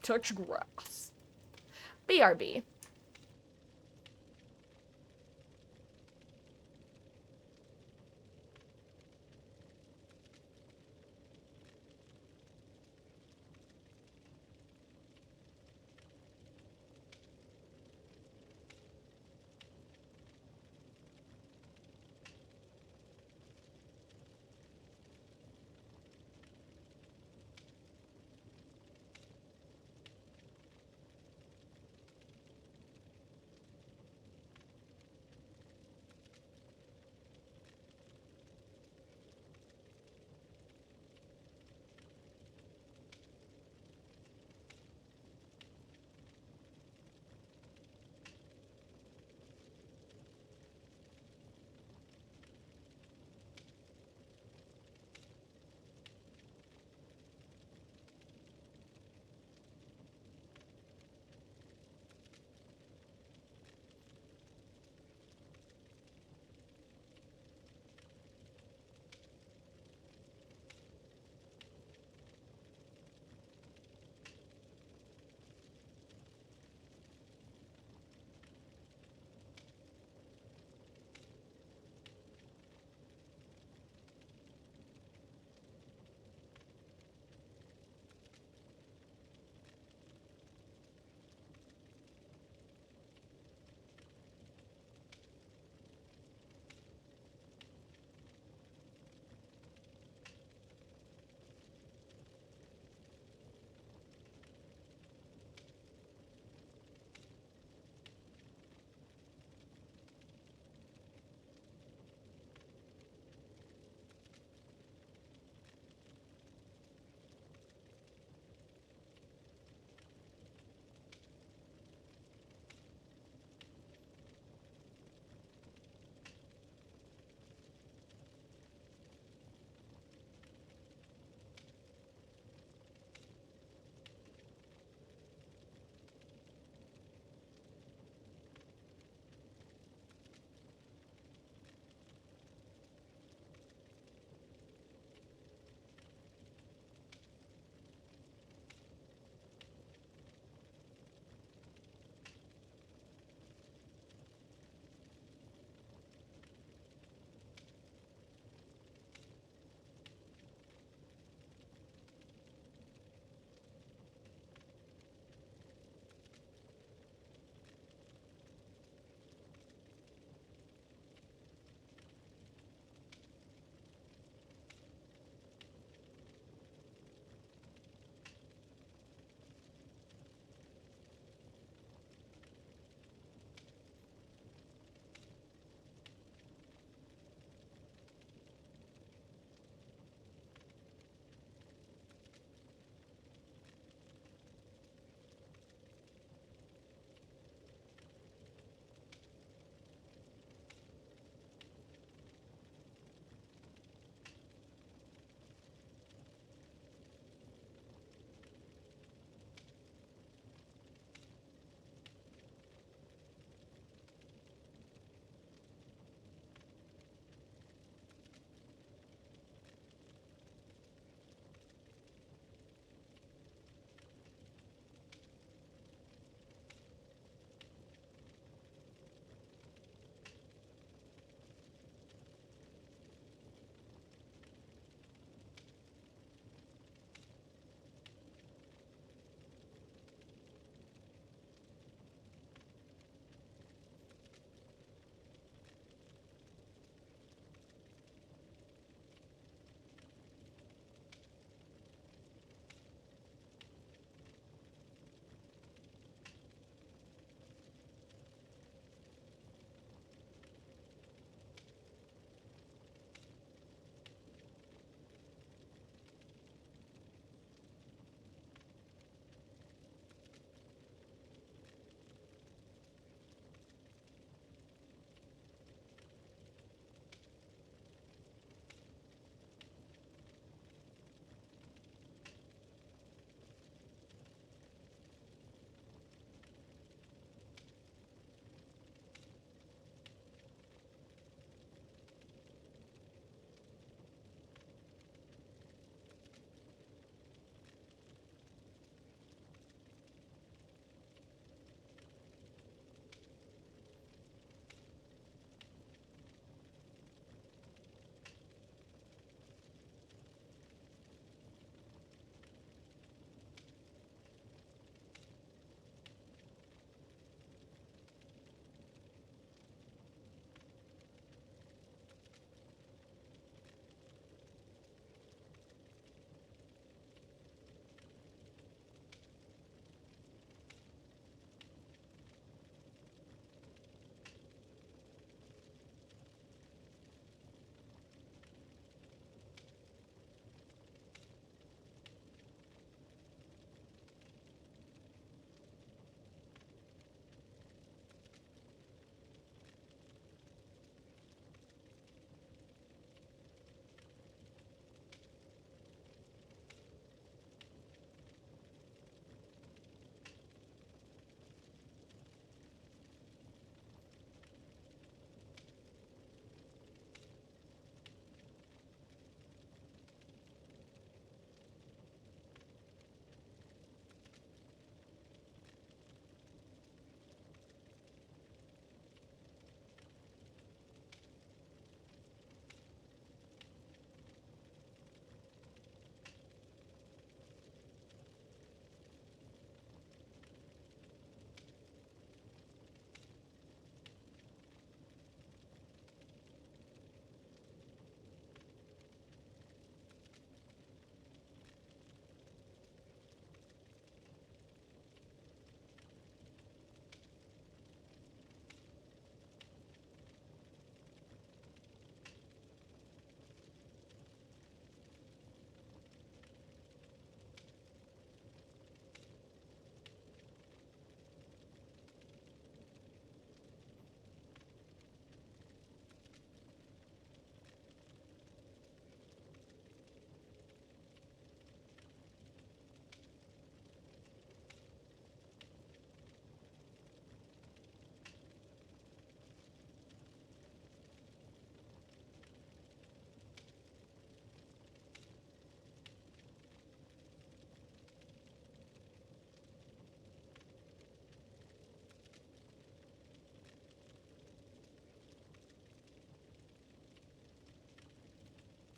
Touch grass. BRB.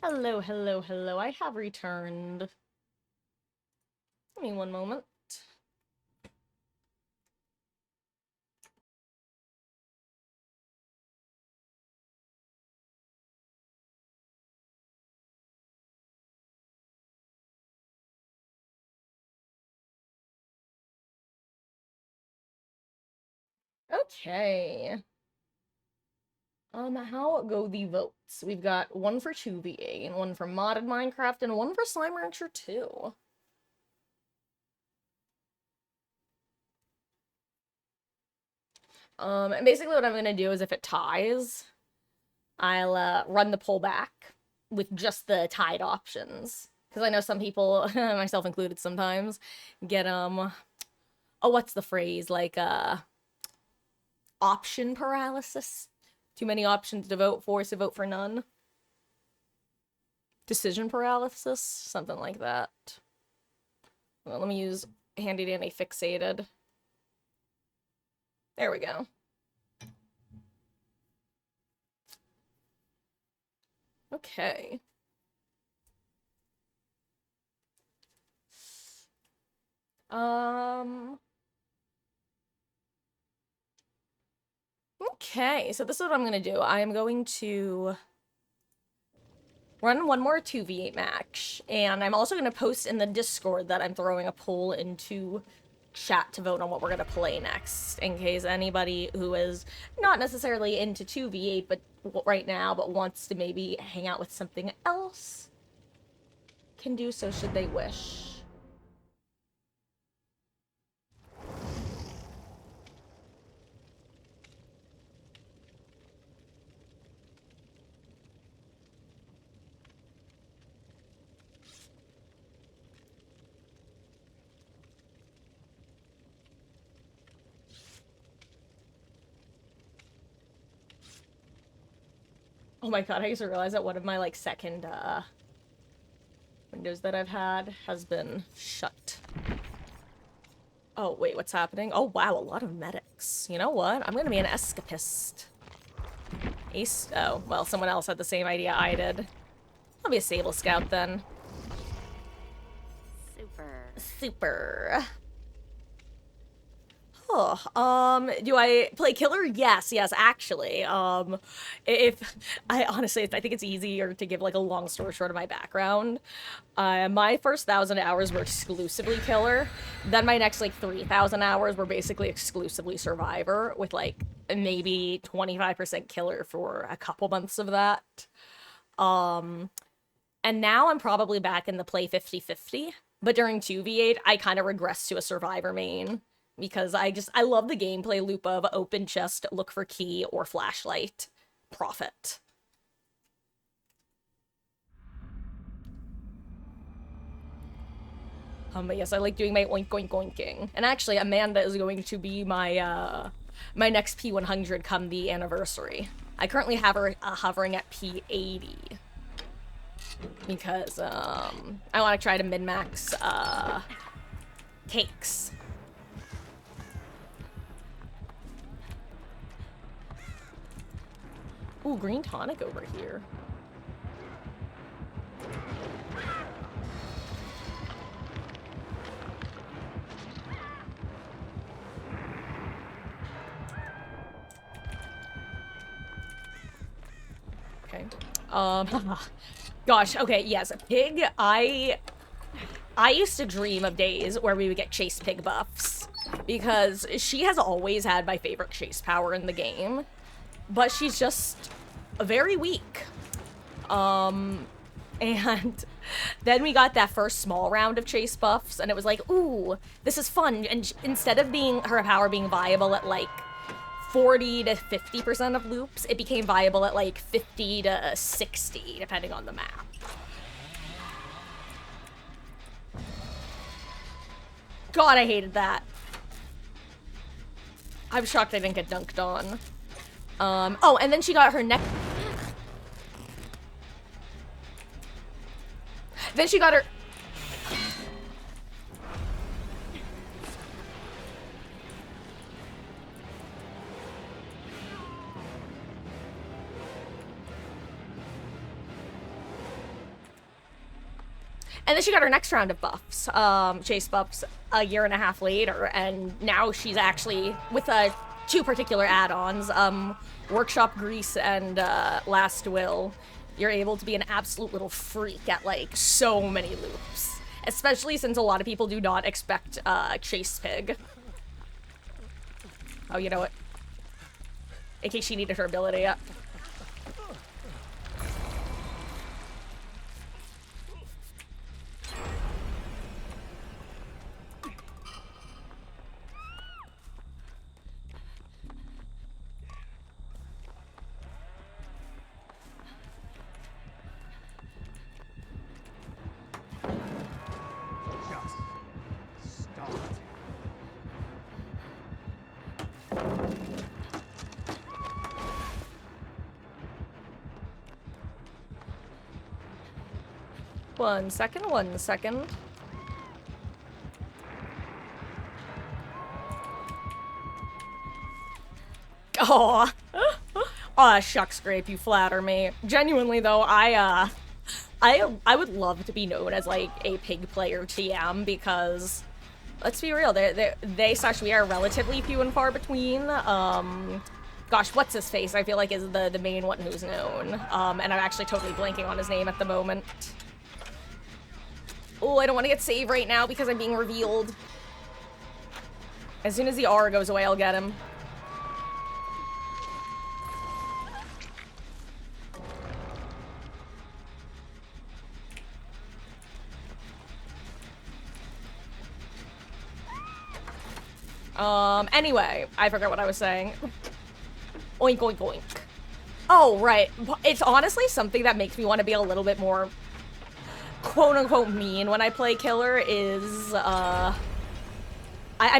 Hello, hello, hello. I have returned. Give me one moment. Okay. How go the votes? We've got one for 2v8, and one for modded Minecraft, and one for Slime Rancher 2. And basically what I'm gonna do is if it ties, I'll run the poll back with just the tied options. Because I know some people, myself included sometimes, get, oh, what's the phrase? Like, option paralysis? Too many options to vote for, so vote for none. Decision paralysis? Something like that. Well, let me use Handy Dandy Fixated. There we go. Okay. Okay, so this is what I'm gonna do. I am going to run one more 2v8 match, and I'm also gonna post in the Discord that I'm throwing a poll into chat to vote on what we're gonna play next, in case anybody who is not necessarily into 2v8 but right now, but wants to maybe hang out with something else, can do so should they wish. Oh my god, I just realized that one of my, like, second, windows that I've had has been shut. Oh, wait, what's happening? Oh, wow, a lot of medics. You know what? I'm gonna be an escapist. Ace- oh, well, someone else had the same idea I did. I'll be a Sable Scout, then. Super. Oh, do I play killer? Yes, actually. If I honestly, I think it's easier to give like a long story short of my background. My first 1,000 hours were exclusively killer. Then my next like 3,000 hours were basically exclusively survivor, with like maybe 25% killer for a couple months of that. And now I'm probably back in the play 50-50. But during 2v8, I kind of regressed to a survivor main. Because I love the gameplay loop of open chest, look for key, or flashlight. Profit. But yes, I like doing my oink oink oinking. And actually, Amanda is going to be my, my next P100 come the anniversary. I currently have her hovering at P80. Because, I want to try to min-max, cakes. Ooh, green tonic over here. Okay. Gosh, okay, yes, pig, I used to dream of days where we would get chase pig buffs. Because she has always had my favorite chase power in the game. But she's just very weak. And then we got that first small round of chase buffs, and it was like, ooh, this is fun. And instead of her power being viable at like 40 to 50% of loops, it became viable at like 50 to 60, depending on the map. God, I hated that. I'm shocked I didn't get dunked on. Oh, and then she got her neck. Then she got her. And then she got her next round of buffs, chase buffs, a year and a half later, and now she's actually, with two particular add-ons, Workshop Grease and Last Will, you're able to be an absolute little freak at, like, so many loops. Especially since a lot of people do not expect Chase Pig. Oh, you know what? In case she needed her ability, yeah. Just start. One second, 1 second. Oh, oh, shucks, Grape, you flatter me. Genuinely, though, I would love to be known as, like, a pig player TM, because, let's be real, we are relatively few and far between. Gosh, what's his face? I feel like is the main one who's known. And I'm actually totally blanking on his name at the moment. Oh, I don't want to get saved right now because I'm being revealed. As soon as the aura goes away, I'll get him. Anyway, I forgot what I was saying. Oink, oink, oink. Oh, right. It's honestly something that makes me want to be a little bit more quote-unquote mean when I play Killer is, I'm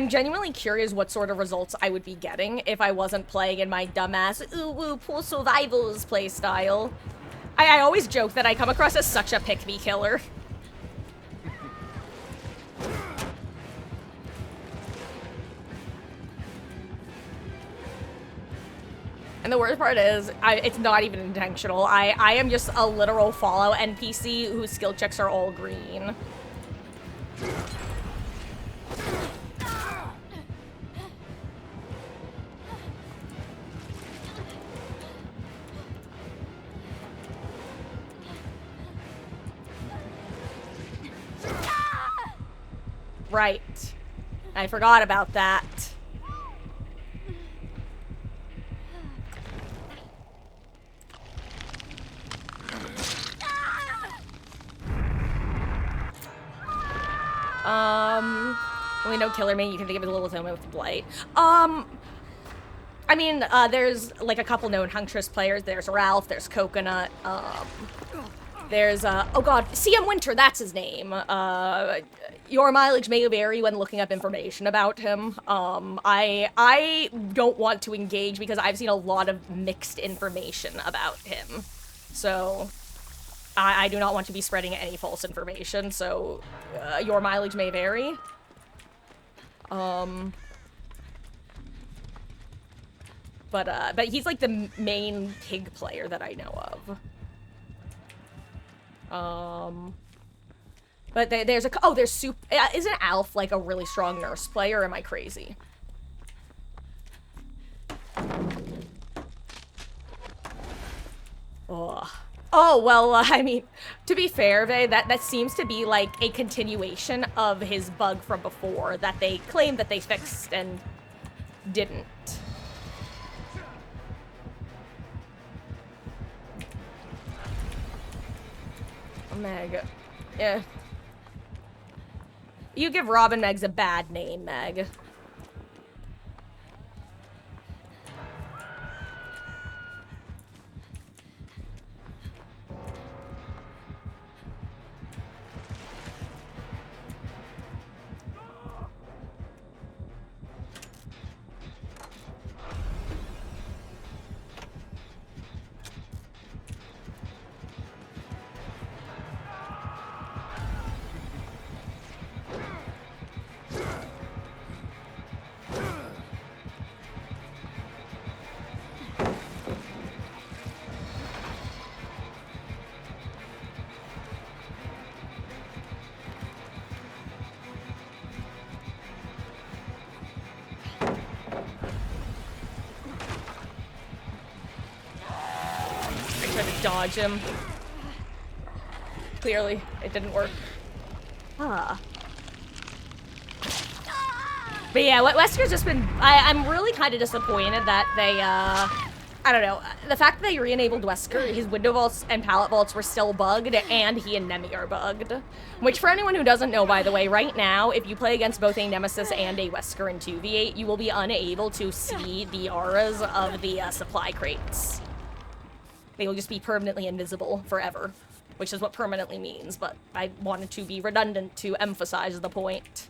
genuinely curious what sort of results I would be getting if I wasn't playing in my dumbass, ooh, poor survivals playstyle. I always joke that I come across as such a pick-me killer. And the worst part is, it's not even intentional. I am just a literal Fallout NPC whose skill checks are all green. Right. I forgot about that. We know Killer Mate, you can think of it a little Toma with Blight. I mean, there's, like, a couple known Huntress players. There's Ralph, there's Coconut, there's, oh god, CM Winter, that's his name. Your mileage may vary when looking up information about him. I don't want to engage because I've seen a lot of mixed information about him. So, I do not want to be spreading any false information, so, your mileage may vary. But he's like the main pig player that I know of. But there's isn't Alf like a really strong nurse player, or am I crazy? Oh, well, I mean, to be fair, that seems to be, like, a continuation of his bug from before that they claimed that they fixed and didn't. Meg. Yeah. You give Robin Megs a bad name, Meg. dodge him. Clearly, it didn't work. Ah. But yeah, Wesker's just been... I'm really kind of disappointed that they, I don't know. The fact that they re-enabled Wesker, his window vaults and pallet vaults were still bugged, and he and Nemi are bugged. Which, for anyone who doesn't know, by the way, right now, if you play against both a Nemesis and a Wesker in 2v8, you will be unable to see the auras of the supply crates. They will just be permanently invisible forever, which is what permanently means, but I wanted to be redundant to emphasize the point.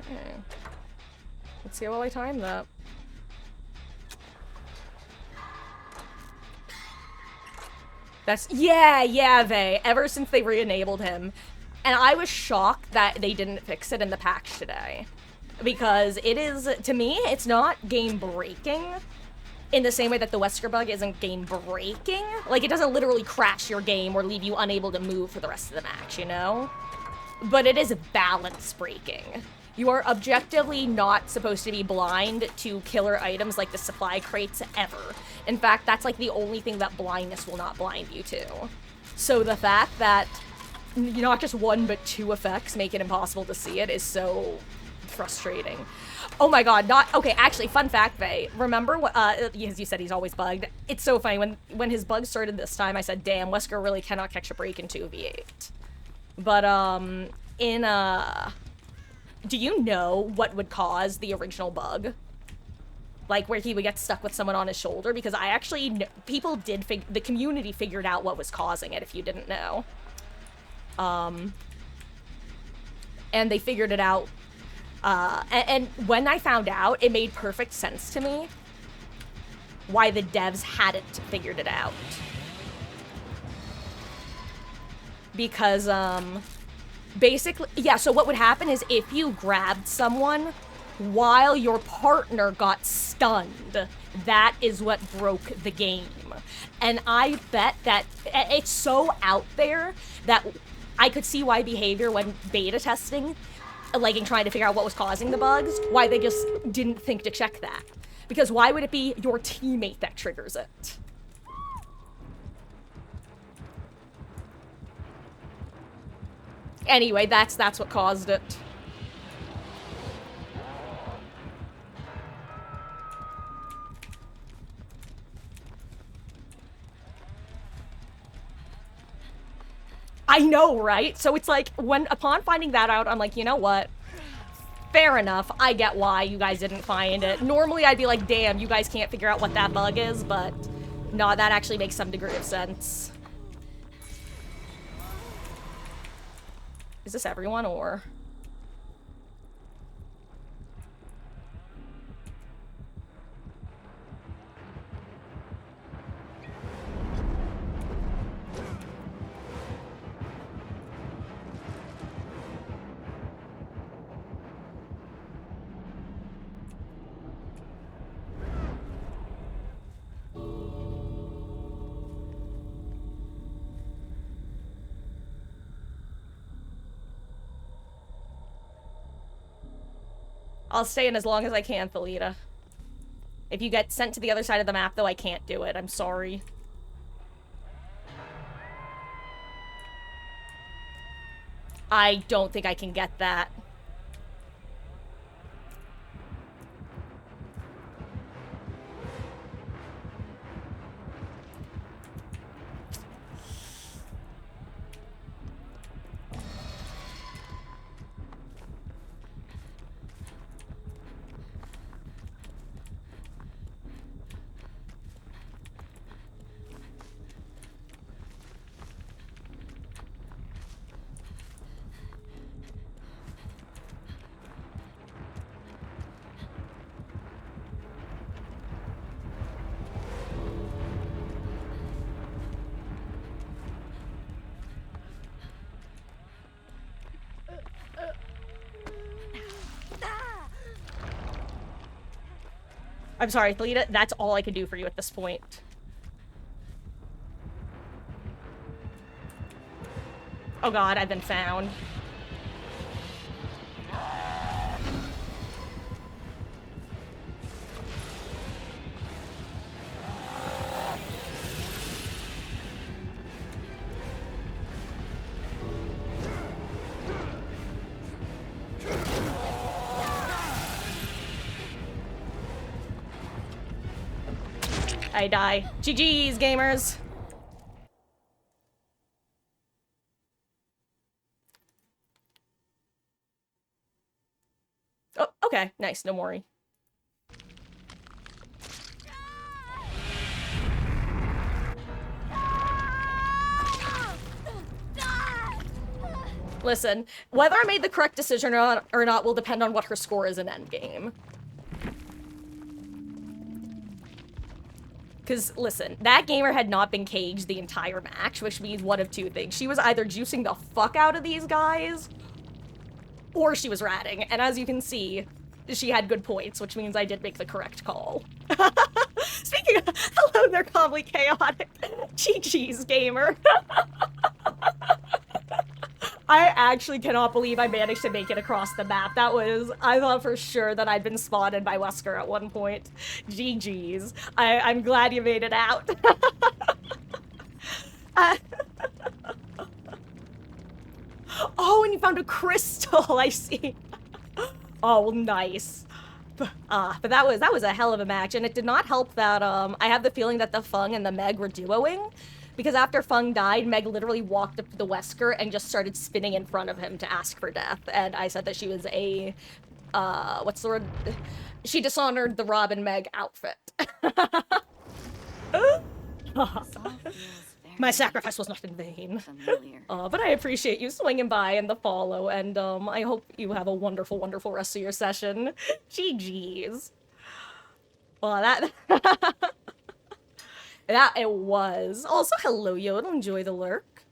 Okay. Let's see how well I time that. That's, yeah, they. Ever since they re-enabled him. And I was shocked that they didn't fix it in the patch today. Because it is, to me, it's not game-breaking in the same way that the Wesker bug isn't game-breaking. Like, it doesn't literally crash your game or leave you unable to move for the rest of the match, you know? But it is balance-breaking. You are objectively not supposed to be blind to killer items like the supply crates ever. In fact, that's like the only thing that blindness will not blind you to. So the fact that not just one but two effects make it impossible to see it is so frustrating. Oh my god, okay, actually, fun fact, Faye. Remember what, as you said, he's always bugged. It's so funny, when his bug started this time, I said, damn, Wesker really cannot catch a break in 2v8. But, do you know what would cause the original bug? Like, where he would get stuck with someone on his shoulder? Because I actually, the community figured out what was causing it, if you didn't know. And they figured it out. And when I found out, it made perfect sense to me why the devs hadn't figured it out. Because, basically, yeah, so what would happen is if you grabbed someone while your partner got stunned, that is what broke the game. And I bet that it's so out there that I could see why behavior when beta testing, like in trying to figure out what was causing the bugs, why they just didn't think to check that. Because why would it be your teammate that triggers it? Anyway, that's what caused it. I know, right? So it's like, upon finding that out, I'm like, you know what? Fair enough. I get why you guys didn't find it. Normally, I'd be like, damn, you guys can't figure out what that bug is, but no, that actually makes some degree of sense. Is this everyone, or? I'll stay in as long as I can, Thalita. If you get sent to the other side of the map, though, I can't do it. I'm sorry. I don't think I can get that. I'm sorry, Thalita, that's all I can do for you at this point. Oh god, I've been found. I die. GG's, gamers. Oh, okay. Nice. No worry. Listen, whether I made the correct decision or not will depend on what her score is in endgame. Because, listen, that gamer had not been caged the entire match, which means one of two things. She was either juicing the fuck out of these guys, or she was ratting. And as you can see, she had good points, which means I did make the correct call. Speaking of, hello there, calmly chaotic. GG's, gamer. I actually cannot believe I managed to make it across the map. That was, I thought for sure that I'd been spotted by Wesker at one point. GG's. I'm glad you made it out. Oh, and you found a crystal, I see. Oh, nice. But that was a hell of a match, and it did not help that, I have the feeling that the Fung and the Meg were duoing. Because after Fung died, Meg literally walked up to the Wesker and just started spinning in front of him to ask for death. And I said that she was a, what's the word? She dishonored the Robin Meg outfit. My sacrifice was not in vain. But I appreciate you swinging by and the follow, and I hope you have a wonderful, wonderful rest of your session. GG's. Well, that... That it was. Also, hello, Yodel. Enjoy the lurk.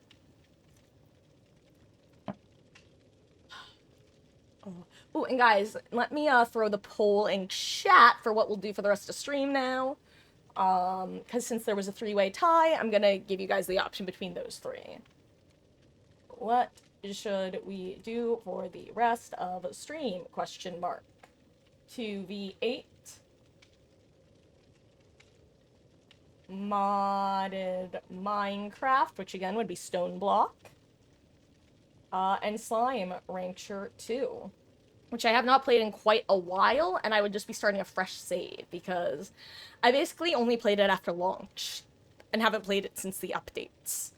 Oh, and guys, let me throw the poll in chat for what we'll do for the rest of the stream now. Because since there was a three-way tie, I'm gonna give you guys the option between those three. What should we do for the rest of the stream? Question mark. 2v8. Modded Minecraft, which again would be Stone Block, and Slime Rancher 2, which I have not played in quite a while, and I would just be starting a fresh save, because I basically only played it after launch, and haven't played it since the updates.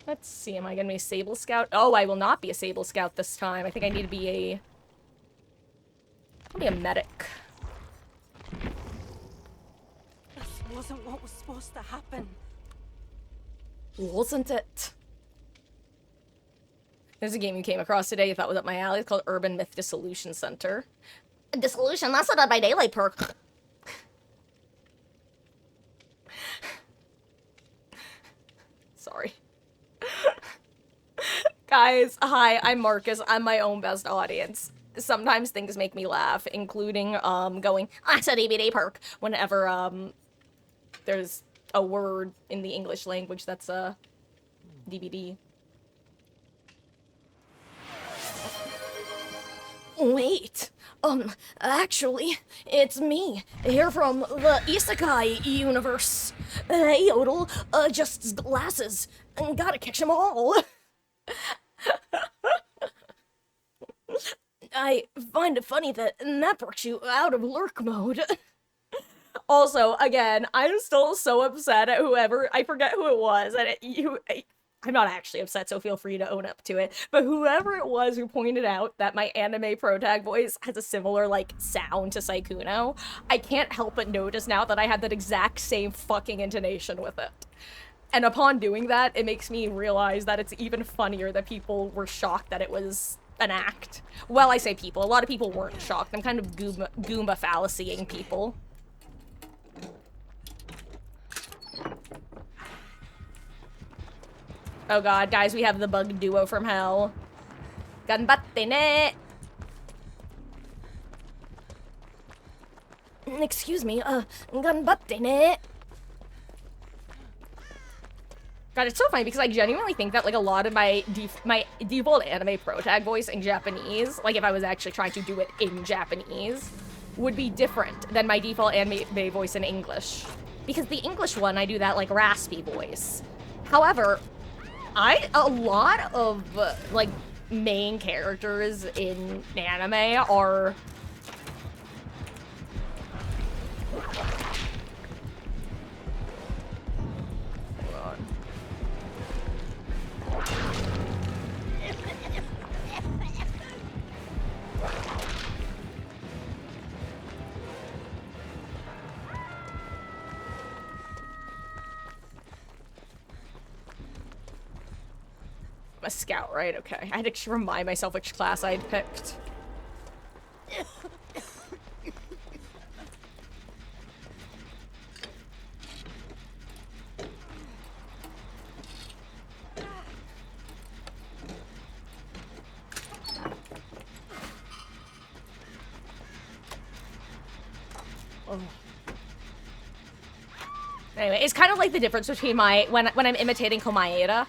Let's see, am I gonna be a Sable Scout? Oh, I will not be a Sable Scout this time. I think I need to be I'll be a medic. This wasn't what was supposed to happen. Wasn't it? There's a game you came across today you thought was up my alley. It's called Urban Myth Dissolution Center. Dissolution? That's not a by daylight perk. Sorry. Guys, hi, I'm Marcus. I'm my own best audience. Sometimes things make me laugh, including, going, that's a DVD perk, whenever, there's a word in the English language that's a DVD. Wait, actually, it's me, here from the Isekai universe. Hey, Yodel, just glasses. Gotta catch them all. I find it funny that perks you out of lurk mode. Also, again, I'm still so upset at whoever, I forget who it was, and I'm not actually upset, so feel free to own up to it, but whoever it was who pointed out that my anime protag voice has a similar, like, sound to Saikuno, I can't help but notice now that I had that exact same fucking intonation with it. And upon doing that, it makes me realize that it's even funnier that people were shocked that it was an act. Well, I say people. A lot of people weren't shocked. I'm kind of Goomba fallacying people. Oh god, guys, we have the bug duo from hell. Ganbatte. Excuse me, ganbatte. God, it's so funny because I genuinely think that like a lot of my default anime protag voice in Japanese, like if I was actually trying to do it in Japanese, would be different than my default anime voice in English. Because the English one, I do that like raspy voice. However, a lot of like main characters in anime are I'm a scout, right? Okay. I had to remind myself which class I'd picked. Oh. Anyway, it's kind of like the difference between my when I'm imitating Komaeda,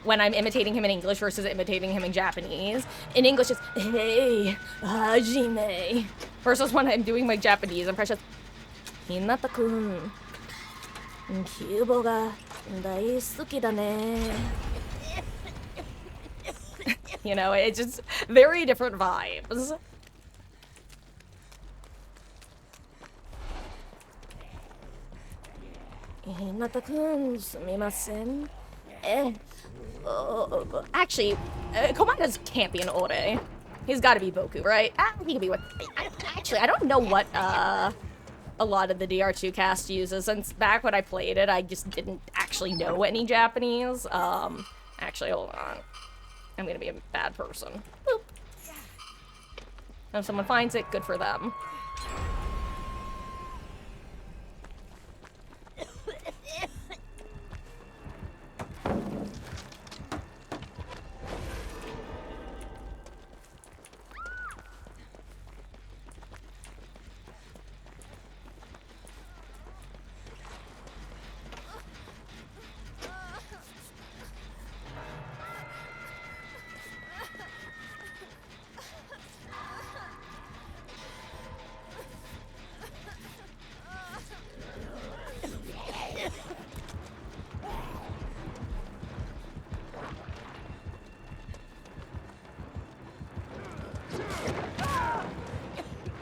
when I'm imitating him in English versus imitating him in Japanese. In English, it's hey, hajime, versus when I'm doing my Japanese impression, Hinata-kun, Kyuubo ga daisuki da ne. You know, it's just very different vibes. Hinata-kun, sumimasen. Actually, Komaeda can't be an Ore. He's got to be Boku, right? He could be what? Actually, I don't know what a lot of the DR2 cast uses. Since back when I played it, I just didn't actually know any Japanese. Actually, hold on. I'm gonna be a bad person. Boop. If someone finds it, good for them.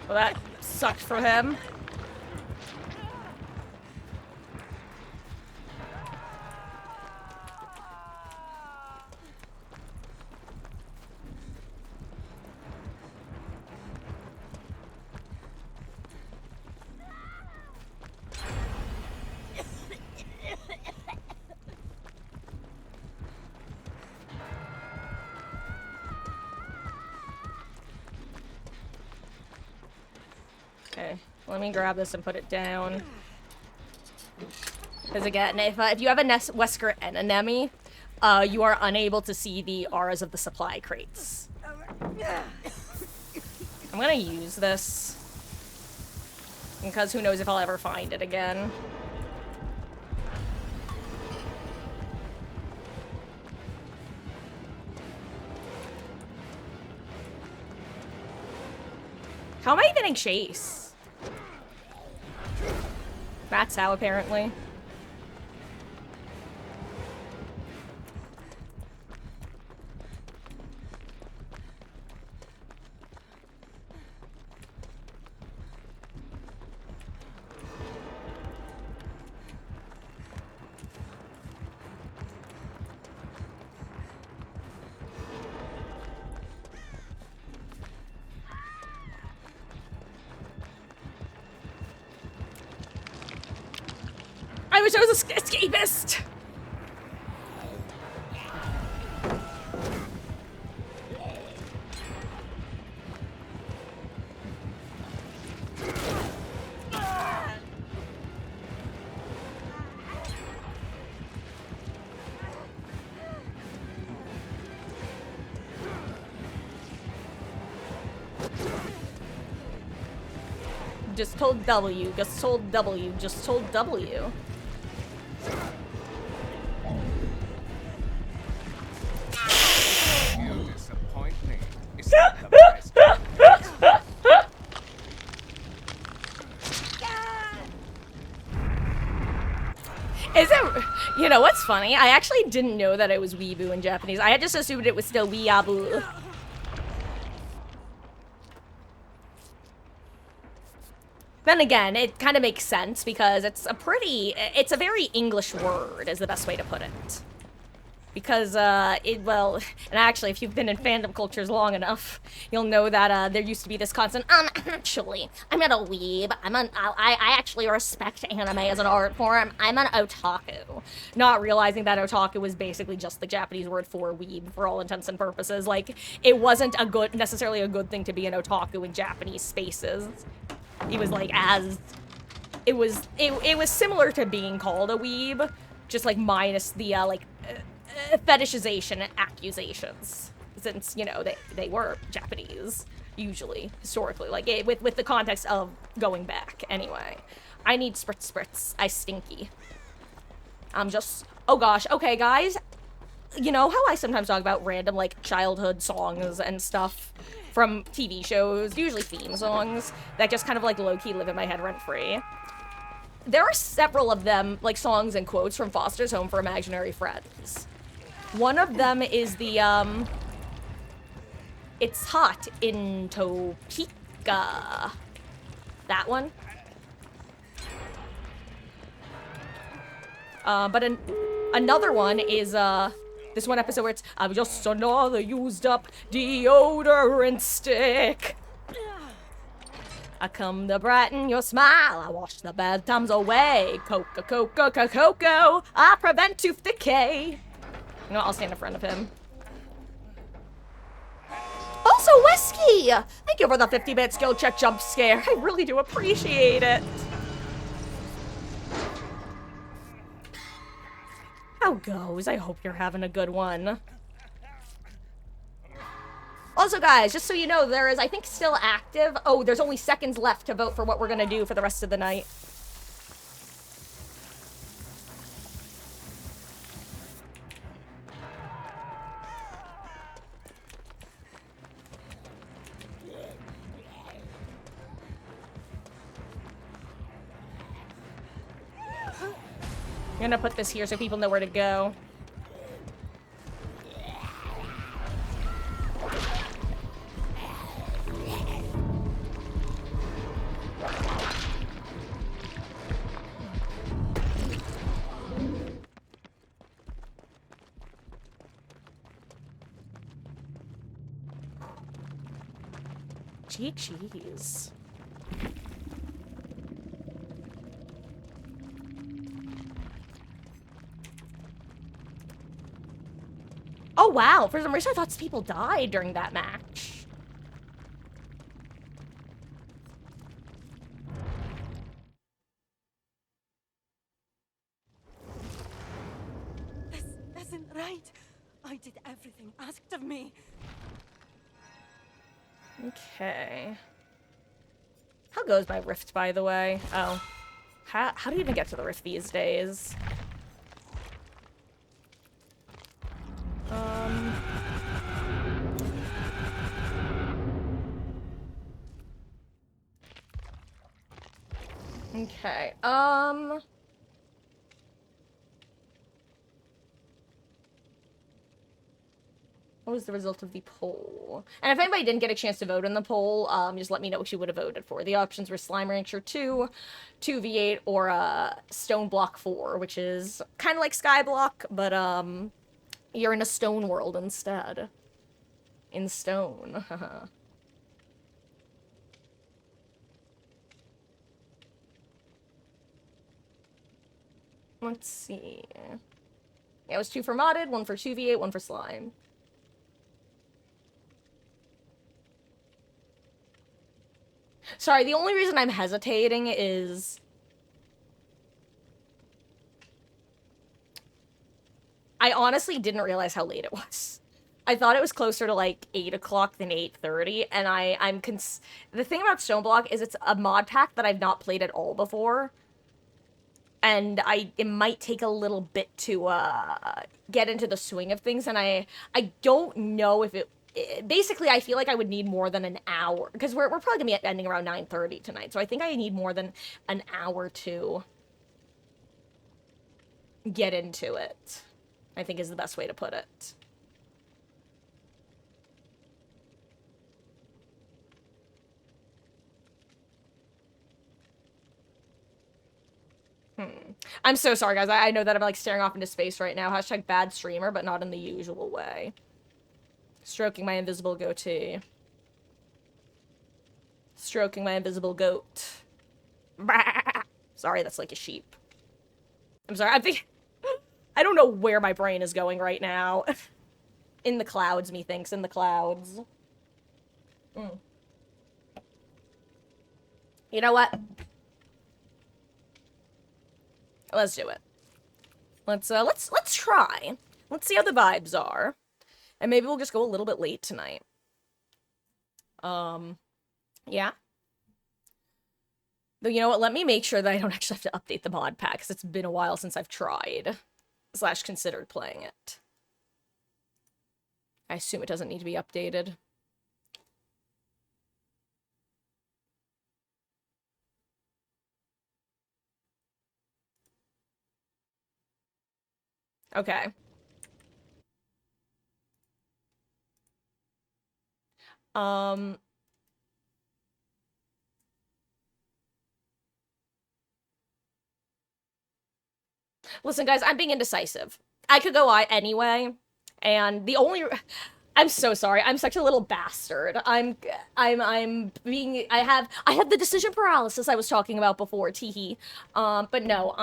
Well, that sucked for him. Okay, let me grab this and put it down. Because again, if you have a Wesker enemy, you are unable to see the auras of the supply crates. I'm gonna use this. Because who knows if I'll ever find it again. How am I getting chase? That's how, apparently. I wish I was an escapist! just told W, just told W, just told W. You disappoint me. Is that the best? Is it? You know what's funny? I actually didn't know that it was weeaboo in Japanese. I had just assumed it was still weeaboo. Then again, it kind of makes sense because it's a very English word is the best way to put it. Because, well, and actually, if you've been in fandom cultures long enough, you'll know that, there used to be this constant, actually, I'm not a weeb, I actually respect anime as an art form, I'm an otaku. Not realizing that otaku was basically just the Japanese word for weeb, for all intents and purposes. Like, it wasn't necessarily a good thing to be an otaku in Japanese spaces. It was, like, it was similar to being called a weeb, just, like, minus the, fetishization accusations, since, you know, they were Japanese, usually, historically, like, with the context of going back, anyway. I need spritz. I stinky. I'm just, oh gosh, okay, guys, you know how I sometimes talk about random, like, childhood songs and stuff from TV shows, usually theme songs, that just kind of, like, low-key live in my head rent-free? There are several of them, like, songs and quotes from Foster's Home for Imaginary Friends. One of them is the, it's hot in Topeka. That one. But another one is, this one episode where it's, I'm just another used up deodorant stick. I come to brighten your smile, I wash the bad times away. Cocoa, I prevent tooth decay. You know, I'll stand in front of him. Also, Wesky! Thank you for the 50-bit skill check jump scare. I really do appreciate it. How goes? I hope you're having a good one. Also, guys, just so you know, there is, I think, still active. Oh, there's only seconds left to vote for what we're gonna do for the rest of the night. I'm gonna put this here so people know where to go. Jeez. Oh wow, for some reason I thought people died during that match. This isn't right. I did everything asked of me. Okay. How goes my rift, by the way? Oh. How do you even get to the rift these days? Okay, what was the result of the poll? And if anybody didn't get a chance to vote in the poll, just let me know what you would have voted for. The options were Slime Rancher 2, 2v8, or Stone Block 4, which is kind of like Skyblock, but you're in a stone world instead. In stone. Let's see. Yeah, it was 2 for modded, 1 for 2v8, 1 for slime. Sorry, the only reason I'm hesitating is I honestly didn't realize how late it was. I thought it was closer to like 8 o'clock than 8:30, and the thing about Stoneblock is it's a mod pack that I've not played at all before, and it might take a little bit to get into the swing of things, and I don't know if basically I feel like I would need more than an hour, because we're probably gonna be ending around 9:30 tonight, so I think I need more than an hour to get into it, I think is the best way to put it. I'm so sorry, guys. I know that I'm like staring off into space right now. Hashtag bad streamer, but not in the usual way. Stroking my invisible goatee. Stroking my invisible goat. Bah! Sorry, that's like a sheep. I'm sorry. I don't know where my brain is going right now. In the clouds, methinks. In the clouds. You know what? Let's do it. Let's try. Let's see how the vibes are. And maybe we'll just go a little bit late tonight. Yeah. Though, you know what? Let me make sure that I don't actually have to update the mod pack, because it's been a while since I've tried / considered playing it. I assume it doesn't need to be updated. Okay. Listen, guys, I'm being indecisive. I could go anyway, and the only... I'm so sorry. I'm such a little bastard. I have the decision paralysis I was talking about before, teehee. But no,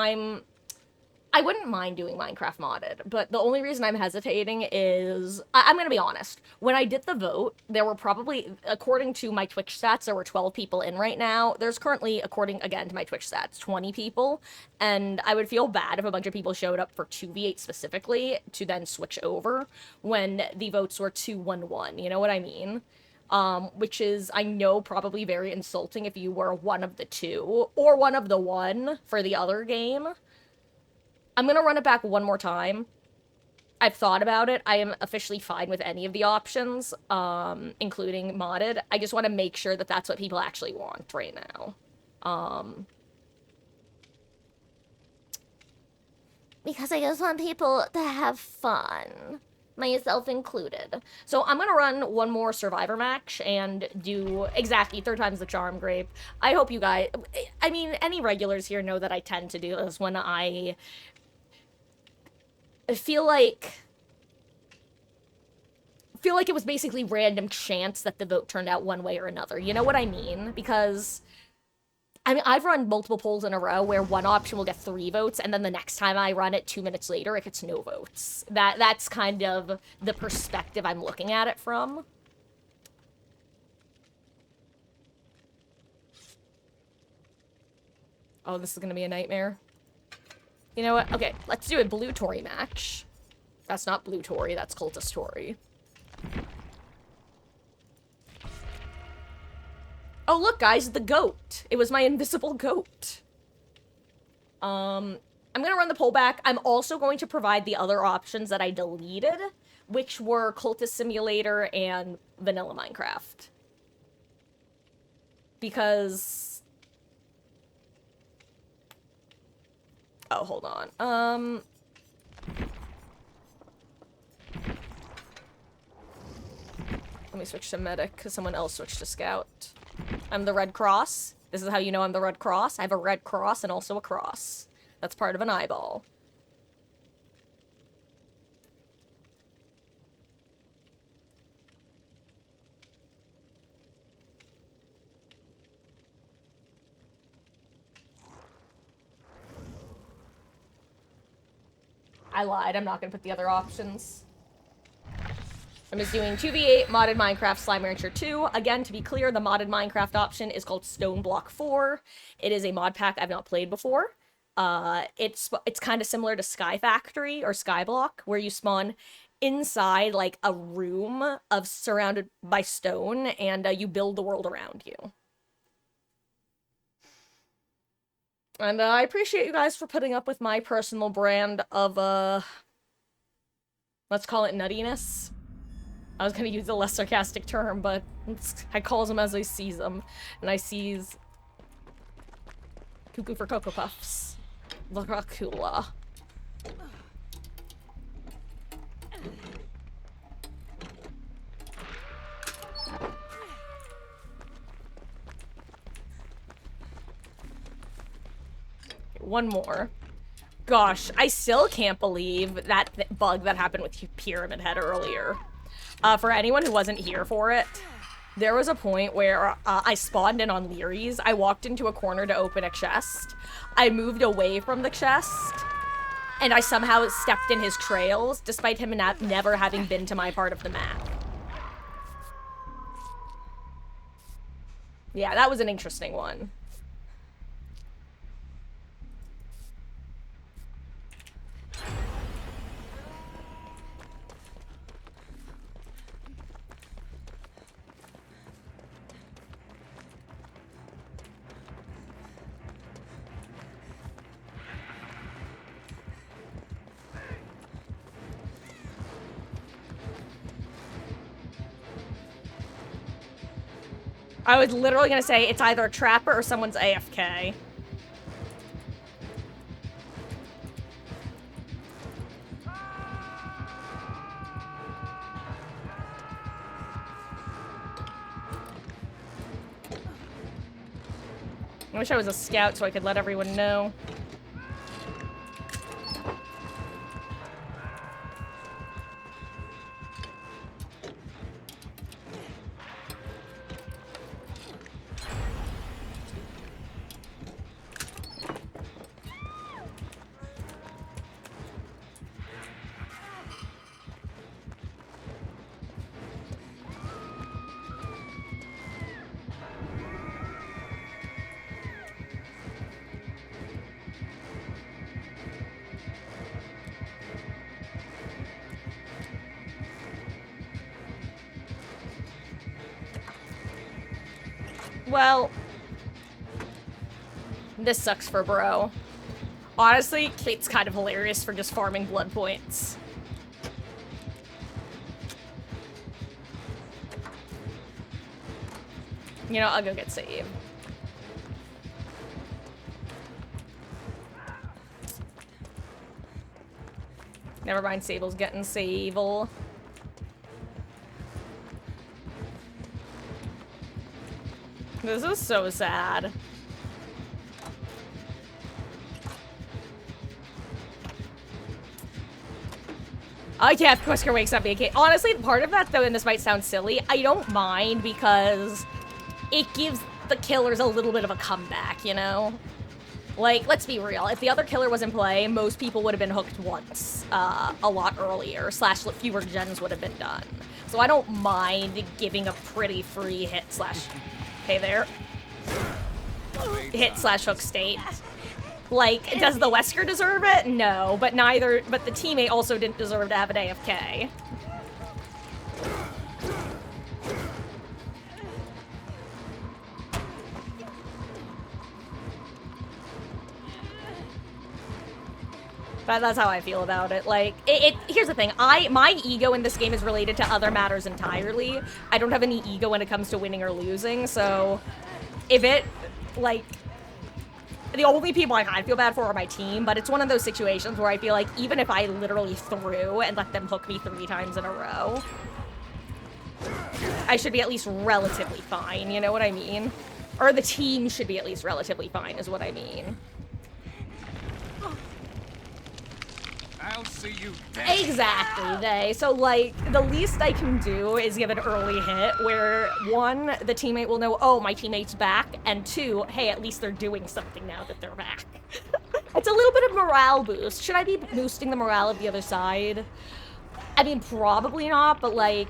I wouldn't mind doing Minecraft modded, but the only reason I'm hesitating is, I'm gonna be honest, when I did the vote, there were probably, according to my Twitch stats, there were 12 people in right now. There's currently, according, again, to my Twitch stats, 20 people, and I would feel bad if a bunch of people showed up for 2v8 specifically, to then switch over, when the votes were 2-1-1, you know what I mean? Which is, I know, probably very insulting if you were one of the two, or one of the one for the other game. I'm gonna run it back one more time. I've thought about it. I am officially fine with any of the options, including modded. I just want to make sure that that's what people actually want right now. Because I just want people to have fun. Myself included. So I'm gonna run one more Survivor match and do exactly 3rd time's the charm, Grape. I hope you guys... I mean, any regulars here know that I tend to do this when I feel like it was basically random chance that the vote turned out one way or another. You know what I mean? Because, I mean, I've run multiple polls in a row where one option will get 3 votes, and then the next time I run it 2 minutes later, it gets no votes. That's kind of the perspective I'm looking at it from. Oh, this is gonna be a nightmare. You know what? Okay, let's do a Blue Tory match. That's not Blue Tory, that's Cultist Tory. Oh, look, guys, the goat. It was my invisible goat. I'm gonna run the poll back. I'm also going to provide the other options that I deleted, which were Cultist Simulator and Vanilla Minecraft. Because... Oh, hold on. Let me switch to medic, because someone else switched to scout. I'm the Red Cross. This is how you know I'm the Red Cross. I have a red cross and also a cross. That's part of an eyeball. I lied. I'm not going to put the other options. I'm just doing 2v8 modded Minecraft Slime Rancher 2. Again, to be clear, the modded Minecraft option is called Stoneblock 4. It is a mod pack I've not played before. It's kind of similar to Sky Factory or Skyblock, where you spawn inside like a room of surrounded by stone, and you build the world around you. And I appreciate you guys for putting up with my personal brand of, let's call it nuttiness. I was gonna use a less sarcastic term, but I calls them as I sees them. And I sees Cuckoo for Cocoa Puffs. Dracula. One more. Gosh, I still can't believe that bug that happened with Pyramid Head earlier. For anyone who wasn't here for it, there was a point where I spawned in on Leary's. I walked into a corner to open a chest. I moved away from the chest, and I somehow stepped in his trails, despite him never having been to my part of the map. Yeah, that was an interesting one. I was literally gonna say it's either a trapper or someone's AFK. I wish I was a scout so I could let everyone know. Well, this sucks for bro. Honestly, Kate's kind of hilarious for just farming blood points. You know, I'll go get saved. Never mind, Sable's getting Sable. This is so sad. Oh yeah, Wesker wakes up AK. Honestly, part of that though, and this might sound silly, I don't mind because it gives the killers a little bit of a comeback, you know? Like, let's be real, if the other killer was in play, most people would have been hooked once, a lot earlier, slash fewer gens would have been done. So I don't mind giving a pretty free hit slash, hey there, hit slash hook state. Like, does the Wesker deserve it? No, but the teammate also didn't deserve to have an AFK. But that's how I feel about it. Like, here's the thing. My ego in this game is related to other matters entirely. I don't have any ego when it comes to winning or losing, so if it, like, the only people I feel bad for are my team, but it's one of those situations where I feel like even if I literally threw and let them hook me 3 times in a row, I should be at least relatively fine, you know what I mean? Or the team should be at least relatively fine, is what I mean. I'll see you dead. Exactly, So, like, the least I can do is give an early hit where, 1, the teammate will know, oh, my teammate's back, and 2, hey, at least they're doing something now that they're back. It's a little bit of morale boost. Should I be boosting the morale of the other side? I mean, probably not, but, like,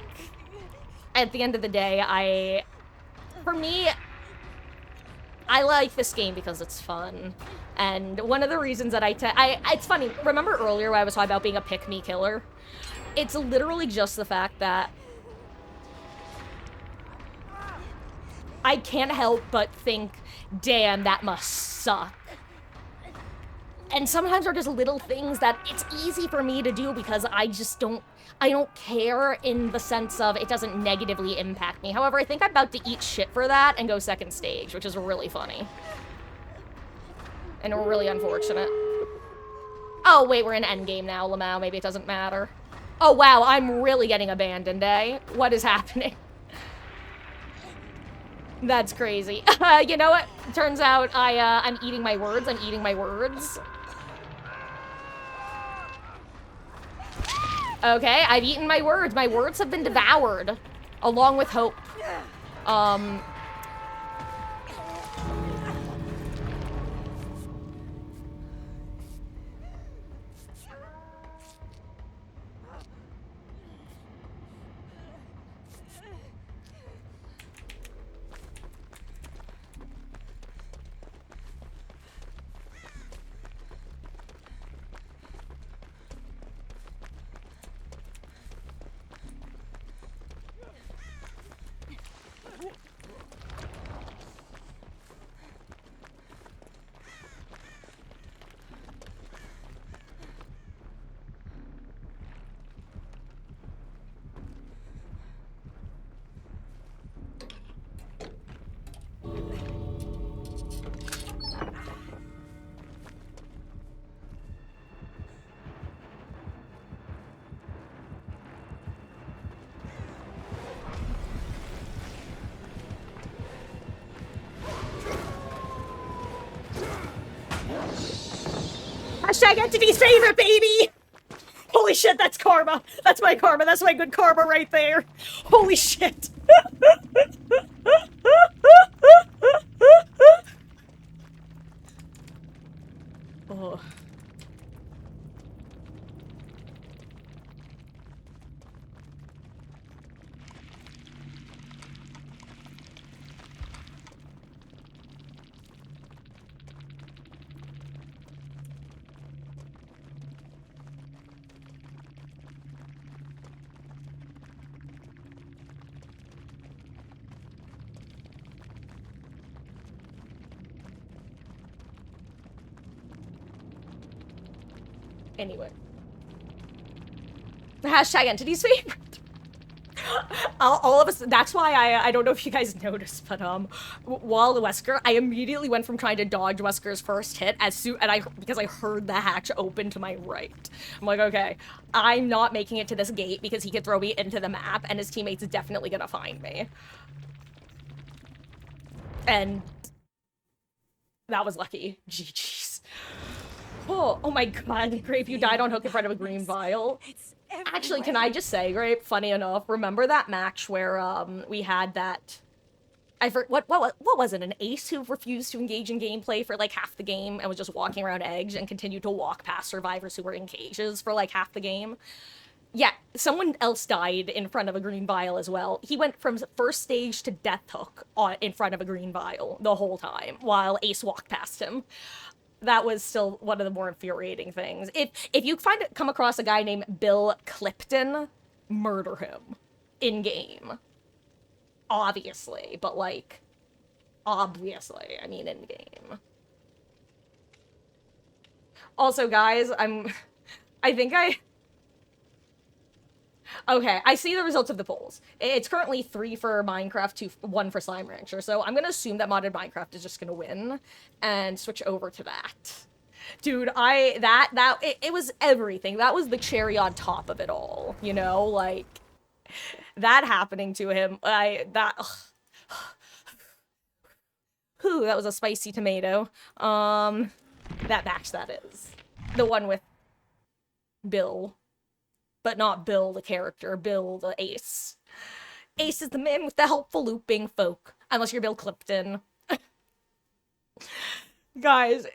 at the end of the day, for me, I like this game because it's fun. And one of the reasons that it's funny, remember earlier when I was talking about being a pick-me killer? It's literally just the fact that I can't help but think, damn, that must suck. And sometimes there are just little things that it's easy for me to do because I don't care in the sense of it doesn't negatively impact me. However, I think I'm about to eat shit for that and go second stage, which is really funny. And really unfortunate. Oh, wait, we're in endgame now, Lamau. Maybe it doesn't matter. Oh, wow, I'm really getting abandoned, eh? What is happening? That's crazy. You know what? Turns out I'm eating my words. I'm eating my words. Okay, I've eaten my words. My words have been devoured. Along with hope. Hashtag entity's favorite, baby! Holy shit, that's karma. That's my karma. That's my good karma right there. Holy shit. Oh. Anyway. Hashtag entity's favorite. All of us, that's why I don't know if you guys noticed, but while Wesker, I immediately went from trying to dodge Wesker's first hit because I heard the hatch open to my right. I'm like, okay, I'm not making it to this gate because he could throw me into the map and his teammates is definitely gonna find me. And that was lucky. GG's. Oh my god, Grape, you died on hook in front of a green vial. Actually, can I just say, Grape, funny enough, remember that match where we had that what was it, an ace who refused to engage in gameplay for like half the game and was just walking around edge and continued to walk past survivors who were in cages for like half the game? Yeah, someone else died in front of a green vial as well. He went from first stage to death hook in front of a green vial the whole time while Ace walked past him. That was still one of the more infuriating things. If you come across a guy named Bill Clipton, murder him in game. Obviously, but like, obviously, I mean in game. Also, guys, okay, I see the results of the polls. It's currently 3 for Minecraft, 1 for Slime Rancher, so I'm gonna assume that modded Minecraft is just gonna win and switch over to that. Dude, it was everything. That was the cherry on top of it all, you know? Like, that happening to him, that was a spicy tomato. That match, that is. The one with Bill. But not Bill the character, Bill the Ace. Ace is the man with the helpful looping folk. Unless you're Bill Clipton. Guys,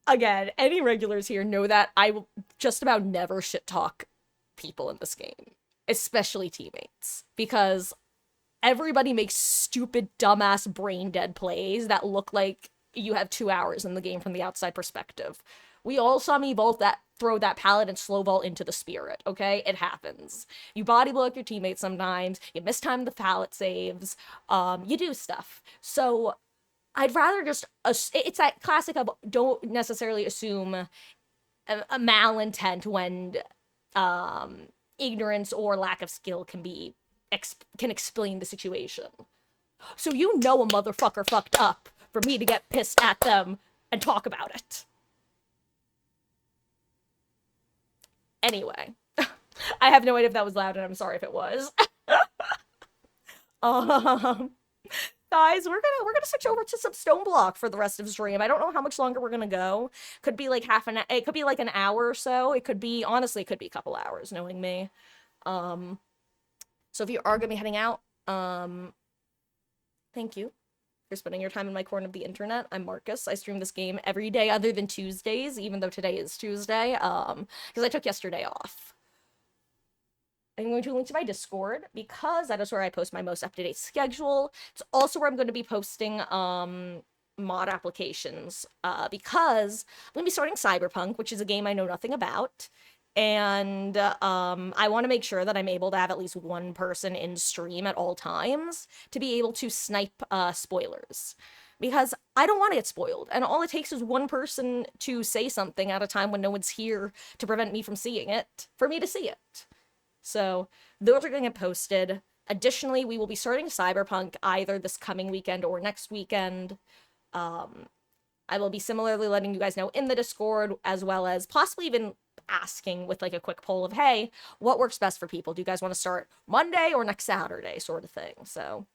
again, any regulars here know that I will just about never shit talk people in this game. Especially teammates. Because everybody makes stupid, dumbass, brain-dead plays that look like you have 2 hours in the game from the outside perspective. We all saw me both that throw that paladin slow vault into the spirit, okay? It happens. You body blow your teammates sometimes, you mistime the pallet saves, you do stuff. So I'd rather just, it's that classic of don't necessarily assume a malintent when ignorance or lack of skill can explain the situation. So you know a motherfucker fucked up for me to get pissed at them and talk about it. Anyway, I have no idea if that was loud, and I'm sorry if it was. Guys, we're gonna switch over to some Stone Block for the rest of the stream. I don't know how much longer we're gonna go. Could be like it could be like an hour or so. It could be, honestly, it could be a couple hours, knowing me. So if you are gonna be heading out, thank you for spending your time in my corner of the internet. I'm Marcus. I stream this game every day other than Tuesdays, even though today is Tuesday, because I took yesterday off. I'm going to link to my Discord because that is where I post my most up-to-date schedule. It's also where I'm going to be posting mod applications because I'm going to be starting Cyberpunk, which is a game I know nothing about. And I want to make sure that I'm able to have at least one person in stream at all times to be able to snipe spoilers. Because I don't want to get spoiled, and all it takes is one person to say something at a time when no one's here to prevent me from seeing it, for me to see it. So those are going to get posted. Additionally, we will be starting Cyberpunk either this coming weekend or next weekend. I will be similarly letting you guys know in the Discord, as well as possibly even asking with like a quick poll of, hey, what works best for people? Do you guys want to start Monday or next Saturday, sort of thing? So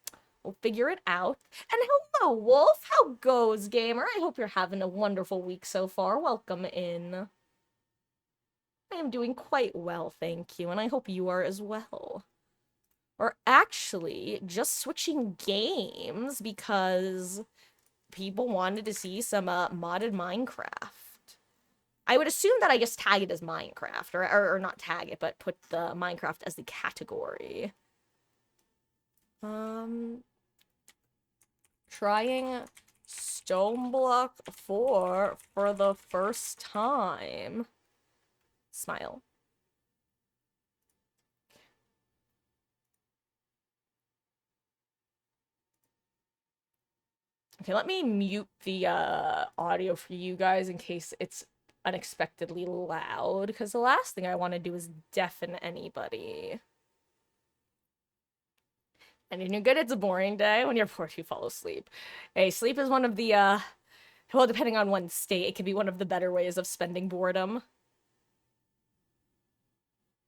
we'll figure it out. And hello, Wolf. How goes, gamer? I hope you're having a wonderful week so far. Welcome in. I am doing quite well, thank you, and I hope you are as well. Or actually, just switching games because people wanted to see some modded Minecraft. I would assume that I just tag it as Minecraft, or not tag it, but put the Minecraft as the category. Trying Stone Block 4 for the first time. Smile. Okay, let me mute the audio for you guys in case it's unexpectedly loud, because the last thing I want to do is deafen anybody. And when you're good, it's a boring day. When you're bored, you fall asleep. Hey, sleep is one of the, well, depending on one's state, it can be one of the better ways of spending boredom.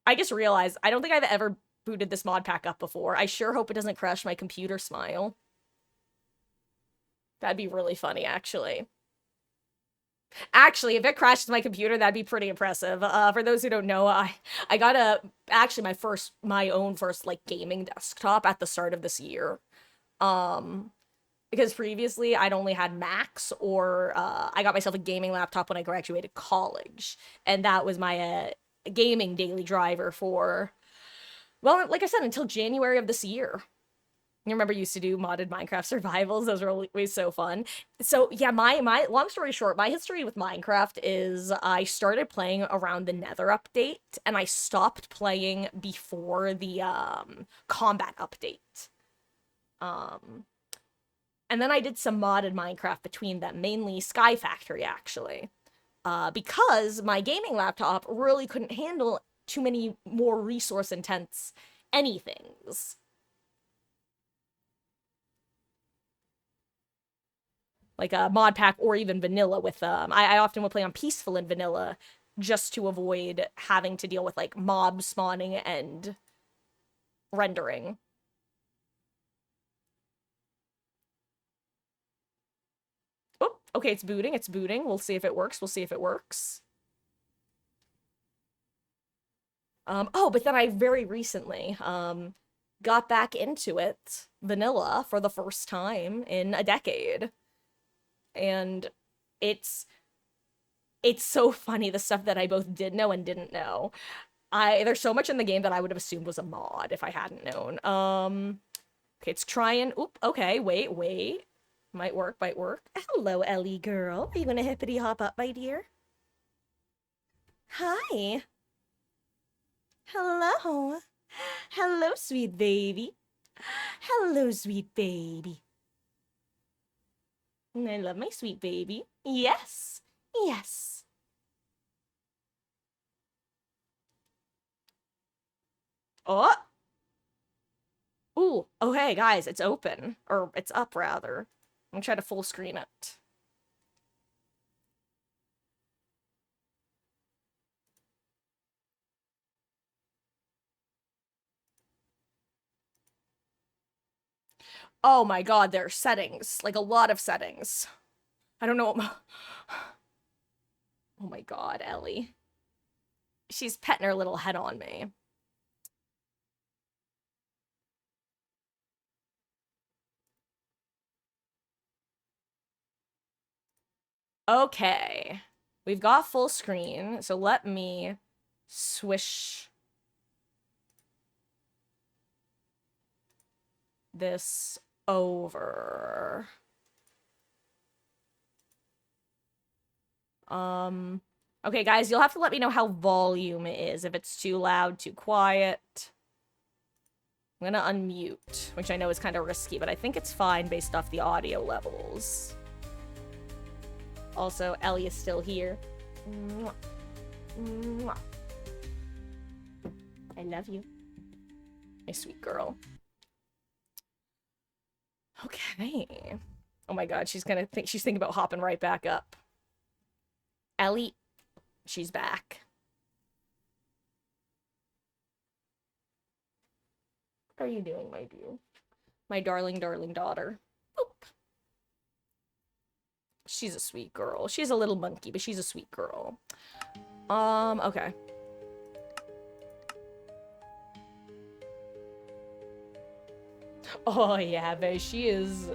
I just realized, I don't think I've ever booted this mod pack up before. I sure hope it doesn't crash my computer, Smile. That'd be really funny, actually. Actually, if it crashes my computer, that'd be pretty impressive. For those who don't know, I got actually my own first, like, gaming desktop at the start of this year. Because previously I'd only had Macs, or I got myself a gaming laptop when I graduated college. And that was my gaming daily driver for, well, like I said, until January of this year. You remember used to do modded Minecraft survivals? Those were always so fun. So yeah, my long story short, my history with Minecraft is I started playing around the Nether update, and I stopped playing before the combat update. And then I did some modded Minecraft between them, mainly Sky Factory, actually. Because my gaming laptop really couldn't handle too many more resource-intense anythings. Like a mod pack or even vanilla with, I often would play on peaceful and vanilla just to avoid having to deal with, like, mob spawning and rendering. Oh, okay, it's booting, it's booting. We'll see if it works, we'll see if it works. Oh, but then I very recently, got back into it, vanilla, for the first time in a decade. And it's so funny, the stuff that I both did know and didn't know. There's so much in the game that I would have assumed was a mod if I hadn't known. Okay, it's trying. Oop, okay, wait. Might work. Hello, Ellie girl. Are you gonna hippity hop up, my dear? Hi. Hello. Hello, sweet baby. Hello, sweet baby. I love my sweet baby. Yes. Yes. Oh. Ooh. Oh, hey, guys, it's open. Or it's up, rather. I'm gonna try to full screen it. Oh my god, there are settings. Like, a lot of settings. I don't know what Oh my god, Ellie. She's petting her little head on me. Okay. We've got full screen, so let me swish this over. Okay, guys, you'll have to let me know how volume is, if it's too loud, too quiet. I'm gonna unmute, which I know is kind of risky, but I think it's fine based off the audio levels. Also, Ellie is still here. Mwah. Mwah. I love you. My sweet girl. Okay. Oh my god, she's thinking about hopping right back up. Ellie, she's back. What are you doing, my dear? My darling, darling daughter. Boop. She's a sweet girl. She's a little monkey, but she's a sweet girl. Okay. Oh, yeah, but she is...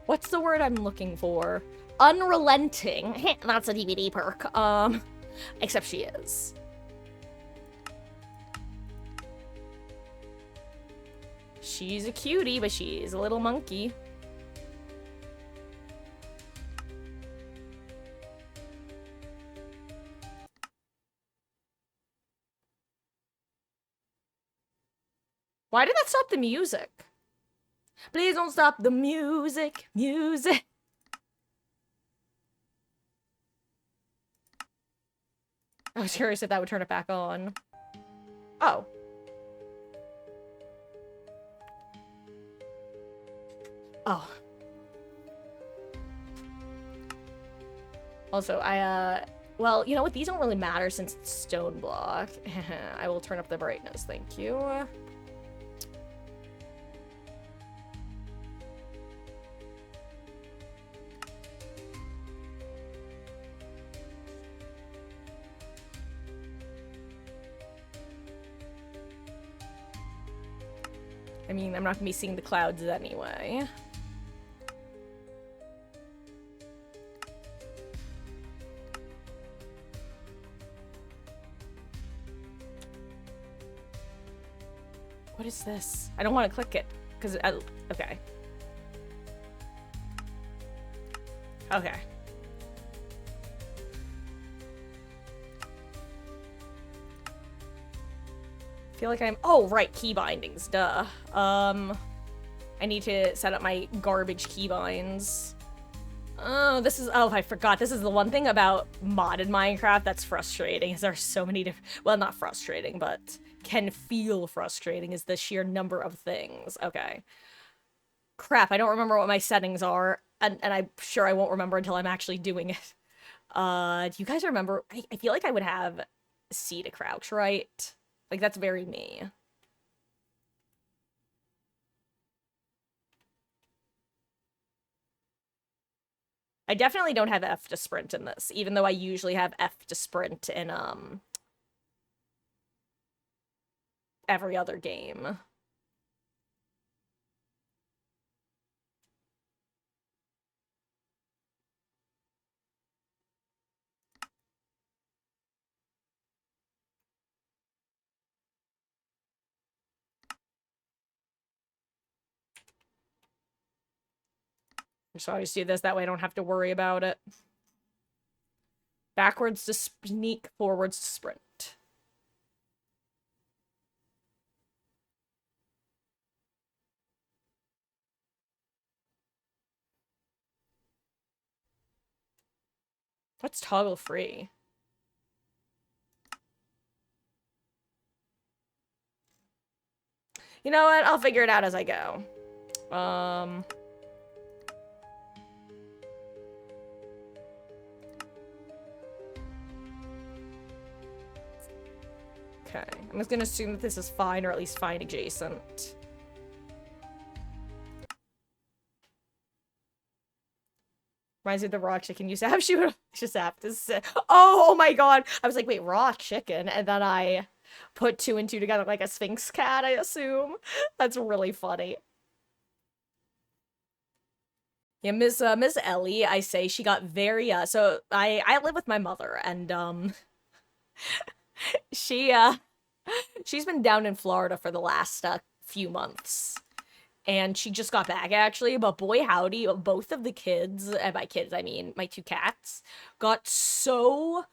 What's the word I'm looking for? Unrelenting. That's a DVD perk. Except she is. She's a cutie, but she's a little monkey. Why did that stop the music? Please don't stop the music. Music. I was curious if that would turn it back on. Oh. Oh. Also, well, you know what? These don't really matter since it's stone block. I will turn up the brightness, thank you. I mean, I'm not gonna be seeing the clouds anyway. What is this? I don't want to click it, because okay. Okay. Feel like I'm... Oh, right, key bindings, duh. I need to set up my garbage keybinds. Oh, this is... Oh, I forgot. This is the one thing about modded Minecraft that's frustrating, is there are so many different... Well, not frustrating, but can feel frustrating, is the sheer number of things. Okay. Crap, I don't remember what my settings are, and I'm sure I won't remember until I'm actually doing it. Do you guys remember? I feel like I would have C to crouch, right? Like, that's very me. I definitely don't have F to sprint in this, even though I usually have F to sprint in, every other game. So I just do this, that way I don't have to worry about it. Backwards to sneak, forwards to sprint. What's toggle free? You know what? I'll figure it out as I go. Okay. I'm just gonna assume that this is fine, or at least fine adjacent. Reminds me of the raw chicken you have. She would just have to say, oh my god. I was like, wait, raw chicken? And then I put 2 and 2 together like a Sphinx cat, I assume. That's really funny. Yeah, Miss Ellie, I say, she got very, so I live with my mother, and, she's been down in Florida for the last, few months. And she just got back, actually, but boy howdy, both of the kids, and by kids, I mean my 2 cats, got so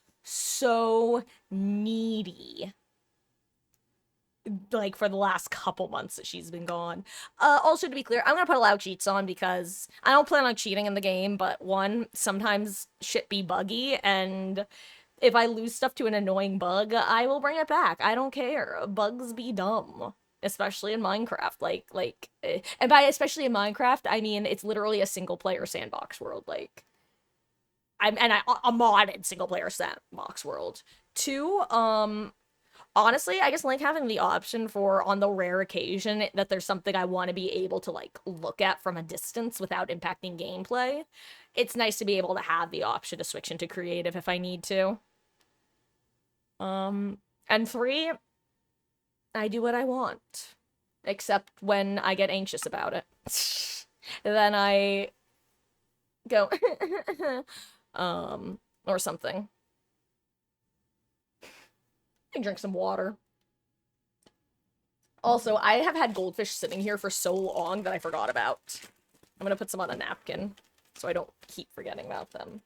needy. Like, for the last couple months that she's been gone. Also, to be clear, I'm gonna put allow cheats on because I don't plan on cheating in the game, but one, sometimes shit be buggy, and if I lose stuff to an annoying bug, I will bring it back. I don't care. Bugs be dumb. Especially in Minecraft, and by especially in Minecraft, I mean, it's literally a single-player sandbox world, like, a modded single-player sandbox world. 2, honestly, I just like having the option for, on the rare occasion that there's something I want to be able to, like, look at from a distance without impacting gameplay. It's nice to be able to have the option to switch into creative if I need to. And 3... I do what I want. Except when I get anxious about it. Then I go, or something. I drink some water. Also, I have had goldfish sitting here for so long that I forgot about. I'm gonna put some on a napkin, so I don't keep forgetting about them.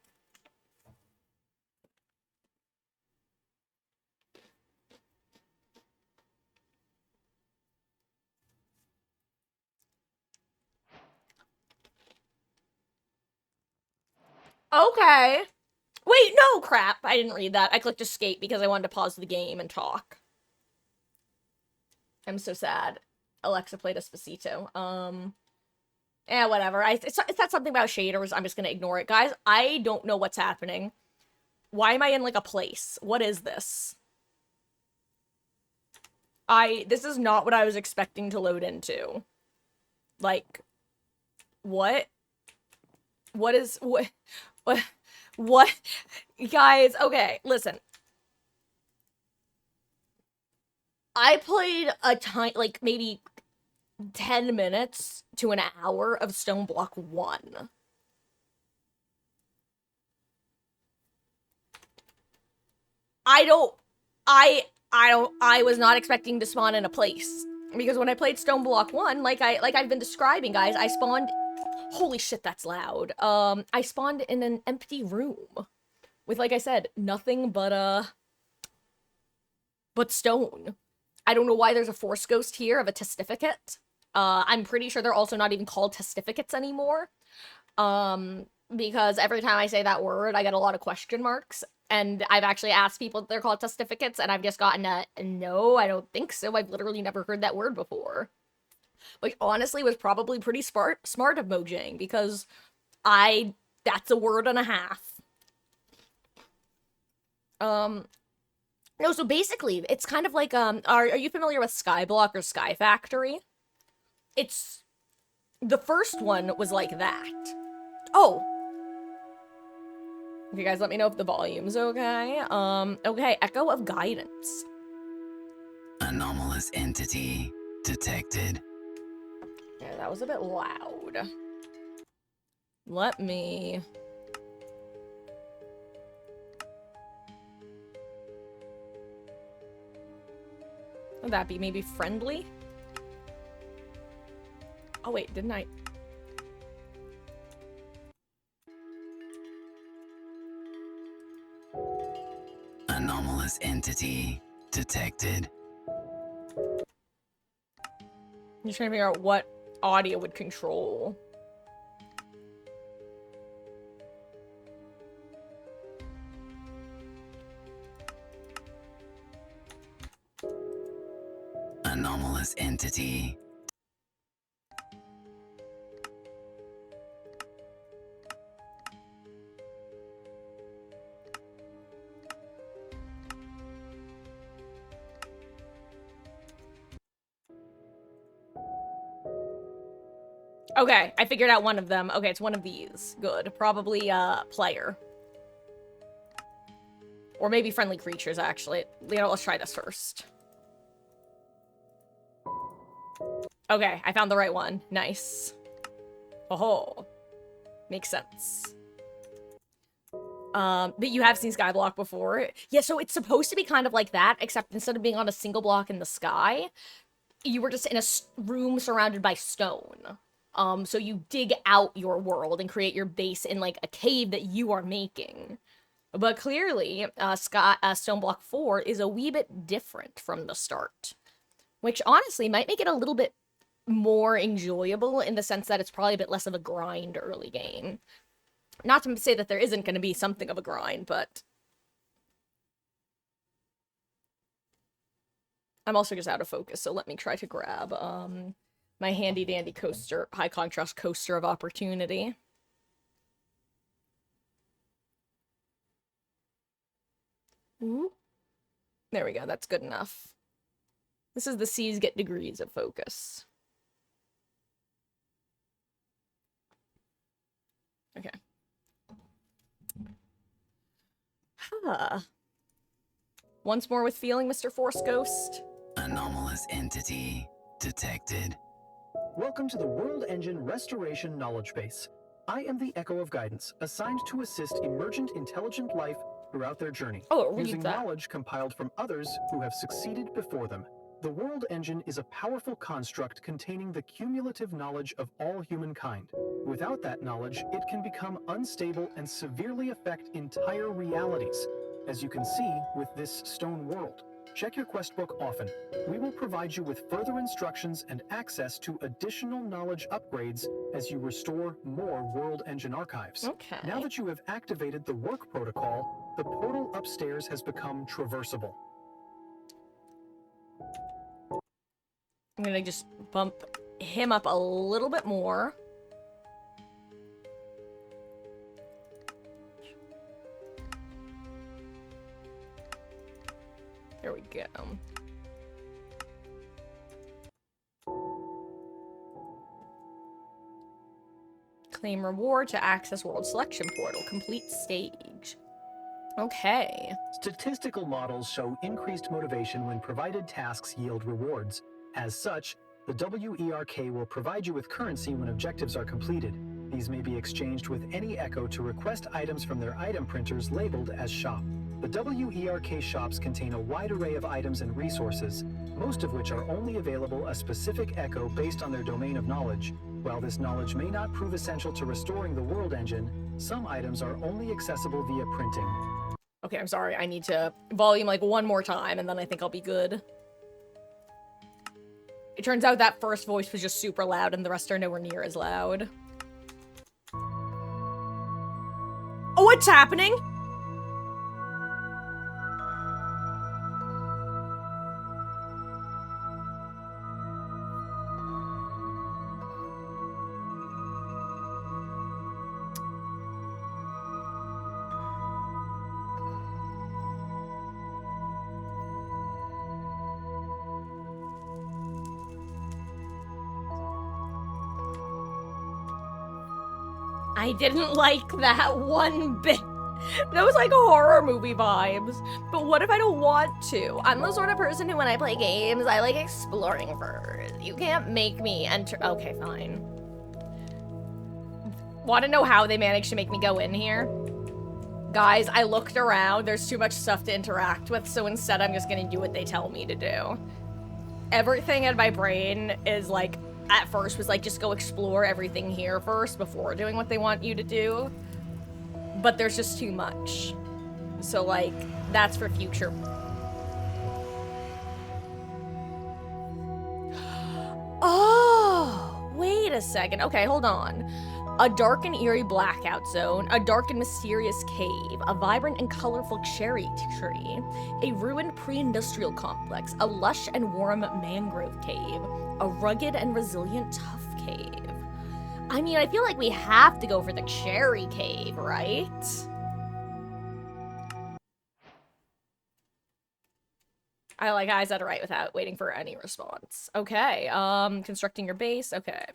Okay. Wait, no, crap. I didn't read that. I clicked escape because I wanted to pause the game and talk. I'm so sad. Alexa played Despacito. Yeah, whatever. It's not something about shaders. I'm just gonna ignore it. Guys, I don't know what's happening. Why am I in, like, a place? What is this? This is not what I was expecting to load into. Like, what? What? Guys, okay, listen. I played a time, like, maybe 10 minutes to an hour of Stoneblock 1. I was not expecting to spawn in a place. Because when I played Stoneblock 1, like I've been describing, guys, I spawned... Holy shit, that's loud. I spawned in an empty room. With, like I said, nothing but stone. I don't know why there's a Force Ghost here of a testificate. I'm pretty sure they're also not even called testificates anymore. Because every time I say that word, I get a lot of question marks. And I've actually asked people if they're called testificates, and I've just gotten a, no, I don't think so. I've literally never heard that word before. Which honestly was probably pretty smart of Mojang, because that's a word and a half. No, so basically, it's kind of like, are you familiar with Skyblock or Sky Factory? It's, the first one was like that. Oh! Okay, guys, let me know if the volume's okay. Okay, Echo of Guidance. Anomalous entity detected. Yeah, that was a bit loud. Let me... Would that be maybe friendly? Oh wait, didn't I? Anomalous entity detected. I'm just trying to figure out what audio would control. Anomalous entity. Okay, I figured out one of them. Okay, it's one of these. Good. Probably, player. Or maybe friendly creatures, actually. You know, let's try this first. Okay, I found the right one. Nice. Oh, makes sense. But you have seen Skyblock before. Yeah, so it's supposed to be kind of like that, except instead of being on a single block in the sky, you were just in a room surrounded by stone. So you dig out your world and create your base in, like, a cave that you are making. But clearly, Stone Block 4 is a wee bit different from the start. Which, honestly, might make it a little bit more enjoyable in the sense that it's probably a bit less of a grind early game. Not to say that there isn't going to be something of a grind, but... I'm also just out of focus, so let me try to grab, my handy-dandy coaster, high-contrast coaster of opportunity. Ooh. There we go, that's good enough. This is the C's get degrees of focus. Okay. Huh. Once more with feeling, Mr. Force Ghost. Anomalous entity detected. Welcome to the World Engine Restoration Knowledge Base. I am the Echo of Guidance, assigned to assist emergent intelligent life throughout their journey, Oh, read using that. knowledge compiled from others who have succeeded before them. The World Engine is a powerful construct containing the cumulative knowledge of all humankind. Without that knowledge, it can become unstable and severely affect entire realities, as you can see with this stone world. Check your quest book often. We will provide you with further instructions and access to additional knowledge upgrades as you restore more World Engine archives. Okay. Now that you have activated the work protocol, the portal upstairs has become traversable. I'm gonna just bump him up a little bit more. There we go. Claim reward to access World Selection Portal. Complete stage. Okay. Statistical models show increased motivation when provided tasks yield rewards. As such, the WERK will provide you with currency when objectives are completed. These may be exchanged with any Echo to request items from their item printers labeled as shop. The WERK shops contain a wide array of items and resources, most of which are only available a specific Echo based on their domain of knowledge. While this knowledge may not prove essential to restoring the World Engine, some items are only accessible via printing. Okay, I'm sorry. I need to volume like one more time and then I think I'll be good. It turns out that first voice was just super loud and the rest are nowhere near as loud. Oh, what's happening? I didn't like that one bit. That was like horror movie vibes. But what if I don't want to? I'm the sort of person who, when I play games, I like exploring first. You can't make me enter. Okay, fine. Want to know how they managed to make me go in here? Guys, I looked around. There's too much stuff to interact with, so instead I'm just gonna do what they tell me to do. Everything in my brain is like, at first was like, just go explore everything here first before doing what they want you to do. But there's just too much. So, like, that's for future. Oh, wait a second. Okay, hold on. A dark and eerie blackout zone, a dark and mysterious cave, a vibrant and colorful cherry tree, a ruined pre-industrial complex, a lush and warm mangrove cave, a rugged and resilient tough cave. I mean, I feel like we have to go for the cherry cave, right? I said it right without waiting for any response. Okay, constructing your base, okay.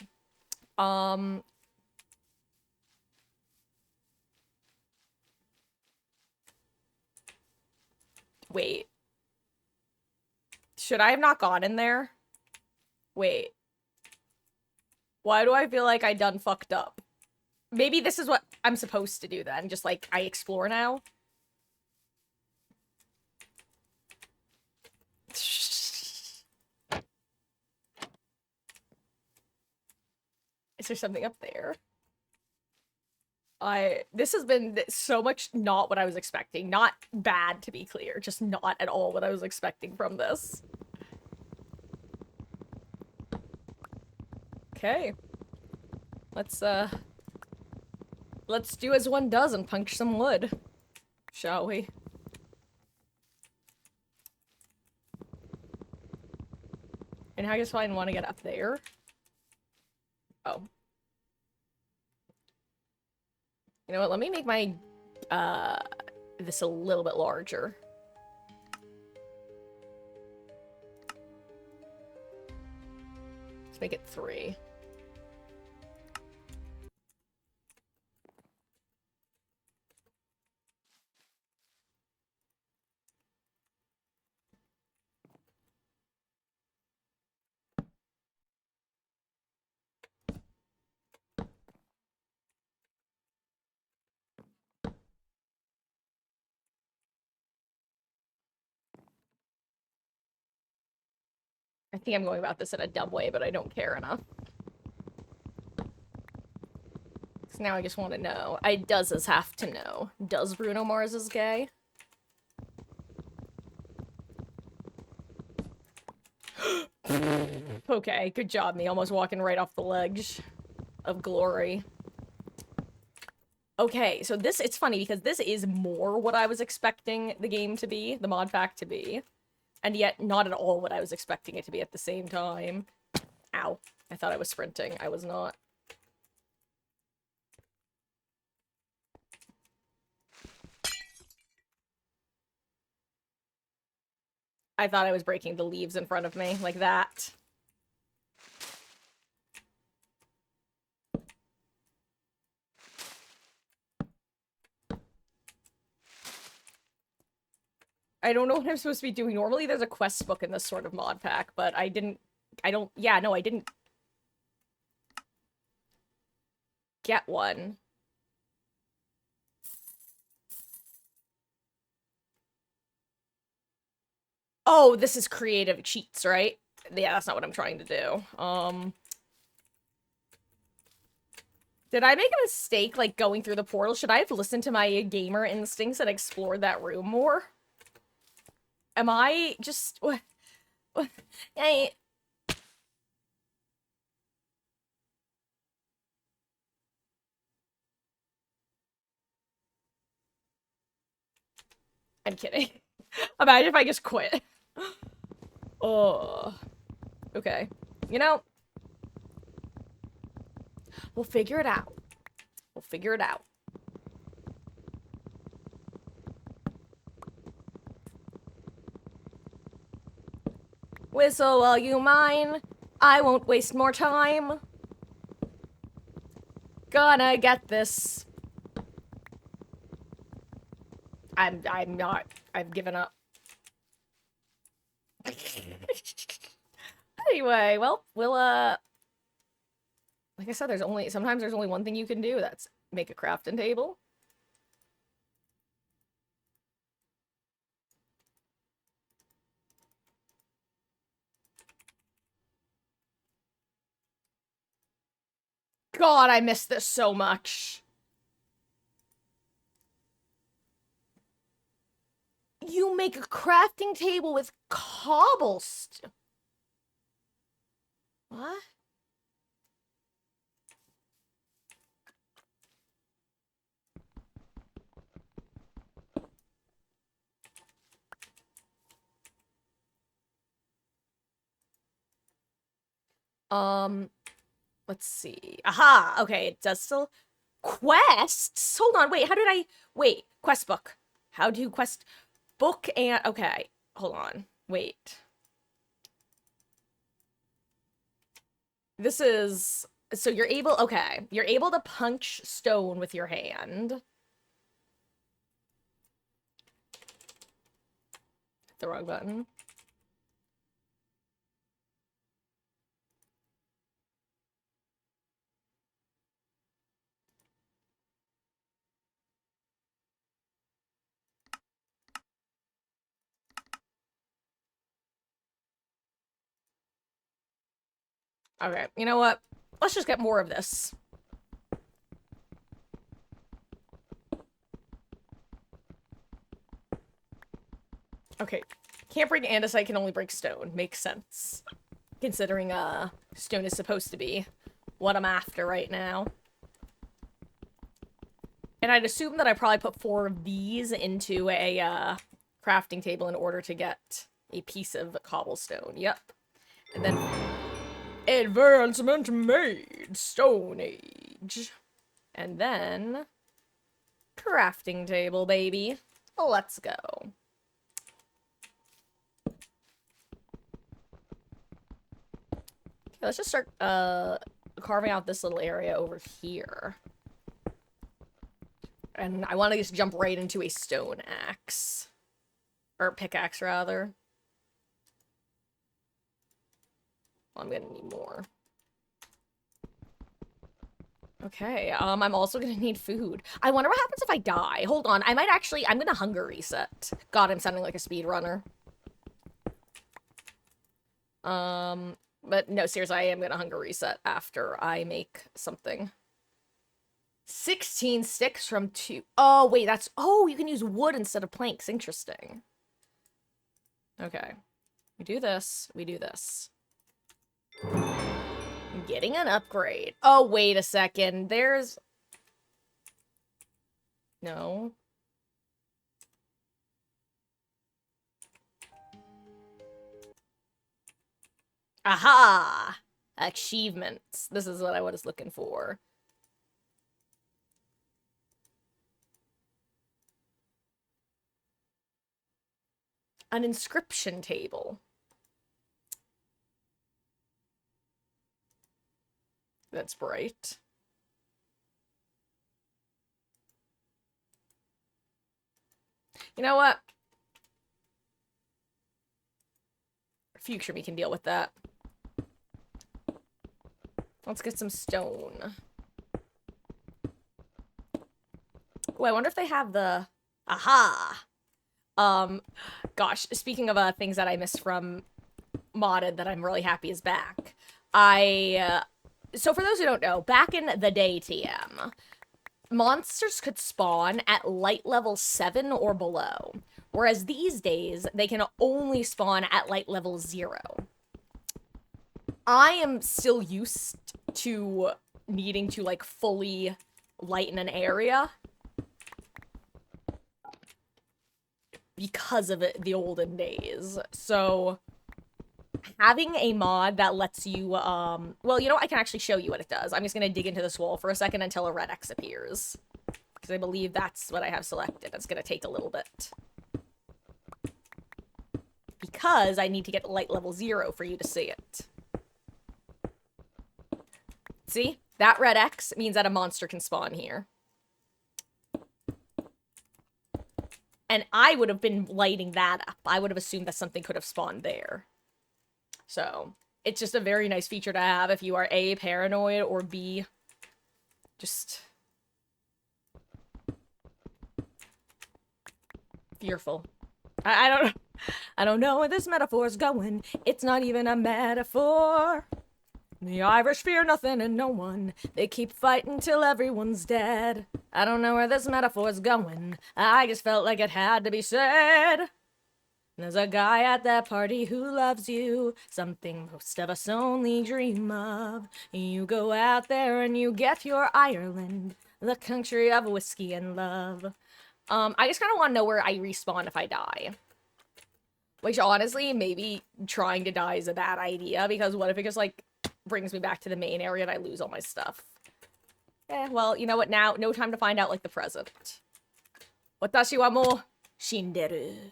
Wait. Should I have not gone in there? Wait. Why do I feel like I done fucked up? Maybe this is what I'm supposed to do then. Just like, I explore now. Is there something up there? This has been so much not what I was expecting. Not bad, to be clear. Just not at all what I was expecting from this. Okay. Let's do as one does and punch some wood. Shall we? And I just find want to get up there. Oh. You know what, let me make my, this a little bit larger. Let's make it 3. I think I'm going about this in a dumb way, but I don't care enough. So now I just want to know. Does have to know. Does Bruno Mars is gay? Okay, good job, me. Almost walking right off the ledge of glory. Okay, so this, it's funny because this is more what I was expecting the game to be, the mod pack to be. And yet, not at all what I was expecting it to be at the same time. Ow. I thought I was sprinting. I was not. I thought I was breaking the leaves in front of me, like that. I don't know what I'm supposed to be doing. Normally there's a quest book in this sort of mod pack, but I didn't get one. Oh, this is creative cheats, right? Yeah, that's not what I'm trying to do. Did I make a mistake, like, going through the portal? Should I have listened to my gamer instincts and explored that room more? Am I just... What? I'm kidding. Imagine if I just quit. Oh. Okay. You know... We'll figure it out. We'll figure it out. Whistle while you mine. I won't waste more time. Gonna get this. I'm not. I've given up. Anyway, well, we'll, like I said, sometimes there's only one thing you can do. That's make a crafting table. God, I miss this so much. You make a crafting table with cobblestone. What? Let's see. Aha! Okay, it does still... Quests? Hold on, wait, how did I... Wait, quest book. How do quest... Book and... Okay, hold on. Wait. This is... So you're able... Okay, you're able to punch stone with your hand. The wrong button. Okay, you know what? Let's just get more of this. Okay, can't break andesite, can only break stone. Makes sense. Considering, stone is supposed to be what I'm after right now. And I'd assume that I probably put 4 of these into a, crafting table in order to get a piece of cobblestone. Yep. And then... Advancement made! Stone Age. And then... Crafting table, baby. Let's go. Okay, let's just start, carving out this little area over here. And I want to just jump right into a stone axe. Or pickaxe, rather. I'm gonna need more. Okay, I'm also gonna need food. I wonder what happens if I die. Hold on, I might actually... I'm gonna hunger reset. God, I'm sounding like a speedrunner. But no, seriously, I am gonna hunger reset after I make something. 16 sticks from 2... Oh, wait, that's... Oh, you can use wood instead of planks. Interesting. Okay. We do this. We do this. I'm getting an upgrade. Oh, wait a second. There's... No. Aha! Achievements. This is what I was looking for. An inscription table. That's bright. You know what? Future me can deal with that. Let's get some stone. Oh, I wonder if they have the... Aha! Gosh, speaking of things that I missed from modded that I'm really happy is back. So for those who don't know, back in the day, TM, monsters could spawn at light level 7 or below, whereas these days, they can only spawn at light level 0. I am still used to needing to, like, fully lighten an area because of the olden days. So having a mod that lets you, well, you know what? I can actually show you what it does. I'm just gonna dig into this wall for a second until a red X appears. Because I believe that's what I have selected. It's gonna take a little bit. Because I need to get light level 0 for you to see it. See? That red X means that a monster can spawn here. And I would have been lighting that up. I would have assumed that something could have spawned there. So, it's just a very nice feature to have if you are A, paranoid, or B, just fearful. I don't know where this metaphor is going. It's not even a metaphor. The Irish fear nothing and no one. They keep fighting till everyone's dead. I don't know where this metaphor is going. I just felt like it had to be said. There's a guy at that party who loves you, something most of us only dream of. You go out there and you get your Ireland, the country of whiskey and love. I just kind of want to know where I respawn if I die. Which, honestly, maybe trying to die is a bad idea, because what if it just, like, brings me back to the main area and I lose all my stuff? Well, you know what, now, no time to find out, like, the present. Watashi wa mo shinderu.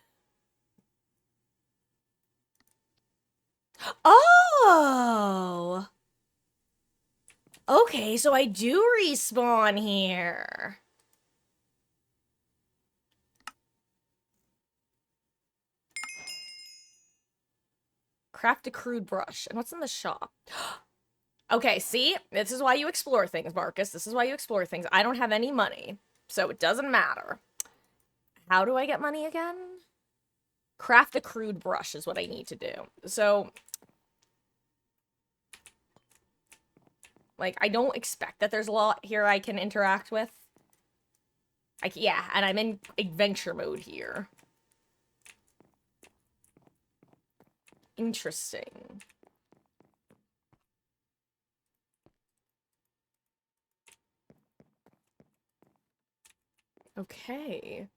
Oh! Okay, so I do respawn here. Craft a crude brush. And what's in the shop? Okay, see? This is why you explore things, Marcus. This is why you explore things. I don't have any money, so it doesn't matter. How do I get money again? Craft a crude brush is what I need to do. So, like, I don't expect that there's a lot here I can interact with. Yeah, and I'm in adventure mode here. Interesting. Okay.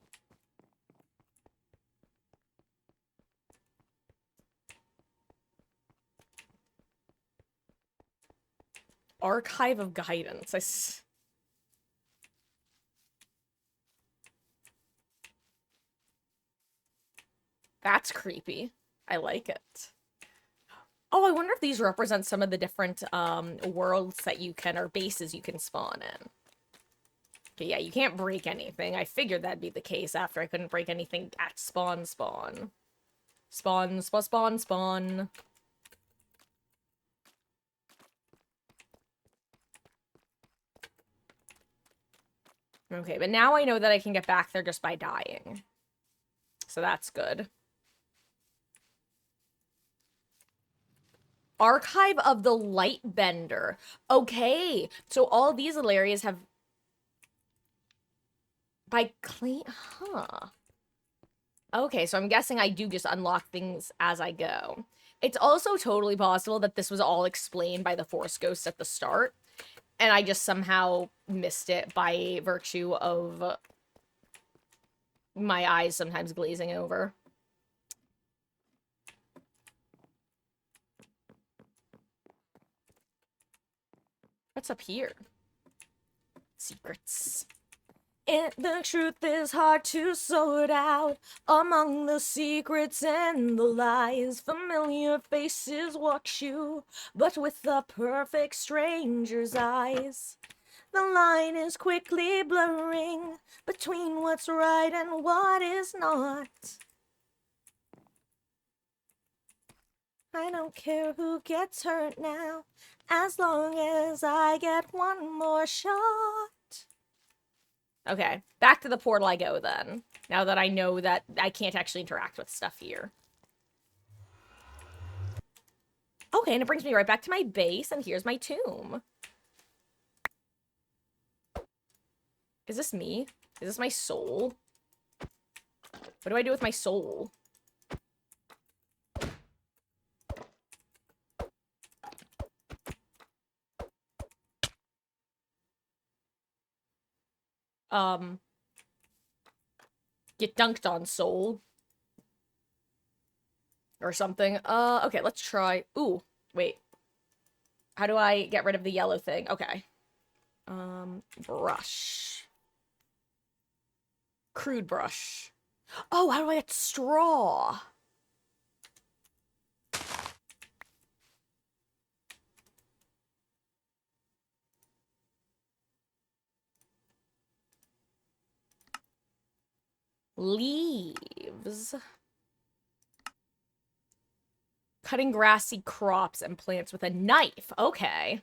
Archive of Guidance. That's creepy. I like it. Oh, I wonder if these represent some of the different worlds that you can, or bases you can spawn in. Okay, yeah, you can't break anything. I figured that'd be the case after I couldn't break anything at spawn. Spawn. Okay, but now I know that I can get back there just by dying. So that's good. Archive of the Lightbender. Okay, so all these little areas have... By clean... Huh. Okay, so I'm guessing I do just unlock things as I go. It's also totally possible that this was all explained by the Force Ghost at the start, and I just somehow missed it by virtue of my eyes sometimes glazing over. What's up here? Secrets. The truth is hard to sort out among the secrets and the lies. Familiar faces watch you, but with the perfect stranger's eyes. The line is quickly blurring between what's right and what is not. I don't care who gets hurt now, as long as I get one more shot. Okay, back to the portal I go then, now that I know that I can't actually interact with stuff here. Okay, and it brings me right back to my base, and here's my tomb. Is this me? Is this my soul? What do I do with my soul? Get dunked on, soul. Or something. Okay, let's try... Ooh, wait. How do I get rid of the yellow thing? Okay. Brush. Crude brush. Oh, how do I get straw? Leaves. Cutting grassy crops and plants with a knife. Okay.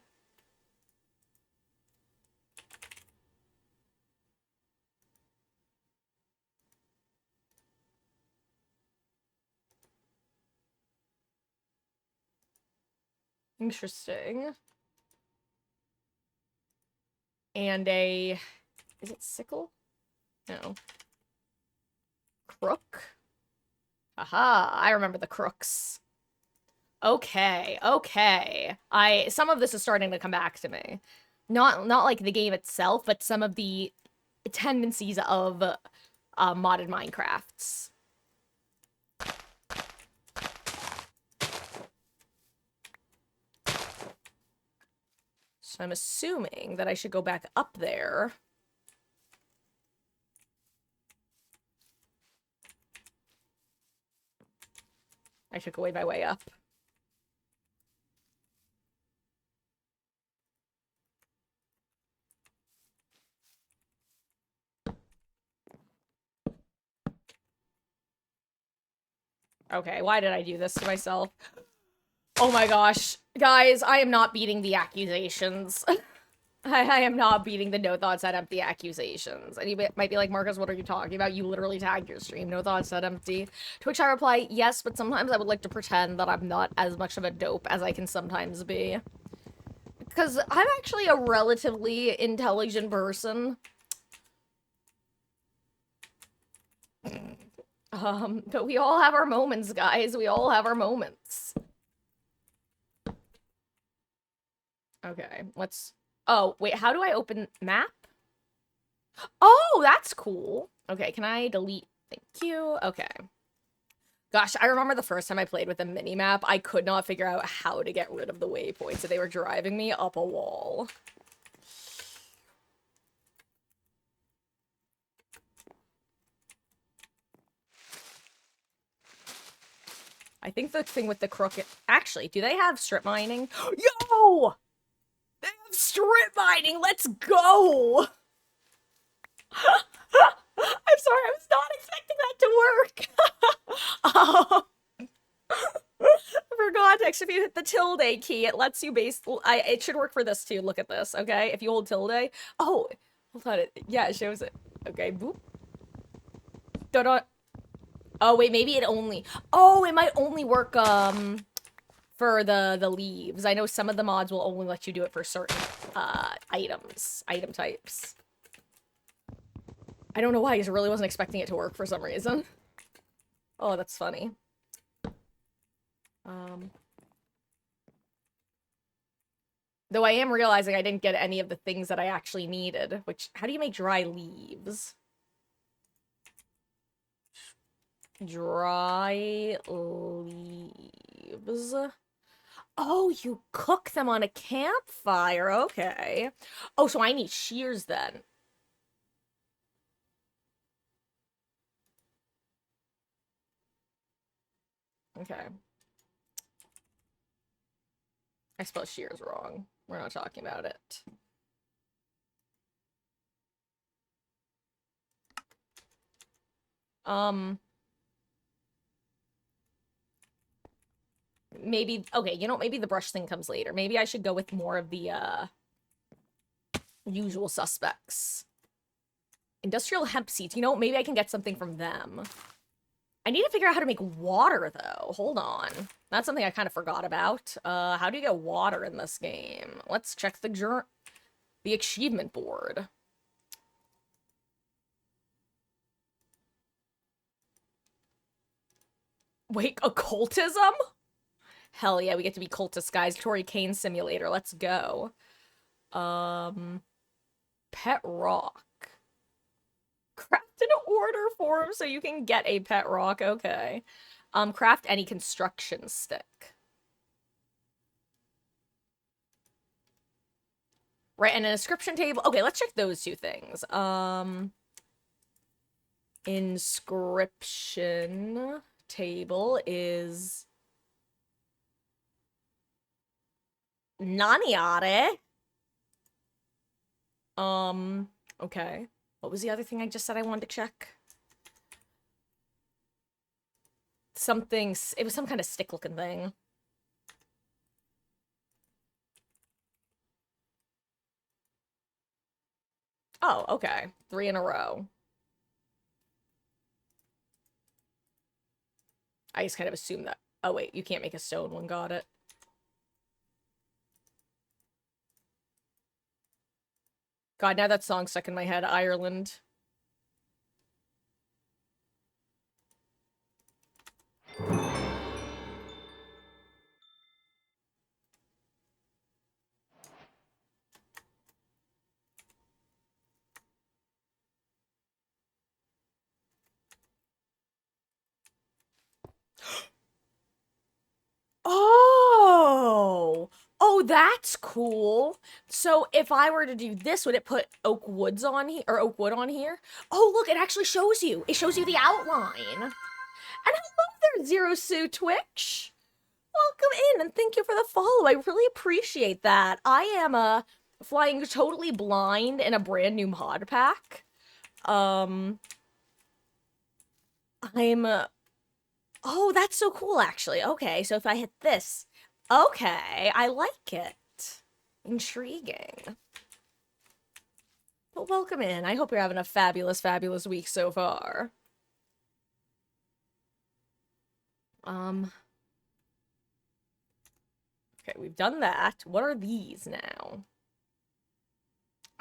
Interesting. And a... Is it sickle? No. Crook? Aha, I remember the crooks. Okay, okay. Some of this is starting to come back to me. Not like the game itself, but some of the tendencies of modded Minecrafts. So I'm assuming that I should go back up there. I took away my way up. Okay, why did I do this to myself? Oh my gosh. Guys, I am not beating the accusations. I am not beating the no thoughts at empty accusations. And you might be like, Marcus, what are you talking about? You literally tagged your stream. No thoughts at empty. To which I reply, yes, but sometimes I would like to pretend that I'm not as much of a dope as I can sometimes be. Because I'm actually a relatively intelligent person. But we all have our moments, guys. We all have our moments. Okay, let's... Oh, wait, how do I open map? Oh, that's cool. Okay, can I delete? Thank you. Okay. Gosh, I remember the first time I played with a mini-map, I could not figure out how to get rid of the waypoints, so they were driving me up a wall. I think the thing with the crooked... Actually, do they have strip mining? Yo! They have strip mining! Let's go! I'm sorry, I was not expecting that to work! For context, if you hit the tilde key, it lets you it should work for this too. Look at this, okay? If you hold tilde... Oh! Hold on. Yeah, it shows it. Okay, boop. Da-da. Oh, wait, maybe it only... Oh, it might only work, for the leaves. I know some of the mods will only let you do it for certain, item types. I don't know why, I just really wasn't expecting it to work for some reason. Oh, that's funny. Though I am realizing I didn't get any of the things that I actually needed, which... How do you make dry leaves? Dry leaves. Oh, you cook them on a campfire. Okay. Oh, so I need shears then. Okay. I spelled shears wrong. We're not talking about it. Maybe, okay, you know, maybe the brush thing comes later. Maybe I should go with more of the, usual suspects. Industrial hemp seeds. You know, maybe I can get something from them. I need to figure out how to make water, though. Hold on. That's something I kind of forgot about. How do you get water in this game? Let's check the achievement board. Wait, occultism? Hell yeah, we get to be cultists, guys. Tori Kane Simulator. Let's go. Pet rock. Craft an order form so you can get a pet rock. Okay. Craft any construction stick. Right, and an inscription table. Okay, let's check those two things. Inscription table is Naniare. Okay. What was the other thing I just said I wanted to check? Something, it was some kind of stick-looking thing. Oh, okay. 3 in a row. I just kind of assumed that. Oh, wait, you can't make a stone one. Got it. God, now that song's stuck in my head. Ireland. that's cool. So if I were to do this, would it put oak woods on here or oak wood on here? Oh, look, it actually shows you. It shows you the outline. And hello there, Zero Sue Twitch. Welcome in and thank you for the follow. I really appreciate that. I am flying totally blind in a brand new mod pack. I'm oh, that's so cool actually. Okay, so if I hit this, okay, I like it. Intriguing. Well, welcome in. I hope you're having a fabulous, fabulous week so far. Okay, we've done that. What are these now?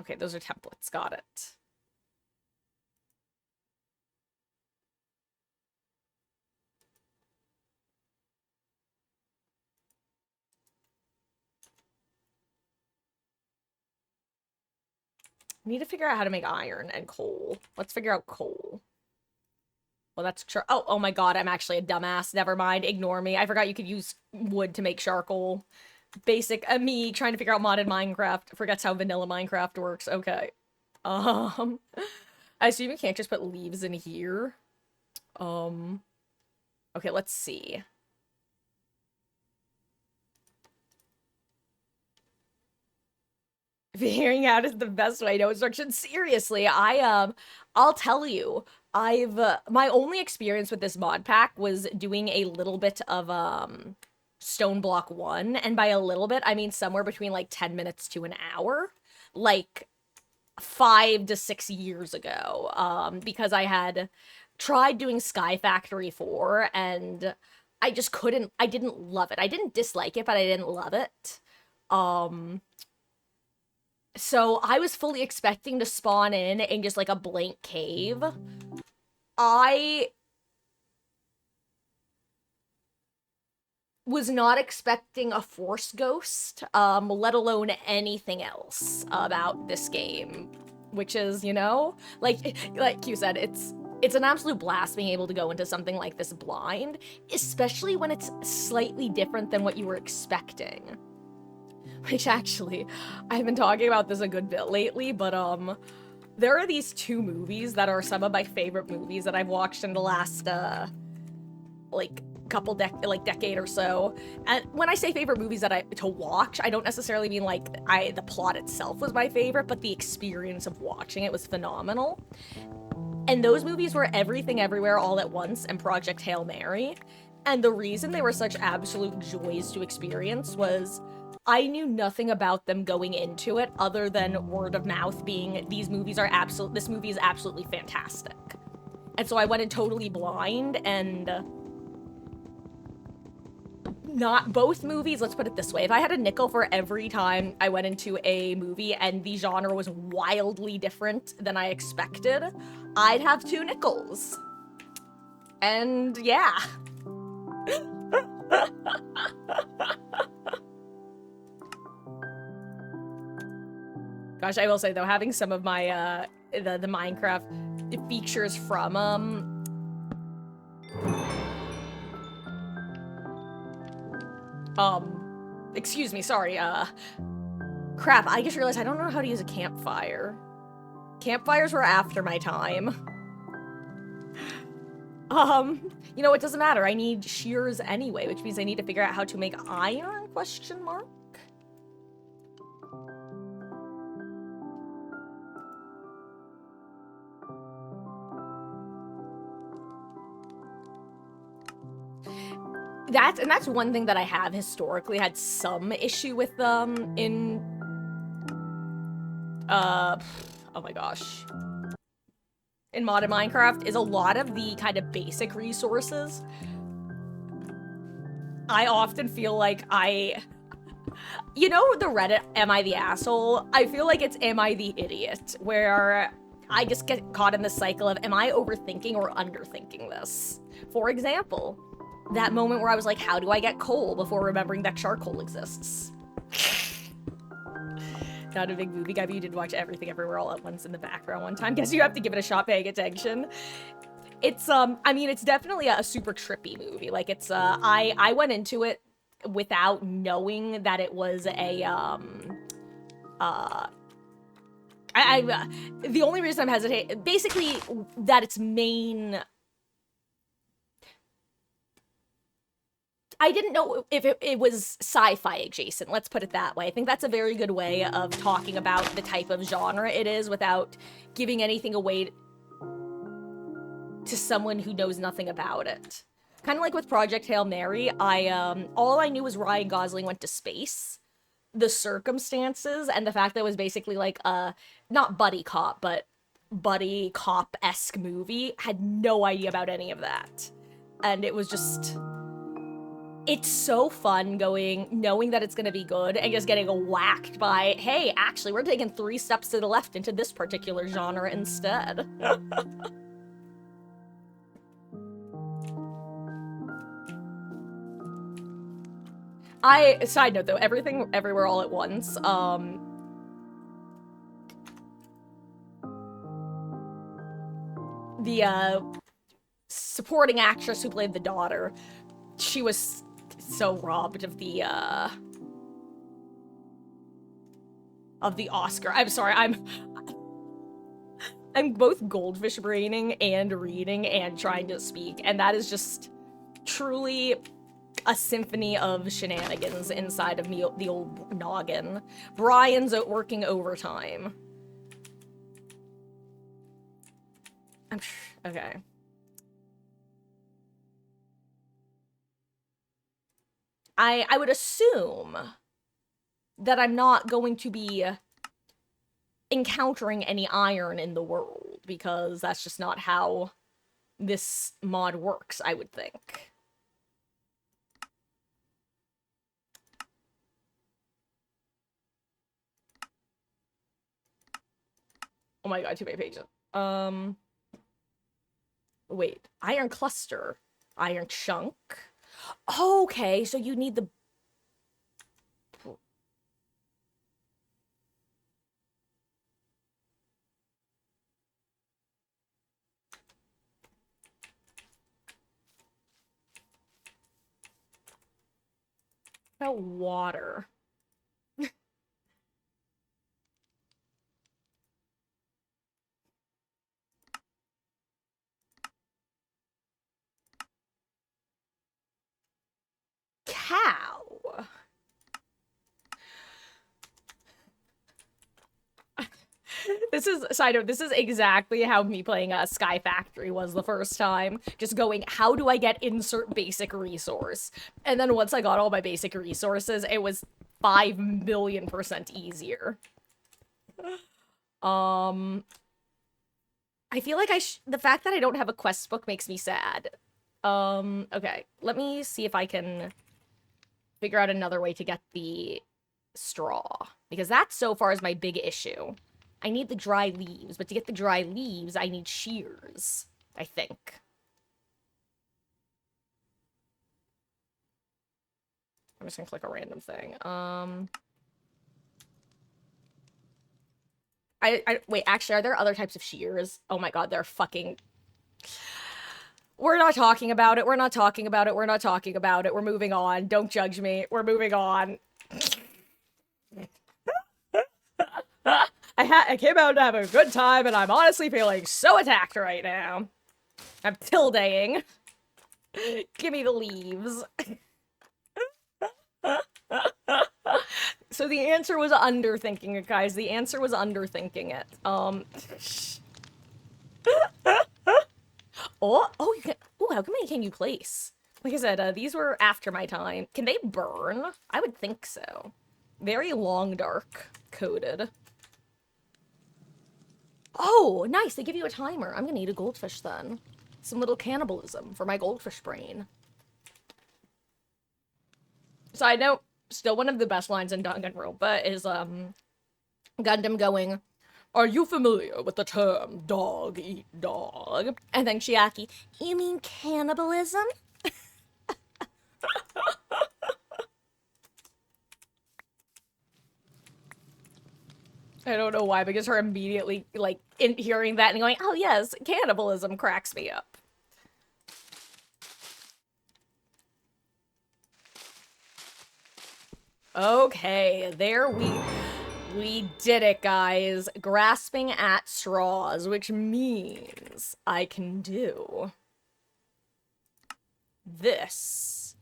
Okay, those are templates. Got it. I need to figure out how to make iron and coal. Let's figure out coal. Well, that's true. Oh my god, I'm actually a dumbass. Never mind. Ignore me. I forgot you could use wood to make charcoal. Basic me trying to figure out modded Minecraft. Forgets how vanilla Minecraft works. Okay. I assume you can't just put leaves in here. Okay, let's see. Figuring out is the best way. No instruction. Seriously, I'll tell you. My only experience with this mod pack was doing a little bit of, Stone Block 1, and by a little bit, I mean somewhere between, like, 10 minutes to an hour. Like, 5 to 6 years ago, because I had tried doing Sky Factory 4, and I just couldn't, I didn't love it. I didn't dislike it, but I didn't love it. So I was fully expecting to spawn in just, like, a blank cave. I was not expecting a Force Ghost, let alone anything else about this game. Which is, you know, like you said, it's an absolute blast being able to go into something like this blind, especially when it's slightly different than what you were expecting. Which actually, I've been talking about this a good bit lately, but there are these two movies that are some of my favorite movies that I've watched in the last like couple decade or so. And when I say favorite movies that to watch, I don't necessarily mean like the plot itself was my favorite, but the experience of watching it was phenomenal. And those movies were Everything Everywhere All at Once and Project Hail Mary. And the reason they were such absolute joys to experience was I knew nothing about them going into it other than word of mouth being this movie is absolutely fantastic. And so I went in totally blind, and not both movies, let's put it this way, if I had a nickel for every time I went into a movie and the genre was wildly different than I expected, I'd have 2 nickels. And yeah. Gosh, I will say though, having some of my the Minecraft features from excuse me, sorry, crap, I just realized I don't know how to use a campfire. Campfires were after my time. You know, it doesn't matter, I need shears anyway, which means I need to figure out how to make iron, question mark? That's one thing that I have historically had some issue with in oh my gosh, in modded Minecraft is a lot of the kind of basic resources. I often feel like you know the Reddit am I the asshole? I feel like it's am I the idiot, where I just get caught in the cycle of am I overthinking or underthinking this? For example, that moment where I was like, how do I get coal before remembering that charcoal exists? Not a big movie guy, but you did watch Everything Everywhere All at Once in the background one time. Guess you have to give it a shot paying attention. It's, I mean, it's definitely a super trippy movie. Like, it's, I went into it without knowing that it was a, the only reason I'm hesitating, basically, that its main... I didn't know if it was sci-fi adjacent, let's put it that way. I think that's a very good way of talking about the type of genre it is without giving anything away to someone who knows nothing about it. Kind of like with Project Hail Mary, all I knew was Ryan Gosling went to space. The circumstances and the fact that it was basically like a, not buddy cop, but buddy cop-esque movie, had no idea about any of that. And it was just... It's so fun knowing that it's gonna be good, and just getting whacked by, hey, actually, we're taking 3 steps to the left into this particular genre instead. Side note though, Everything Everywhere All at Once, the, supporting actress who played the daughter, she was so robbed of the Oscar. I'm sorry, I'm both goldfish braining and reading and trying to speak, and that is just truly a symphony of shenanigans inside of me, the old noggin. Brian's working overtime. Okay. I would assume that I'm not going to be encountering any iron in the world, because that's just not how this mod works, I would think. Oh my god, too many pages. Wait, iron cluster, iron chunk. Okay, so you need the... About water. Cow. This is, side note, this is exactly how me playing Sky Factory was the first time. Just going, how do I get insert basic resource? And then once I got all my basic resources, it was 5,000,000% easier. I feel like the fact that I don't have a quest book makes me sad. Okay, let me see if I can figure out another way to get the straw, because that so far is my big issue. I need the dry leaves, but to get the dry leaves, I need shears, I think. I'm just gonna click a random thing. Wait, actually, are there other types of shears? Oh my god, they're fucking... We're not talking about it, we're not talking about it, we're not talking about it, we're moving on. Don't judge me, we're moving on. I came out to have a good time, and I'm honestly feeling so attacked right now. I'm tildeing. Give me the leaves. So the answer was underthinking it, guys. The answer was underthinking it. You can, how many can you place? Like I said, these were after my time. Can they burn? I would think so. Very long dark coded. Oh, nice. They give you a timer. I'm gonna eat a goldfish then. Some little cannibalism for my goldfish brain. Side note, still one of the best lines in Danganronpa is, Gundam going, "Are you familiar with the term dog eat dog?" And then Chiaki, "You mean cannibalism?" I don't know why, because her immediately, like, hearing that and going, "Oh yes, cannibalism," cracks me up. Okay, there we did it, guys. Grasping at straws, which means I can do this.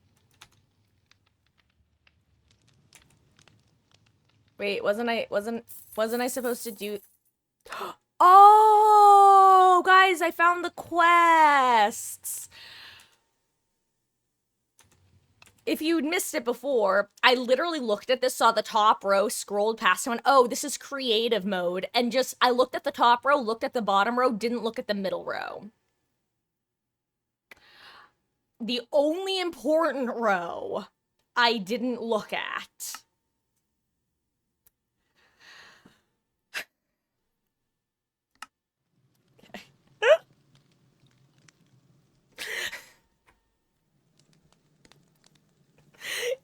Wait, wasn't I supposed to do... Oh, guys, I found the quests. If you'd missed it before, I literally looked at this, saw the top row, scrolled past, and went, oh, this is creative mode. And just, I looked at the top row, looked at the bottom row, didn't look at the middle row. The only important row I didn't look at.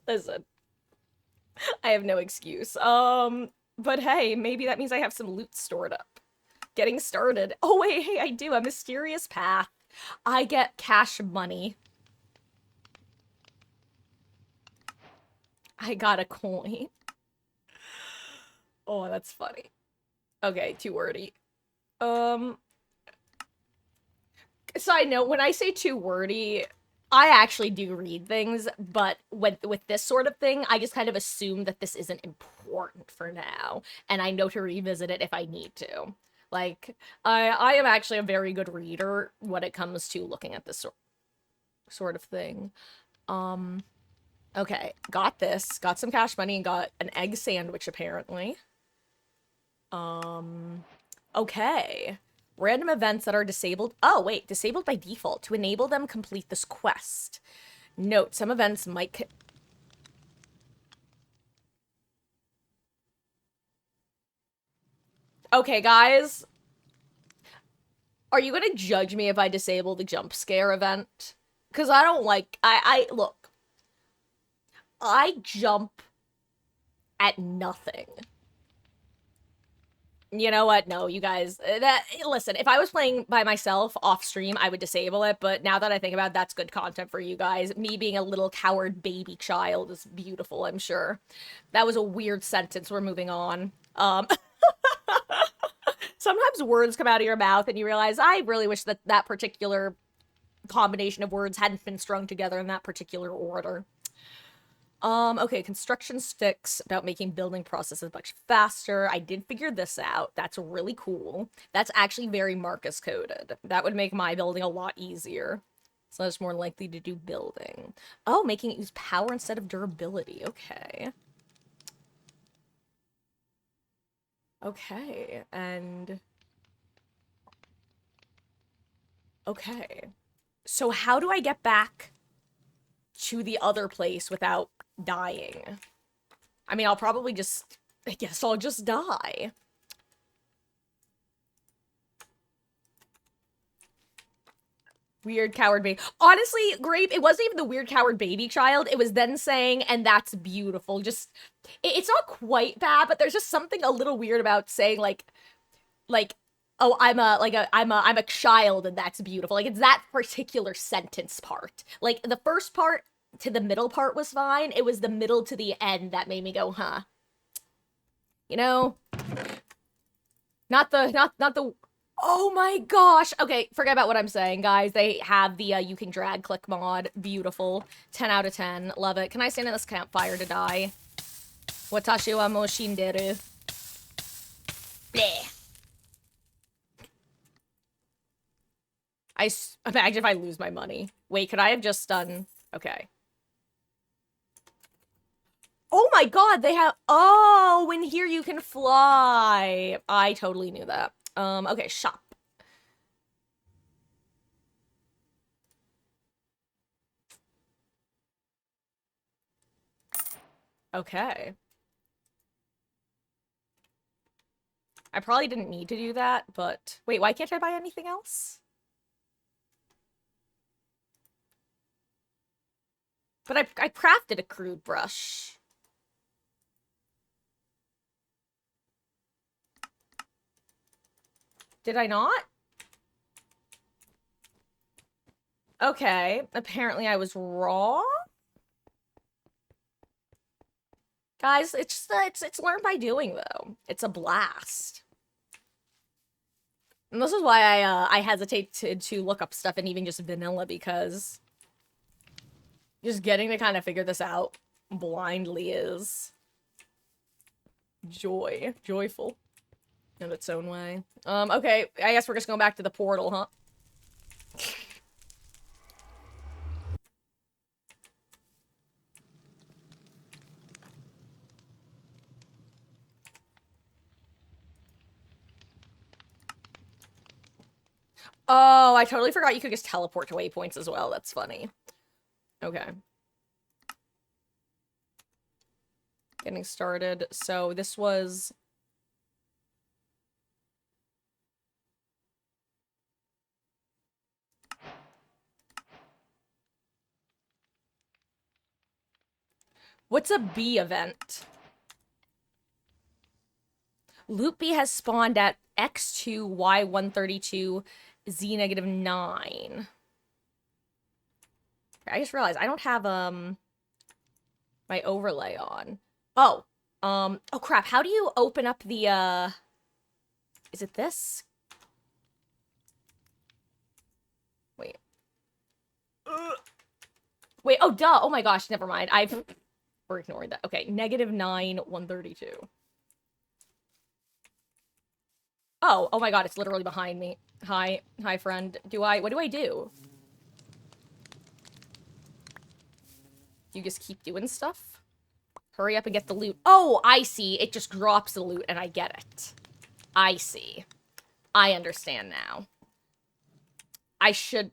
Listen, I have no excuse. But hey, maybe that means I have some loot stored up. Getting started. Oh wait, hey, I do. A mysterious path. I get cash money. I got a coin. Oh, that's funny. Okay, too wordy. Side note, when I say too wordy, I actually do read things, but with this sort of thing, I just kind of assume that this isn't important for now, and I know to revisit it if I need to. Like, I am actually a very good reader when it comes to looking at this sort of thing. Okay, got this. Got some cash money and got an egg sandwich, apparently. Okay. Random events that are disabled. Oh, wait. Disabled by default. To enable them, complete this quest. Note, some events might... Okay, guys. Are you gonna judge me if I disable the jump scare event? Because I don't like... Look. I jump at nothing. You know what? No, you guys, listen, if I was playing by myself off stream, I would disable it, but now that I think about it, that's good content for you guys. Me being a little coward baby child is beautiful, I'm sure. That was a weird sentence. We're moving on. Sometimes words come out of your mouth and you realize, I really wish that that particular combination of words hadn't been strung together in that particular order. Okay, construction sticks about making building processes much faster. I did figure this out. That's really cool. That's actually very Marcus coded. That would make my building a lot easier. So it's more likely to do building. Oh, making it use power instead of durability. Okay. Okay, and... Okay. So how do I get back to the other place without dying? I mean, I'll probably just... I guess I'll just die. Weird coward baby. Honestly, Grape, it wasn't even the weird coward baby child. It was then saying, and that's beautiful. Just, it's not quite bad, but there's just something a little weird about saying, like, oh, I'm a child and that's beautiful. Like, it's that particular sentence part. Like, the first part to the middle part was fine. It was the middle to the end that made me go, huh. You know? Not the... Oh my gosh! Okay, forget about what I'm saying, guys. They have the, you can drag click mod. Beautiful. 10 out of 10. Love it. Can I stand in this campfire to die? Watashi wa mo shinderu. Bleh. Imagine if I lose my money. Wait, could I have just done... Okay. Oh my god, they have... Oh, in here you can fly. I totally knew that. Okay, shop. Okay. I probably didn't need to do that, but... Wait, why can't I buy anything else? But I crafted a crude brush. Did I not? Okay, apparently I was wrong. Guys, it's learned by doing, though. It's a blast. And this is why I hesitate to look up stuff in even just vanilla, because just getting to kind of figure this out blindly is joyful in its own way. Okay, I guess we're just going back to the portal, huh? Oh, I totally forgot you could just teleport to waypoints as well. That's funny. Okay. Getting started. So this was... What's a B event? Loop B has spawned at X2, Y132, Z -9. I just realized I don't have my overlay on. Oh. Oh crap, how do you open up the is it this? Wait. Wait, oh duh. Oh my gosh, never mind. We're ignoring that. Okay, -9, 132. Oh my god, it's literally behind me. Hi, friend. What do I do? You just keep doing stuff? Hurry up and get the loot. Oh, I see. It just drops the loot and I get it. I see. I understand now. I should...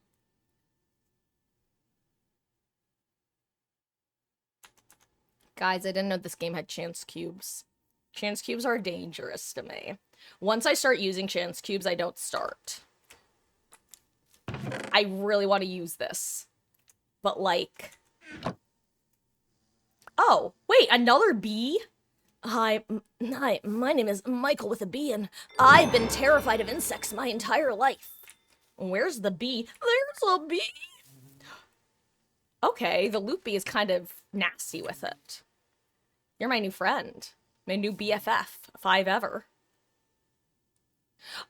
Guys, I didn't know this game had chance cubes. Chance cubes are dangerous to me. Once I start using chance cubes, I don't start. I really want to use this. But, like... Oh, wait, another bee? Hi, my name is Michael with a B, and I've been terrified of insects my entire life. Where's the bee? There's a bee! Okay, the loop bee is kind of nasty with it. You're my new friend. My new BFF, if I've ever.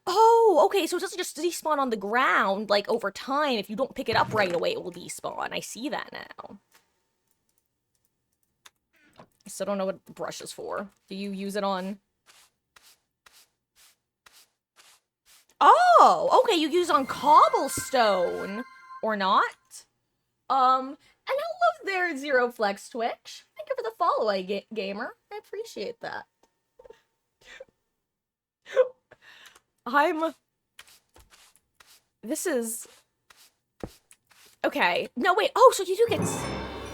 Oh, okay, so it doesn't just despawn on the ground, like, over time. If you don't pick it up right away, it will despawn. I see that now. I still don't know what the brush is for. Do you use it on... Oh, okay, you use on cobblestone. Or not. And hello there, Zero Flex Twitch. Thank you for the follow, gamer. I appreciate that. This is... Okay. No, wait. Oh, so you do get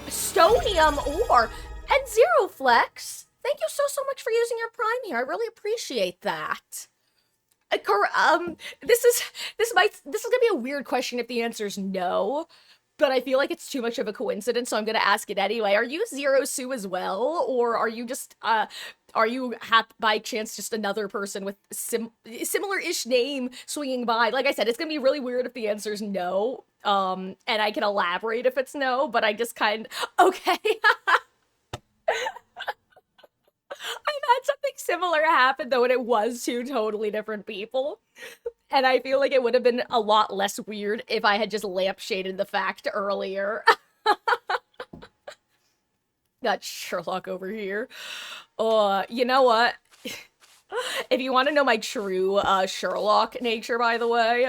Stonium ore and Zero Flex. Thank you so much for using your Prime here. I really appreciate that. This is gonna be a weird question if the answer is no, but I feel like it's too much of a coincidence, so I'm gonna ask it anyway. Are you Zero Sue as well, or are you just are you by chance just another person with similar-ish name swinging by? Like I said, it's gonna be really weird if the answer is no, and I can elaborate if it's no, but I just okay. I've had something similar happen, though, and it was two totally different people. And I feel like it would have been a lot less weird if I had just lampshaded the fact earlier. Got Sherlock over here. You know what? If you want to know my true Sherlock nature, by the way,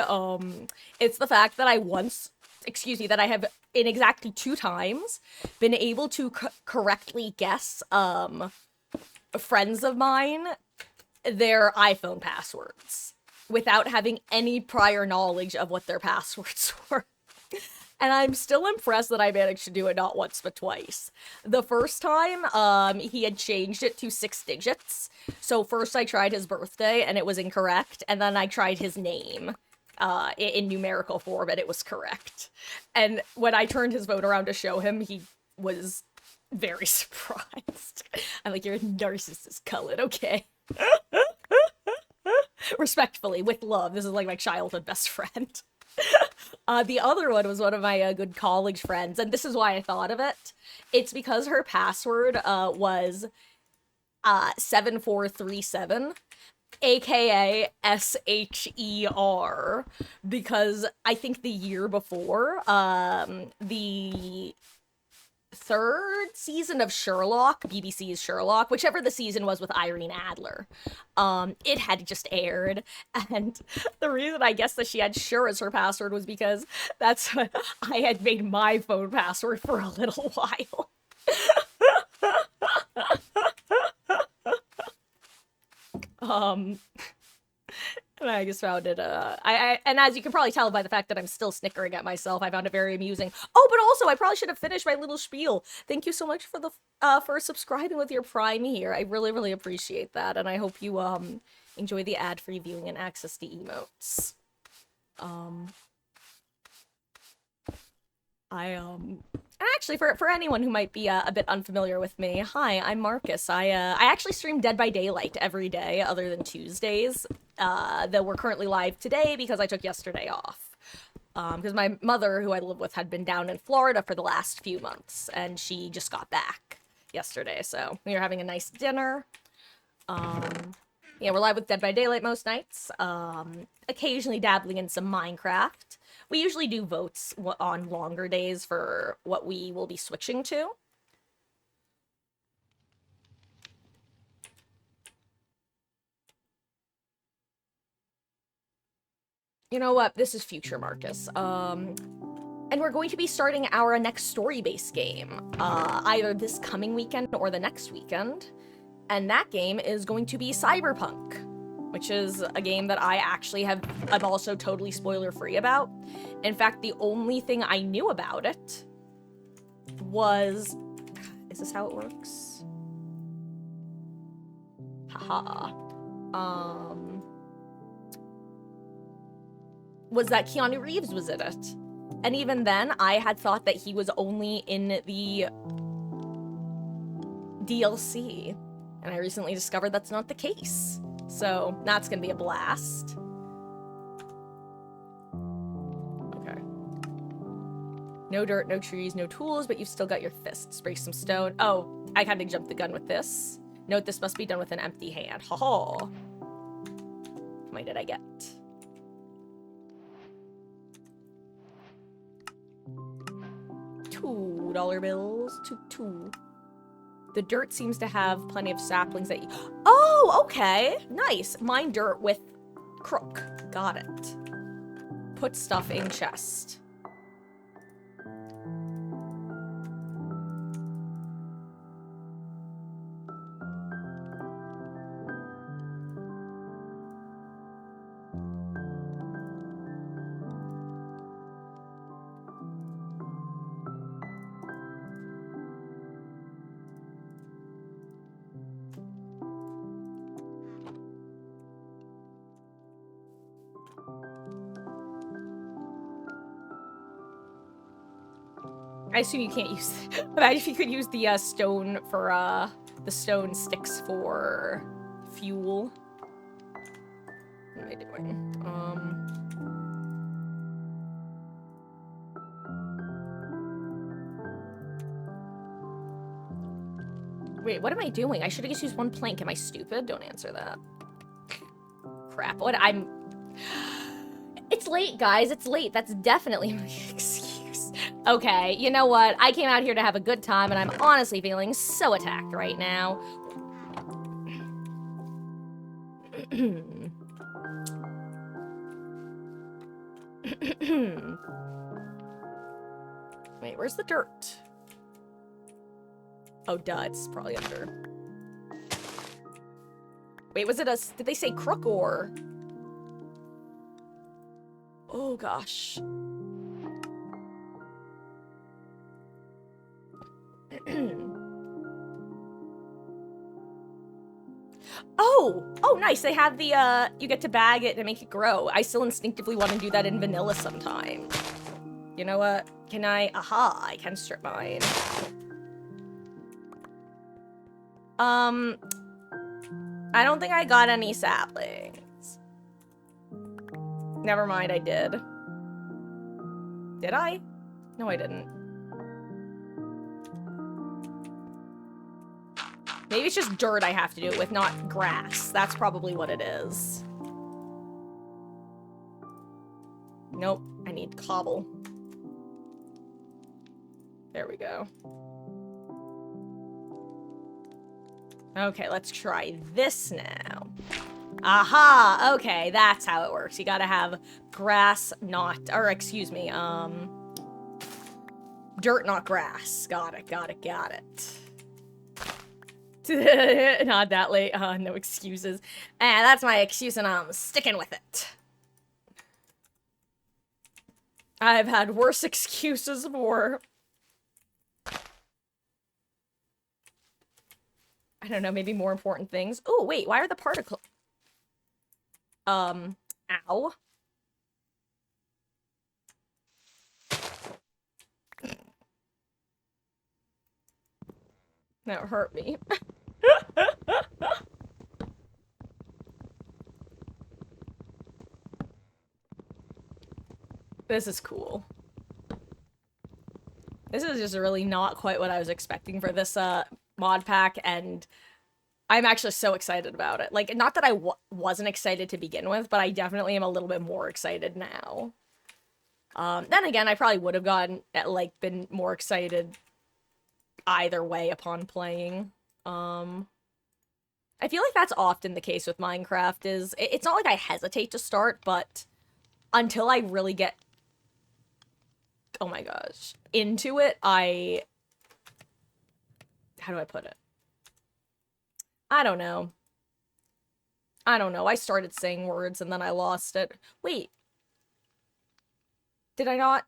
it's the fact that that I have in exactly 2 times been able to correctly guess friends of mine their iPhone passwords without having any prior knowledge of what their passwords were. And I'm still impressed that I managed to do it not once but twice. The first time, he had changed it to 6 digits. So first I tried his birthday and it was incorrect, and then I tried his name in numerical form and it was correct. And when I turned his phone around to show him, he was very surprised. I'm like, you're a narcissist, Cullen, okay. Respectfully, with love. This is like my childhood best friend. The other one was one of my good college friends, and this is why I thought of it. It's because her password was 7437, aka SHER, because I think the year before, the third season of Sherlock, BBC's Sherlock, whichever the season was with Irene Adler, it had just aired, and the reason I guess that she had Sure as her password was because that's what I had made my phone password for a little while. And I just found it, and as you can probably tell by the fact that I'm still snickering at myself, I found it very amusing. Oh, but also, I probably should have finished my little spiel. Thank you so much for the, for subscribing with your Prime here. I really, really appreciate that, and I hope you, enjoy the ad-free viewing and access to emotes. Actually, for anyone who might be a bit unfamiliar with me, hi, I'm Marcus. I actually stream Dead by Daylight every day, other than Tuesdays. Though we're currently live today because I took yesterday off. Because my mother, who I live with, had been down in Florida for the last few months, and she just got back yesterday, so we were having a nice dinner. Yeah, we're live with Dead by Daylight most nights. Occasionally dabbling in some Minecraft. We usually do votes on longer days for what we will be switching to. You know what? This is future Marcus. And we're going to be starting our next story-based game, either this coming weekend or the next weekend. And that game is going to be Cyberpunk, which is a game that I'm also totally spoiler-free about. In fact, the only thing I knew about it was... Is this how it works? Haha. Was that Keanu Reeves was in it. And even then, I had thought that he was only in the DLC. And I recently discovered that's not the case. So, that's gonna be a blast. Okay. No dirt, no trees, no tools, but you've still got your fists. Break some stone. Oh, I kinda jumped the gun with this. Note this must be done with an empty hand. Ha ha. How many did I get? $2 bills. Two. The dirt seems to have plenty of saplings that you... Oh, okay. Nice. Mine dirt with crook. Got it. Put stuff in chest. I assume you can't use... Imagine if you could use the stone for, the stone sticks for fuel. What am I doing? Wait, what am I doing? I should have just used one plank. Am I stupid? Don't answer that. Crap. What? It's late, guys. It's late. That's definitely my excuse. Okay, you know what? I came out here to have a good time, and I'm honestly feeling so attacked right now. Wait, where's the dirt? Oh, duh, it's probably under. Wait, was it a... Did they say crook or... Oh, gosh. Oh, nice. They have the, you get to bag it and make it grow. I still instinctively want to do that in vanilla sometime. You know what? Can I? Aha, I can strip mine. I don't think I got any saplings. Never mind, I did. Did I? No, I didn't. Maybe it's just dirt I have to do it with, not grass. That's probably what it is. Nope, I need cobble. There we go. Okay, let's try this now. Aha! Okay, that's how it works. You gotta have grass, not... Or, excuse me, dirt, not grass. Got it, got it, got it. Not that late. No excuses. And that's my excuse, and I'm sticking with it. I've had worse excuses for... I don't know, maybe more important things. Oh, wait, why are the particles... Ow. That hurt me. This is cool. This is just really not quite what I was expecting for this, mod pack, and I'm actually so excited about it. Like, not that I wasn't excited to begin with, but I definitely am a little bit more excited now. Then again, I probably would have been more excited either way upon playing. I feel like that's often the case with Minecraft, is it's not like I hesitate to start, but until I really get, oh my gosh, into it, how do I put it? I don't know. I started saying words and then I lost it. Wait. Did I not?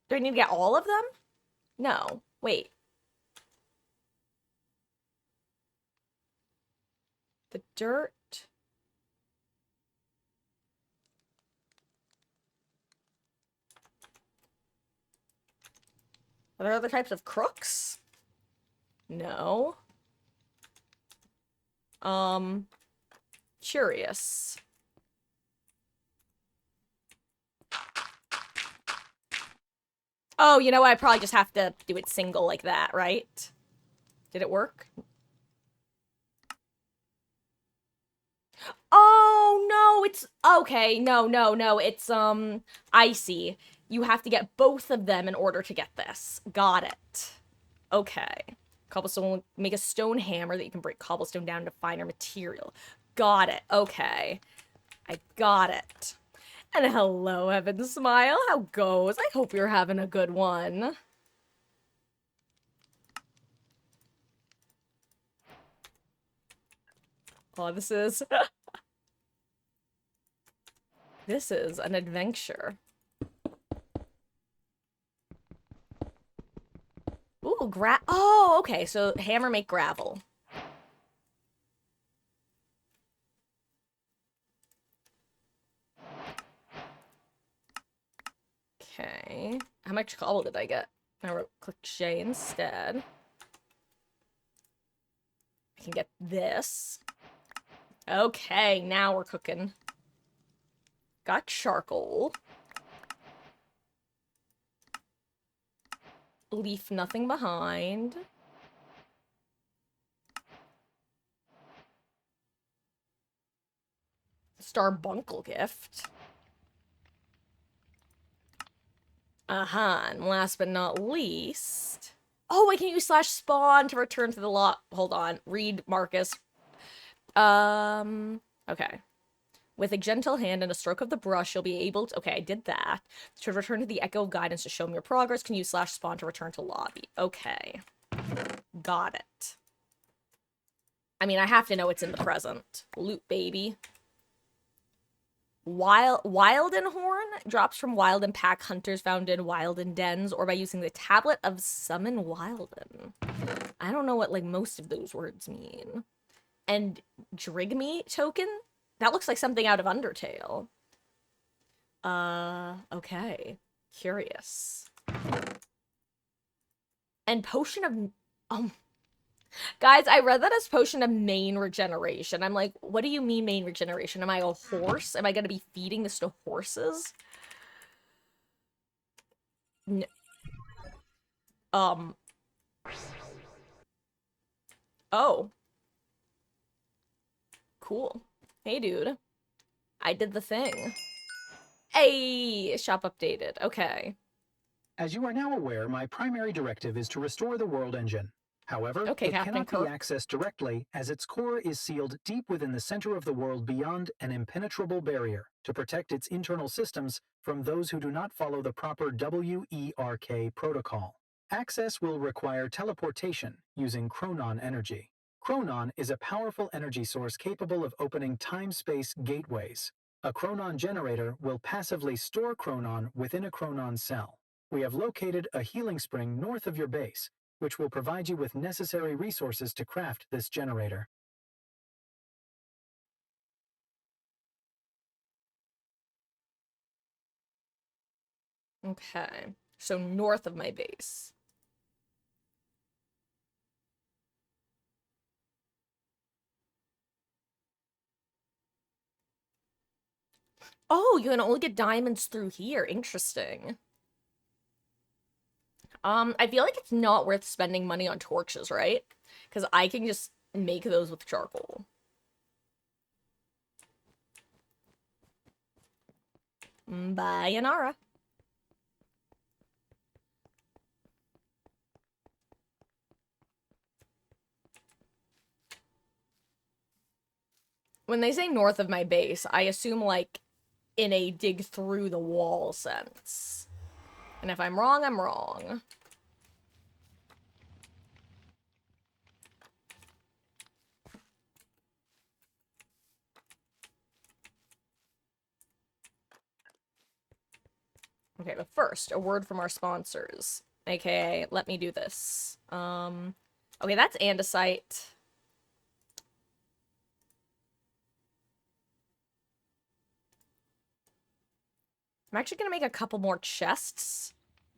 Do I need to get all of them? No. Wait. The dirt. Are there other types of crooks? No. Curious. Oh, you know what? I probably just have to do it single like that, right? Did it work? Oh, no, it's... Okay, no, it's, icy. You have to get both of them in order to get this. Got it. Okay. Cobblestone will make a stone hammer that you can break cobblestone down into finer material. Got it. Okay. I got it. And hello, Heaven Smile. How goes? I hope you're having a good one. Oh, this is... This is an adventure. Ooh, oh, okay, so hammer make gravel. Okay. How much cobble did I get? I wrote click J instead. I can get this. Okay, now we're cooking. Got charcoal. Leave nothing behind. Starbuncle gift. And last but not least... Oh, I can use /spawn to return to the lot. Hold on. Read, Marcus. Okay. With a gentle hand and a stroke of the brush, you'll be able to... Okay, I did that. To return to the Echo of Guidance to show me your progress, can use /spawn to return to lobby. Okay. Got it. I mean, I have to know it's in the present. Loot, baby. Wilden Horn drops from Wilden pack hunters found in Wilden dens or by using the tablet of Summon Wilden. I don't know what, like, most of those words mean. And Drigme token? That looks like something out of Undertale. Okay. Curious. And Potion of... Guys, I read that as Potion of Main Regeneration. I'm like, what do you mean main regeneration? Am I a horse? Am I gonna be feeding this to horses? No. Oh. Cool. Hey, dude. I did the thing. Hey, shop updated. Okay. As you are now aware, my primary directive is to restore the world engine. However, Okay, it Captain cannot Kirk. be accessed directly as its core is sealed deep within the center of the world beyond an impenetrable barrier to protect its internal systems from those who do not follow the proper WERK protocol. Access will require teleportation using chronon energy. Chronon is a powerful energy source capable of opening time-space gateways. A chronon generator will passively store chronon within a chronon cell. We have located a healing spring north of your base, which will provide you with necessary resources to craft this generator. Okay. So north of my base. Oh, you can only get diamonds through here. Interesting. I feel like it's not worth spending money on torches, right? Because I can just make those with charcoal. Sayonara. When they say north of my base, I assume, like, in a dig through the wall sense. And if I'm wrong, I'm wrong. Okay, but first, a word from our sponsors. AKA, let me do this. Okay, that's andesite. I'm actually gonna make a couple more chests,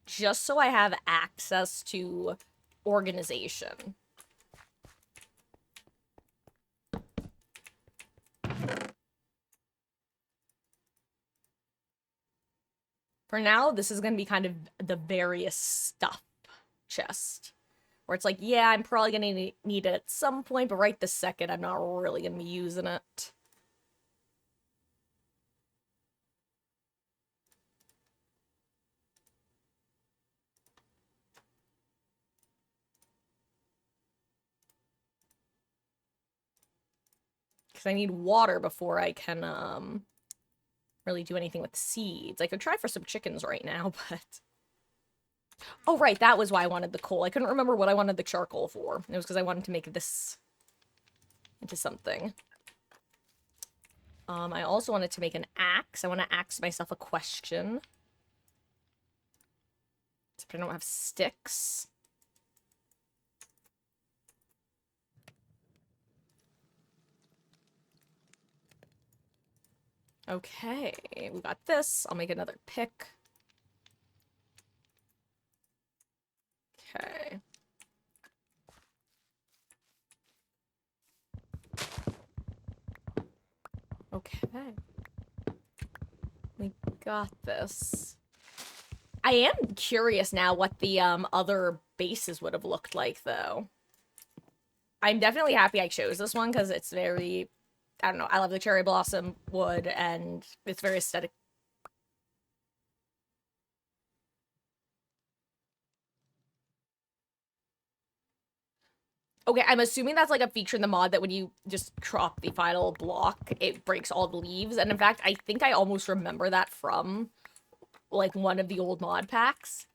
just so I have access to organization. For now, this is gonna be kind of the various stuff chest. Where it's like, yeah, I'm probably gonna need it at some point, but right this second, I'm not really gonna be using it. Because I need water before I can, really do anything with seeds. I could try for some chickens right now, but... Oh, right, that was why I wanted the coal. I couldn't remember what I wanted the charcoal for. It was because I wanted to make this into something. I also wanted to make an axe. I want to ask myself a question. Except I don't have sticks. Okay, we got this. I'll make another pick. Okay. Okay. We got this. I am curious now what the other bases would have looked like, though. I'm definitely happy I chose this one because it's very... I don't know, I love the cherry blossom wood, and it's very aesthetic. Okay, I'm assuming that's like a feature in the mod that when you just crop the final block, it breaks all the leaves. And in fact, I think I almost remember that from, like, one of the old mod packs.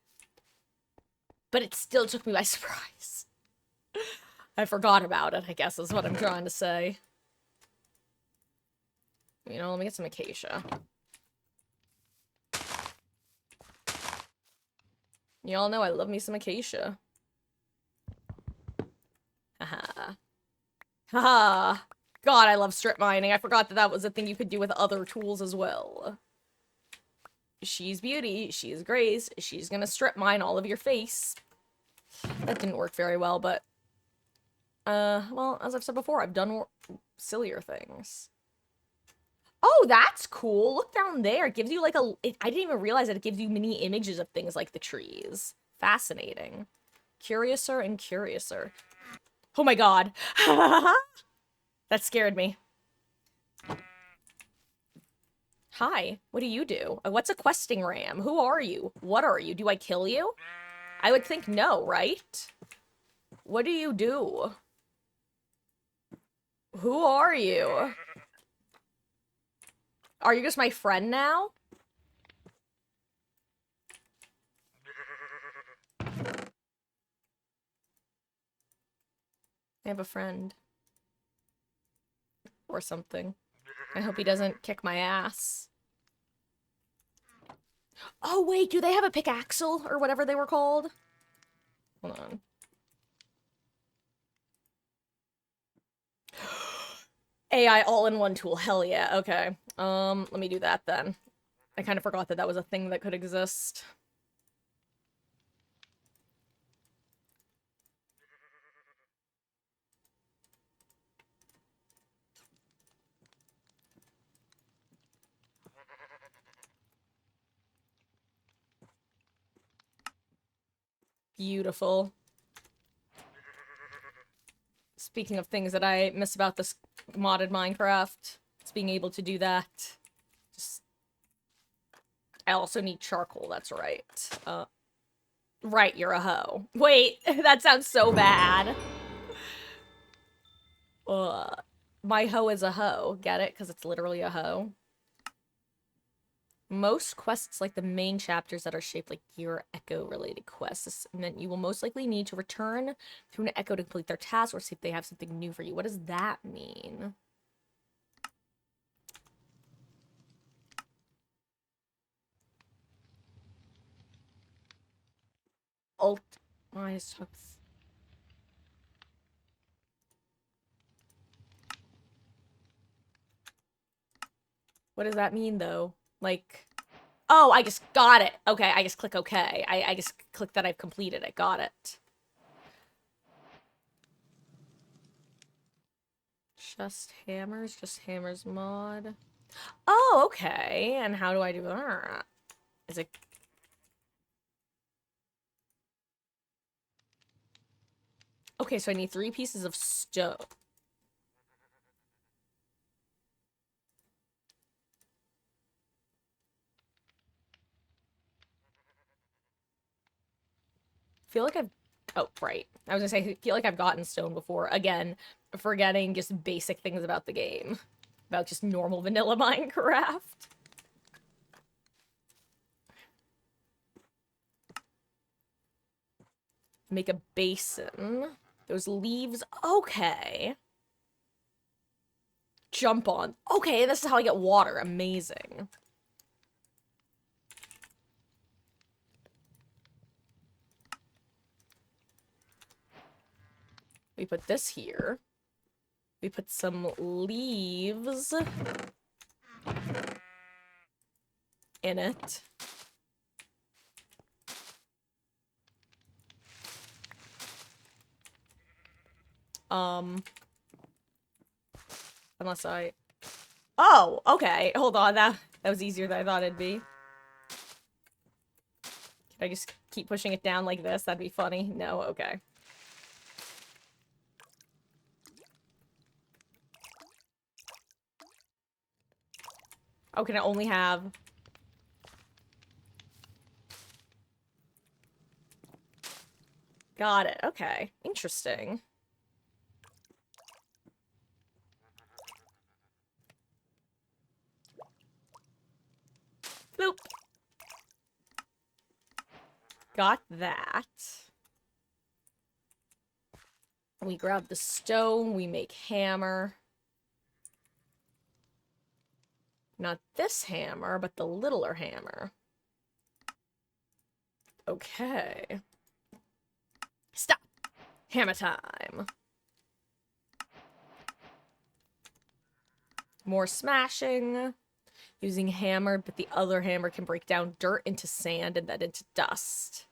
But it still took me by surprise. I forgot about it, I guess is what I'm trying to say. You know, let me get some acacia. Y'all know I love me some acacia. Haha. Haha. God, I love strip mining. I forgot that that was a thing you could do with other tools as well. She's beauty. She's grace. She's gonna strip mine all of your face. That didn't work very well, but... well, as I've said before, I've done sillier things. Oh, that's cool. Look down there. It gives you like a... I didn't even realize that it gives you mini images of things like the trees. Fascinating. Curiouser and curiouser. Oh my god. That scared me. Hi, what do you do? What's a questing ram? Who are you? What are you? Do I kill you? I would think no, right? What do you do? Who are you? Are you just my friend now? I have a friend. Or something. I hope he doesn't kick my ass. Oh, wait, do they have a pickaxle? Or whatever they were called? Hold on. AI all-in-one tool. Hell yeah. Okay. Let me do that then. I kind of forgot that that was a thing that could exist. Beautiful. Speaking of things that I miss about this modded Minecraft, it's being able to do that. Just... I also need charcoal, that's right. Right, you're a hoe. Wait, that sounds so bad. My hoe is a hoe. Get it? Because it's literally a hoe. Most quests, like the main chapters that are shaped like your Echo-related quests, this meant you will most likely need to return to an Echo to complete their task or see if they have something new for you. What does that mean? Alt... What does that mean, though? Like... Oh, I just got it. Okay, I just click OK. I just click that I've completed it. Got it. Just hammers mod. Oh, okay. And how do I do that? Is it... Okay, so I need 3 pieces of stone. Feel like I've... Oh, right. I was gonna say, I feel like I've gotten stone before. Again, forgetting just basic things about the game. About just normal vanilla Minecraft. Make a basin. Those leaves. Okay. Jump on. Okay, this is how I get water. Amazing. We put this here. We put some leaves in it. Unless I... Oh, okay. Hold on. That was easier than I thought it'd be. Can I just keep pushing it down like this? That'd be funny. No? Okay. Oh, can I only have... Got it. Okay. Interesting. Boop. Got that. We grab the stone, we make hammer. Not this hammer, but the littler hammer. Okay. Stop! Hammer time. More smashing. Using hammer, but the other hammer can break down dirt into sand and then into dust.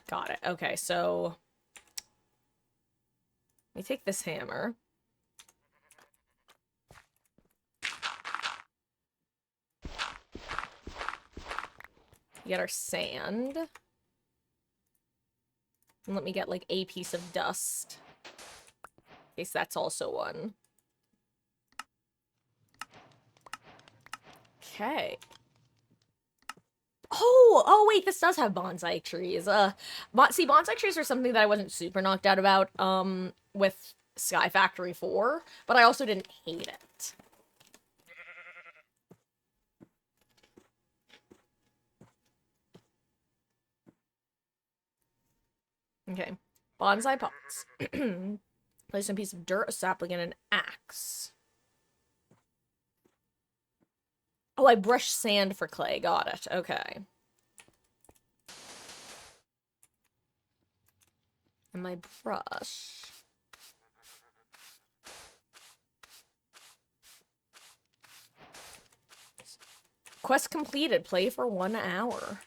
Got it. Okay, so... Let me take this hammer. We get our sand. And let me get, like, a piece of dust. In case that's also one. Okay. Oh, wait, this does have bonsai trees. See, bonsai trees are something that I wasn't super knocked out about, with Sky Factory 4, but I also didn't hate it. Okay. Bonsai pots. Place a piece of dirt, a sapling, and an axe. Oh, I brushed sand for clay. Got it. Okay. And my brush. Quest completed. Play for 1 hour.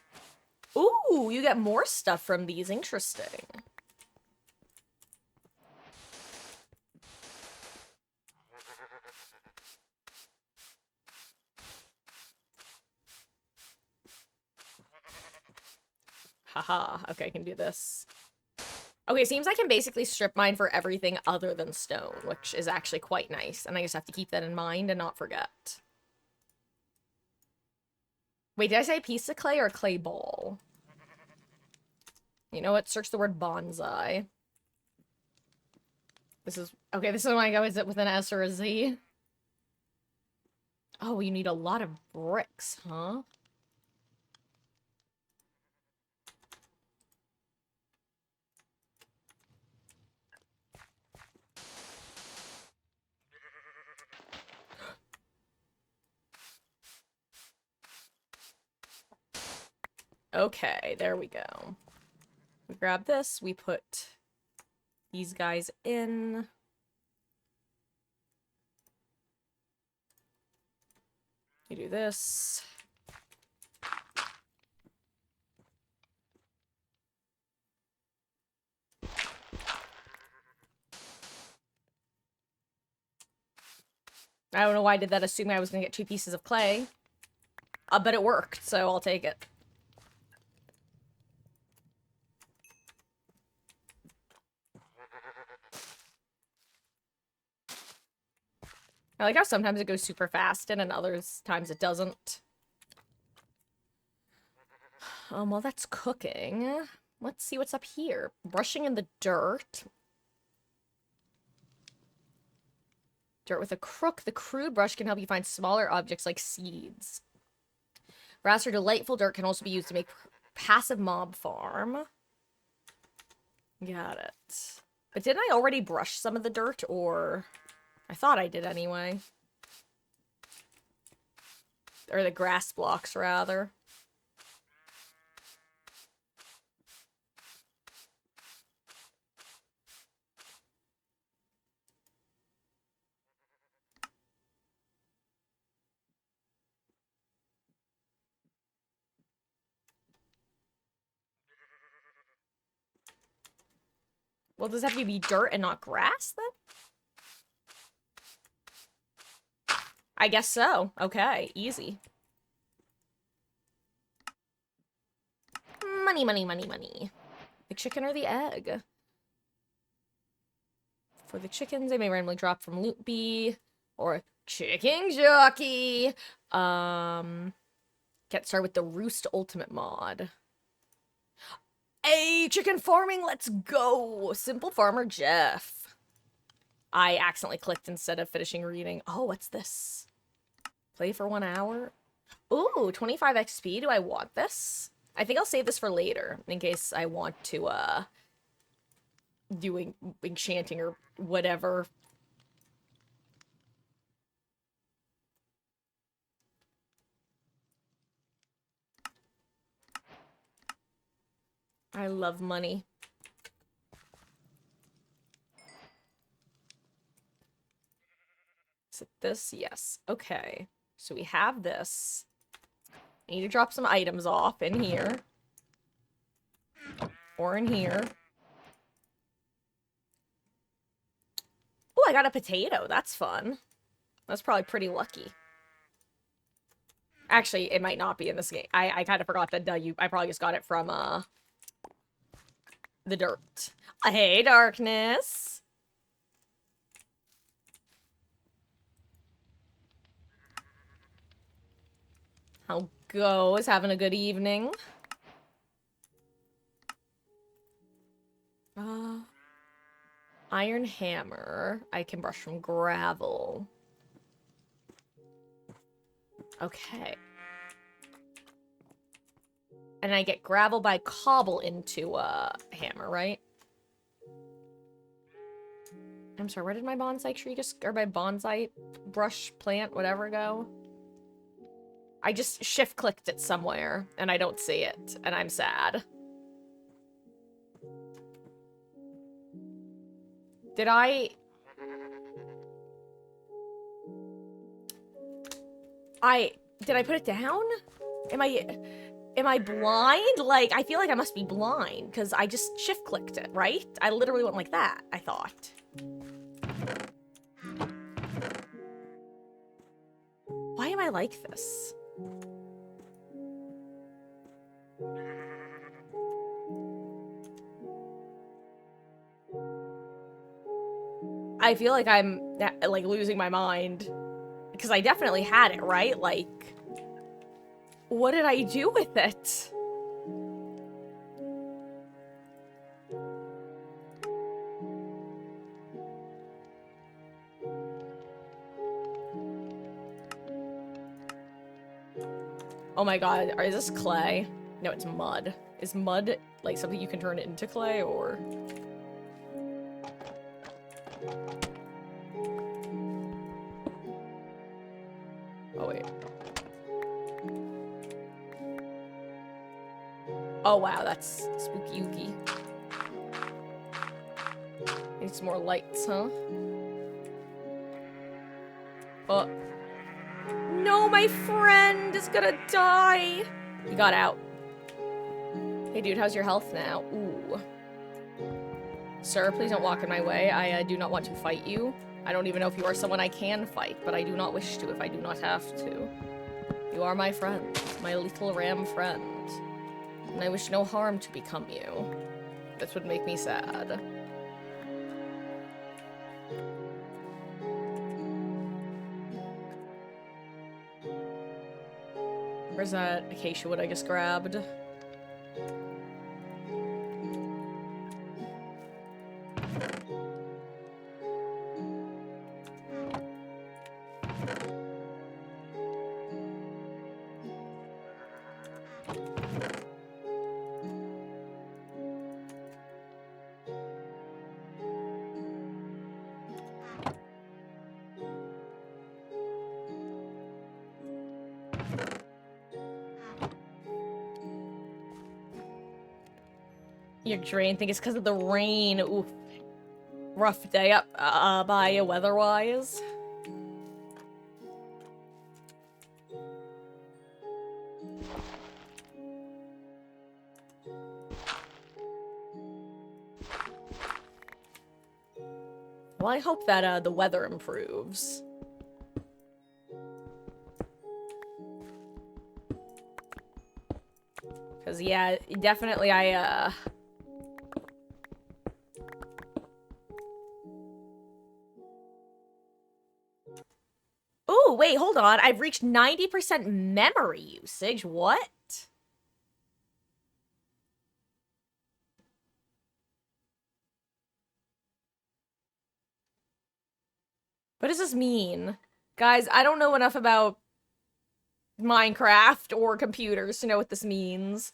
Ooh, you get more stuff from these. Interesting. Haha. Okay, I can do this. Okay, seems I can basically strip mine for everything other than stone, which is actually quite nice. And I just have to keep that in mind and not forget. Wait, did I say a piece of clay or a clay ball? You know what? Search the word bonsai. This is... Okay, this is when I go, is it with an S or a Z? Oh, you need a lot of bricks, huh? Okay, there we go. We grab this, we put these guys in. You do this. I don't know why I did that, assuming I was gonna get 2 pieces of clay. But it worked, so I'll take it. I like how sometimes it goes super fast and other times it doesn't. While that's cooking, let's see what's up here. Brushing in the dirt. Dirt with a crook. The crude brush can help you find smaller objects like seeds. Grass or delightful dirt can also be used to make passive mob farm. Got it. But didn't I already brush some of the dirt, or... I thought I did anyway. Or the grass blocks, rather. Well, does it have to be dirt and not grass, then? I guess so. Okay, easy. Money, money, money, money. The chicken or the egg? For the chickens, they may randomly drop from Loot Bee or Chicken Jockey. Get started with the Roost Ultimate mod. Hey, chicken farming, let's go! Simple Farmer Jeff. I accidentally clicked instead of finishing reading. Oh, what's this? Play for 1 hour? Ooh, 25 XP. Do I want this? I think I'll save this for later, in case I want to, do enchanting or whatever. I love money. Is it this? Yes. Okay. So we have this. I need to drop some items off in here. Or in here. Oh, I got a potato. That's fun. That's probably pretty lucky. Actually, it might not be in this game. I kind of forgot that I probably just got it from, the dirt. Hey, darkness. How goes? Having a good evening? Iron hammer. I can brush from gravel. Okay. And I get gravel by cobble into a hammer, right? I'm sorry, where did my bonsai tree just, or my bonsai brush plant, whatever, go? I just shift-clicked it somewhere, and I don't see it, and I'm sad. Did I put it down? Am I blind? Like, I feel like I must be blind, because I just shift-clicked it, right? I literally went like that, I thought. Why am I like this? I feel like I'm, like, losing my mind. Because I definitely had it, right? Like, what did I do with it? Oh my god, is this clay? No, it's mud. Is mud, like, something you can turn it into clay, or...? Oh, wait. Oh, wow, that's spooky-ooky. Need some more lights, huh? Oh. No, my friend is gonna die! You got out. Hey, dude, how's your health now? Ooh. Sir, please don't walk in my way. I do not want to fight you. I don't even know if you are someone I can fight, but I do not wish to if I do not have to. You are my friend, my little ram friend. And I wish no harm to become you. This would make me sad. Where's that acacia wood I just grabbed? You're drained. Think it's because of the rain. Oof. Rough day up by you weather-wise. Well, I hope that the weather improves. Cause yeah, definitely Oh, wait, hold on. I've reached 90% memory usage. What? What does this mean? Guys, I don't know enough about Minecraft or computers to know what this means.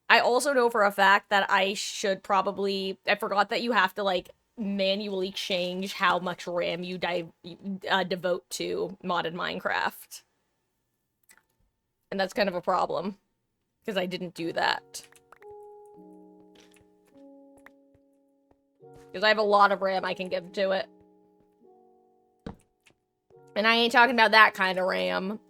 I also know for a fact that I should probably... I forgot that you have to, like, manually change how much RAM you devote to modded Minecraft. And that's kind of a problem. Because I didn't do that. Because I have a lot of RAM I can give to it. And I ain't talking about that kind of RAM.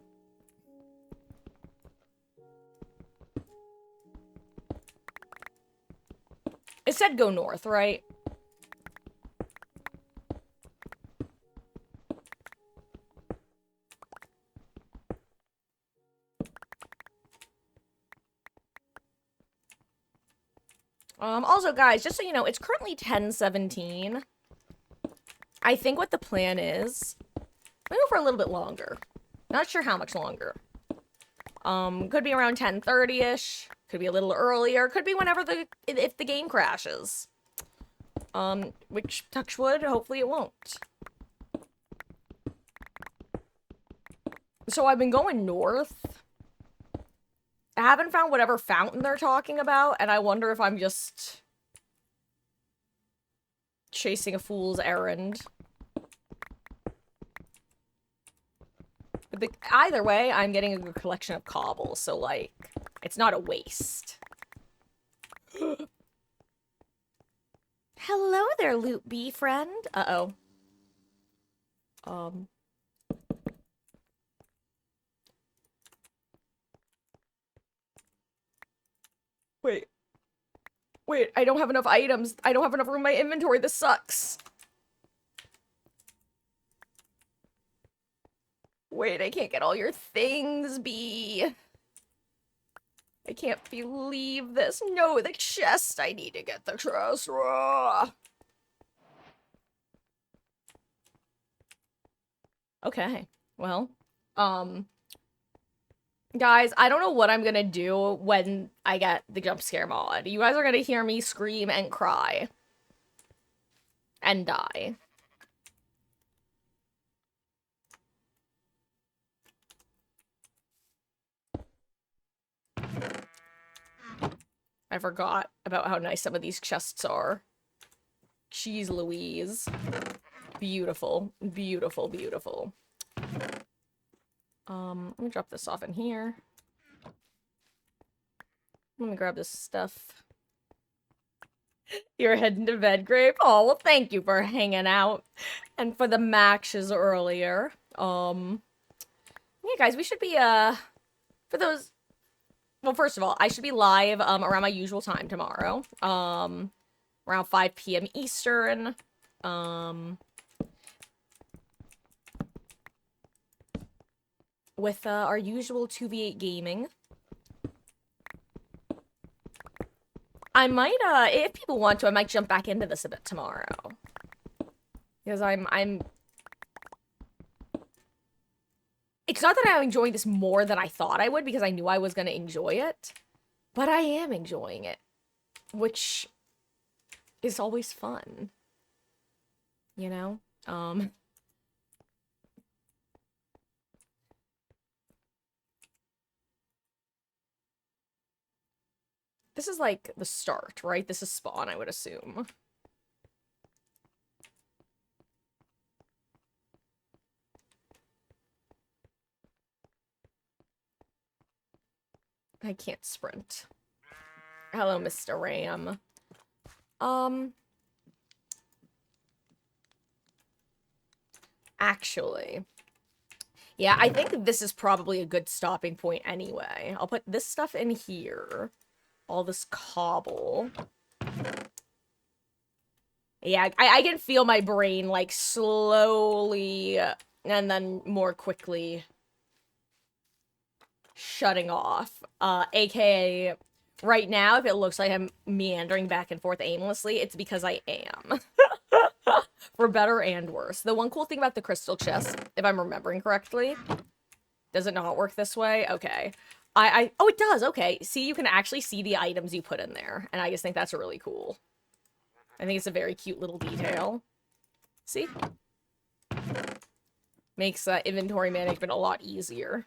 It said go north, right? Also, guys, just so you know, it's currently 10:17. I think what the plan is, maybe for a little bit longer. Not sure how much longer. Could be around 10:30-ish. Could be a little earlier. Could be whenever if the game crashes. Which, touch wood, hopefully it won't. So I've been going north. I haven't found whatever fountain they're talking about, and I wonder if I'm just chasing a fool's errand. But either way, I'm getting a good collection of cobble, so, like, it's not a waste. Hello there, Loot Bee friend. Uh-oh. Wait, I don't have enough items. I don't have enough room in my inventory. This sucks. Wait, I can't get all your things, Bee. I can't believe this. No, the chest. I need to get the chest. Raw. Okay. Well, guys, I don't know what I'm gonna do when I get the jump scare mod. You guys are gonna hear me scream and cry. And die. I forgot about how nice some of these chests are. Jeez Louise. Beautiful. Beautiful, beautiful. Let me drop this off in here. Let me grab this stuff. You're heading to bed, Grape? Oh, well, thank you for hanging out. And for the matches earlier. Yeah, guys, we should be, for those... Well, first of all, I should be live, around my usual time tomorrow. Around 5 p.m. Eastern. With, our usual 2v8 gaming. I might, if people want to, I might jump back into this a bit tomorrow. Because it's not that I'm enjoying this more than I thought I would, because I knew I was going to enjoy it. But I am enjoying it. Which is always fun. You know? This is like the start, right? This is spawn, I would assume. I can't sprint. Hello, Mr. Ram. Actually. Yeah, I think this is probably a good stopping point anyway. I'll put this stuff in here. All this cobble. Yeah, I can feel my brain, like, slowly and then more quickly shutting off. AKA, right now, if it looks like I'm meandering back and forth aimlessly, it's because I am. For better and worse. The one cool thing about the crystal chest, if I'm remembering correctly, does it not work this way? Okay. Oh, it does. Okay. See, you can actually see the items you put in there. And I just think that's really cool. I think it's a very cute little detail. See? Makes inventory management a lot easier.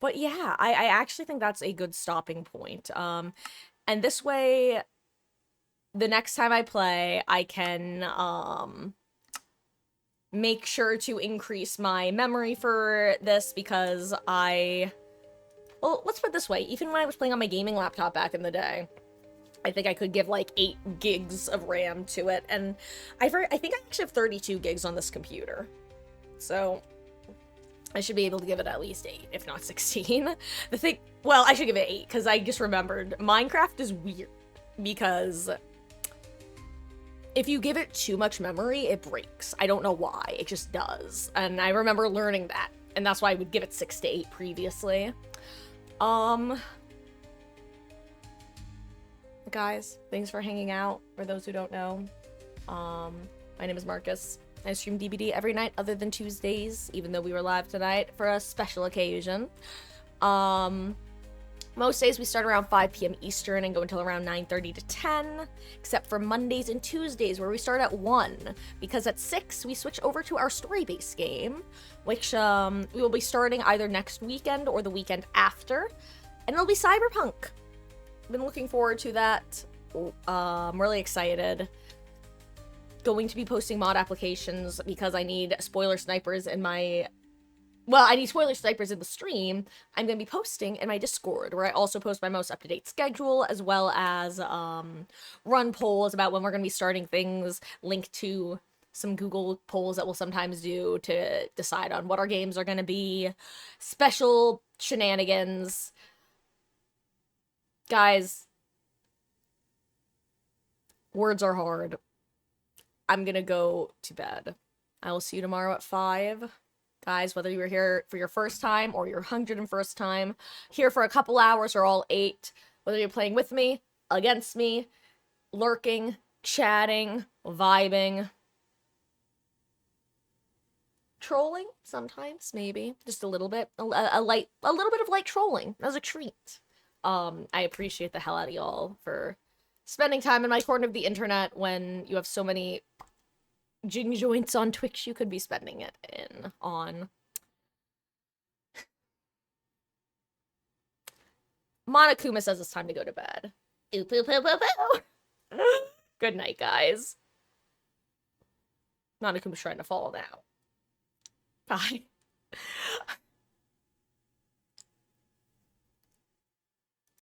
But yeah, I actually think that's a good stopping point. And this way, the next time I play, I can, make sure to increase my memory for this because well, let's put it this way. Even when I was playing on my gaming laptop back in the day, I think I could give like 8 gigs of RAM to it. And I think I actually have 32 gigs on this computer. So I should be able to give it at least 8, if not 16. Well, I should give it 8 because I just remembered Minecraft is weird because if you give it too much memory, it breaks. I don't know why. It just does. And I remember learning that. And that's why I would give it 6 to 8 previously. guys, thanks for hanging out. For those who don't know, my name is Marcus. I stream DBD every night other than Tuesdays, even though we were live tonight for a special occasion. Most days we start around 5 p.m. Eastern and go until around 9:30 to 10, except for Mondays and Tuesdays where we start at 1, because at 6 we switch over to our story-based game, which we will be starting either next weekend or the weekend after, and it'll be Cyberpunk. Been looking forward to that. I'm really excited. Going to be posting mod applications because I need spoiler snipers in my... Well, I need spoiler snipers in the stream. I'm going to be posting in my Discord, where I also post my most up-to-date schedule, as well as run polls about when we're going to be starting things, linked to some Google polls that we'll sometimes do to decide on what our games are going to be, special shenanigans. Guys, words are hard. I'm gonna go to bed. I will see you tomorrow at 5. Guys, whether you were here for your first time or your 101st time, here for a couple hours or all 8, whether you're playing with me, against me, lurking, chatting, vibing, trolling sometimes, maybe, just a little bit, a little bit of light trolling as a treat. I appreciate the hell out of y'all for spending time in my corner of the internet when you have so many jing joints on Twitch you could be spending it on. Monokuma says it's time to go to bed. Ooh, poo, poo, poo, poo. Good night, guys. Monokuma's trying to fall now. Bye.